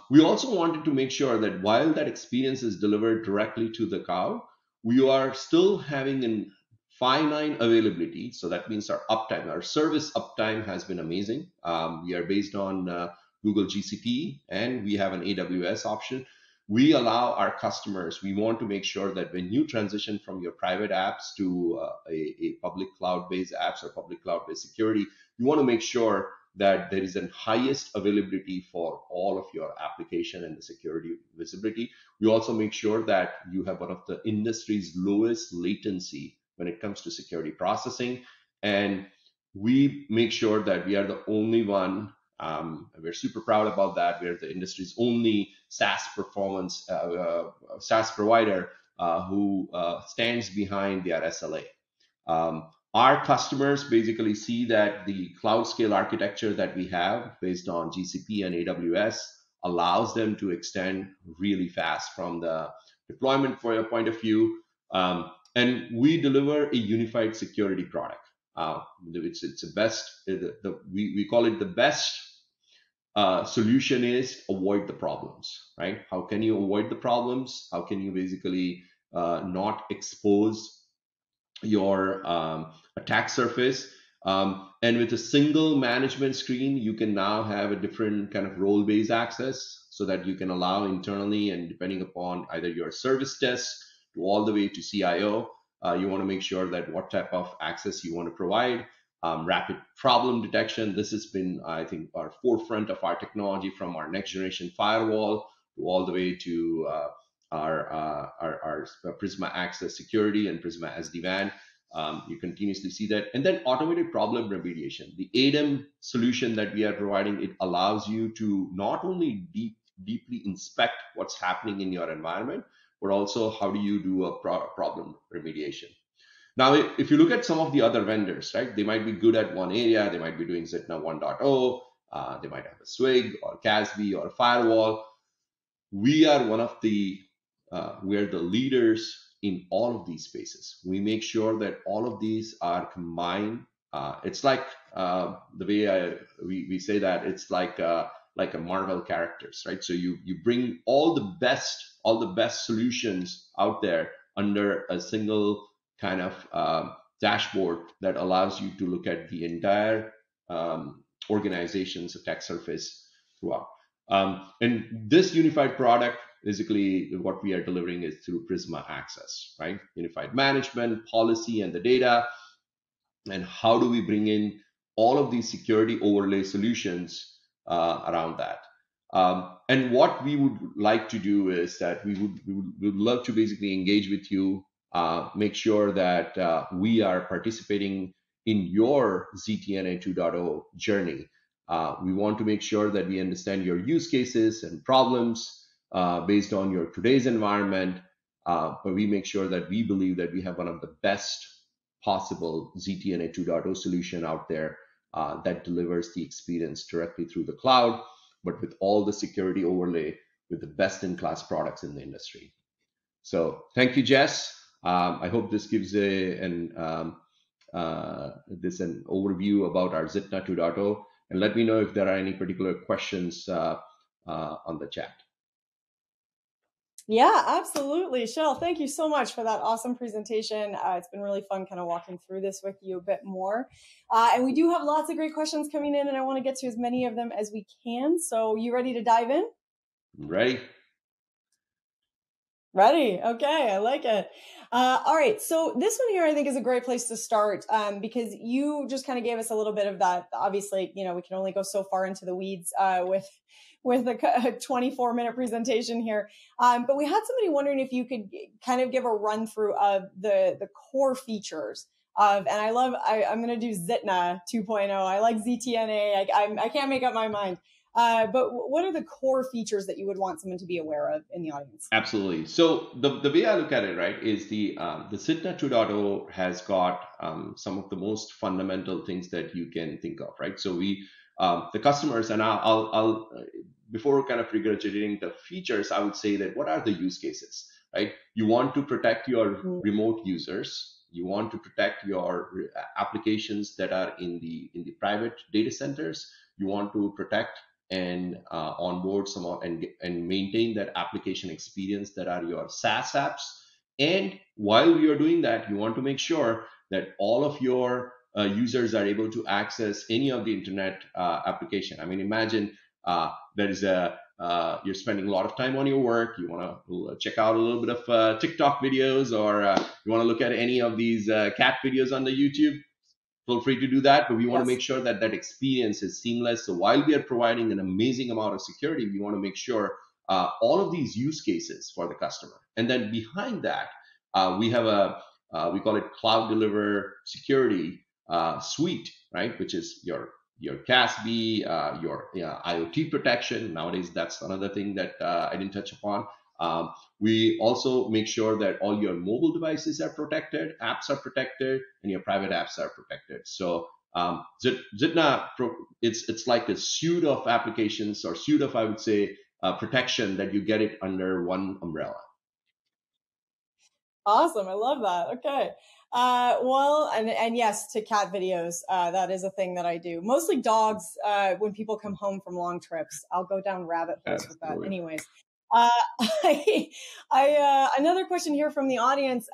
Speaker 16: We also wanted to make sure that while that experience is delivered directly to the cloud, we are still having an finite availability. So that means our uptime, our service uptime has been amazing. We are based on Google GCP, and we have an AWS option. We allow our customers, we want to make sure that when you transition from your private apps to a public cloud-based apps or public cloud-based security, you want to make sure that there is a highest availability for all of your application and the security visibility. We also make sure that you have one of the industry's lowest latency when it comes to security processing. And we make sure that we are the only one, we're super proud about that. We're the industry's only SaaS performance, SaaS provider who stands behind their SLA. Our customers basically see that the cloud scale architecture that we have based on GCP and AWS allows them to extend really fast from the deployment point of view. And we deliver a unified security product. It's a best, we call it the best solution is avoid the problems, right? How can you avoid the problems? How can you basically not expose your attack surface? And with a single management screen, you can now have a different kind of role-based access so that you can allow internally, and depending upon either your service desk to all the way to CIO, you want to make sure that what type of access you want to provide. Rapid problem detection. This has been, I think, our forefront of our technology, from our next generation firewall to all the way to our Prisma Access Security and Prisma SD-WAN. You continuously see that. And then automated problem remediation. The ADEM solution that we are providing, it allows you to not only deeply inspect what's happening in your environment, but also how do you do a problem remediation. Now, if you look at some of the other vendors, right, they might be good at one area. They might be doing Zitna 1.0. They might have a SWIG or CASB or a firewall. We are one of the, we're the leaders in all of these spaces. We make sure that all of these are combined. It's like the way we say that, it's like a Marvel characters, right? So you bring all the best solutions out there under a single kind of dashboard that allows you to look at the entire organization's attack surface throughout. And this unified product, basically what we are delivering is through Prisma Access, right? Unified management, policy, and the data. And how do we bring in all of these security overlay solutions around that? And what we would like to do is that we would love to basically engage with you, make sure that we are participating in your ZTNA 2.0 journey. We want to make sure that we understand your use cases and problems based on your today's environment, but we make sure that we believe that we have one of the best possible ZTNA 2.0 solution out there that delivers the experience directly through the cloud, but with all the security overlay with the best-in-class products in the industry. So thank you, Jess. I hope this gives an overview about our Zitna 2.0, and let me know if there are any particular questions on the chat.
Speaker 1: Yeah, absolutely. Shell, thank you so much for that awesome presentation. It's been really fun kind of walking through this with you a bit more. And we do have lots of great questions coming in, and I want to get to as many of them as we can. So you ready to dive in?
Speaker 16: Ready.
Speaker 1: Ready. Okay. I like it. All right. So this one here, I think, is a great place to start because you just kind of gave us a little bit of that. Obviously, we can only go so far into the weeds with a 24-minute presentation here. But we had somebody wondering if you could kind of give a run through of the core features of, and I'm going to do Zitna 2.0. I like ZTNA. I can't make up my mind. But what are the core features that you would want someone to be aware of in the audience?
Speaker 16: Absolutely. So the way I look at it, right, is the Citna 2.0 has got some of the most fundamental things that you can think of, right? So we the customers, and I'll before kind of regurgitating the features, I would say that what are the use cases, right? You want to protect your remote users. You want to protect your applications that are in the private data centers. You want to protect and onboard some and maintain that application experience that are your SaaS apps. And while you are doing that, you want to make sure that all of your users are able to access any of the internet application. I mean, imagine there is you're spending a lot of time on your work. You want to check out a little bit of TikTok videos, or you want to look at any of these cat videos on the YouTube. Feel free to do that, but we want to make sure that that experience is seamless. So while we are providing an amazing amount of security, we want to make sure all of these use cases for the customer. And then behind that, we have we call it Cloud Deliver Security Suite, right? Which is your CASB, your IoT protection. Nowadays, that's another thing that I didn't touch upon. We also make sure that all your mobile devices are protected, apps are protected, and your private apps are protected. So Zitna, it's like a suite of applications, or suite of, I would say, protection that you get it under one umbrella.
Speaker 1: Awesome. I love that. Okay. Well, and yes, to cat videos, that is a thing that I do. Mostly dogs, when people come home from long trips, I'll go down rabbit holes with that. Anyways. Another question here from the audience,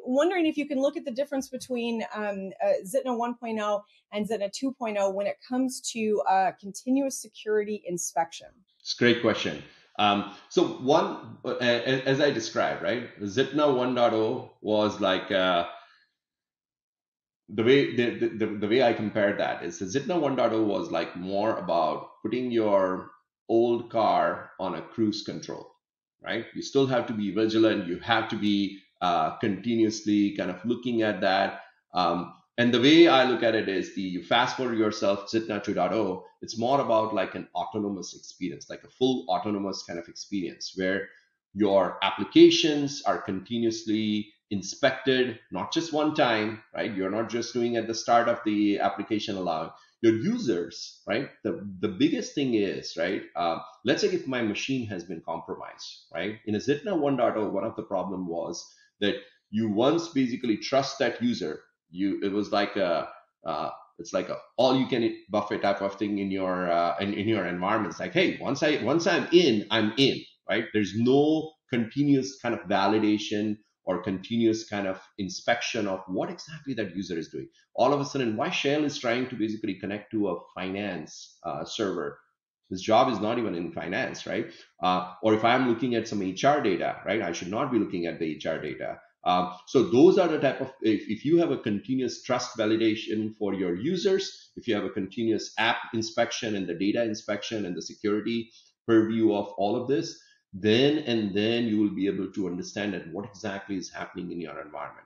Speaker 1: wondering if you can look at the difference between Zitna 1.0 and Zitna 2.0 when it comes to continuous security inspection.
Speaker 16: It's a great question. So one, as I described, right, Zitna 1.0 was like the way I compared that is the Zitna 1.0 was like more about putting your old car on a cruise control, right? You still have to be vigilant. You have to be continuously kind of looking at that. And the way I look at it is you fast forward yourself, Zitna 2.0, it's more about like an autonomous experience, like a full autonomous kind of experience where your applications are continuously inspected, not just one time, right? You're not just doing at the start of the application allowing. Your users, right? The biggest thing is, right? Let's say if my machine has been compromised, right? In a Zitna 1.0, one of the problem was that you once basically trust that user. It was like it's like a all you can eat buffet type of thing in your environment. It's like, hey, once I'm in, right? There's no continuous kind of validation or continuous kind of inspection of what exactly that user is doing. All of a sudden, why Shell is trying to basically connect to a finance server. His job is not even in finance, right? Or if I'm looking at some HR data, right? I should not be looking at the HR data. So those are the type of, if you have a continuous trust validation for your users, if you have a continuous app inspection and the data inspection and the security purview of all of this, then you will be able to understand that what exactly is happening in your environment.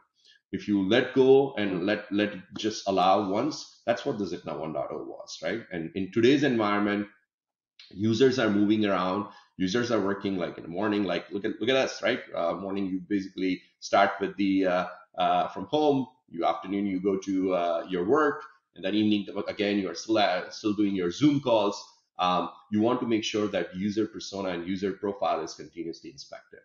Speaker 16: If you let go and let it just allow once, that's what the Zitna 1.0 was, right? And in today's environment, users are moving around. Users are working like in the morning, like look at us, right? Morning, you basically start with the from home. Afternoon, you go to your work, and then evening again, you are still doing your Zoom calls. You want to make sure that user persona and user profile is continuously inspected.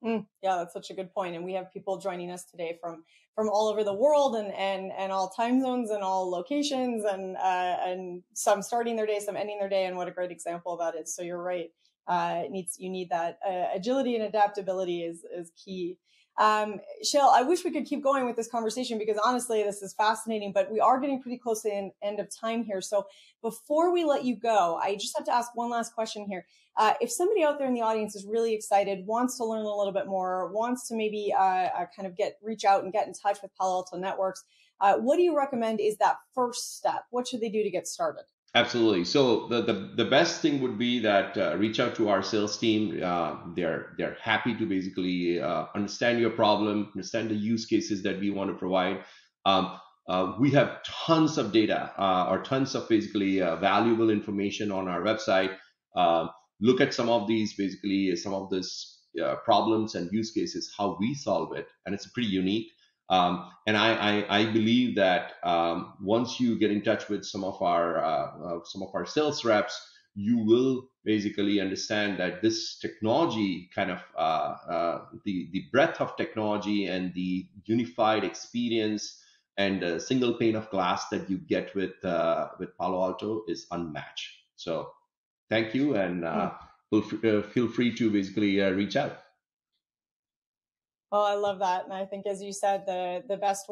Speaker 1: Yeah, that's such a good point. And we have people joining us today from all over the world and all time zones and all locations and some starting their day, some ending their day. And what a great example that is. So you're right. You need that agility and adaptability is key. Shell, I wish we could keep going with this conversation because honestly, this is fascinating, but we are getting pretty close to the end of time here. So before we let you go, I just have to ask one last question here. If somebody out there in the audience is really excited, wants to learn a little bit more, wants to maybe kind of reach out and get in touch with Palo Alto Networks, what do you recommend is that first step? What should they do to get started?
Speaker 16: Absolutely. So the best thing would be that reach out to our sales team. They're happy to basically understand your problem, understand the use cases that we want to provide. We have tons of data or tons of basically valuable information on our website. Look at some of these, basically some of this problems and use cases, how we solve it, and it's pretty unique. And I believe that once you get in touch with some of our sales reps, you will basically understand that this technology kind of the breadth of technology and the unified experience and a single pane of glass that you get with Palo Alto is unmatched. So thank you, and feel free to basically reach out.
Speaker 1: Well, I love that. And I think, as you said, the best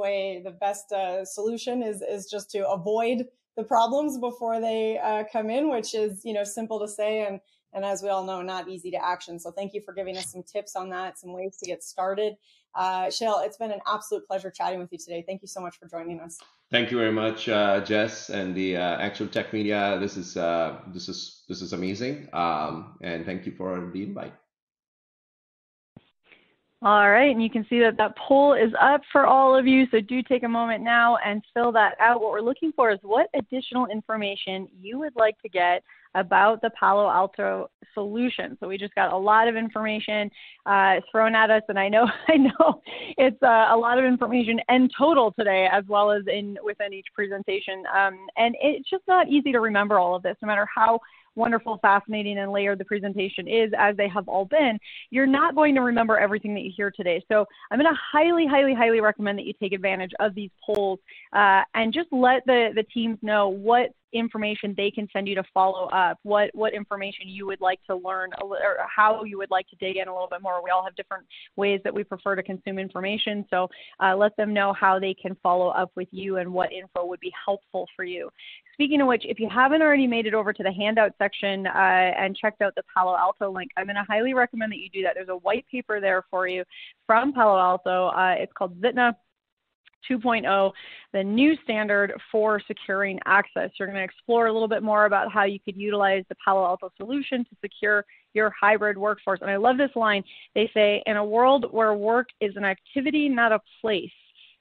Speaker 1: solution is just to avoid the problems before they come in, which is, simple to say. And as we all know, not easy to action. So thank you for giving us some tips on that, some ways to get started. Shale, it's been an absolute pleasure chatting with you today. Thank you so much for joining us.
Speaker 16: Thank you very much, Jess, and the Actual Tech Media. This is amazing, and thank you for the invite.
Speaker 1: All right, and you can see that poll is up for all of you, so do take a moment now and fill that out. What we're looking for is what additional information you would like to get about the Palo Alto solution. So we just got a lot of information thrown at us, and I know it's a lot of information in total today, as well as within each presentation. And it's just not easy to remember all of this, no matter how wonderful, fascinating, and layered the presentation is, as they have all been. You're not going to remember everything that you hear today. So I'm going to highly, highly, highly recommend that you take advantage of these polls and just let the teams know what information they can send you to follow up, what information you would like to learn, or how you would like to dig in a little bit more. We all have different ways that we prefer to consume information, so let them know how they can follow up with you and what info would be helpful for you. Speaking of which, if you haven't already made it over to the handout section and checked out the Palo Alto link, I'm going to highly recommend that you do that. There's a white paper there for you from Palo Alto. It's called ZTNA 2.0, the new standard for securing access. You're going to explore a little bit more about how you could utilize the Palo Alto solution to secure your hybrid workforce. And I love this line. They say, in a world where work is an activity, not a place.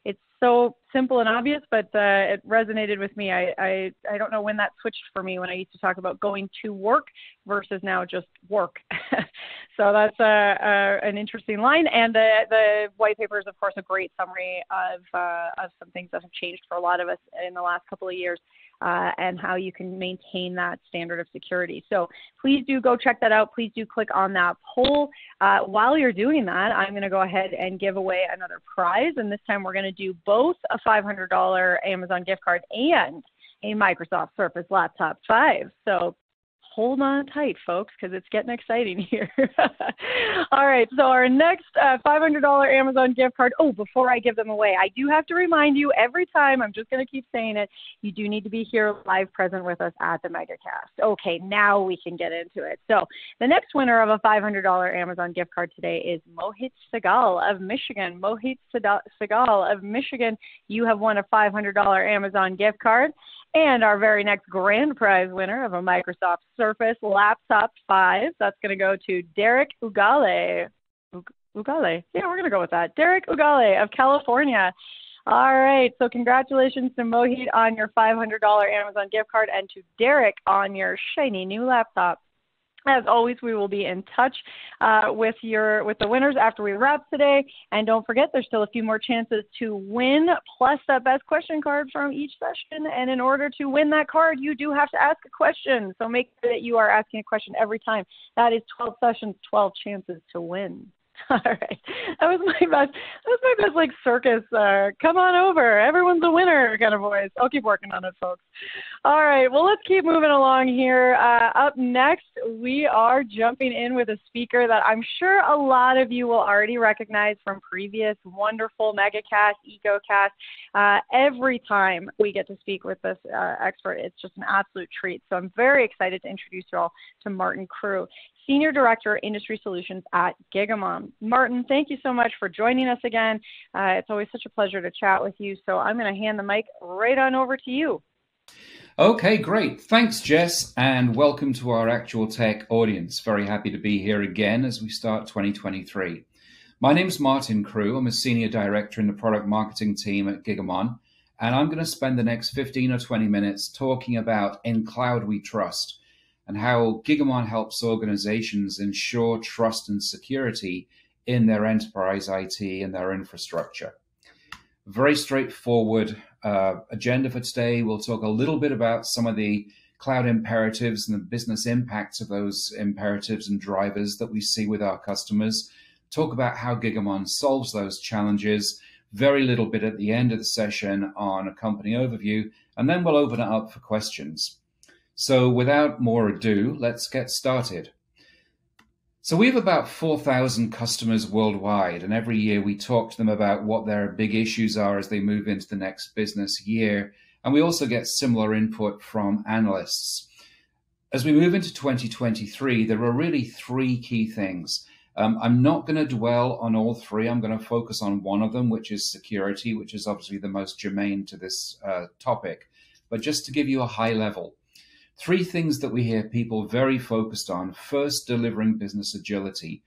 Speaker 1: It's so simple and obvious, but it resonated with me. I don't know when that switched for me, when I used to talk about going to work versus now just work. So that's an interesting line. And the white paper is, of course, a great summary of some things that have changed for a lot of us in the last couple of years, and how you can maintain that standard of security. So please do go check that out. Please do click on that poll. While you're doing that, I'm going to go ahead and give away another prize. And this time we're going to do both a $500 Amazon gift card and a Microsoft Surface Laptop 5. So hold on tight, folks, because it's getting exciting here. All right, so our next $500 Amazon gift card. Oh, before I give them away, I do have to remind you every time, I'm just going to keep saying it, you do need to be here live present with us at the MegaCast. Okay, now we can get into it. So the next winner of a $500 Amazon gift card today is Mohit Segal of Michigan. Mohit Segal of Michigan, you have won a $500 Amazon gift card. And our very next grand prize winner of a Microsoft Surface Laptop 5, that's going to go to Derek Ugale. Ugale? Yeah, we're going to go with that. Derek Ugale of California. All right, so congratulations to Mohit on your $500 Amazon gift card and to Derek on your shiny new laptop. As always, we will be in touch with the winners after we wrap today. And don't forget, there's still a few more chances to win, plus that best question card from each session. And in order to win that card, you do have to ask a question. So make sure that you are asking a question every time. That is 12 sessions, 12 chances to win. All right, that was my best like circus. Come on over, everyone's a winner kind of voice. I'll keep working on it, folks. All right, well, let's keep moving along here. Up next, we are jumping in with a speaker that I'm sure a lot of you will already recognize from previous wonderful MegaCast, EcoCast. Every time we get to speak with this expert, it's just an absolute treat. So I'm very excited to introduce you all to Martin Crew, Senior Director, Industry Solutions at Gigamon. Martin, thank you so much for joining us again. It's always such a pleasure to chat with you. So I'm going to hand the mic right on over to you.
Speaker 17: Okay, great. Thanks, Jess, and welcome to our Actual Tech audience. Very happy to be here again as we start 2023. My name's Martin Crew. I'm a Senior Director in the Product Marketing team at Gigamon, And I'm going to spend the next 15 or 20 minutes talking about In Cloud We Trust and how Gigamon helps organizations ensure trust and security in their enterprise IT and their infrastructure. Very straightforward agenda for today. We'll talk a little bit about some of the cloud imperatives and the business impacts of those imperatives and drivers that we see with our customers. Talk about how Gigamon solves those challenges. Very little bit at the end of the session on a company overview, and then we'll open it up for questions. So without more ado, let's get started. So we have about 4,000 customers worldwide, and every year we talk to them about what their big issues are as they move into the next business year. And we also get similar input from analysts. As we move into 2023, there are really three key things. I'm not going to dwell on all three. I'm going to focus on one of them, which is security, which is obviously the most germane to this topic. But just to give you a high level, three things that we hear people very focused on. First, delivering business agility.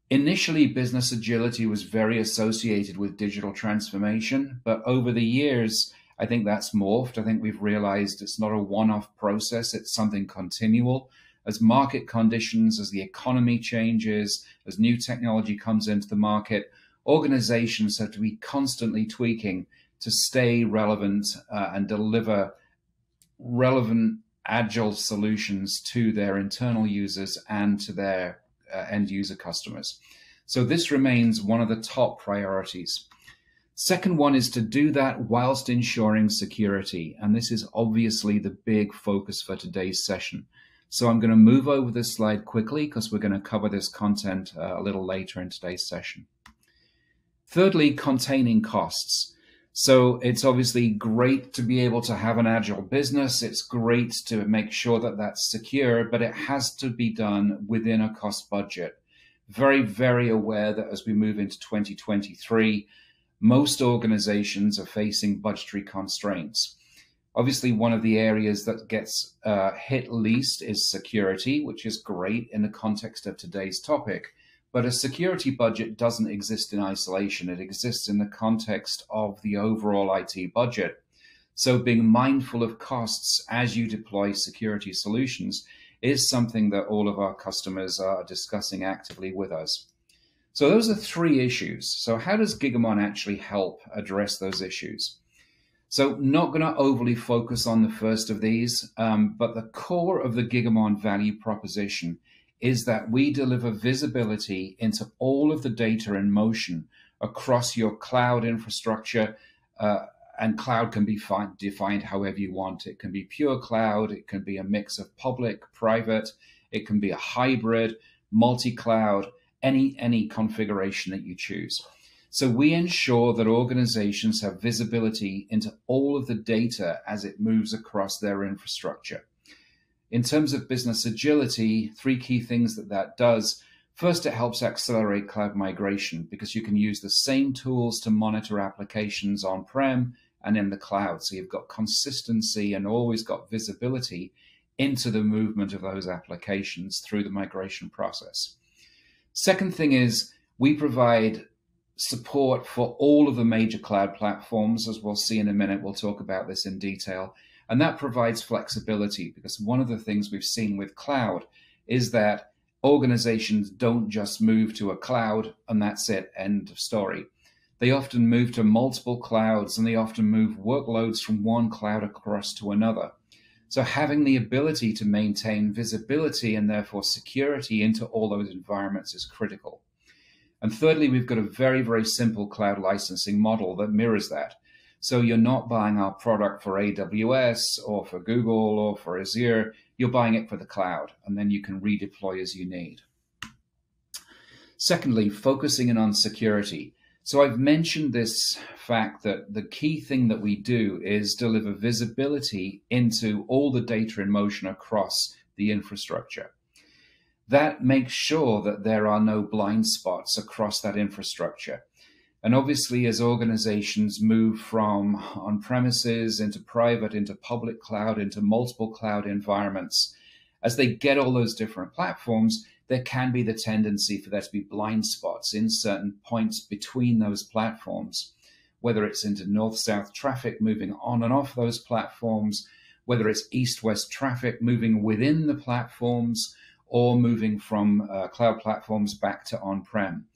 Speaker 17: Initially, business agility was very associated with digital transformation, but over the years, I think that's morphed. I think we've realized it's not a one-off process. It's something continual. As market conditions, as the economy changes, as new technology comes into the market, organizations have to be constantly tweaking to stay relevant and deliver relevant, agile solutions to their internal users and to their end user customers. So this remains one of the top priorities. Second one is to do that whilst ensuring security. And this is obviously the big focus for today's session. So I'm going to move over this slide quickly because we're going to cover this content a little later in today's session. Thirdly, containing costs. So it's obviously great to be able to have an agile business. It's great to make sure that that's secure, but it has to be done within a cost budget. Very, very aware that as we move into 2023, most organizations are facing budgetary constraints. Obviously, one of the areas that gets hit least is security, which is great in the context of today's topic. But a security budget doesn't exist in isolation. It exists in the context of the overall IT budget. So being mindful of costs as you deploy security solutions is something that all of our customers are discussing actively with us. So those are three issues. So how does Gigamon actually help address those issues? So not going to overly focus on the first of these, but the core of the Gigamon value proposition is that we deliver visibility into all of the data in motion across your cloud infrastructure, and cloud can be defined however you want. It can be pure cloud, it can be a mix of public, private, it can be a hybrid, multi-cloud, any configuration that you choose. So we ensure that organizations have visibility into all of the data as it moves across their infrastructure. In terms of business agility, three key things that does. First, it helps accelerate cloud migration because you can use the same tools to monitor applications on-prem and in the cloud. So you've got consistency and always got visibility into the movement of those applications through the migration process. Second thing is we provide support for all of the major cloud platforms. As we'll see in a minute, we'll talk about this in detail. And that provides flexibility because one of the things we've seen with cloud is that organizations don't just move to a cloud and that's it, end of story. They often move to multiple clouds and they often move workloads from one cloud across to another. So having the ability to maintain visibility and therefore security into all those environments is critical. And thirdly, we've got a very, very simple cloud licensing model that mirrors that. So you're not buying our product for AWS or for Google or for Azure. You're buying it for the cloud, and then you can redeploy as you need. Secondly, focusing in on security. So I've mentioned this fact that the key thing that we do is deliver visibility into all the data in motion across the infrastructure. That makes sure that there are no blind spots across that infrastructure. And obviously, as organizations move from on-premises into private, into public cloud, into multiple cloud environments, as they get all those different platforms, there can be the tendency for there to be blind spots in certain points between those platforms. whether it's into north-south traffic moving on and off those platforms, whether it's east-west traffic moving within the platforms, or moving from cloud platforms back to on-prem.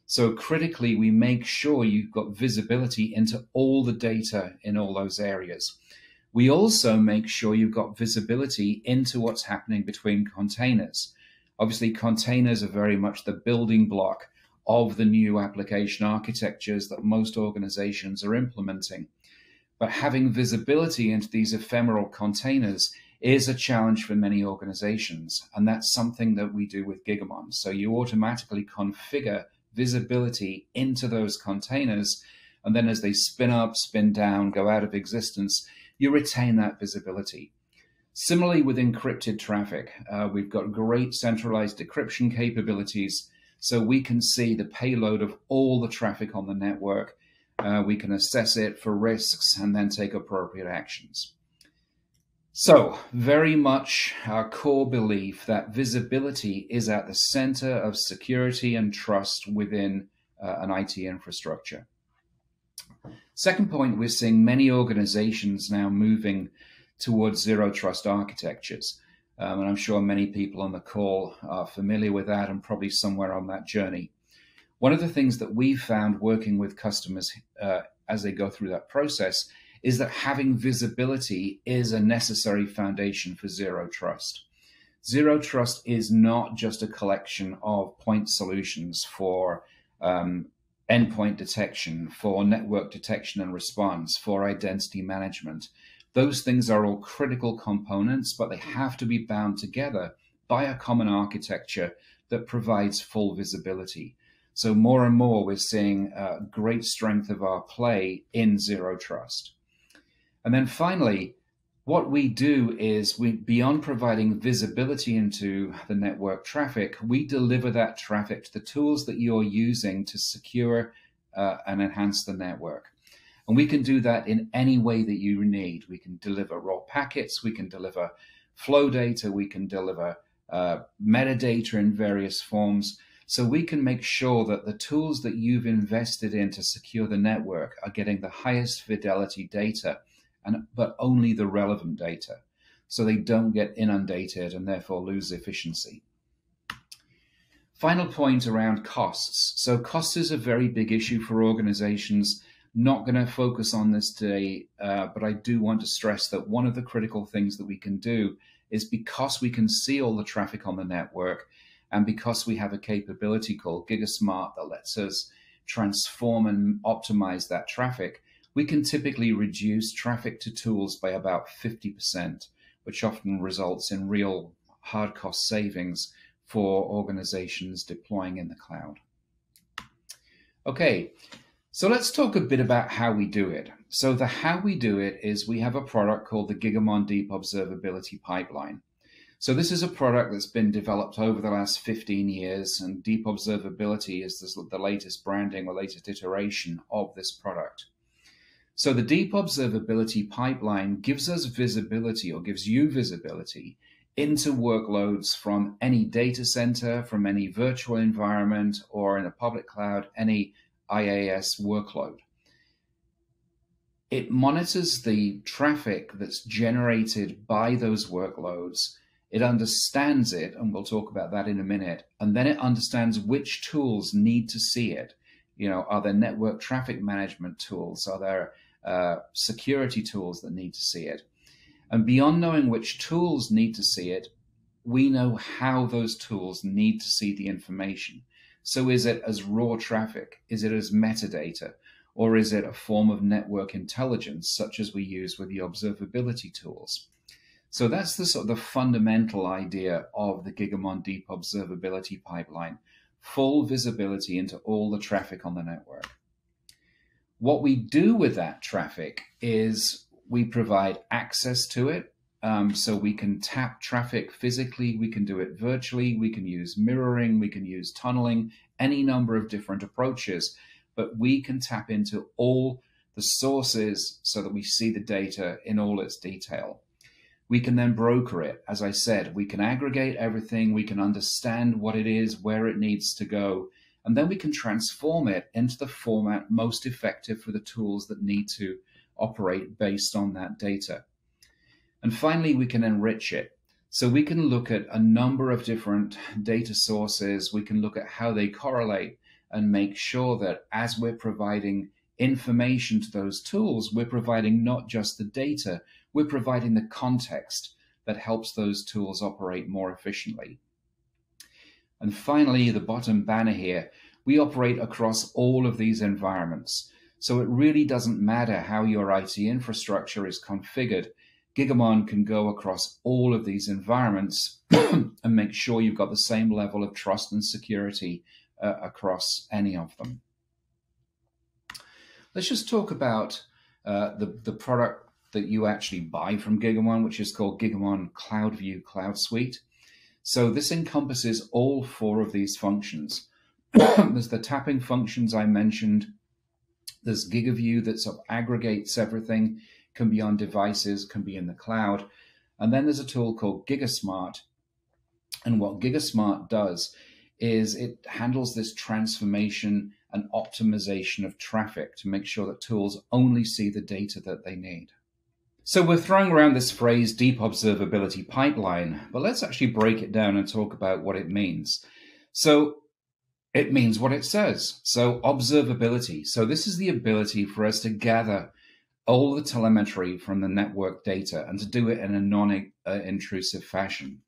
Speaker 17: So critically, we make sure you've got visibility into all the data in all those areas. We also make sure you've got visibility into what's happening between containers. Obviously, containers are very much the building block of the new application architectures that most organizations are implementing. But having visibility into these ephemeral containers is a challenge for many organizations. And that's something that we do with Gigamon. So you automatically configure visibility into those containers. And then as they spin up, spin down, go out of existence, you retain that visibility. Similarly with encrypted traffic, we've got great centralized decryption capabilities. So we can see the payload of all the traffic on the network. We can assess it for risks and then take appropriate actions. So very much our core belief that visibility is at the center of security and trust within an IT infrastructure. Second point, we're seeing many organizations now moving towards zero trust architectures. And I'm sure many people on the call are familiar with that and probably somewhere on that journey. One of the things that we've found working with customers as they go through that process is that having visibility is a necessary foundation for zero trust. Zero trust is not just a collection of point solutions for endpoint detection, for network detection and response, for identity management. Those things are all critical components, but they have to be bound together by a common architecture that provides full visibility. So more and more, we're seeing great strength of our play in zero trust. And then finally, what we do is beyond providing visibility into the network traffic, we deliver that traffic to the tools that you're using to secure and enhance the network. And we can do that in any way that you need. We can deliver raw packets, we can deliver flow data, we can deliver metadata in various forms. So we can make sure that the tools that you've invested in to secure the network are getting the highest fidelity data, but only the relevant data, so they don't get inundated and therefore lose efficiency. Final point around costs. So cost is a very big issue for organizations. Not going to focus on this today, but I do want to stress that one of the critical things that we can do is, because we can see all the traffic on the network, and because we have a capability called GigaSmart that lets us transform and optimize that traffic, we can typically reduce traffic to tools by about 50%, which often results in real hard cost savings for organizations deploying in the cloud. Okay, so let's talk a bit about how we do it. So the how we do it is we have a product called the Gigamon Deep Observability Pipeline. So this is a product that's been developed over the last 15 years, and Deep Observability is the latest branding or latest iteration of this product. So the Deep Observability Pipeline gives us visibility, or gives you visibility, into workloads from any data center, from any virtual environment, or in a public cloud, any IaaS workload. It monitors the traffic that's generated by those workloads. It understands it, and we'll talk about that in a minute, and then it understands which tools need to see it. You know, are there network traffic management tools? Are there security tools that need to see it? And beyond knowing which tools need to see it, we know how those tools need to see the information. So is it as raw traffic? Is it as metadata? Or is it a form of network intelligence, such as we use with the observability tools? So that's the sort of the fundamental idea of the Gigamon Deep Observability Pipeline: full visibility into all the traffic on the network. What we do with that traffic is we provide access to it. So we can tap traffic physically, we can do it virtually, we can use mirroring, we can use tunneling, any number of different approaches, but we can tap into all the sources so that we see the data in all its detail. We can then broker it. As I said, we can aggregate everything, we can understand what it is, where it needs to go, and then we can transform it into the format most effective for the tools that need to operate based on that data. And finally, we can enrich it. So we can look at a number of different data sources. We can look at how they correlate and make sure that as we're providing information to those tools, we're providing not just the data, we're providing the context that helps those tools operate more efficiently. And finally, the bottom banner here, we operate across all of these environments. So it really doesn't matter how your IT infrastructure is configured. Gigamon can go across all of these environments and make sure you've got the same level of trust and security across any of them. Let's just talk about the product that you actually buy from Gigamon, which is called Gigamon CloudView Cloud Suite. So this encompasses all 4 of these functions. There's the tapping functions I mentioned. There's GigaView that sort of aggregates everything, can be on devices, can be in the cloud. And then there's a tool called GigaSmart. And what GigaSmart does is it handles this transformation and optimization of traffic to make sure that tools only see the data that they need. So we're throwing around this phrase deep observability pipeline, but let's actually break it down and talk about what it means. So it means what it says. So observability. So this is the ability for us to gather all the telemetry from the network data and to do it in a non-intrusive fashion.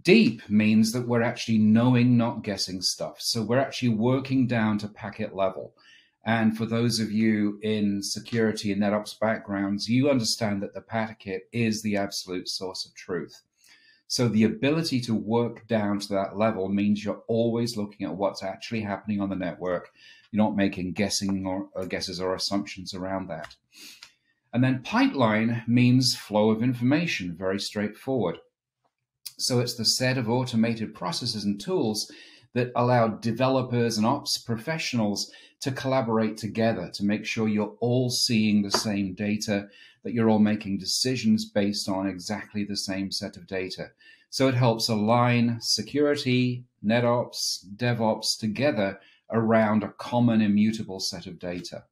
Speaker 17: Deep means that we're actually knowing, not guessing stuff. So we're actually working down to packet level. And for those of you in security and NetOps backgrounds, you understand that the packet is the absolute source of truth. So the ability to work down to that level means you're always looking at what's actually happening on the network. You're not making guessing or guesses or assumptions around that. And then pipeline means flow of information, very straightforward. So it's the set of automated processes and tools that allow developers and ops professionals to collaborate together to make sure you're all seeing the same data, that you're all making decisions based on exactly the same set of data. So it helps align security, NetOps, DevOps together around a common immutable set of data.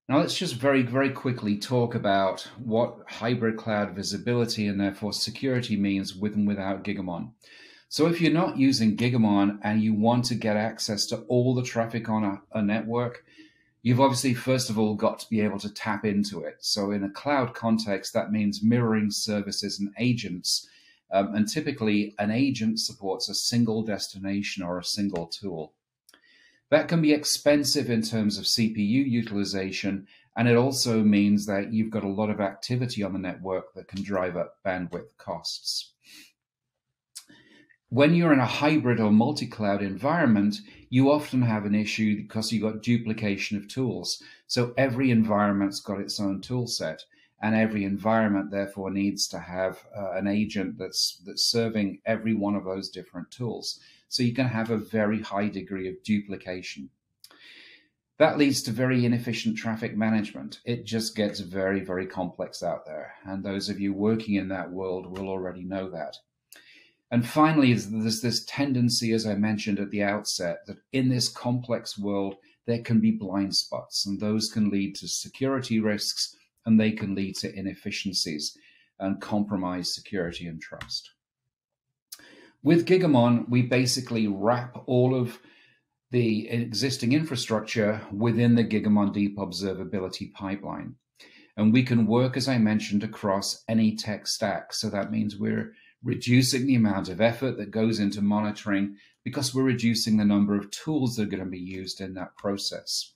Speaker 17: Now let's just very, very quickly talk about what hybrid cloud visibility and therefore security means with and without Gigamon. So if you're not using Gigamon and you want to get access to all the traffic on a network, you've obviously, first of all, got to be able to tap into it. So in a cloud context, that means mirroring services and agents. And typically, an agent supports a single destination or a single tool. That can be expensive in terms of CPU utilization, and it also means that you've got a lot of activity on the network that can drive up bandwidth costs. When you're in a hybrid or multi-cloud environment, you often have an issue because you've got duplication of tools. So every environment's got its own tool set, and every environment therefore needs to have an agent that's serving every one of those different tools. So you can have a very high degree of duplication. That leads to very inefficient traffic management. It just gets very, very complex out there. And those of you working in that world will already know that. And finally, there's this tendency, as I mentioned at the outset, that in this complex world, there can be blind spots, and those can lead to security risks, and they can lead to inefficiencies and compromise security and trust. With Gigamon, we basically wrap all of the existing infrastructure within the Gigamon Deep Observability pipeline. And we can work, as I mentioned, across any tech stack. So that means we're reducing the amount of effort that goes into monitoring because we're reducing the number of tools that are going to be used in that process.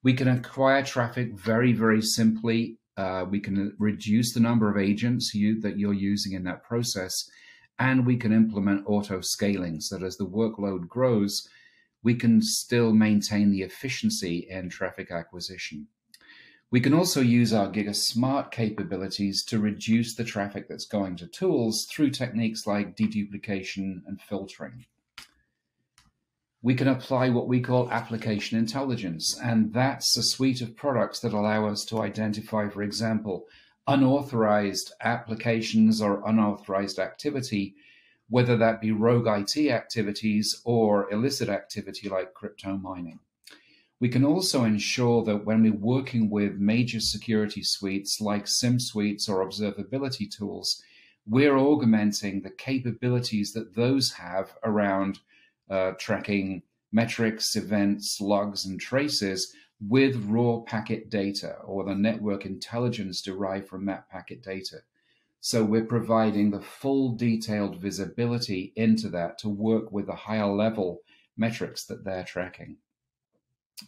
Speaker 17: We can acquire traffic very, very simply. We can reduce the number of agents that you're using in that process. And we can implement auto scaling so that as the workload grows, we can still maintain the efficiency in traffic acquisition. We can also use our GigaSmart capabilities to reduce the traffic that's going to tools through techniques like deduplication and filtering. We can apply what we call application intelligence, and that's a suite of products that allow us to identify, for example, unauthorized applications or unauthorized activity whether that be rogue IT activities or illicit activity like crypto mining. We can also ensure that when we're working with major security suites like SIM suites or observability tools, we're augmenting the capabilities that those have around tracking metrics, events, logs, and traces with raw packet data or the network intelligence derived from that packet data. So we're providing the full detailed visibility into that to work with the higher level metrics that they're tracking.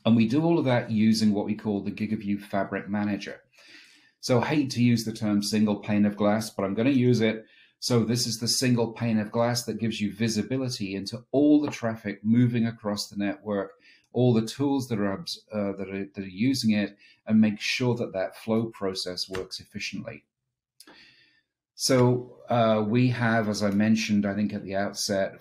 Speaker 17: And we do all of that using what we call the GigaView Fabric Manager. So I hate to use the term single pane of glass, but I'm going to use it. So this is the single pane of glass that gives you visibility into all the traffic moving across the network, all the tools that are using it, and make sure that that flow process works efficiently. So we have, as I mentioned, I think at the outset,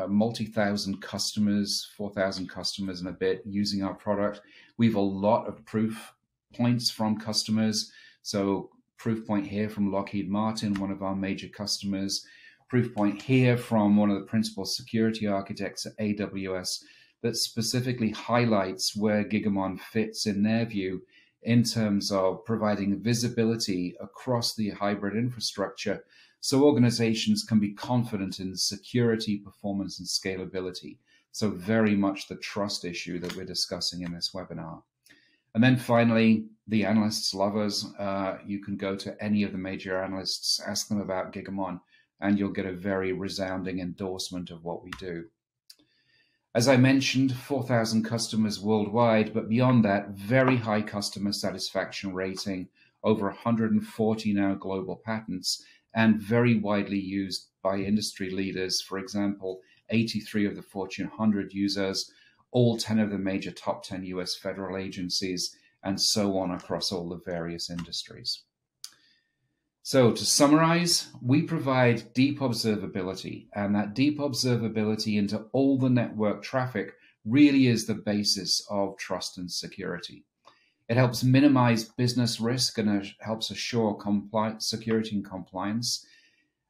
Speaker 17: multi-thousand customers, 4,000 customers and a bit using our product. We have a lot of proof points from customers. So proof point here from Lockheed Martin, one of our major customers. Proof point here from one of the principal security architects at AWS that specifically highlights where Gigamon fits in their view in terms of providing visibility across the hybrid infrastructure so organizations can be confident in security, performance, and scalability. So very much the trust issue that we're discussing in this webinar. And then finally, the analysts love us. You can go to any of the major analysts, ask them about Gigamon, and you'll get a very resounding endorsement of what we do. As I mentioned, 4,000 customers worldwide, but beyond that, very high customer satisfaction rating, over 140 now global patents, and very widely used by industry leaders. For example, 83 of the Fortune 100 users, all 10 of the major top 10 US federal agencies, and so on across all the various industries. So to summarize, we provide deep observability, and that deep observability into all the network traffic really is the basis of trust and security. It helps minimize business risk and helps assure security and compliance.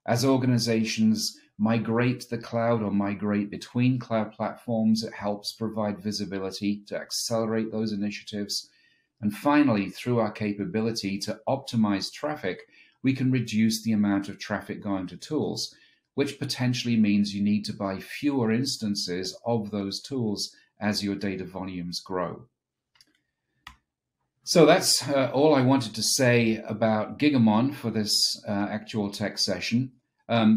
Speaker 17: As organizations migrate to the cloud or migrate between cloud platforms, it helps provide visibility to accelerate those initiatives. And finally, through our capability to optimize traffic, we can reduce the amount of traffic going to tools, which potentially means you need to buy fewer instances of those tools as your data volumes grow. So that's all I wanted to say about Gigamon for this actual tech session.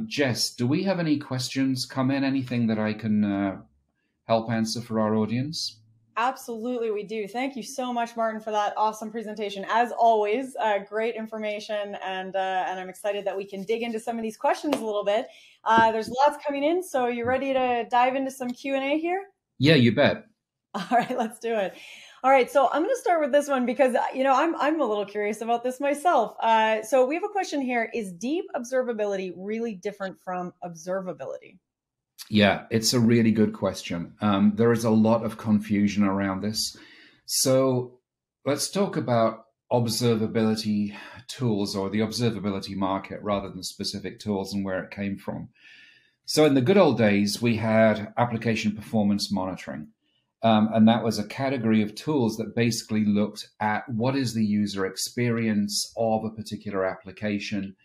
Speaker 17: Jess, do we have any questions come in? Anything that I can help answer for our audience?
Speaker 1: Absolutely, we do. Thank you so much, Martin, for that awesome presentation. As always, great information, and I'm excited that we can dig into some of these questions a little bit. There's lots coming in, so you ready to dive into some Q&A here?
Speaker 17: Yeah, you bet.
Speaker 1: All right, let's do it. All right, so I'm going to start with this one because, you know, I'm a little curious about this myself. So we have a question here. Is deep observability really different from observability?
Speaker 17: Yeah, it's a really good question. There is a lot of confusion around this. So let's talk about observability tools or the observability market rather than specific tools and where it came from. So in the good old days, we had application performance monitoring. And that was a category of tools that basically looked at what is the user experience of a particular application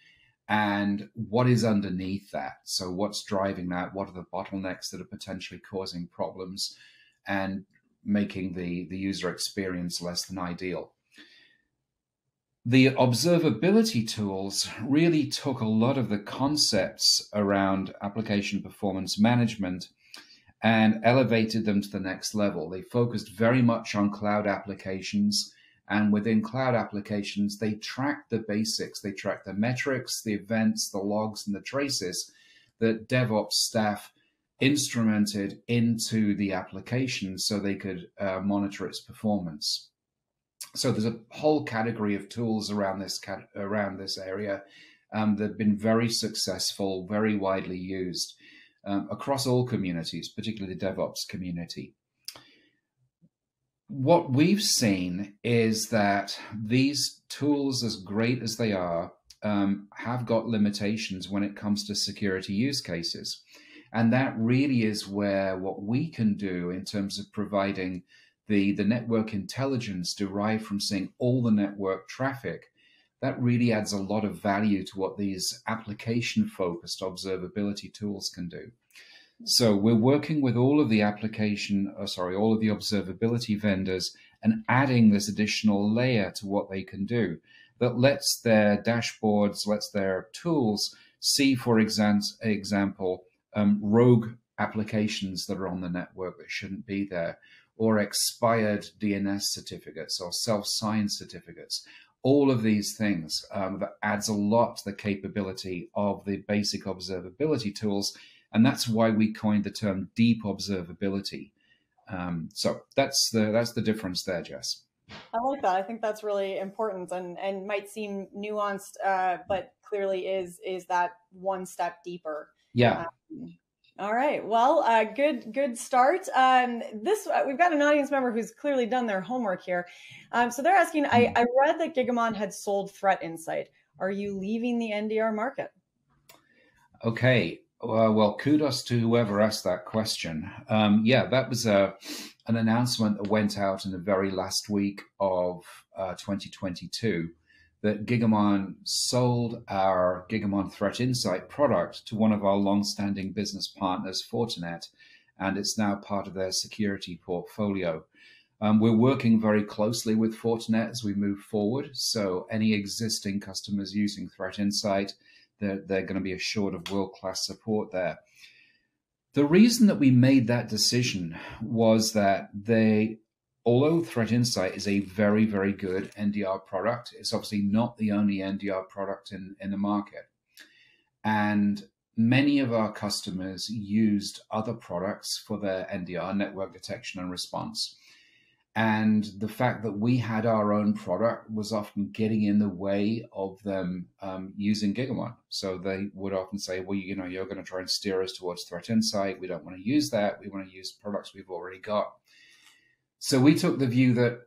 Speaker 17: and what is underneath that. So what's driving that? What are the bottlenecks that are potentially causing problems and making the user experience less than ideal? The observability tools really took a lot of the concepts around application performance management and elevated them to the next level. They focused very much on cloud applications, and within cloud applications, they track the basics. They track the metrics, the events, the logs, and the traces that DevOps staff instrumented into the application so they could monitor its performance. So there's a whole category of tools around this area that have been very successful, very widely used across all communities, particularly the DevOps community. What we've seen is that these tools, as great as they are, have got limitations when it comes to security use cases. And that really is where what we can do in terms of providing the network intelligence derived from seeing all the network traffic, that really adds a lot of value to what these application-focused observability tools can do. So we're working with all of the all of the observability vendors and adding this additional layer to what they can do that lets their dashboards, lets their tools see, for example, rogue applications that are on the network that shouldn't be there, or expired DNS certificates or self-signed certificates. All of these things that adds a lot to the capability of the basic observability tools. And that's why we coined the term deep observability. So that's the difference there, Jess.
Speaker 1: I like that. I think that's really important and might seem nuanced, but clearly is that one step deeper.
Speaker 17: Yeah.
Speaker 1: All right. Well, good start. We've got an audience member who's clearly done their homework here. So they're asking, I read that Gigamon had sold Threat Insight. Are you leaving the NDR market?
Speaker 17: Okay. Well, kudos to whoever asked that question. Yeah, that was an announcement that went out in the very last week of 2022 that Gigamon sold our Gigamon Threat Insight product to one of our long-standing business partners, Fortinet, and it's now part of their security portfolio. We're working very closely with Fortinet as we move forward, so any existing customers using Threat Insight, they're going to be assured of world-class support there. The reason that we made that decision was that although Threat Insight is a very, very good NDR product, it's obviously not the only NDR product in the market. And many of our customers used other products for their NDR, network detection and response. And the fact that we had our own product was often getting in the way of them using Gigamon. So they would often say, well, you're going to try and steer us towards Threat Insight. We don't want to use that. We want to use products we've already got. So we took the view that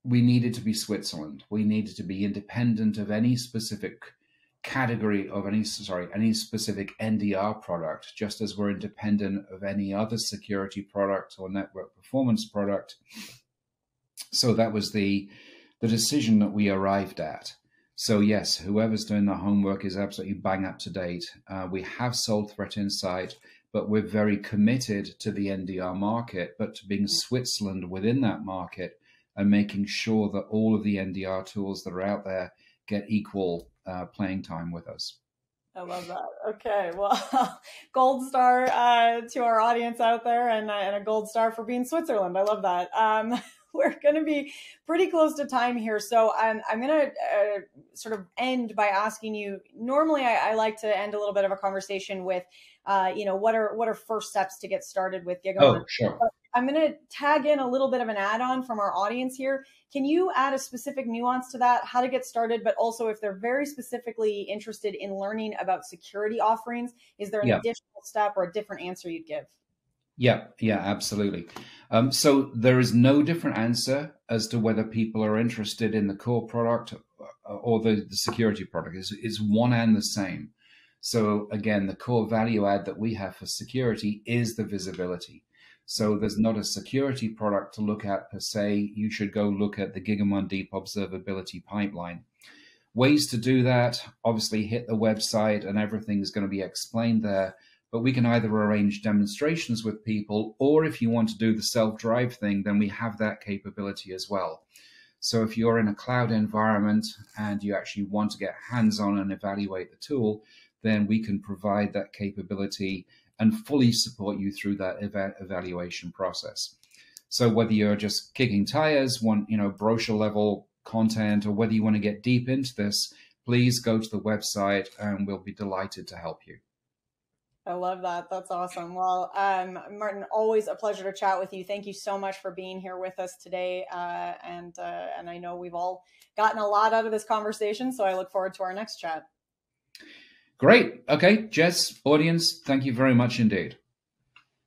Speaker 17: we needed to be Switzerland. We needed to be independent of any specific category of any specific NDR product, just as we're independent of any other security product or network performance product. So that was the decision that we arrived at. So yes, whoever's doing the homework is absolutely bang up to date. We have sold Threat Insight, but we're very committed to the NDR market, but to being Switzerland within that market and making sure that all of the NDR tools that are out there get equal playing time with us.
Speaker 1: I love that. Okay, well, gold star to our audience out there, and a gold star for being Switzerland. I love that. We're going to be pretty close to time here, so I'm going to sort of end by asking you. Normally, I like to end a little bit of a conversation with, what are first steps to get started with Gigamon?
Speaker 17: Oh, sure.
Speaker 1: But I'm going to tag in a little bit of an add-on from our audience here. Can you add a specific nuance to that, how to get started, but also if they're very specifically interested in learning about security offerings, is there an additional step or a different answer you'd give?
Speaker 17: Yeah, absolutely. So there is no different answer as to whether people are interested in the core product or the security product. Is one and the same. So again, the core value add that we have for security is the visibility. So there's not a security product to look at per se. You should go look at the Gigamon Deep Observability Pipeline. Ways to do that, obviously hit the website and everything is going to be explained there. But we can either arrange demonstrations with people, or if you want to do the self-drive thing, then we have that capability as well. So if you're in a cloud environment and you actually want to get hands-on and evaluate the tool, then we can provide that capability and fully support you through that evaluation process. So whether you're just kicking tires, want brochure level content, or whether you want to get deep into this, please go to the website and we'll be delighted to help you.
Speaker 1: I love that. That's awesome. Well, Martin, always a pleasure to chat with you. Thank you so much for being here with us today. And I know we've all gotten a lot out of this conversation, so I look forward to our next chat.
Speaker 17: Great. Okay, Jess, audience, thank you very much indeed.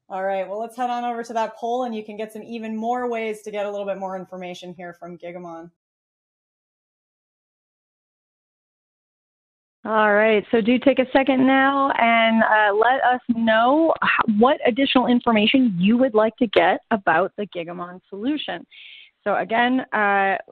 Speaker 1: All right. Well, let's head on over to that poll, and you can get some even more ways to get a little bit more information here from Gigamon. All right, so do take a second now and let us know what additional information you would like to get about the Gigamon solution. So again,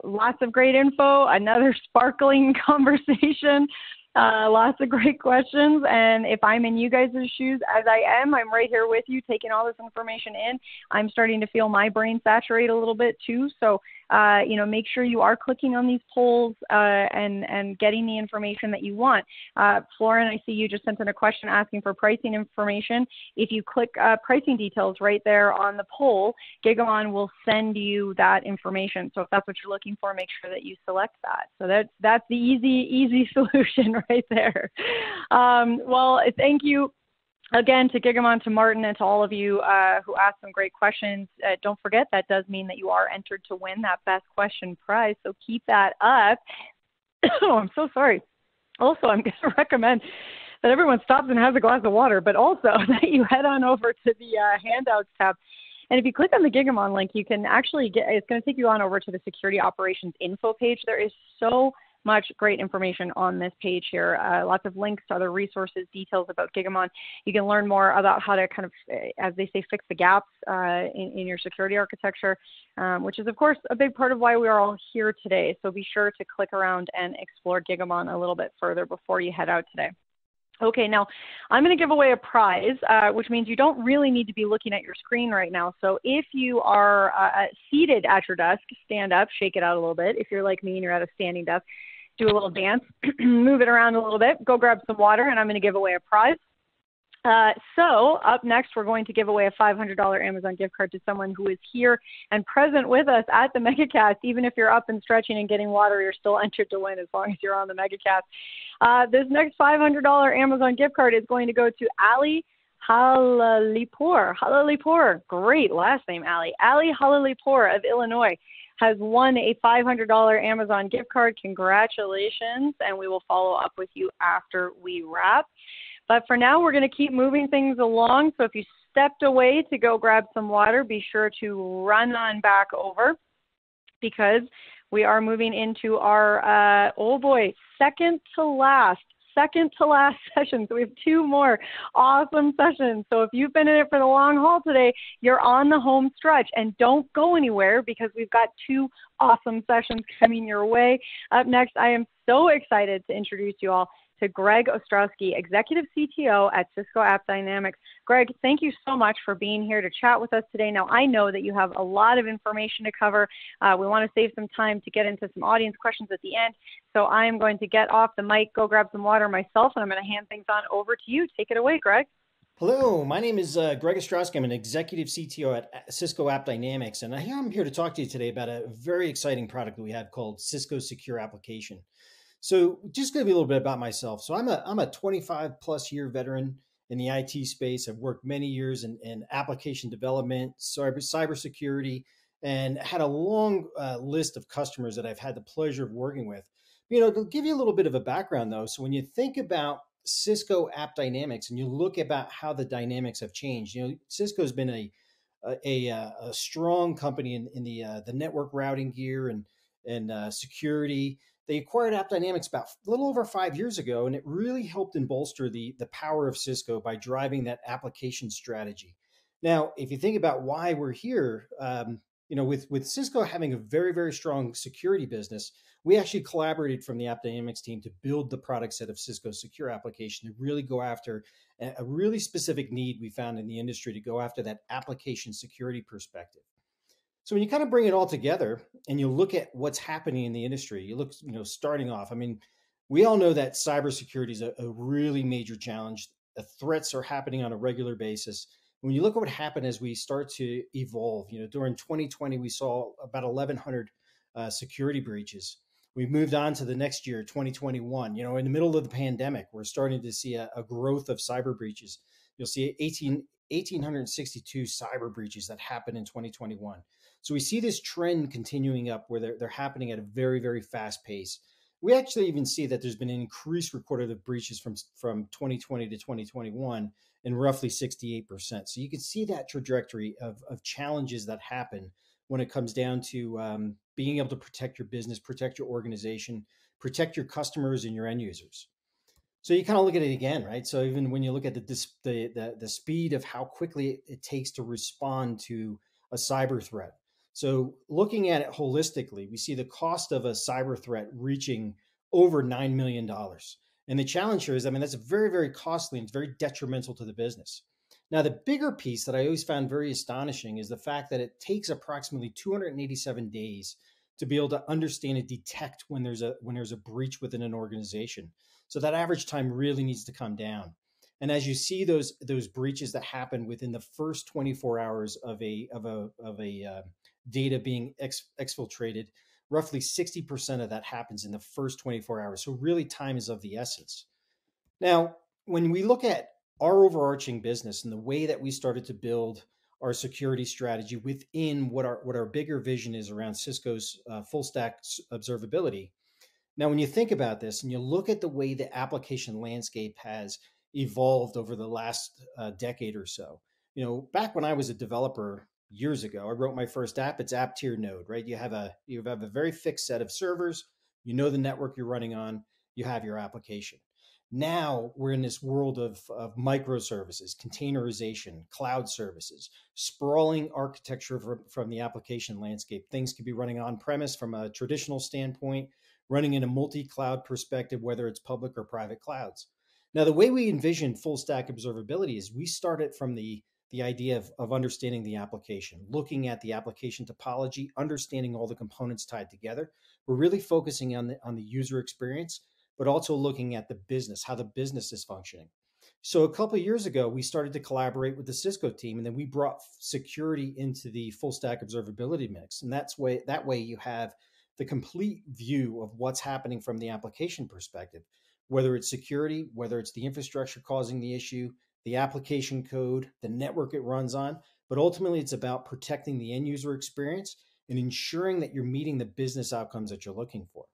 Speaker 1: lots of great info, another sparkling conversation, lots of great questions. And if I'm in you guys' shoes, as I am, I'm right here with you taking all this information in. I'm starting to feel my brain saturate a little bit too. So, make sure you are clicking on these polls and getting the information that you want. Florin, I see you just sent in a question asking for pricing information. If you click pricing details right there on the poll, Gigamon will send you that information. So if that's what you're looking for, make sure that you select that. So that's the easy solution right there. Well, thank you again to Gigamon, to Martin, and to all of you who asked some great questions. Don't forget, that does mean that you are entered to win that best question prize. So keep that up. Oh, I'm so sorry. Also, I'm going to recommend that everyone stops and has a glass of water, but also that you head on over to the handouts tab. And if you click on the Gigamon link, you can actually it's going to take you on over to the security operations info page. There is so much great information on this page here. Lots of links to other resources, details about Gigamon. You can learn more about how to kind of, as they say, fix the gaps in your security architecture, which is, of course, a big part of why we are all here today. So be sure to click around and explore Gigamon a little bit further before you head out today. Okay, now I'm going to give away a prize, which means you don't really need to be looking at your screen right now. So if you are seated at your desk, stand up, shake it out a little bit. If you're like me and you're at a standing desk, do a little dance, move it around a little bit, go grab some water, and I'm going to give away a prize. So up next, we're going to give away a $500 Amazon gift card to someone who is here and present with us at the MegaCast. Even if you're up and stretching and getting water, you're still entered to win as long as you're on the MegaCast. This next $500 Amazon gift card is going to go to Ali Halalipur. Halalipur, great last name, Ali. Ali Halalipur of Illinois has won a $500 Amazon gift card. Congratulations, and we will follow up with you after we wrap. But for now, we're going to keep moving things along. So if you stepped away to go grab some water, be sure to run on back over, because we are moving into our, second to last session. So we have two more awesome sessions. So if you've been in it for the long haul today, you're on the home stretch, and don't go anywhere because we've got two awesome sessions coming your way. Up next, I am so excited to introduce you all to Greg Ostrowski, Executive CTO at Cisco AppDynamics. Greg, thank you so much for being here to chat with us today. Now, I know that you have a lot of information to cover. We want to save some time to get into some audience questions at the end. So I am going to get off the mic, go grab some water myself, and I'm going to hand things on over to you. Take it away, Greg.
Speaker 18: Hello, my name is Greg Ostrowski. I'm an Executive CTO at Cisco AppDynamics, and I'm here to talk to you today about a very exciting product that we have called Cisco Secure Application. So just going to be a little bit about myself. So I'm a 25 plus year veteran in the IT space. I've worked many years in application development, cybersecurity, and had a long list of customers that I've had the pleasure of working with. To give you a little bit of a background though, so when you think about Cisco AppDynamics and you look about how the dynamics have changed, Cisco's been a strong company in the network routing gear and security. They acquired AppDynamics about a little over 5 years ago, and it really helped and bolster the power of Cisco by driving that application strategy. Now, if you think about why we're here, with Cisco having a very, very strong security business, we actually collaborated from the AppDynamics team to build the product set of Cisco Secure Application to really go after a really specific need we found in the industry to go after that application security perspective. So when you kind of bring it all together and you look at what's happening in the industry, you look, starting off, we all know that cybersecurity is a really major challenge. The threats are happening on a regular basis. When you look at what happened as we start to evolve, during 2020, we saw about 1,100 security breaches. We moved on to the next year, 2021. In the middle of the pandemic, we're starting to see a growth of cyber breaches. You'll see 1,862 cyber breaches that happened in 2021. So we see this trend continuing up where they're happening at a very, very fast pace. We actually even see that there's been an increased recorded of breaches from 2020 to 2021 in roughly 68%. So you can see that trajectory of challenges that happen when it comes down to being able to protect your business, protect your organization, protect your customers and your end users. So you kind of look at it again, right? So even when you look at the speed of how quickly it takes to respond to a cyber threat. So looking at it holistically, we see the cost of a cyber threat reaching over $9 million. And the challenge here is, I mean, that's very, very costly and it's very detrimental to the business. Now, the bigger piece that I always found very astonishing is the fact that it takes approximately 287 days to be able to understand and detect when there's a breach within an organization. So that average time really needs to come down. And as you see those breaches that happen within the first 24 hours of a data being exfiltrated, roughly 60% of that happens in the first 24 hours. So really, time is of the essence. Now, when we look at our overarching business and the way that we started to build our security strategy within what our bigger vision is around Cisco's full stack observability. Now, when you think about this and you look at the way the application landscape has evolved over the last decade or so, back when I was a developer years ago, I wrote my first app. It's app tier node, right? You have a very fixed set of servers. You know the network you're running on. You have your application. Now we're in this world of microservices, containerization, cloud services, sprawling architecture from the application landscape. Things could be running on premise from a traditional standpoint, running in a multi-cloud perspective, whether it's public or private clouds. Now, the way we envision full stack observability is we started from the idea of understanding the application, looking at the application topology, understanding all the components tied together. We're really focusing on the user experience, but also looking at the business, how the business is functioning. So a couple of years ago, we started to collaborate with the Cisco team, and then we brought security into the full stack observability mix. And that way you have the complete view of what's happening from the application perspective, whether it's security, whether it's the infrastructure causing the issue, the application code, the network it runs on. But ultimately, it's about protecting the end user experience and ensuring that you're meeting the business outcomes that you're looking for.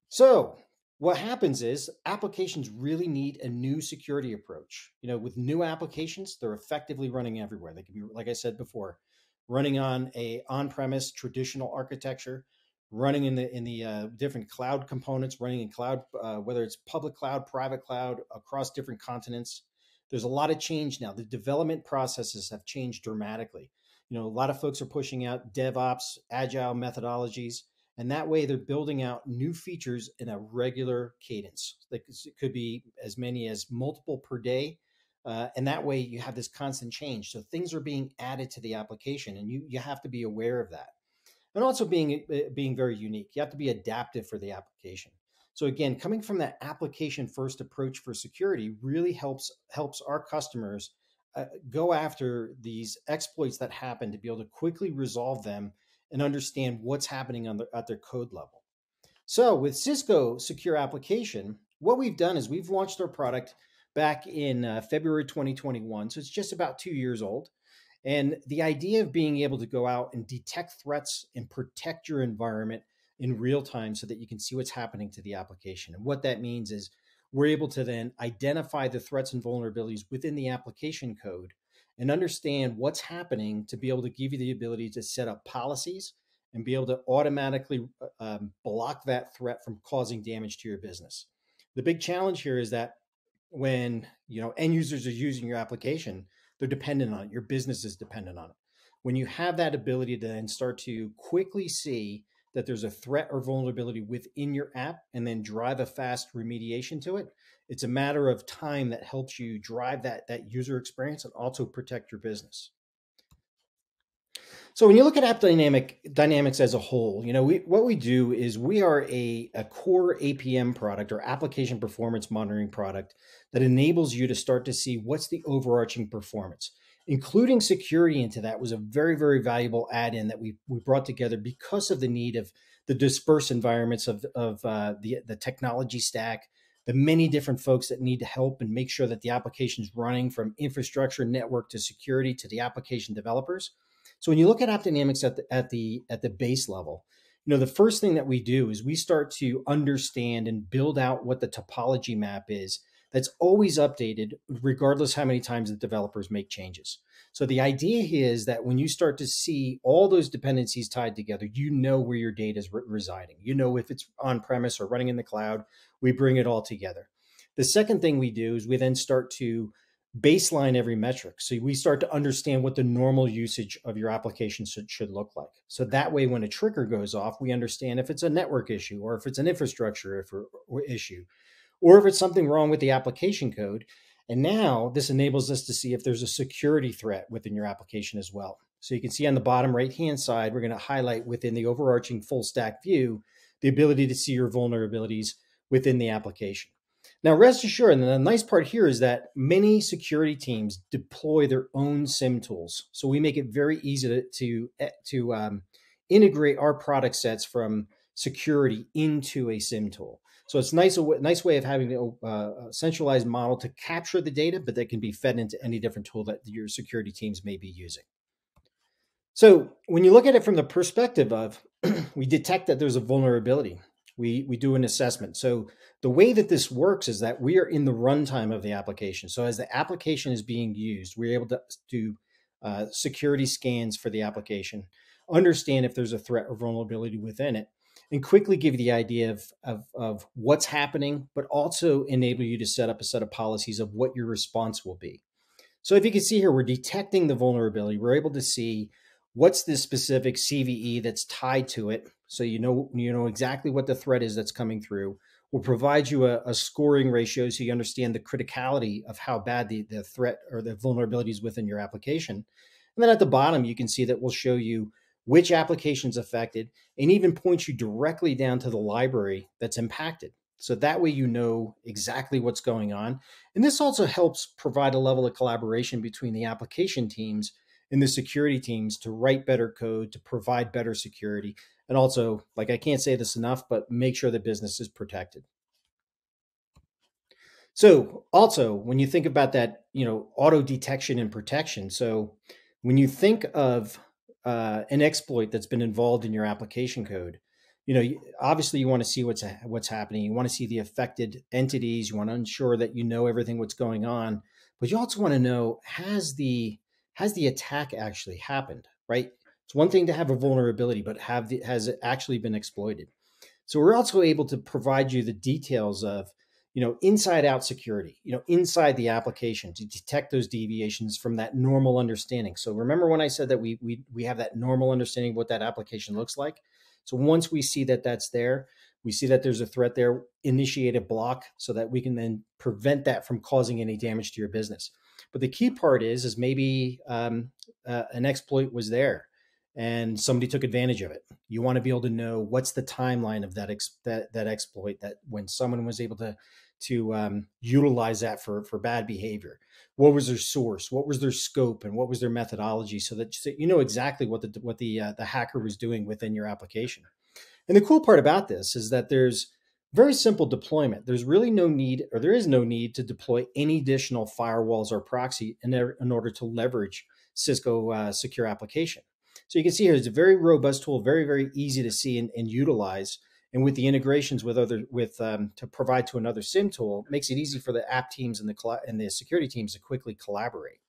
Speaker 18: So what happens is applications really need a new security approach. With new applications, they're effectively running everywhere. They can be, like I said before, running on a on-premise traditional architecture, running in the different cloud components, running in cloud, whether it's public cloud, private cloud, across different continents. There's a lot of change now. The development processes have changed dramatically. A lot of folks are pushing out DevOps, agile methodologies. And that way they're building out new features in a regular cadence. It could be as many as multiple per day. And that way you have this constant change. So things are being added to the application and you have to be aware of that. And also being very unique. You have to be adaptive for the application. So again, coming from that application first approach for security really helps our customers go after these exploits that happen to be able to quickly resolve them and understand what's happening at their code level. So with Cisco Secure Application, what we've done is we've launched our product back in February 2021. So it's just about 2 years old. And the idea of being able to go out and detect threats and protect your environment in real time so that you can see what's happening to the application. And what that means is we're able to then identify the threats and vulnerabilities within the application code and understand what's happening to be able to give you the ability to set up policies and be able to automatically block that threat from causing damage to your business. The big challenge here is that when end users are using your application, they're dependent on it. Your business is dependent on it. When you have that ability to then start to quickly see that there's a threat or vulnerability within your app and then drive a fast remediation to it, it's a matter of time that helps you drive that user experience and also protect your business. So when you look at App Dynamics as a whole, what we do is we are a core APM product or application performance monitoring product that enables you to start to see what's the overarching performance. Including security into that was a very, very valuable add-in that we brought together because of the need of the dispersed environments of the technology stack, the many different folks that need to help and make sure that the application is running from infrastructure, network to security to the application developers. So when you look at App Dynamics at the base level, the first thing that we do is we start to understand and build out what the topology map is. That's always updated regardless how many times the developers make changes. So the idea here is that when you start to see all those dependencies tied together, where your data is residing. If it's on-premise or running in the cloud, we bring it all together. The second thing we do is we then start to baseline every metric. So we start to understand what the normal usage of your application should look like. So that way, when a trigger goes off, we understand if it's a network issue or if it's an infrastructure issue, or if it's something wrong with the application code. And now this enables us to see if there's a security threat within your application as well. So you can see on the bottom right-hand side, we're going to highlight within the overarching full stack view, the ability to see your vulnerabilities within the application. Now, rest assured, and the nice part here is that many security teams deploy their own SIM tools. So we make it very easy to integrate our product sets from security into a SIM tool. So it's a nice way of having a centralized model to capture the data, but that can be fed into any different tool that your security teams may be using. So when you look at it from the perspective of, we detect that there's a vulnerability, we do an assessment. So the way that this works is that we are in the runtime of the application. So as the application is being used, we're able to do security scans for the application, understand if there's a threat or vulnerability within it, and quickly give you the idea of what's happening, but also enable you to set up a set of policies of what your response will be. So if you can see here, we're detecting the vulnerability. We're able to see what's the specific CVE that's tied to it. So you know exactly what the threat is that's coming through. We'll provide you a scoring ratio so you understand the criticality of how bad the threat or the vulnerability is within your application. And then at the bottom, you can see that we'll show you which application's affected and even point you directly down to the library that's impacted. So that way you know exactly what's going on. And this also helps provide a level of collaboration between the application teams and the security teams to write better code, to provide better security, and also, like I can't say this enough, but make sure the business is protected. So also, when you think about that, auto detection and protection. So when you think of an exploit that's been involved in your application code, obviously you want to see what's happening. You want to see the affected entities. You want to ensure that you know everything what's going on, but you also want to know, has the attack actually happened, right? It's one thing to have a vulnerability, but has it actually been exploited? So we're also able to provide you the details of, inside out security, inside the application to detect those deviations from that normal understanding. So remember when I said that we have that normal understanding of what that application looks like? So once we see that that's there, we see that there's a threat there, initiate a block so that we can then prevent that from causing any damage to your business. But the key part is maybe an exploit was there and somebody took advantage of it. You want to be able to know what's the timeline of that exploit, that when someone was able to utilize that for bad behavior. What was their source? What was their scope? And what was their methodology? So that you know exactly what the hacker was doing within your application. And the cool part about this is that there's very simple deployment. There's really no need, or there is no need to deploy any additional firewalls or proxy in order to leverage Cisco Secure Application. So you can see here, it's a very robust tool, very, very easy to see and utilize. And with the integrations to provide to another SIM tool, makes it easy for the app teams and the security teams to quickly collaborate.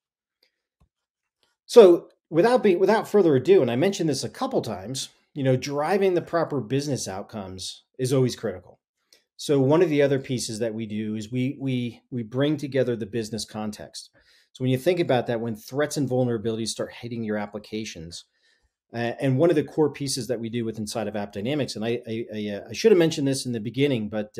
Speaker 18: So without further ado, and I mentioned this a couple times, driving the proper business outcomes is always critical. So one of the other pieces that we do is we bring together the business context. So when you think about that, when threats and vulnerabilities start hitting your applications, and one of the core pieces that we do with inside of AppDynamics, and I should have mentioned this in the beginning, but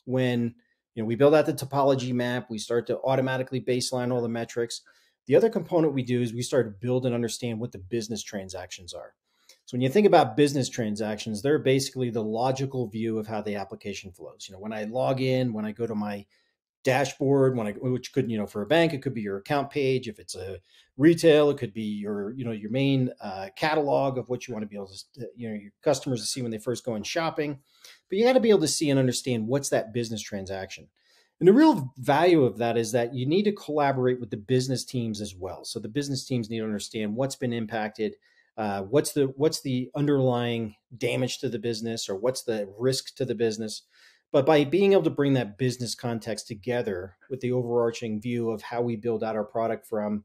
Speaker 18: when we build out the topology map, we start to automatically baseline all the metrics. The other component we do is we start to build and understand what the business transactions are. So when you think about business transactions, they're basically the logical view of how the application flows. When I log in, when I go to my dashboard, which could, for a bank, it could be your account page. If it's a retail, it could be your main catalog of what you want to be able to, your customers to see when they first go in shopping. But you got to be able to see and understand what's that business transaction. And the real value of that is that you need to collaborate with the business teams as well. So the business teams need to understand what's been impacted, what's the underlying damage to the business, or what's the risk to the business. But by being able to bring that business context together with the overarching view of how we build out our product from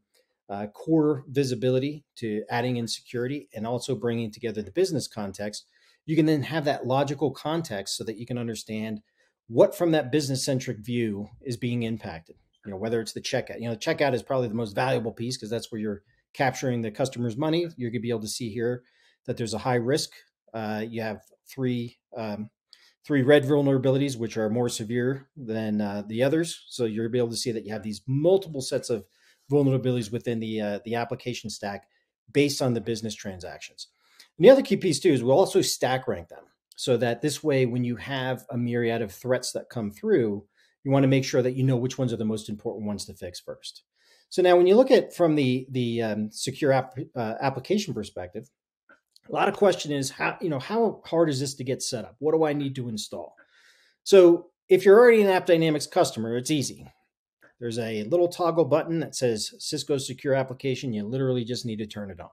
Speaker 18: core visibility to adding in security and also bringing together the business context, you can then have that logical context so that you can understand what from that business-centric view is being impacted. Whether it's the checkout. The checkout is probably the most valuable piece because that's where you're capturing the customer's money. You're going to be able to see here that there's a high risk. You have three red vulnerabilities, which are more severe than the others. So you're going to be able to see that you have these multiple sets of vulnerabilities within the application stack based on the business transactions. And the other key piece too is we'll also stack rank them so that this way, when you have a myriad of threats that come through, you want to make sure that you know which ones are the most important ones to fix first. So now when you look at from the secure application perspective, a lot of question is how hard is this to get set up? What do I need to install? So if you're already an App Dynamics customer, it's easy. There's a little toggle button that says Cisco Secure Application. You literally just need to turn it on.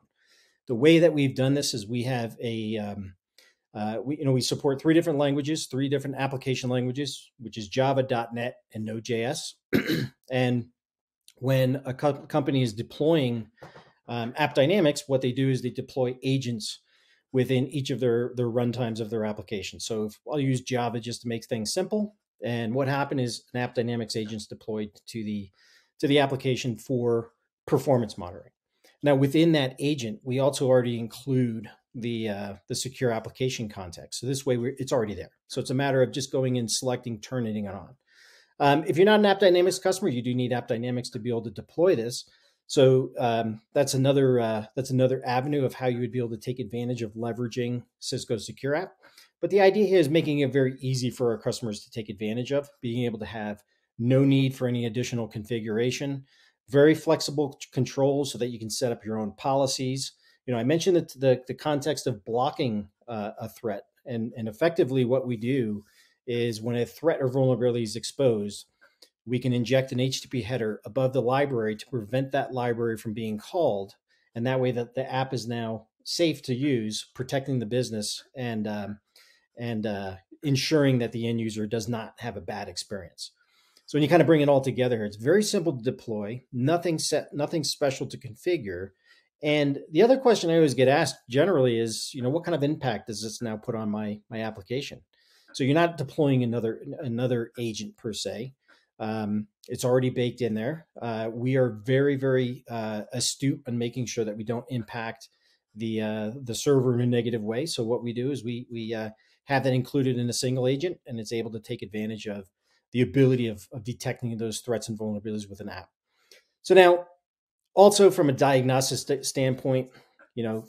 Speaker 18: The way that we've done this is we have we support 3 different languages, 3 different application languages, which is Java, .NET, and Node.js. And when a company is deploying App Dynamics, what they do is they deploy agents within each of their runtimes of their application. So I'll use Java just to make things simple. And what happened is an App Dynamics agent's deployed to the application for performance monitoring. Now, within that agent, we also already include the secure application context. So this way, it's already there. So it's a matter of just going in, selecting, turning it on. If you're not an App Dynamics customer, you do need App Dynamics to be able to deploy this. So that's another avenue of how you would be able to take advantage of leveraging Cisco Secure App. But the idea here is making it very easy for our customers to take advantage of, being able to have no need for any additional configuration, very flexible controls so that you can set up your own policies. I mentioned that the context of blocking a threat, and effectively what we do is when a threat or vulnerability is exposed, we can inject an HTTP header above the library to prevent that library from being called. And that way that the app is now safe to use, protecting the business and ensuring that the end user does not have a bad experience. So when you kind of bring it all together, it's very simple to deploy, nothing special to configure. And the other question I always get asked generally is, what kind of impact does this now put on my application? So you're not deploying another agent per se. It's already baked in there. We are very, very astute on making sure that we don't impact the server in a negative way. So what we do is we have that included in a single agent, and it's able to take advantage of the ability of detecting those threats and vulnerabilities with an app. So now, also from a diagnostic standpoint,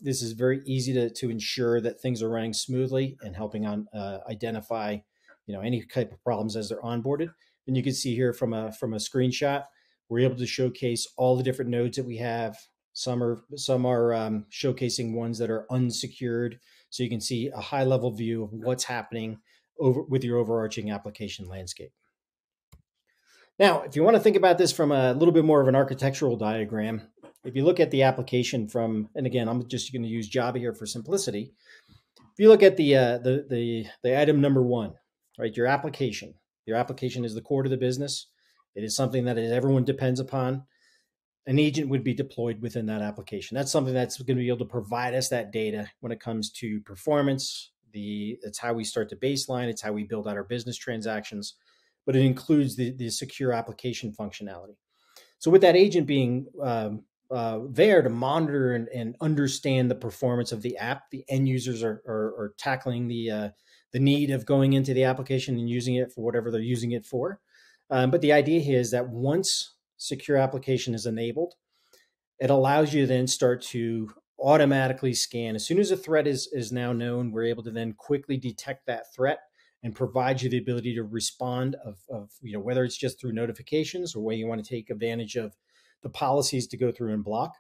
Speaker 18: this is very easy to ensure that things are running smoothly and helping on identify, any type of problems as they're onboarded. And you can see here from a screenshot, we're able to showcase all the different nodes that we have. Some are showcasing ones that are unsecured, so you can see a high level view of what's happening with your overarching application landscape. Now, if you want to think about this from a little bit more of an architectural diagram, if you look at the application and again, I'm just going to use Java here for simplicity. If you look at the item number 1, right, your application is the core to the business. It is something that everyone depends upon. An agent would be deployed within that application. That's something that's going to be able to provide us that data when it comes to performance. It's how we start the baseline. It's how we build out our business transactions. But it includes the secure application functionality. So with that agent being there to monitor and understand the performance of the app, the end users are tackling the need of going into the application and using it for whatever they're using it for. But the idea here is that once secure application is enabled, it allows you to then start to automatically scan. As soon as a threat is now known, we're able to then quickly detect that threat and provide you the ability to respond of whether it's just through notifications or where you want to take advantage of the policies to go through and block.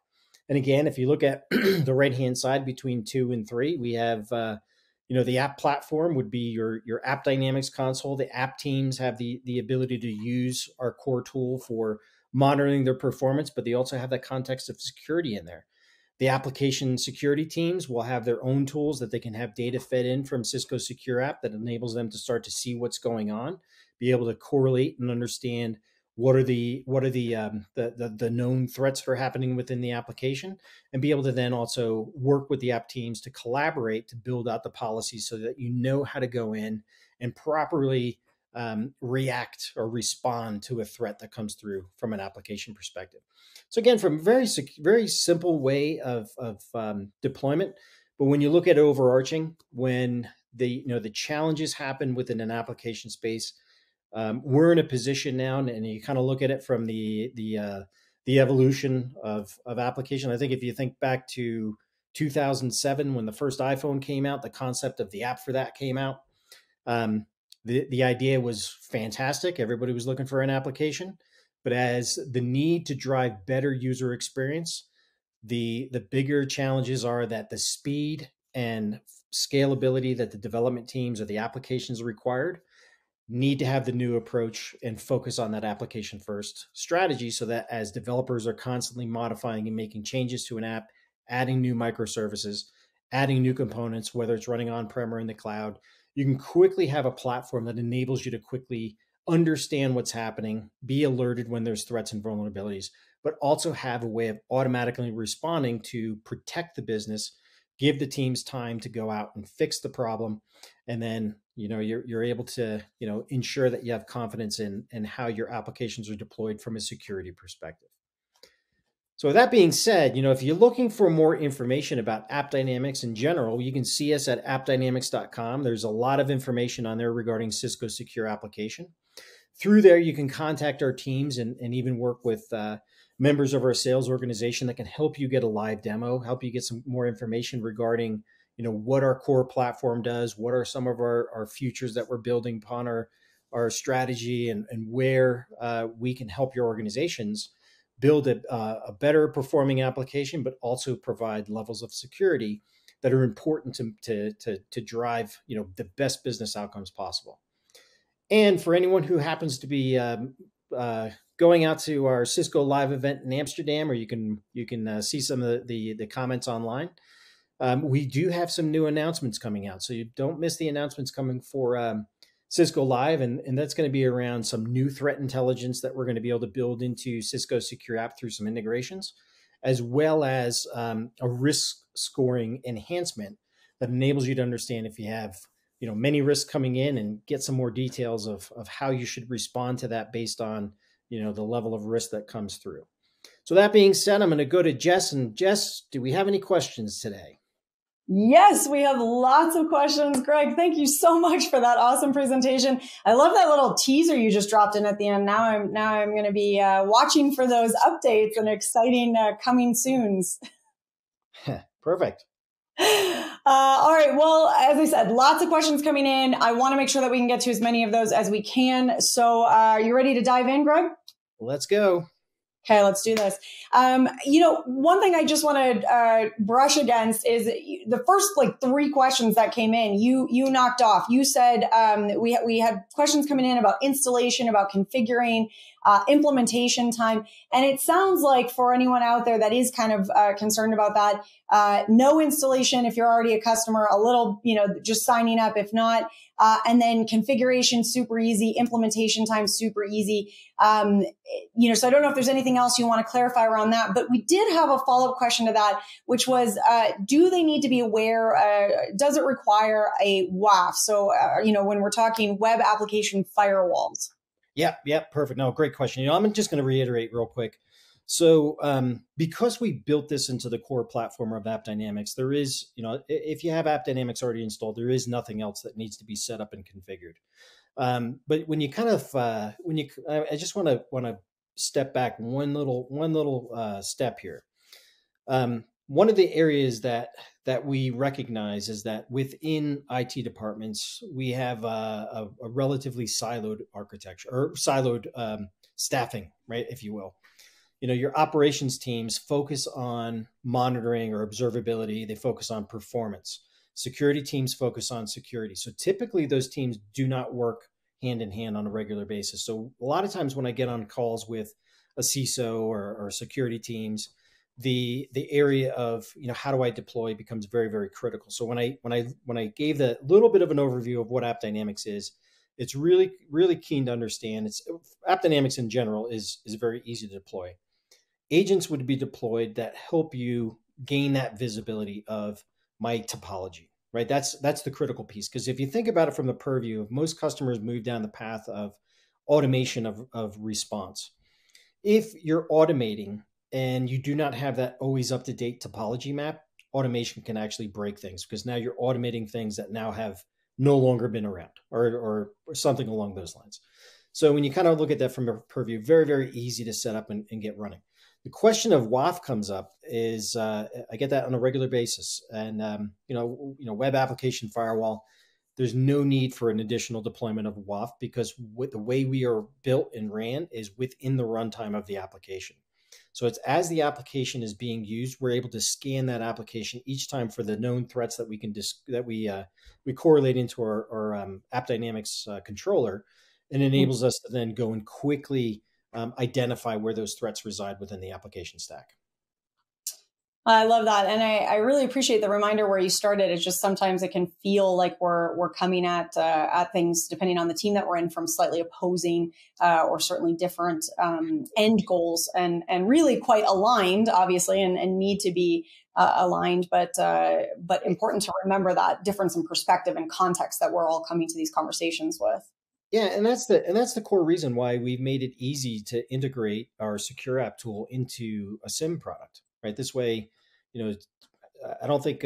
Speaker 18: And again, if you look at the right-hand side between 2 and 3, we have, the app platform would be your App Dynamics console. The app teams have the ability to use our core tool for monitoring their performance, but they also have that context of security in there. The application security teams will have their own tools that they can have data fed in from Cisco Secure App that enables them to start to see what's going on, be able to correlate and understand what are the known threats that are happening within the application, and be able to then also work with the app teams to collaborate to build out the policies so that you know how to go in and properly react or respond to a threat that comes through from an application perspective. So again, from very simple way of deployment, but when you look at overarching, when the challenges happen within an application space, we're in a position now, and you kind of look at it from the evolution of application. I think if you think back to 2007 when the first iPhone came out, the concept of the app for that came out. The idea was fantastic. Everybody was looking for an application, but as the need to drive better user experience, the bigger challenges are that the speed and scalability that the development teams or the applications required need to have the new approach and focus on that application first strategy, so that as developers are constantly modifying and making changes to an app, adding new microservices, adding new components, whether it's running on-prem or in the cloud, you can quickly have a platform that enables you to quickly understand what's happening, be alerted when there's threats and vulnerabilities, but also have a way of automatically responding to protect the business, give the teams time to go out and fix the problem, and then you're able to ensure that you have confidence in how your applications are deployed from a security perspective. So with that being said, if you're looking for more information about AppDynamics in general, you can see us at appdynamics.com. There's a lot of information on there regarding Cisco Secure Application. Through there, you can contact our teams and even work with members of our sales organization that can help you get a live demo, help you get some more information regarding what our core platform does, what are some of our features that we're building upon our strategy, and where we can help your organizations build a better performing application, but also provide levels of security that are important to drive the best business outcomes possible. And for anyone who happens to be going out to our Cisco Live event in Amsterdam, or you can see some of the comments online, we do have some new announcements coming out. So you don't miss the announcements coming for Cisco Live, and that's going to be around some new threat intelligence that we're going to be able to build into Cisco Secure App through some integrations, as well as a risk scoring enhancement that enables you to understand if you have many risks coming in, and get some more details of how you should respond to that based on the level of risk that comes through. So that being said, I'm going to go to Jess. And Jess, do we have any questions today?
Speaker 19: Yes, we have lots of questions. Greg, thank you so much for that awesome presentation. I love that little teaser you just dropped in at the end. Now I'm going to be watching for those updates and coming soons.
Speaker 18: Perfect.
Speaker 19: All right. Well, as I said, lots of questions coming in. I want to make sure that we can get to as many of those as we can. So are you ready to dive in, Greg?
Speaker 18: Let's go.
Speaker 19: Okay, let's do this. One thing I just want to brush against is the first 3 questions that came in. You knocked off. You said we had questions coming in about installation, about configuring, implementation time, and it sounds like for anyone out there that is kind of concerned about that, no installation if you're already a customer. A little, just signing up if not, and then configuration super easy, implementation time super easy. So I don't know if there's anything else you want to clarify around that, but we did have a follow-up question to that, which was, do they need to be aware, does it require a WAF? So, when we're talking web application firewalls.
Speaker 18: Yeah, perfect. No, great question. I'm just going to reiterate real quick. So because we built this into the core platform of AppDynamics, there is, if you have AppDynamics already installed, there is nothing else that needs to be set up and configured. But when you I just want to step back one little step here. One of the areas that we recognize is that within IT departments, we have a relatively siloed architecture, or siloed staffing, right, if you will. Your operations teams focus on monitoring or observability. They focus on performance. Security teams focus on security. So typically those teams do not work hand in hand on a regular basis. So a lot of times when I get on calls with a CISO or security teams, the area of how do I deploy becomes very, very critical. So when I gave the little bit of an overview of what AppDynamics is, it's really, really keen to understand. AppDynamics in general is very easy to deploy. Agents would be deployed that help you gain that visibility of my topology, right? That's the critical piece. Because if you think about it from the purview of most customers move down the path of automation of response. If you're automating and you do not have that always up-to-date topology map, automation can actually break things because now you're automating things that now have no longer been around or something along those lines. So when you kind of look at that from a purview, very, very easy to set up and get running. The question of WAF comes up is I get that on a regular basis. And, web application firewall, there's no need for an additional deployment of WAF because the way we are built and ran is within the runtime of the application. So it's as the application is being used, we're able to scan that application each time for the known threats that we correlate into our AppDynamics controller, and enables us to then go and quickly identify where those threats reside within the application stack.
Speaker 19: I love that. And I really appreciate the reminder where you started. It's just sometimes it can feel like we're coming at things, depending on the team that we're in, from slightly opposing or certainly different end goals, and really quite aligned, obviously, and need to be aligned, but important to remember that difference in perspective and context that we're all coming to these conversations with.
Speaker 18: Yeah, and that's the core reason why we've made it easy to integrate our Secure App tool into a SIEM product. Right. This way, I don't think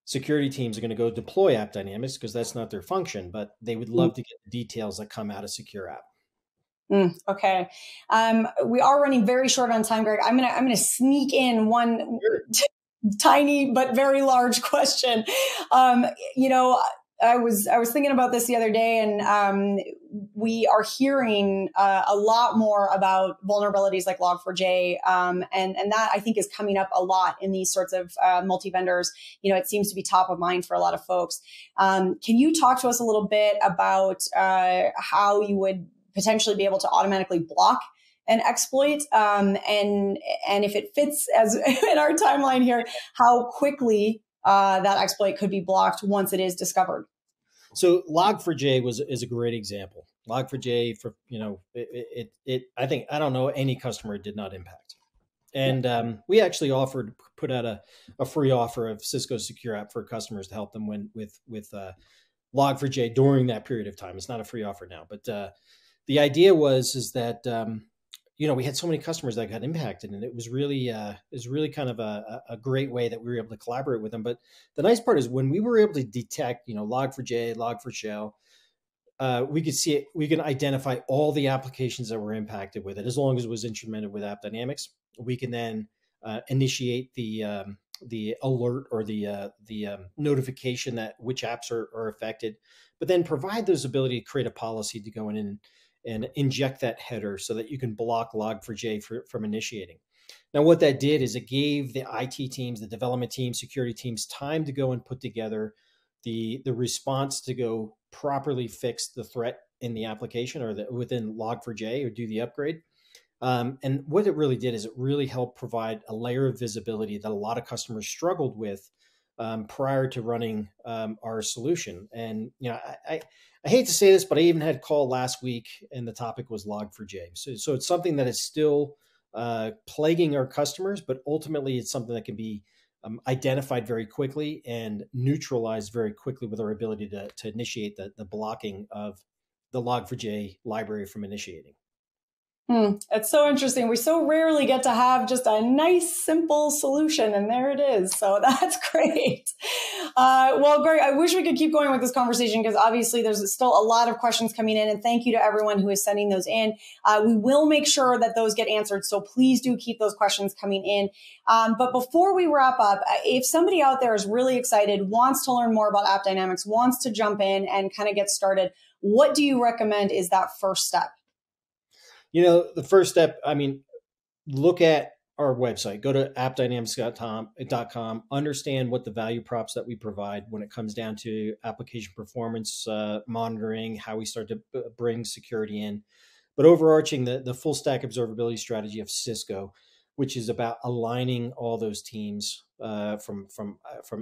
Speaker 18: security teams are going to go deploy AppDynamics because that's not their function, but they would love to get the details that come out of Secure App.
Speaker 19: Okay. We are running very short on time, Greg. I'm gonna sneak in one tiny but very large question. I was thinking about this the other day, and we are hearing a lot more about vulnerabilities like Log4j, and that I think is coming up a lot in these sorts of multi-vendors. It seems to be top of mind for a lot of folks. Can you talk to us a little bit about how you would potentially be able to automatically block an exploit, and if it fits as in our timeline here, how quickly that exploit could be blocked once it is discovered?
Speaker 18: So Log4j is a great example. Log4j, I think, I don't know any customer it did not impact. And we actually put out a free offer of Cisco Secure App for customers to help them with Log4j during that period of time. It's not a free offer now, but the idea is that we had so many customers that got impacted, and it was really kind of a great way that we were able to collaborate with them. But the nice part is when we were able to detect, Log4j, Log4Shell, we could see it. We can identify all the applications that were impacted with it, as long as it was instrumented with AppDynamics. We can then initiate the alert or the notification that which apps are affected, but then provide those ability to create a policy to go in and inject that header so that you can block Log4j from initiating. Now, what that did is it gave the IT teams, the development teams, security teams time to go and put together the response to go properly fix the threat in the application or within Log4j or do the upgrade. And what it really did is it really helped provide a layer of visibility that a lot of customers struggled with prior to running our solution. And I hate to say this, but I even had a call last week, and the topic was Log4j. So it's something that is still plaguing our customers, but ultimately it's something that can be identified very quickly and neutralized very quickly with our ability to initiate the blocking of the Log4j library from initiating.
Speaker 19: It's so interesting. We so rarely get to have just a nice, simple solution, and there it is. So that's great. Well, Greg, I wish we could keep going with this conversation because obviously there's still a lot of questions coming in, and thank you to everyone who is sending those in. We will make sure that those get answered, so please do keep those questions coming in. But before we wrap up, if somebody out there is really excited, wants to learn more about AppDynamics, wants to jump in and kind of get started, what do you recommend is that first step?
Speaker 18: The first step, look at our website, go to appdynamics.com, understand what the value props that we provide when it comes down to application performance monitoring, how we start to bring security in, but overarching the full stack observability strategy of Cisco, which is about aligning all those teams from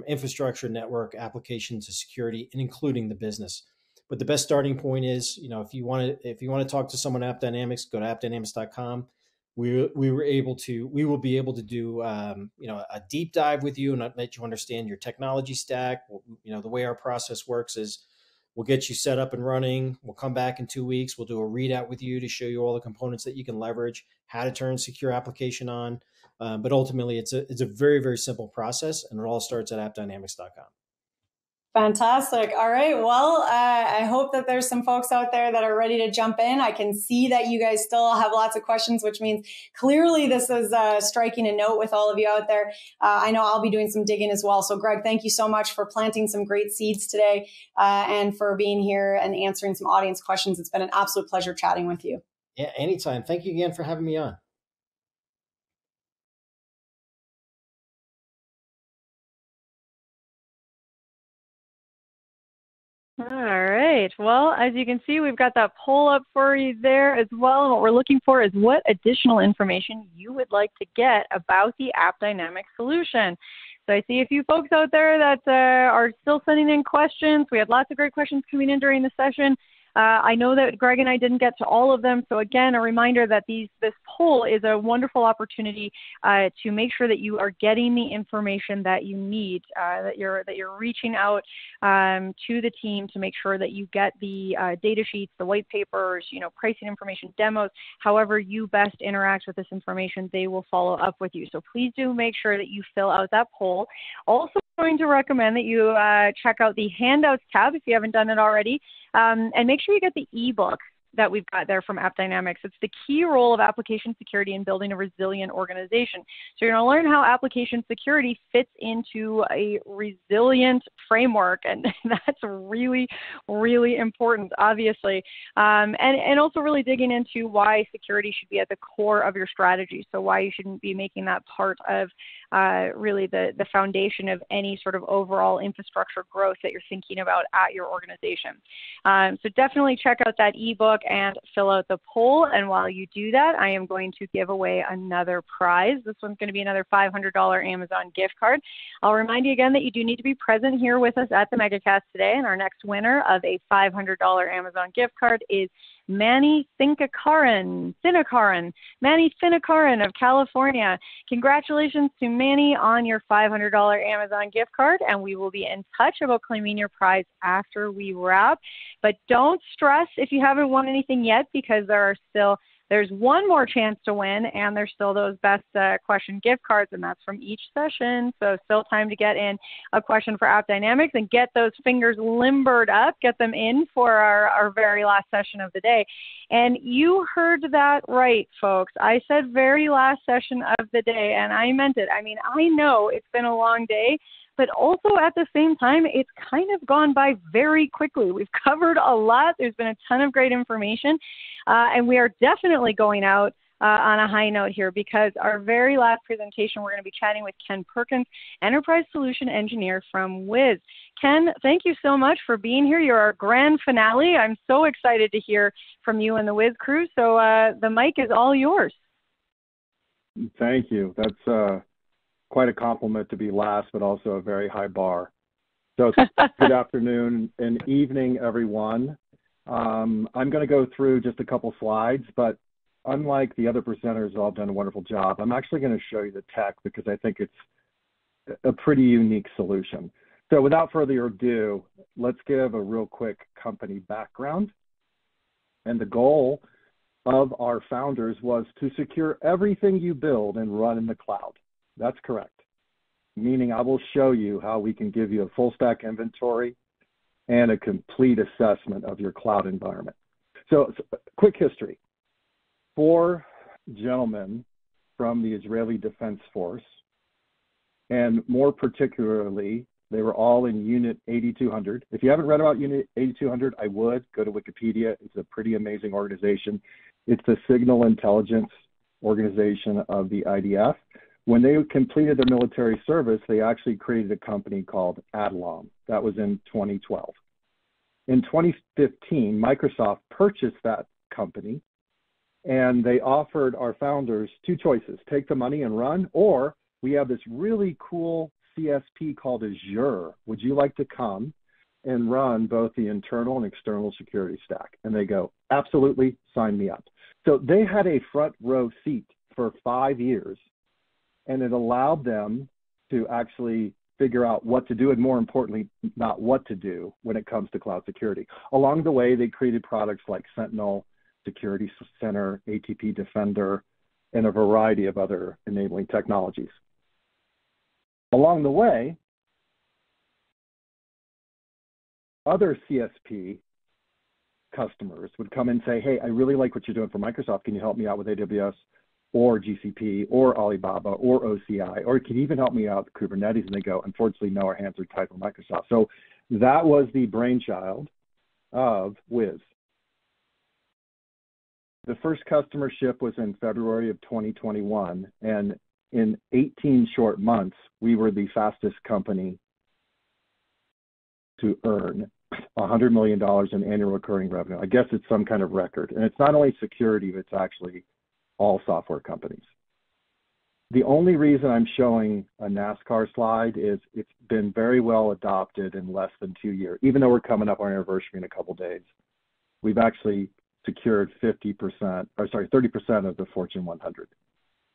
Speaker 18: infrastructure, network, application to security, and including the business. But the best starting point is, if you want to talk to someone at AppDynamics, go to appdynamics.com, we will be able to do a deep dive with you and let you understand your technology stack. The way our process works is we'll get you set up and running. We'll come back in 2 weeks. We'll do a readout with you to show you all the components that you can leverage, how to turn secure application on. But ultimately, it's a very, very simple process, and it all starts at appdynamics.com.
Speaker 19: Fantastic. All right. Well, I hope that there's some folks out there that are ready to jump in. I can see that you guys still have lots of questions, which means clearly this is striking a note with all of you out there. I know I'll be doing some digging as well. So Greg, thank you so much for planting some great seeds today and for being here and answering some audience questions. It's been an absolute pleasure chatting with you.
Speaker 18: Yeah, anytime. Thank you again for having me on.
Speaker 1: All right. Well, as you can see, we've got that poll up for you there as well. And what we're looking for is what additional information you would like to get about the AppDynamics solution. So I see a few folks out there that are still sending in questions. We had lots of great questions coming in during the session. I know that Greg and I didn't get to all of them. So again, a reminder that this poll is a wonderful opportunity to make sure that you are getting the information that you need, that you're reaching out to the team to make sure that you get the data sheets, the white papers, pricing information, demos, however you best interact with this information, they will follow up with you. So please do make sure that you fill out that poll. Also, going to recommend that you check out the handouts tab if you haven't done it already, and make sure you get the ebook that we've got there from AppDynamics. It's the key role of application security in building a resilient organization. So you're going to learn how application security fits into a resilient framework, and that's really, really important, obviously. And also really digging into why security should be at the core of your strategy. So why you shouldn't be making that part of really the foundation of any sort of overall infrastructure growth that you're thinking about at your organization. So definitely check out that ebook and fill out the poll. And while you do that, I am going to give away another prize. This one's going to be another $500 Amazon gift card. I'll remind you again that you do need to be present here with us at the MegaCast today. And our next winner of a $500 Amazon gift card is Manny Thinnakaran of California. Congratulations to Manny on your $500 Amazon gift card, and we will be in touch about claiming your prize after we wrap. But don't stress if you haven't won anything yet, because there's one more chance to win, and there's still those best question gift cards, and that's from each session. So still time to get in a question for AppDynamics and get those fingers limbered up, get them in for our very last session of the day. And you heard that right, folks. I said very last session of the day, and I meant it. I mean, I know it's been a long day, but also at the same time, it's kind of gone by very quickly. We've covered a lot. There's been a ton of great information, and we are definitely going out on a high note here, because our very last presentation, we're going to be chatting with Ken Perkins, Enterprise Solution Engineer from Wiz. Ken, thank you so much for being here. You're our grand finale. I'm so excited to hear from you and the Wiz crew. So the mic is all yours.
Speaker 6: Thank you. That's quite a compliment to be last, but also a very high bar. So good afternoon and evening, everyone. I'm going to go through just a couple slides, but unlike the other presenters who all done a wonderful job, I'm actually going to show you the tech because I think it's a pretty unique solution. So without further ado, let's give a real quick company background. And the goal of our founders was to secure everything you build and run in the cloud. That's correct. Meaning I will show you how we can give you a full stack inventory and a complete assessment of your cloud environment. So quick history. 4 gentlemen from the Israeli Defense Force, and more particularly, they were all in Unit 8200. If you haven't read about Unit 8200, I would go to Wikipedia. It's a pretty amazing organization. It's the signal intelligence organization of the IDF. When they completed their military service, they actually created a company called Adlon. That was in 2012. In 2015, Microsoft purchased that company, and they offered our founders 2 choices: take the money and run, or we have this really cool CSP called Azure. Would you like to come and run both the internal and external security stack? And they go, absolutely, sign me up. So they had a front row seat
Speaker 20: for 5 years, and it allowed them to actually figure out what to do and, more importantly, not what to do when it comes to cloud security. Along the way, they created products like Sentinel, Security Center, ATP Defender, and a variety of other enabling technologies. Along the way, other CSP customers would come and say, hey, I really like what you're doing for Microsoft. Can you help me out with AWS or GCP or Alibaba or OCI? Or can you even help me out with Kubernetes? And they go, unfortunately, no, our hands are tied with Microsoft. So that was the brainchild of Wiz. The first customer ship was in February of 2021. And in 18 short months, we were the fastest company to earn $100 million in annual recurring revenue. I guess it's some kind of record. And it's not only security, but it's actually all software companies. The only reason I'm showing a NASCAR slide is it's been very well adopted in less than 2 years. Even though we're coming up on our anniversary in a couple of days, we've actually secured 30% of the Fortune 100.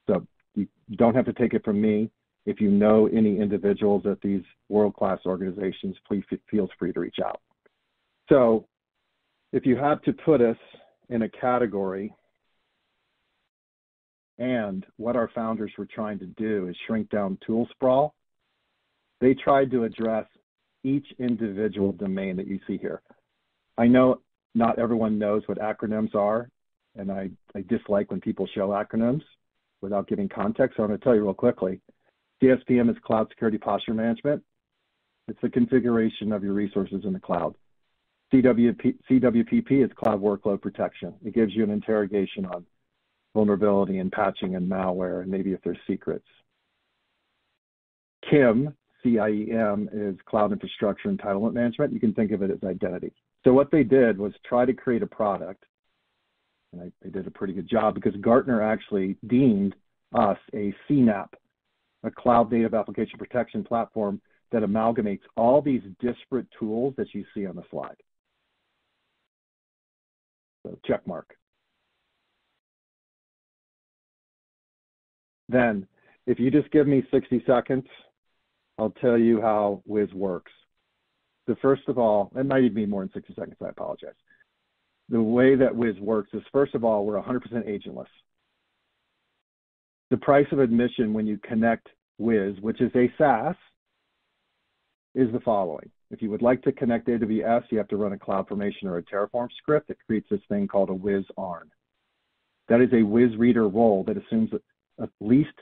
Speaker 20: So you don't have to take it from me. If you know any individuals at these world-class organizations, please feel free to reach out. So if you have to put us in a category, and what our founders were trying to do is shrink down tool sprawl, they tried to address each individual domain that you see here. I know not everyone knows what acronyms are, and I dislike when people show acronyms without giving context, so I'm going to tell you real quickly. CSPM is Cloud Security Posture Management. It's the configuration of your resources in the cloud. CWPP is Cloud Workload Protection. It gives you an interrogation on vulnerability and patching and malware, and maybe if there's secrets. CIEM, C-I-E-M, is Cloud Infrastructure Entitlement Management. You can think of it as identity. So what they did was try to create a product, and they did a pretty good job because Gartner actually deemed us a CNAPP, a Cloud Native Application Protection Platform that amalgamates all these disparate tools that you see on the slide. So check mark. Then, if you just give me 60 seconds, I'll tell you how Wiz works. So first of all, it might even be more than 60 seconds, I apologize. The way that Wiz works is, first of all, we're 100% agentless. The price of admission when you connect Wiz, which is a SaaS, is the following. If you would like to connect AWS, you have to run a CloudFormation or a Terraform script that creates this thing called a Wiz ARN. That is a Wiz reader role that assumes at least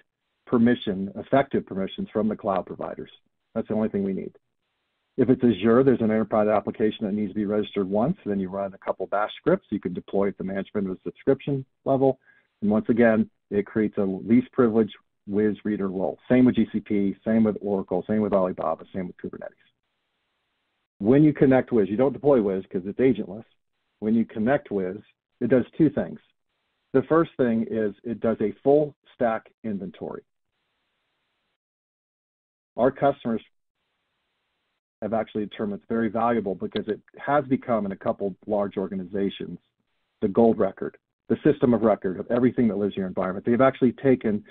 Speaker 20: effective permissions from the cloud providers. That's the only thing we need. If it's Azure, there's an enterprise application that needs to be registered once. Then you run a couple bash scripts. You can deploy at the management of the subscription level. And once again, it creates a least privileged Wiz reader role. Same with GCP, same with Oracle, same with Alibaba, same with Kubernetes. When you connect Wiz, you don't deploy Wiz because it's agentless. When you connect Wiz, it does two things. The first thing is it does a full stack inventory. Our customers have actually determined it's very valuable because it has become in a couple large organizations the gold record, the system of record of everything that lives in your environment. They've actually taken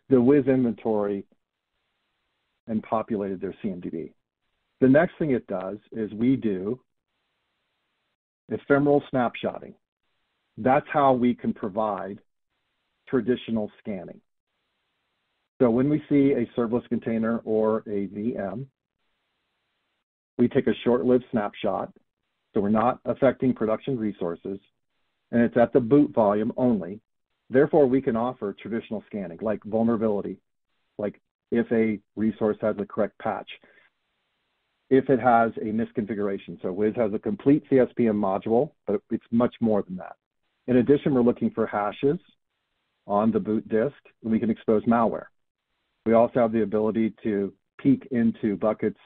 Speaker 20: the Wiz inventory and populated their CMDB. The next thing it does is we do ephemeral snapshotting. That's how we can provide traditional scanning. So when we see a serverless container or a VM, we take a short-lived snapshot, so we're not affecting production resources, and it's at the boot volume only. Therefore, we can offer traditional scanning, like vulnerability, like if a resource has a correct patch, if it has a misconfiguration. So Wiz has a complete CSPM module, but it's much more than that. In addition, we're looking for hashes on the boot disk, and we can expose malware. We also have the ability to peek into buckets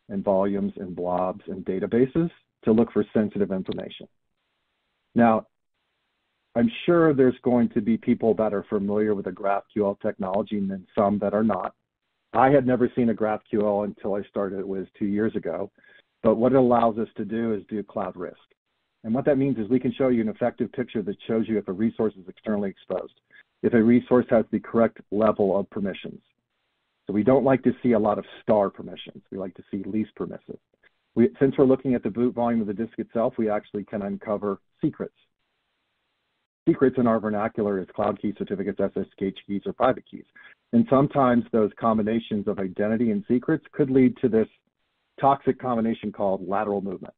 Speaker 20: and volumes and blobs and databases to look for sensitive information. Now, I'm sure there's going to be people that are familiar with the GraphQL technology and then some that are not. I had never seen a GraphQL until I started Wiz 2 years ago, but what it allows us to do is do cloud risk. And what that means is we can show you an effective picture that shows you if a resource is externally exposed. if a resource has the correct level of permissions. So we don't like to see a lot of star permissions. We like to see least permissive. Since we're looking at the boot volume of the disk itself, we actually can uncover secrets. Secrets in our vernacular is cloud key certificates, SSH keys, or private keys. And sometimes those combinations of identity and secrets could lead to this toxic combination called lateral movement.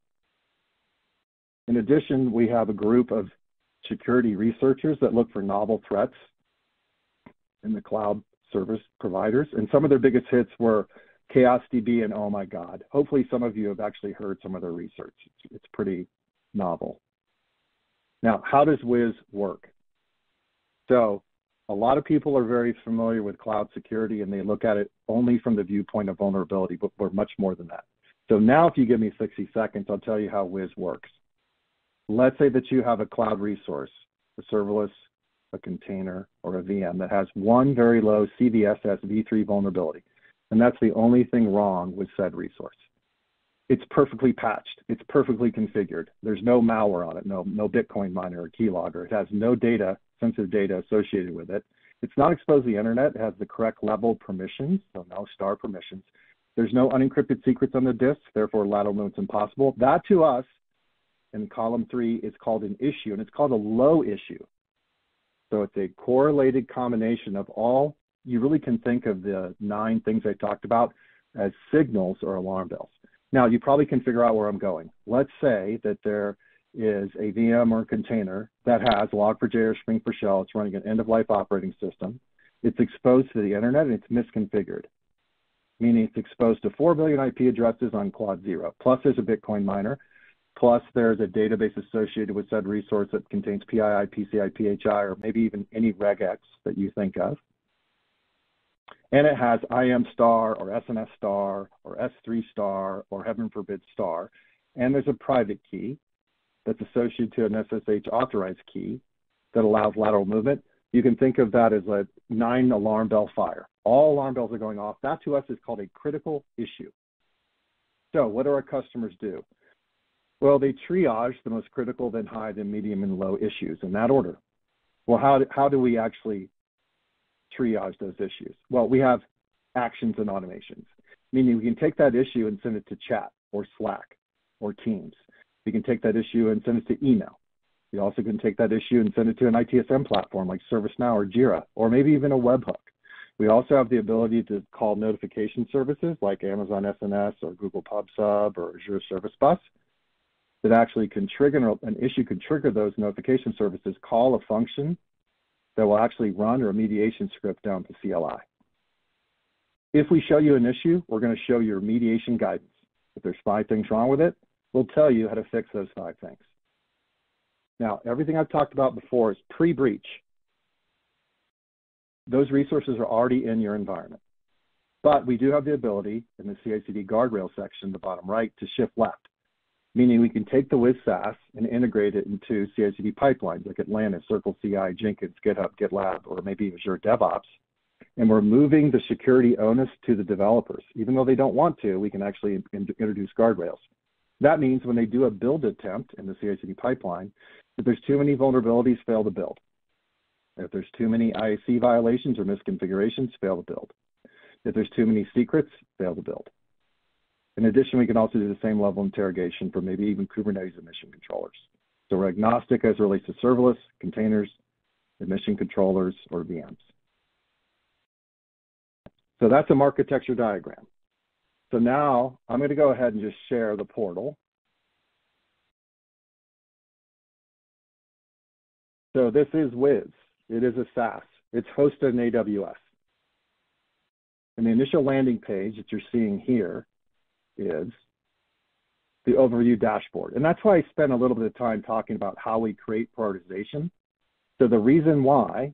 Speaker 20: In addition, we have a group of security researchers that look for novel threats in the cloud service providers. And some of their biggest hits were ChaosDB and oh my God. Hopefully some of you have actually heard some of their research. It's pretty novel. Now, how does Wiz work? So a lot of people are very familiar with cloud security and they look at it only from the viewpoint of vulnerability, but we're much more than that. So now if you give me 60 seconds, I'll tell you how Wiz works. Let's say that you have a cloud resource, a serverless, a container, or a VM that has one very low CVSS v3 vulnerability. And that's the only thing wrong with said resource. It's perfectly patched. It's perfectly configured. There's no malware on it, no Bitcoin miner or keylogger. It has no data, sensitive data associated with it. It's not exposed to the internet. It has the correct level of permissions, so no star permissions. There's no unencrypted secrets on the disk, therefore lateral movement's impossible. That to us, in column 3, is called an issue, and it's called a low issue. So it's a correlated combination of all, you really can think of the 9 things I talked about as signals or alarm bells. Now, you probably can figure out where I'm going. Let's say that there is a VM or container that has Log4j or Spring4Shell. It's running an end-of-life operating system. It's exposed to the internet and it's misconfigured, meaning it's exposed to 4 billion IP addresses on Quad 0. Plus there's a Bitcoin miner. Plus there's a database associated with said resource that contains PII, PCI, PHI, or maybe even any regex that you think of. And it has IM star or SNS star or S3 star or heaven forbid star. And there's a private key that's associated to an SSH authorized key that allows lateral movement. You can think of that as a 9 alarm bell fire. All alarm bells are going off. That to us is called a critical issue. So what do our customers do? Well, they triage the most critical, then high, then medium, and low issues in that order. Well, how do we actually triage those issues? Well, we have actions and automations, meaning we can take that issue and send it to chat or Slack or Teams. We can take that issue and send it to email. We also can take that issue and send it to an ITSM platform like ServiceNow or Jira, or maybe even a webhook. We also have the ability to call notification services like Amazon SNS or Google PubSub or Azure Service Bus that actually can trigger, an issue can trigger those notification services, call a function that will actually run a remediation script down to CLI. If we show you an issue, we're going to show you remediation guidance. If there's 5 things wrong with it, we'll tell you how to fix those 5 things. Now, everything I've talked about before is pre-breach. Those resources are already in your environment. But we do have the ability in the CI/CD guardrail section, the bottom right, to shift left, meaning we can take the Wiz SaaS and integrate it into CI/CD pipelines like Atlantis, Circle CI, Jenkins, GitHub, GitLab, or maybe Azure DevOps. And we're moving the security onus to the developers. Even though they don't want to, we can actually introduce guardrails. That means when they do a build attempt in the CI/CD pipeline, if there's too many vulnerabilities, fail to build. If there's too many IAC violations or misconfigurations, fail to build. If there's too many secrets, fail to build. In addition, we can also do the same level of interrogation for maybe even Kubernetes admission controllers. So we're agnostic as it relates to serverless, containers, admission controllers, or VMs. So that's a architecture diagram. So now I'm going to go ahead and just share the portal. So this is Wiz. It is a SaaS. It's hosted in AWS. And the initial landing page that you're seeing here is the overview dashboard. And that's why I spent a little bit of time talking about how we create prioritization. So the reason why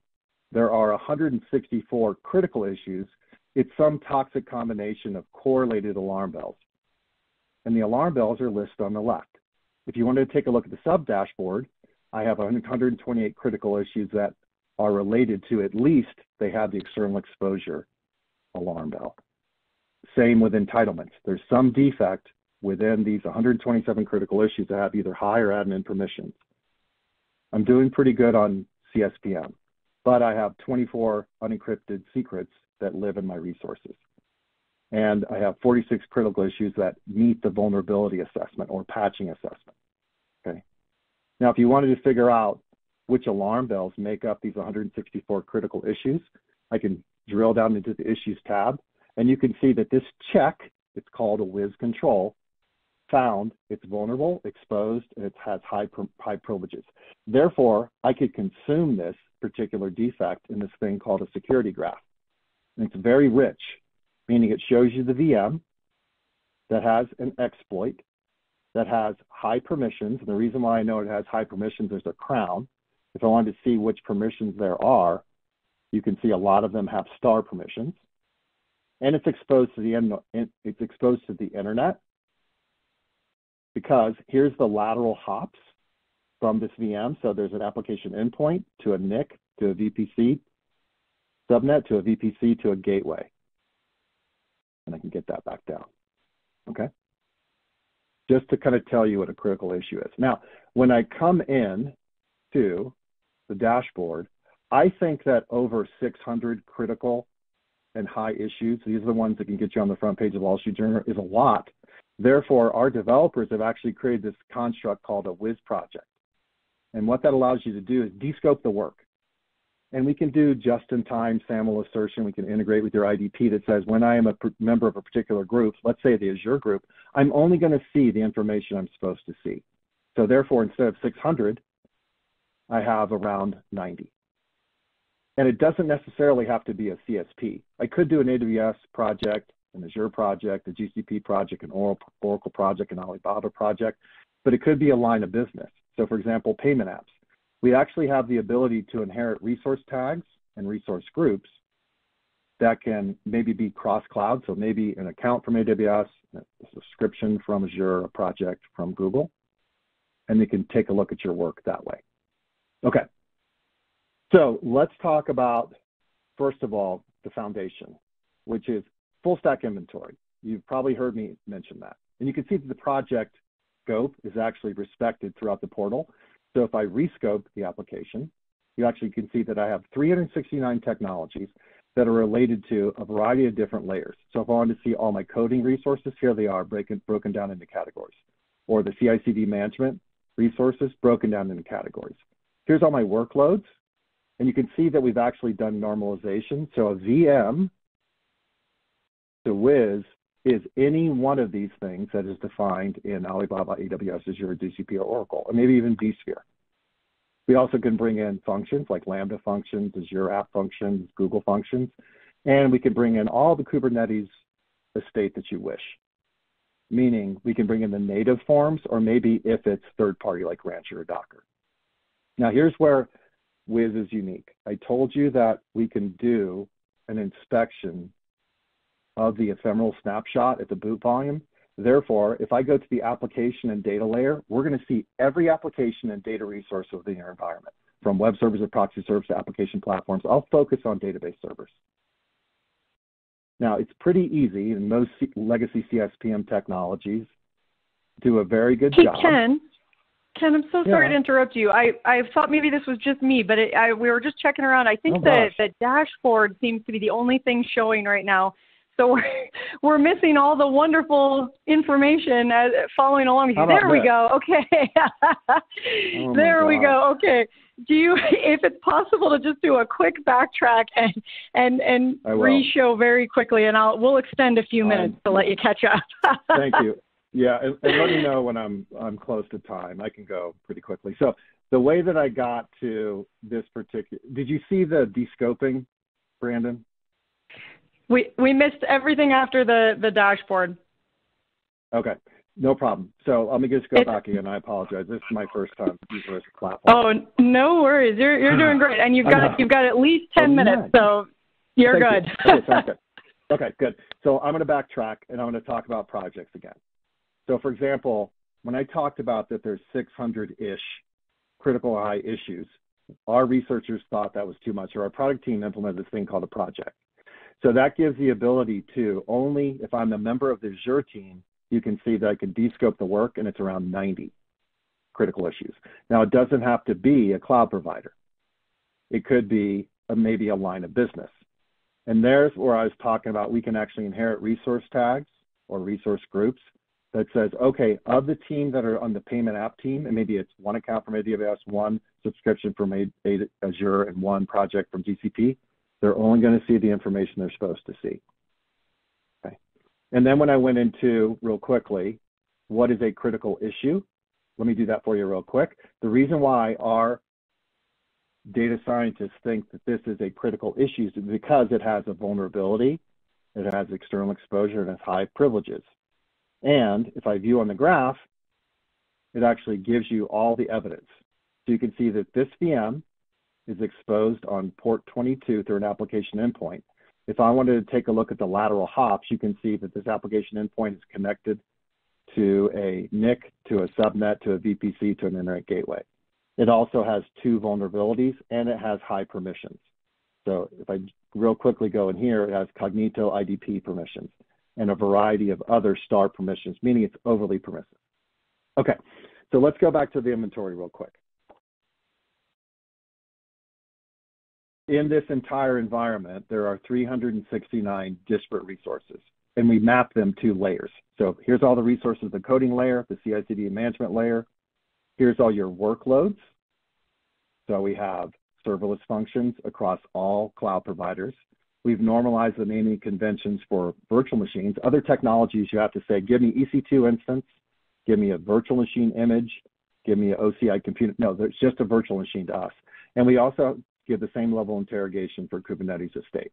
Speaker 20: there are 164 critical issues, it's some toxic combination of correlated alarm bells. And the alarm bells are listed on the left. If you wanted to take a look at the sub dashboard, I have 128 critical issues that are related to at least they have the external exposure alarm bell. Same with entitlements. There's some defect within these 127 critical issues that have either high or admin permissions. I'm doing pretty good on CSPM. but I have 24 unencrypted secrets that live in my resources. And I have 46 critical issues that meet the vulnerability assessment or patching assessment. Okay. Now, if you wanted to figure out which alarm bells make up these 164 critical issues, I can drill down into the Issues tab, and you can see that this check, it's called a Wiz control, found it's vulnerable, exposed, and it has high privileges. Therefore, I could consume this particular defect in this thing called a security graph. And it's very rich, meaning it shows you the VM that has an exploit, that has high permissions. And the reason why I know it has high permissions, there's a crown. If I wanted to see which permissions there are, you can see a lot of them have star permissions. And it's exposed to the internet, because here's the lateral hops from this VM. So there's an application endpoint to a NIC to a VPC subnet to a VPC to a gateway. And I can get that back down. Okay. Just to kind of tell you what a critical issue is. Now, when I come in to the dashboard, I think that over 600 critical and high issues, these are the ones that can get you on the front page of Wall Street Journal, is a lot. Therefore, our developers have actually created this construct called a Wiz project. And what that allows you to do is descope the work. And we can do just-in-time SAML assertion. We can integrate with your IDP that says when I am a member of a particular group, let's say the Azure group, I'm only going to see the information I'm supposed to see. So therefore, instead of 600, I have around 90. And it doesn't necessarily have to be a CSP. I could do an AWS project, an Azure project, a GCP project, an Oracle project, an Alibaba project, but it could be a line of business. So for example, payment apps. We actually have the ability to inherit resource tags and resource groups that can maybe be cross-cloud, so maybe an account from AWS, a subscription from Azure, a project from Google, and they can take a look at your work that way. Okay, so let's talk about, first of all, the foundation, which is full stack inventory. You've probably heard me mention that. And you can see that the project scope is actually respected throughout the portal. So if I rescope the application, you actually can see that I have 369 technologies that are related to a variety of different layers. So if I wanted to see all my coding resources, here they are broken down into categories. Or the CI/CD management resources broken down into categories. Here's all my workloads. And you can see that we've actually done normalization. So a VM to Wiz is any one of these things that is defined in Alibaba, AWS, Azure, GCP, or Oracle, or maybe even vSphere. We also can bring in functions like Lambda functions, Azure app functions, Google functions, and we can bring in all the Kubernetes estate that you wish. Meaning we can bring in the native forms, or maybe if it's third-party like Rancher or Docker. Now here's where Wiz is unique. I told you that we can do an inspection of the ephemeral snapshot at the boot volume. Therefore, if I go to the application and data layer, we're going to see every application and data resource within your environment, from web servers to proxy servers to application platforms. I'll focus on database servers. Now, it's pretty easy, and most legacy CSPM technologies do a very good job.
Speaker 1: Ken, I'm so sorry to interrupt you. I thought maybe this was just me, but we were just checking around. I think that the dashboard seems to be the only thing showing right now. So we're missing all the wonderful information following along with you. There we go. Okay. There we go. Okay. If it's possible to just do a quick backtrack and re-show very quickly, and we'll extend a few minutes to let you catch up.
Speaker 20: Thank you. Yeah, and let me know when I'm close to time. I can go pretty quickly. So the way that I got to this particular, did you see the descoping, Brandon?
Speaker 1: We missed everything after the dashboard.
Speaker 20: Okay, no problem. So let me just go back again. I apologize. This is my first time using this platform.
Speaker 1: Oh, no worries. You're doing great, and you've got at least 10 minutes, so you're good.
Speaker 20: Okay, sounds good. Okay, good. So I'm going to backtrack, and I'm going to talk about projects again. So, for example, when I talked about that there's 600-ish critical high issues, our researchers thought that was too much, or our product team implemented this thing called a project. So that gives the ability to only, if I'm a member of the Azure team, you can see that I can descope the work, and it's around 90 critical issues. Now, it doesn't have to be a cloud provider. It could be maybe a line of business. And there's where I was talking about we can actually inherit resource tags or resource groups that says, okay, of the team that are on the payment app team, and maybe it's one account from AWS, one subscription from Azure, and one project from GCP, they're only going to see the information they're supposed to see. Okay. And then when I went into, real quickly, what is a critical issue? Let me do that for you real quick. The reason why our data scientists think that this is a critical issue is because it has a vulnerability, it has external exposure, and it has high privileges. And if I view on the graph, it actually gives you all the evidence. So you can see that this VM is exposed on port 22 through an application endpoint. If I wanted to take a look at the lateral hops, you can see that this application endpoint is connected to a NIC, to a subnet, to a VPC, to an internet gateway. It also has 2 vulnerabilities, and it has high permissions. So if I real quickly go in here, it has Cognito IDP permissions and a variety of other star permissions, meaning it's overly permissive. Okay, so let's go back to the inventory real quick. In this entire environment, there are 369 disparate resources, and we map them to layers. So here's all the resources, the coding layer, the CI/CD management layer. Here's all your workloads. So we have serverless functions across all cloud providers. We've normalized the naming conventions for virtual machines. Other technologies, you have to say, give me EC2 instance, give me a virtual machine image, give me an OCI computer. No, there's just a virtual machine to us. And we also give the same level of interrogation for Kubernetes estate.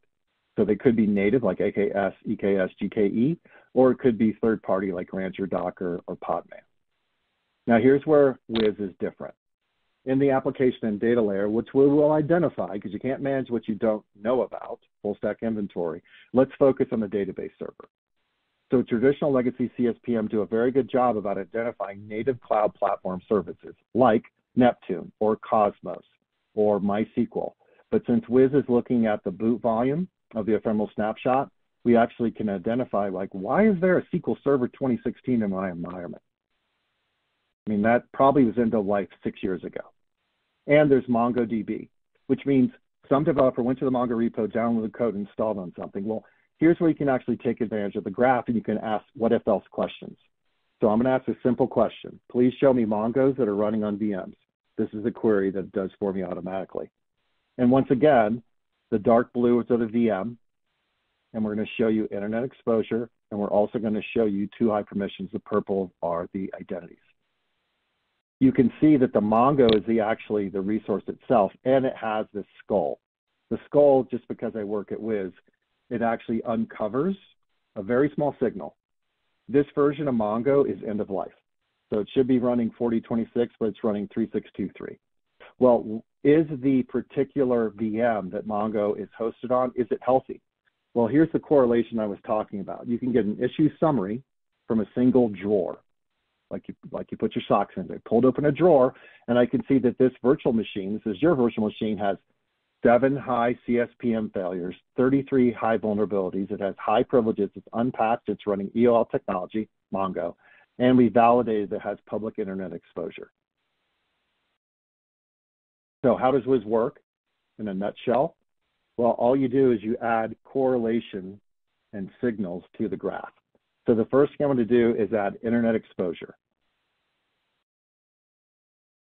Speaker 20: So they could be native like AKS, EKS, GKE, or it could be third party like Rancher, Docker, or Podman. Now here's where Wiz is different. In the application and data layer, which we will identify because you can't manage what you don't know about, full stack inventory, let's focus on the database server. So traditional legacy CSPM do a very good job about identifying native cloud platform services like Neptune or Cosmos or MySQL. But since Wiz is looking at the boot volume of the ephemeral snapshot, we actually can identify, like, why is there a SQL Server 2016 in my environment? I mean, that probably was end of life 6 years ago. And there's MongoDB, which means some developer went to the Mongo repo, downloaded the code, and installed on something. Well, here's where you can actually take advantage of the graph, and you can ask what-if-else questions. So I'm going to ask a simple question. Please show me Mongos that are running on VMs. This is a query that it does for me automatically. And once again, the dark blue is of the VM, and we're going to show you internet exposure, and we're also going to show you 2 high permissions. The purple are the identities. You can see that the Mongo is actually the resource itself, and it has this skull. The skull, just because I work at Wiz, it actually uncovers a very small signal. This version of Mongo is end of life. So it should be running 4026, but it's running 3623. Well, is the particular VM that Mongo is hosted on, is it healthy? Well, here's the correlation I was talking about. You can get an issue summary from a single drawer. Like you put your socks in. I pulled open a drawer, and I can see that this virtual machine, this is your virtual machine, has 7 high CSPM failures, 33 high vulnerabilities. It has high privileges. It's unpatched. It's running EOL technology, Mongo, and we validated it has public internet exposure. So how does Wiz work in a nutshell? Well, all you do is you add correlation and signals to the graph. So the first thing I'm going to do is add internet exposure.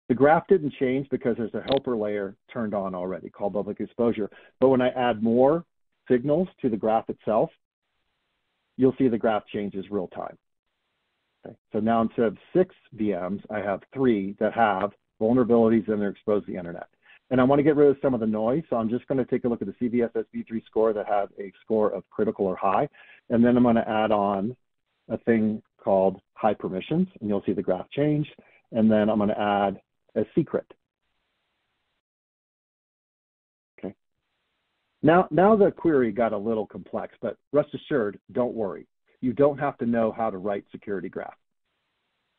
Speaker 20: The graph didn't change because there's a helper layer turned on already called public exposure. But when I add more signals to the graph itself, you'll see the graph changes real time. Okay. So now instead of 6 VMs, I have 3 that have vulnerabilities and they're exposed to the internet. And I want to get rid of some of the noise, so I'm just going to take a look at the CVSS v3 score that has a score of critical or high, and then I'm going to add on a thing called high permissions, and you'll see the graph change, and then I'm going to add a secret. Okay. Now the query got a little complex, but rest assured, don't worry. You don't have to know how to write security graph,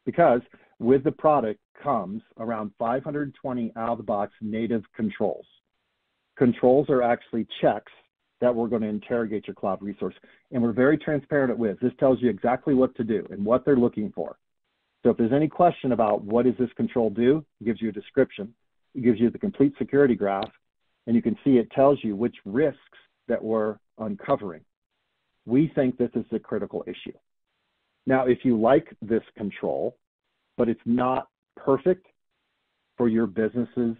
Speaker 20: because with the product comes around 520 out-of-the-box native controls. Controls are actually checks that we're going to interrogate your cloud resource. And we're very transparent at Wiz. This tells you exactly what to do and what they're looking for. So if there's any question about what does this control do, it gives you a description. It gives you the complete security graph. And you can see it tells you which risks that we're uncovering. We think this is a critical issue. Now, if you like this control, but it's not perfect for your business's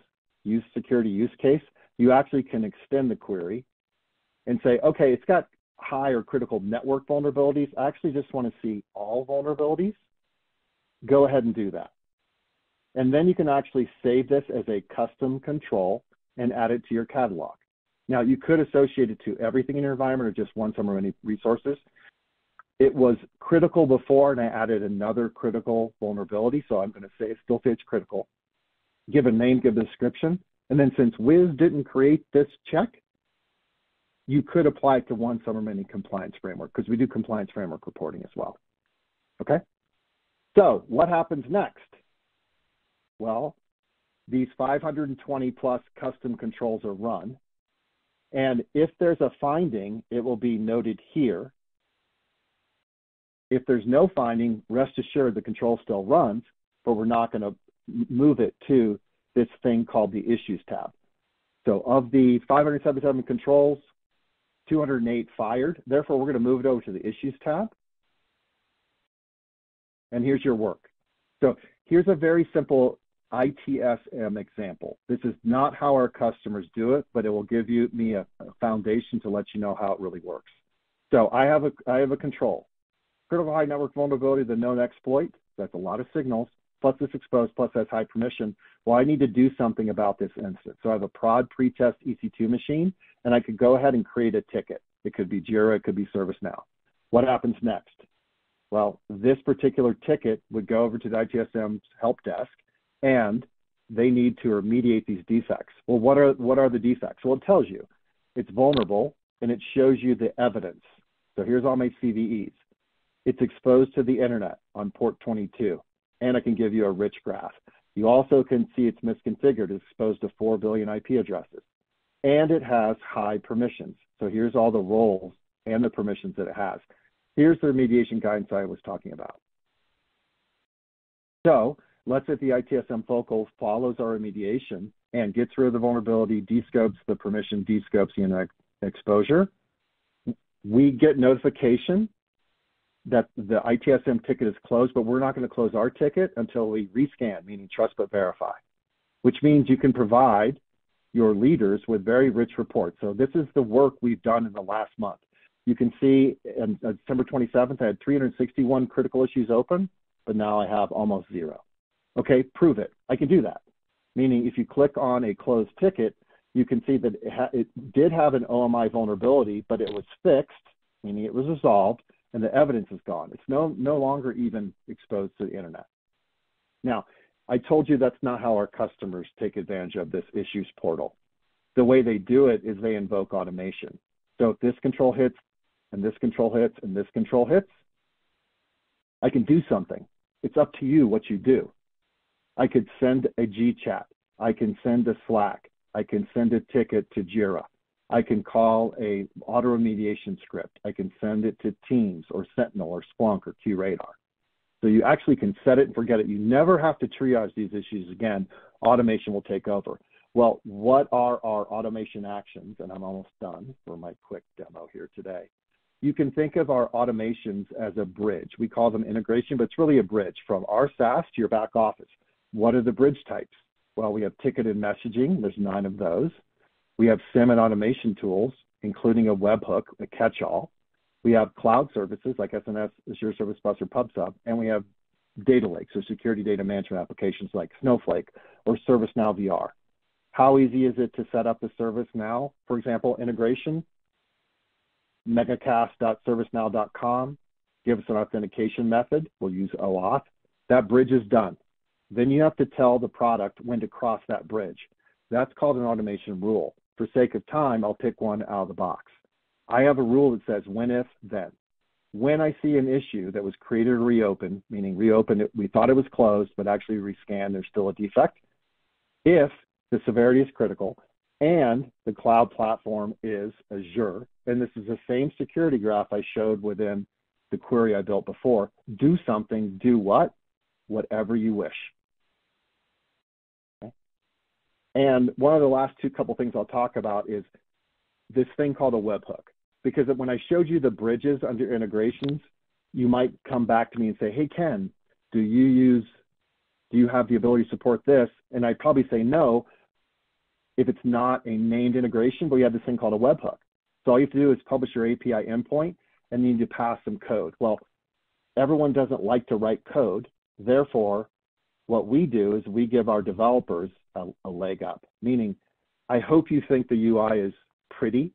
Speaker 20: security use case, you actually can extend the query and say, okay, it's got high or critical network vulnerabilities. I actually just want to see all vulnerabilities. Go ahead and do that. And then you can actually save this as a custom control and add it to your catalog. Now, you could associate it to everything in your environment or just one, some, or many resources. It was critical before, and I added another critical vulnerability. So I'm going to still say it's critical. Give a name, give a description. And then since Wiz didn't create this check, you could apply it to one, some, or many compliance framework, because we do compliance framework reporting as well. Okay? So what happens next? Well, these 520 plus custom controls are run. And if there's a finding, it will be noted here. If there's no finding, rest assured the control still runs, but we're not going to move it to this thing called the Issues tab. So of the 577 controls, 208 fired. Therefore, we're going to move it over to the Issues tab. And here's your work. So here's a very simple ITSM example. This is not how our customers do it, but it will give me a foundation to let you know how it really works. So I have a control. Critical high network vulnerability, the known exploit. That's a lot of signals. Plus it's exposed, plus has high permission. Well, I need to do something about this instance. So I have a prod pretest EC2 machine, and I could go ahead and create a ticket. It could be Jira, it could be ServiceNow. What happens next? Well, this particular ticket would go over to the ITSM's help desk, and they need to remediate these defects. Well, what are the defects? Well, it tells you. It's vulnerable, and it shows you the evidence. So here's all my CVEs. It's exposed to the internet on port 22, and I can give you a rich graph. You also can see it's misconfigured. It's exposed to 4 billion IP addresses, and it has high permissions. So here's all the roles and the permissions that it has. Here's the remediation guidance I was talking about. So let's say the ITSM focal follows our remediation and gets rid of the vulnerability, descopes the permission, descopes the exposure. We get notification that the ITSM ticket is closed, but we're not going to close our ticket until we rescan, meaning trust but verify, which means you can provide your leaders with very rich reports. So this is the work we've done in the last month. You can see on December 27th, I had 361 critical issues open, but now I have almost 0. Okay, prove it. I can do that. Meaning if you click on a closed ticket, you can see that it did have an OMI vulnerability, but it was fixed, meaning it was resolved, and the evidence is gone. It's no longer even exposed to the internet. Now, I told you that's not how our customers take advantage of this issues portal. The way they do it is they invoke automation. So if this control hits, and this control hits, and this control hits, I can do something. It's up to you what you do. I could send a GChat. I can send a Slack. I can send a ticket to Jira. I can call a auto remediation script. I can send it to Teams or Sentinel or Splunk or QRadar. So you actually can set it and forget it. You never have to triage these issues again. Automation will take over. Well, what are our automation actions? And I'm almost done for my quick demo here today. You can think of our automations as a bridge. We call them integration, but it's really a bridge from our SaaS to your back office. What are the bridge types? Well, we have ticket and messaging. There's 9 of those. We have SIM and automation tools, including a webhook, a catch-all. We have cloud services like SNS, Azure Service Bus, or PubSub, and we have data lakes, or security data management applications like Snowflake or ServiceNow VR. How easy is it to set up the ServiceNow, for example, integration? MegaCast.servicenow.com. Give us an authentication method. We'll use OAuth. That bridge is done. Then you have to tell the product when to cross that bridge. That's called an automation rule. For sake of time, I'll pick one out of the box. I have a rule that says when, if, then. When I see an issue that was created or reopened, meaning reopened, we thought it was closed, but actually rescanned, there's still a defect. If the severity is critical and the cloud platform is Azure, and this is the same security graph I showed within the query I built before, do something, do what? Whatever you wish. Okay. And one of the last couple things I'll talk about is this thing called a webhook. Because when I showed you the bridges under integrations, you might come back to me and say, hey, Ken, do you have the ability to support this? And I'd probably say no if it's not a named integration, but we have this thing called a webhook. So all you have to do is publish your API endpoint and you need to pass some code. Well, everyone doesn't like to write code. Therefore, what we do is we give our developers a leg up, meaning I hope you think the UI is pretty,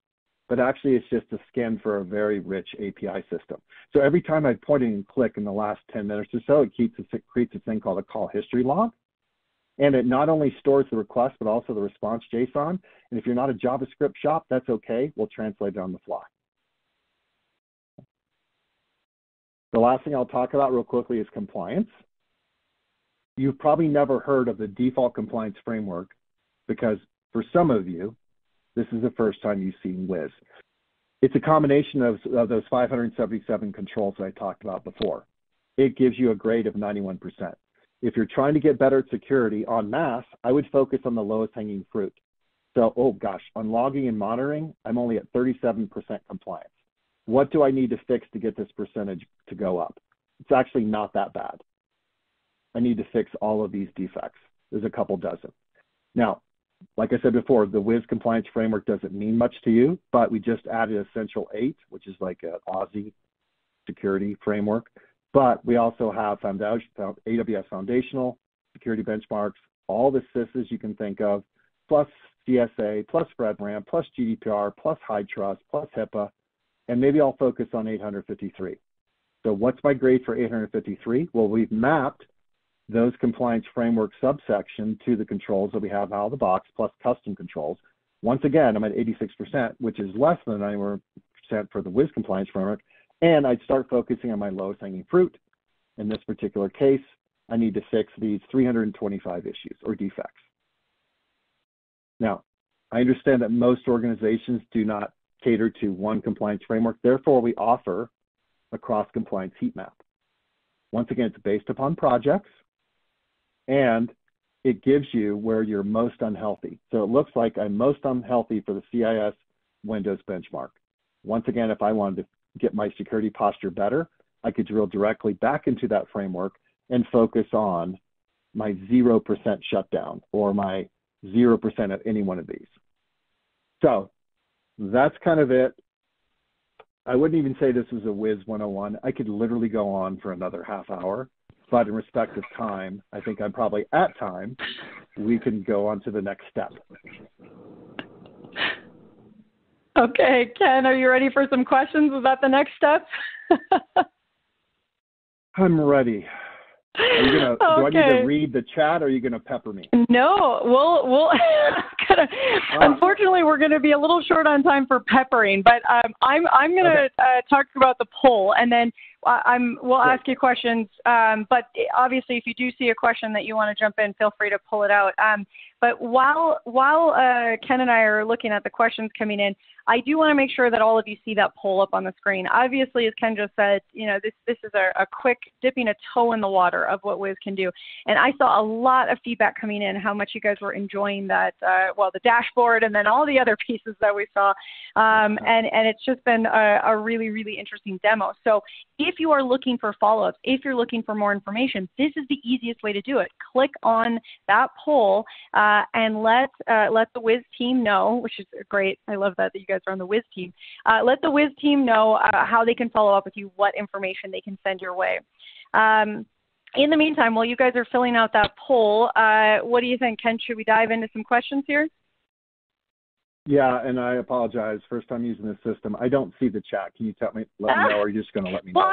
Speaker 20: but actually it's just a scan for a very rich API system. So every time I point and click in the last 10 minutes or so, it creates a thing called a call history log. And it not only stores the request, but also the response JSON. And if you're not a JavaScript shop, that's okay. We'll translate it on the fly. The last thing I'll talk about real quickly is compliance. You've probably never heard of the default compliance framework because for some of you, this is the first time you've seen Wiz. It's a combination of those 577 controls that I talked about before. It gives you a grade of 91%. If you're trying to get better at security en masse, I would focus on the lowest hanging fruit. So, oh gosh, on logging and monitoring, I'm only at 37% compliance. What do I need to fix to get this percentage to go up? It's actually not that bad. I need to fix all of these defects. There's a couple dozen. Now, like I said before, the Wiz compliance framework doesn't mean much to you, but we just added Essential 8, which is like an Aussie security framework. But we also have AWS Foundational, security benchmarks, all the CISs you can think of, plus CSA, plus FedRAMP, plus GDPR, plus High Trust, plus HIPAA, and maybe I'll focus on 853. So what's my grade for 853? Well, we've mapped those compliance framework subsection to the controls that we have out of the box, plus custom controls. Once again, I'm at 86%, which is less than 91% for the Wiz compliance framework, and I'd start focusing on my lowest hanging fruit. In this particular case, I need to fix these 325 issues or defects. Now, I understand that most organizations do not cater to one compliance framework. Therefore, we offer a cross-compliance heat map. Once again, it's based upon projects, and it gives you where you're most unhealthy. So it looks like I'm most unhealthy for the CIS Windows benchmark. Once again, if I wanted to get my security posture better, I could drill directly back into that framework and focus on my 0% shutdown or my 0% of any one of these. So that's kind of it. I wouldn't even say this is a Wiz 101. I could literally go on for another half hour, but in respect of time, I think I'm probably at time. We can go on to the next step.
Speaker 1: Okay, Ken, are you ready for some questions? Is that the next step?
Speaker 20: I'm ready. Are you gonna,
Speaker 1: okay.
Speaker 20: Do I need to read the chat or are you going to pepper me?
Speaker 1: No, we'll unfortunately, we're going to be a little short on time for peppering, but I'm going to talk about the poll, and then we'll ask you questions. But obviously, if you do see a question that you want to jump in, feel free to pull it out. But while Ken and I are looking at the questions coming in, I do want to make sure that all of you see that poll up on the screen. Obviously, as Ken just said, this is a quick dipping a toe in the water of what Wiz can do. And I saw a lot of feedback coming in, how much you guys were enjoying that, the dashboard and then all the other pieces that we saw. And it's just been a really, really interesting demo. So if you are looking for follow-ups, if you're looking for more information, this is the easiest way to do it. Click on that poll and let the Wiz team know, which is great. I love that you guys are on the Wiz team. Let the Wiz team know how they can follow up with you, what information they can send your way. In the meantime, while you guys are filling out that poll, what do you think, Ken? Should we dive into some questions here?
Speaker 20: Yeah, and I apologize. First time using this system. I don't see the chat. Can you let me know, or are you just going to let me know?
Speaker 1: Well,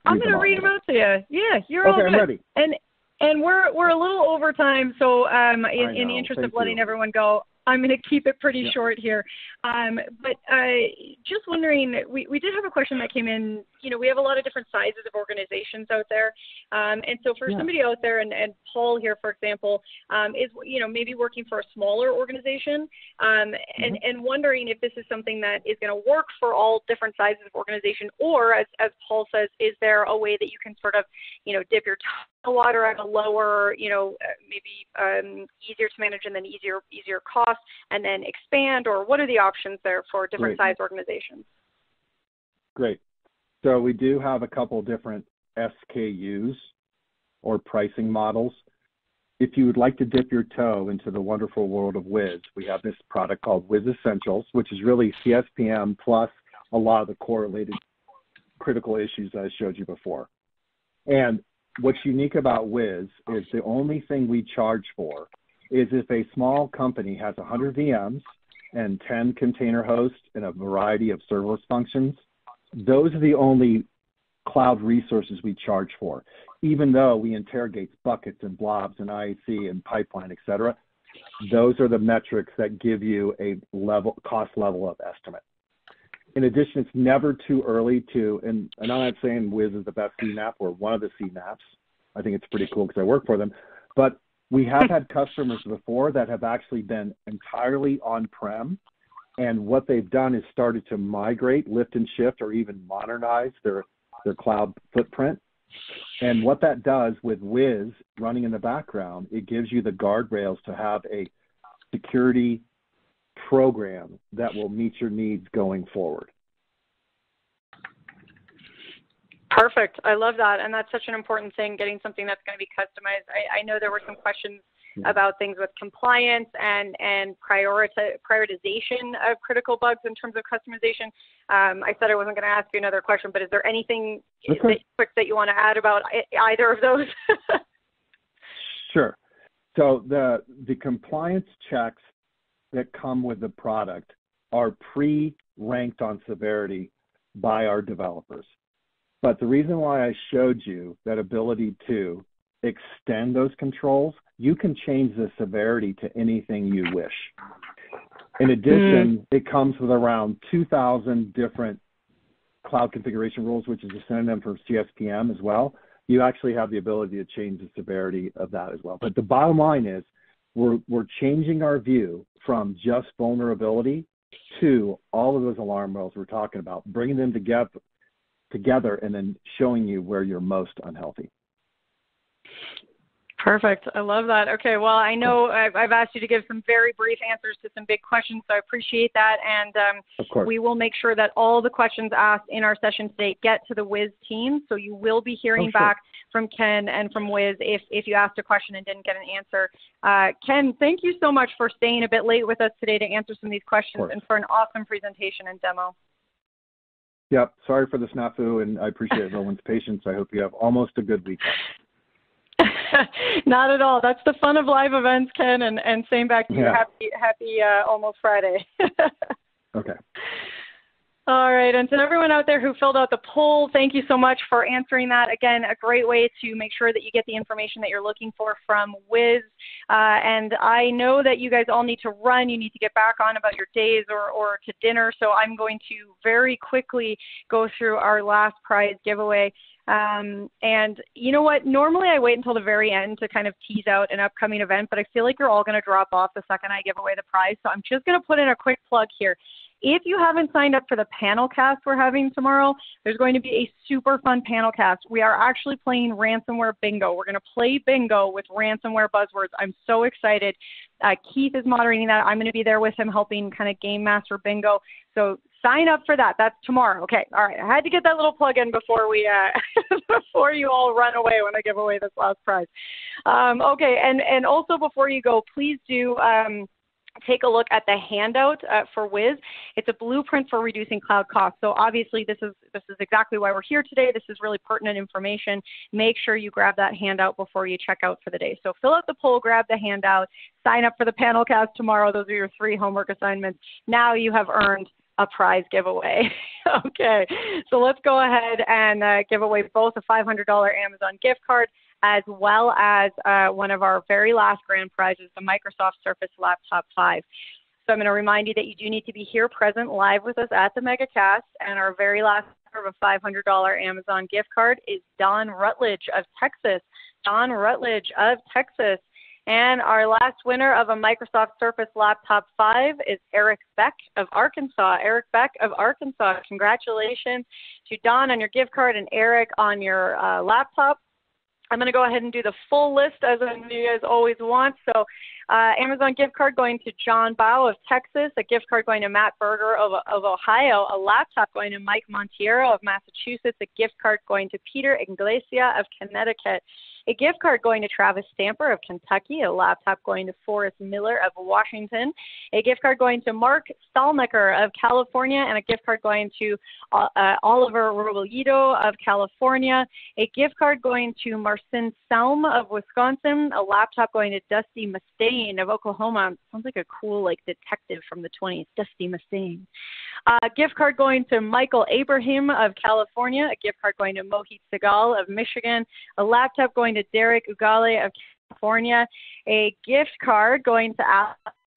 Speaker 1: I'm gonna read them out to you. Yeah, you're all good.
Speaker 20: I'm ready.
Speaker 1: And we're a little over time, so in the interest of letting everyone go, I'm going to keep it pretty short here. But just wondering, we did have a question that came in. We have a lot of different sizes of organizations out there. And so for somebody out there, and Paul here, for example, is, maybe working for a smaller organization and wondering if this is something that is going to work for all different sizes of organization, or as Paul says, is there a way that you can sort of, dip your water at a lower, maybe easier to manage and then easier cost, and then expand? Or what are the options there for different size organizations?
Speaker 20: Great. So we do have a couple different SKUs or pricing models. If you would like to dip your toe into the wonderful world of Wiz, we have this product called Wiz Essentials, which is really CSPM plus a lot of the correlated critical issues that I showed you before. And what's unique about Wiz is the only thing we charge for is if a small company has 100 VMs and 10 container hosts and a variety of serverless functions, those are the only cloud resources we charge for. Even though we interrogate buckets and blobs and IAC and pipeline, et cetera, those are the metrics that give you a cost level of estimate. In addition, it's never too early to, and I'm not saying Wiz is the best CNAP or one of the CNAPs. I think it's pretty cool because I work for them. But we have had customers before that have actually been entirely on-prem, and what they've done is started to migrate, lift and shift, or even modernize their cloud footprint. And what that does with Wiz running in the background, it gives you the guardrails to have a security program that will meet your needs going forward.
Speaker 1: Perfect. I love that. And that's such an important thing, getting something that's going to be customized. I know there were some questions about things with compliance and prioritization of critical bugs in terms of customization. I said I wasn't going to ask you another question, but is there anything quick that you want to add about either of those?
Speaker 20: Sure. So the compliance checks that come with the product are pre-ranked on severity by our developers. But the reason why I showed you that ability to extend those controls, you can change the severity to anything you wish. In addition, it comes with around 2,000 different cloud configuration rules, which is a synonym for CSPM as well. You actually have the ability to change the severity of that as well. But the bottom line is we're changing our view from just vulnerability to all of those alarm bells we're talking about, bringing them together and then showing you where you're most unhealthy.
Speaker 1: Perfect. I love that. Okay. Well, I know I've asked you to give some very brief answers to some big questions, so I appreciate that. And we will make sure that all the questions asked in our session today get to the Wiz team. So you will be hearing back from Ken and from Wiz if you asked a question and didn't get an answer. Ken, thank you so much for staying a bit late with us today to answer some of these questions and for an awesome presentation and demo.
Speaker 20: Yep. Sorry for the snafu, and I appreciate everyone's patience. I hope you have almost a good weekend.
Speaker 1: Not at all. That's the fun of live events, Ken, and same back to you. Happy almost Friday.
Speaker 20: Okay.
Speaker 1: All right. And to everyone out there who filled out the poll, thank you so much for answering that. Again, a great way to make sure that you get the information that you're looking for from Wiz. And I know that you guys all need to run. You need to get back on about your days or to dinner. So I'm going to very quickly go through our last prize giveaway. And you know what? Normally I wait until the very end to kind of tease out an upcoming event, but I feel like you're all going to drop off the second I give away the prize. So I'm just going to put in a quick plug here. If you haven't signed up for the panel cast we're having tomorrow, there's going to be a super fun panel cast. We are actually playing ransomware bingo. We're going to play bingo with ransomware buzzwords. I'm so excited. Keith is moderating that. I'm going to be there with him helping kind of game master bingo. So sign up for that. That's tomorrow. Okay. All right. I had to get that little plug in before we before you all run away when I give away this last prize. Okay. And also before you go, please do take a look at the handout for Wiz. It's a blueprint for reducing cloud costs. So obviously this is exactly why we're here today. This is really pertinent information. Make sure you grab that handout before you check out for the day. So fill out the poll, grab the handout, sign up for the panel cast tomorrow. Those are your 3 homework assignments. Now you have earned a prize giveaway. Okay, so let's go ahead and give away both a $500 Amazon gift card as well as one of our very last grand prizes, the Microsoft Surface Laptop 5. So I'm going to remind you that you do need to be here present live with us at the MegaCast, and our very last of a $500 Amazon gift card is Don Rutledge of Texas. Don Rutledge of Texas. And our last winner of a Microsoft Surface Laptop 5 is Eric Beck of Arkansas. Eric Beck of Arkansas. Congratulations to Don on your gift card and Eric on your laptop. I'm going to go ahead and do the full list as I know you guys always want. So Amazon gift card going to John Bao of Texas, a gift card going to Matt Berger of Ohio, a laptop going to Mike Montiero of Massachusetts, a gift card going to Peter Iglesia of Connecticut, a gift card going to Travis Stamper of Kentucky, a laptop going to Forrest Miller of Washington, a gift card going to Mark Stalnecker of California, and a gift card going to Oliver Robledo of California, a gift card going to Marcin Salm of Wisconsin, a laptop going to Dusty Mustaine of Oklahoma. Sounds like a cool detective from the 20s, Dusty Mustaine. A gift card going to Michael Abraham of California, a gift card going to Mohit Segal of Michigan, a laptop going to Derek Ugale of California, a gift card going to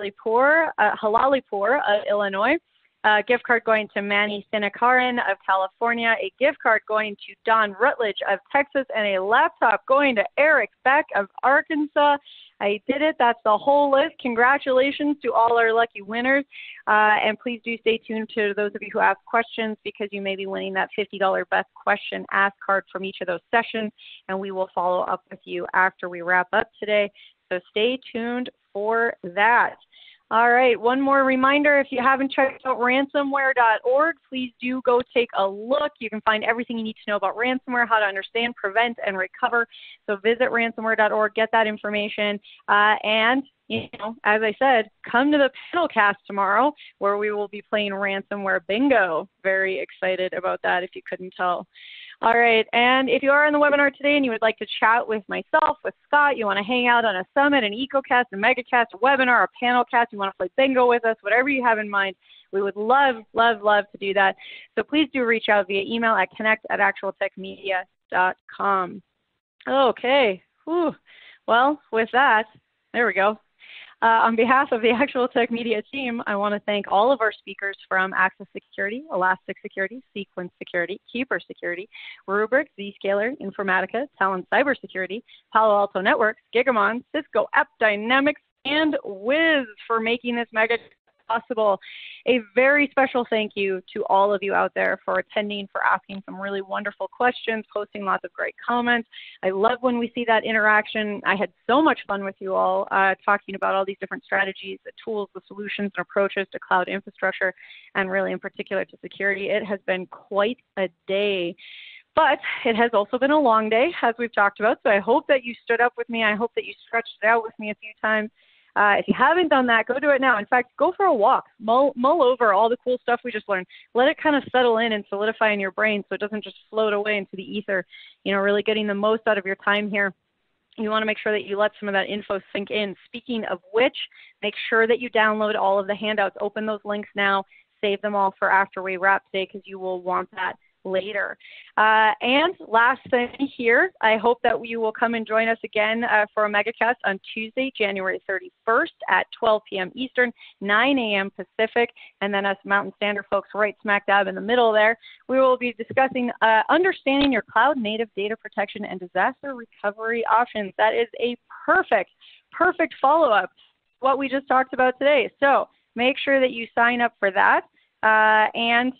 Speaker 1: Halalipur of Illinois, a gift card going to Manny Sinakaran of California, a gift card going to Don Rutledge of Texas, and a laptop going to Eric Beck of Arkansas. I did it. That's the whole list. Congratulations to all our lucky winners. And please do stay tuned to those of you who ask questions, because you may be winning that $50 best question asked card from each of those sessions, and we will follow up with you after we wrap up today. So stay tuned for that. All right, one more reminder, if you haven't checked out ransomware.org, please do go take a look. You can find everything you need to know about ransomware, how to understand, prevent, and recover. So visit ransomware.org, get that information, and as I said, come to the panel cast tomorrow where we will be playing ransomware bingo. Very excited about that if you couldn't tell. All right, and if you are in the webinar today and you would like to chat with myself, with Scott, you want to hang out on a summit, an EcoCast, a MegaCast, a webinar, a panel cast, you want to play bingo with us, whatever you have in mind, we would love, love, love to do that. So please do reach out via email at connect@actualtechmedia.com. Okay, whew. Well, with that, there we go. On behalf of the Actual Tech Media team, I want to thank all of our speakers from Access Security, Elastic Security, Sequence Security, Keeper Security, Rubrik, Zscaler, Informatica, Talon Cybersecurity, Palo Alto Networks, Gigamon, Cisco AppDynamics, and Wiz for making this mega possible. A very special thank you to all of you out there for attending, for asking some really wonderful questions, posting lots of great comments. I love when we see that interaction. I had so much fun with you all talking about all these different strategies, the tools, the solutions, and approaches to cloud infrastructure, and really in particular to security. It has been quite a day. But it has also been a long day, as we've talked about, so I hope that you stood up with me. I hope that you stretched it out with me a few times. If you haven't done that, go do it now. In fact, go for a walk. Mull over all the cool stuff we just learned. Let it kind of settle in and solidify in your brain so it doesn't just float away into the ether. Really getting the most out of your time here. You want to make sure that you let some of that info sink in. Speaking of which, make sure that you download all of the handouts. Open those links now. Save them all for after we wrap today, because you will want that later. And last thing here, I hope that you will come and join us again for a MegaCast on Tuesday, January 31st at 12 p.m. Eastern, 9 a.m. Pacific, and then us Mountain Standard folks right smack dab in the middle there. We will be discussing understanding your cloud-native data protection and disaster recovery options. That is a perfect follow-up to what we just talked about today. So make sure that you sign up for that. And,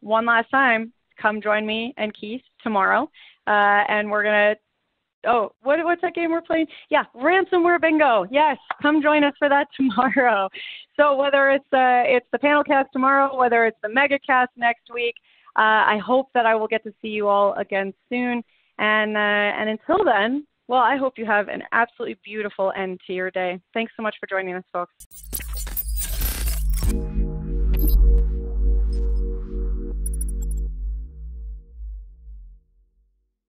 Speaker 1: one last time, come join me and Keith tomorrow, and we're going to, what's that game we're playing? Yeah, Ransomware Bingo. Yes, come join us for that tomorrow. So whether it's the panel cast tomorrow, whether it's the MegaCast next week, I hope that I will get to see you all again soon. And until then, well, I hope you have an absolutely beautiful end to your day. Thanks so much for joining us, folks.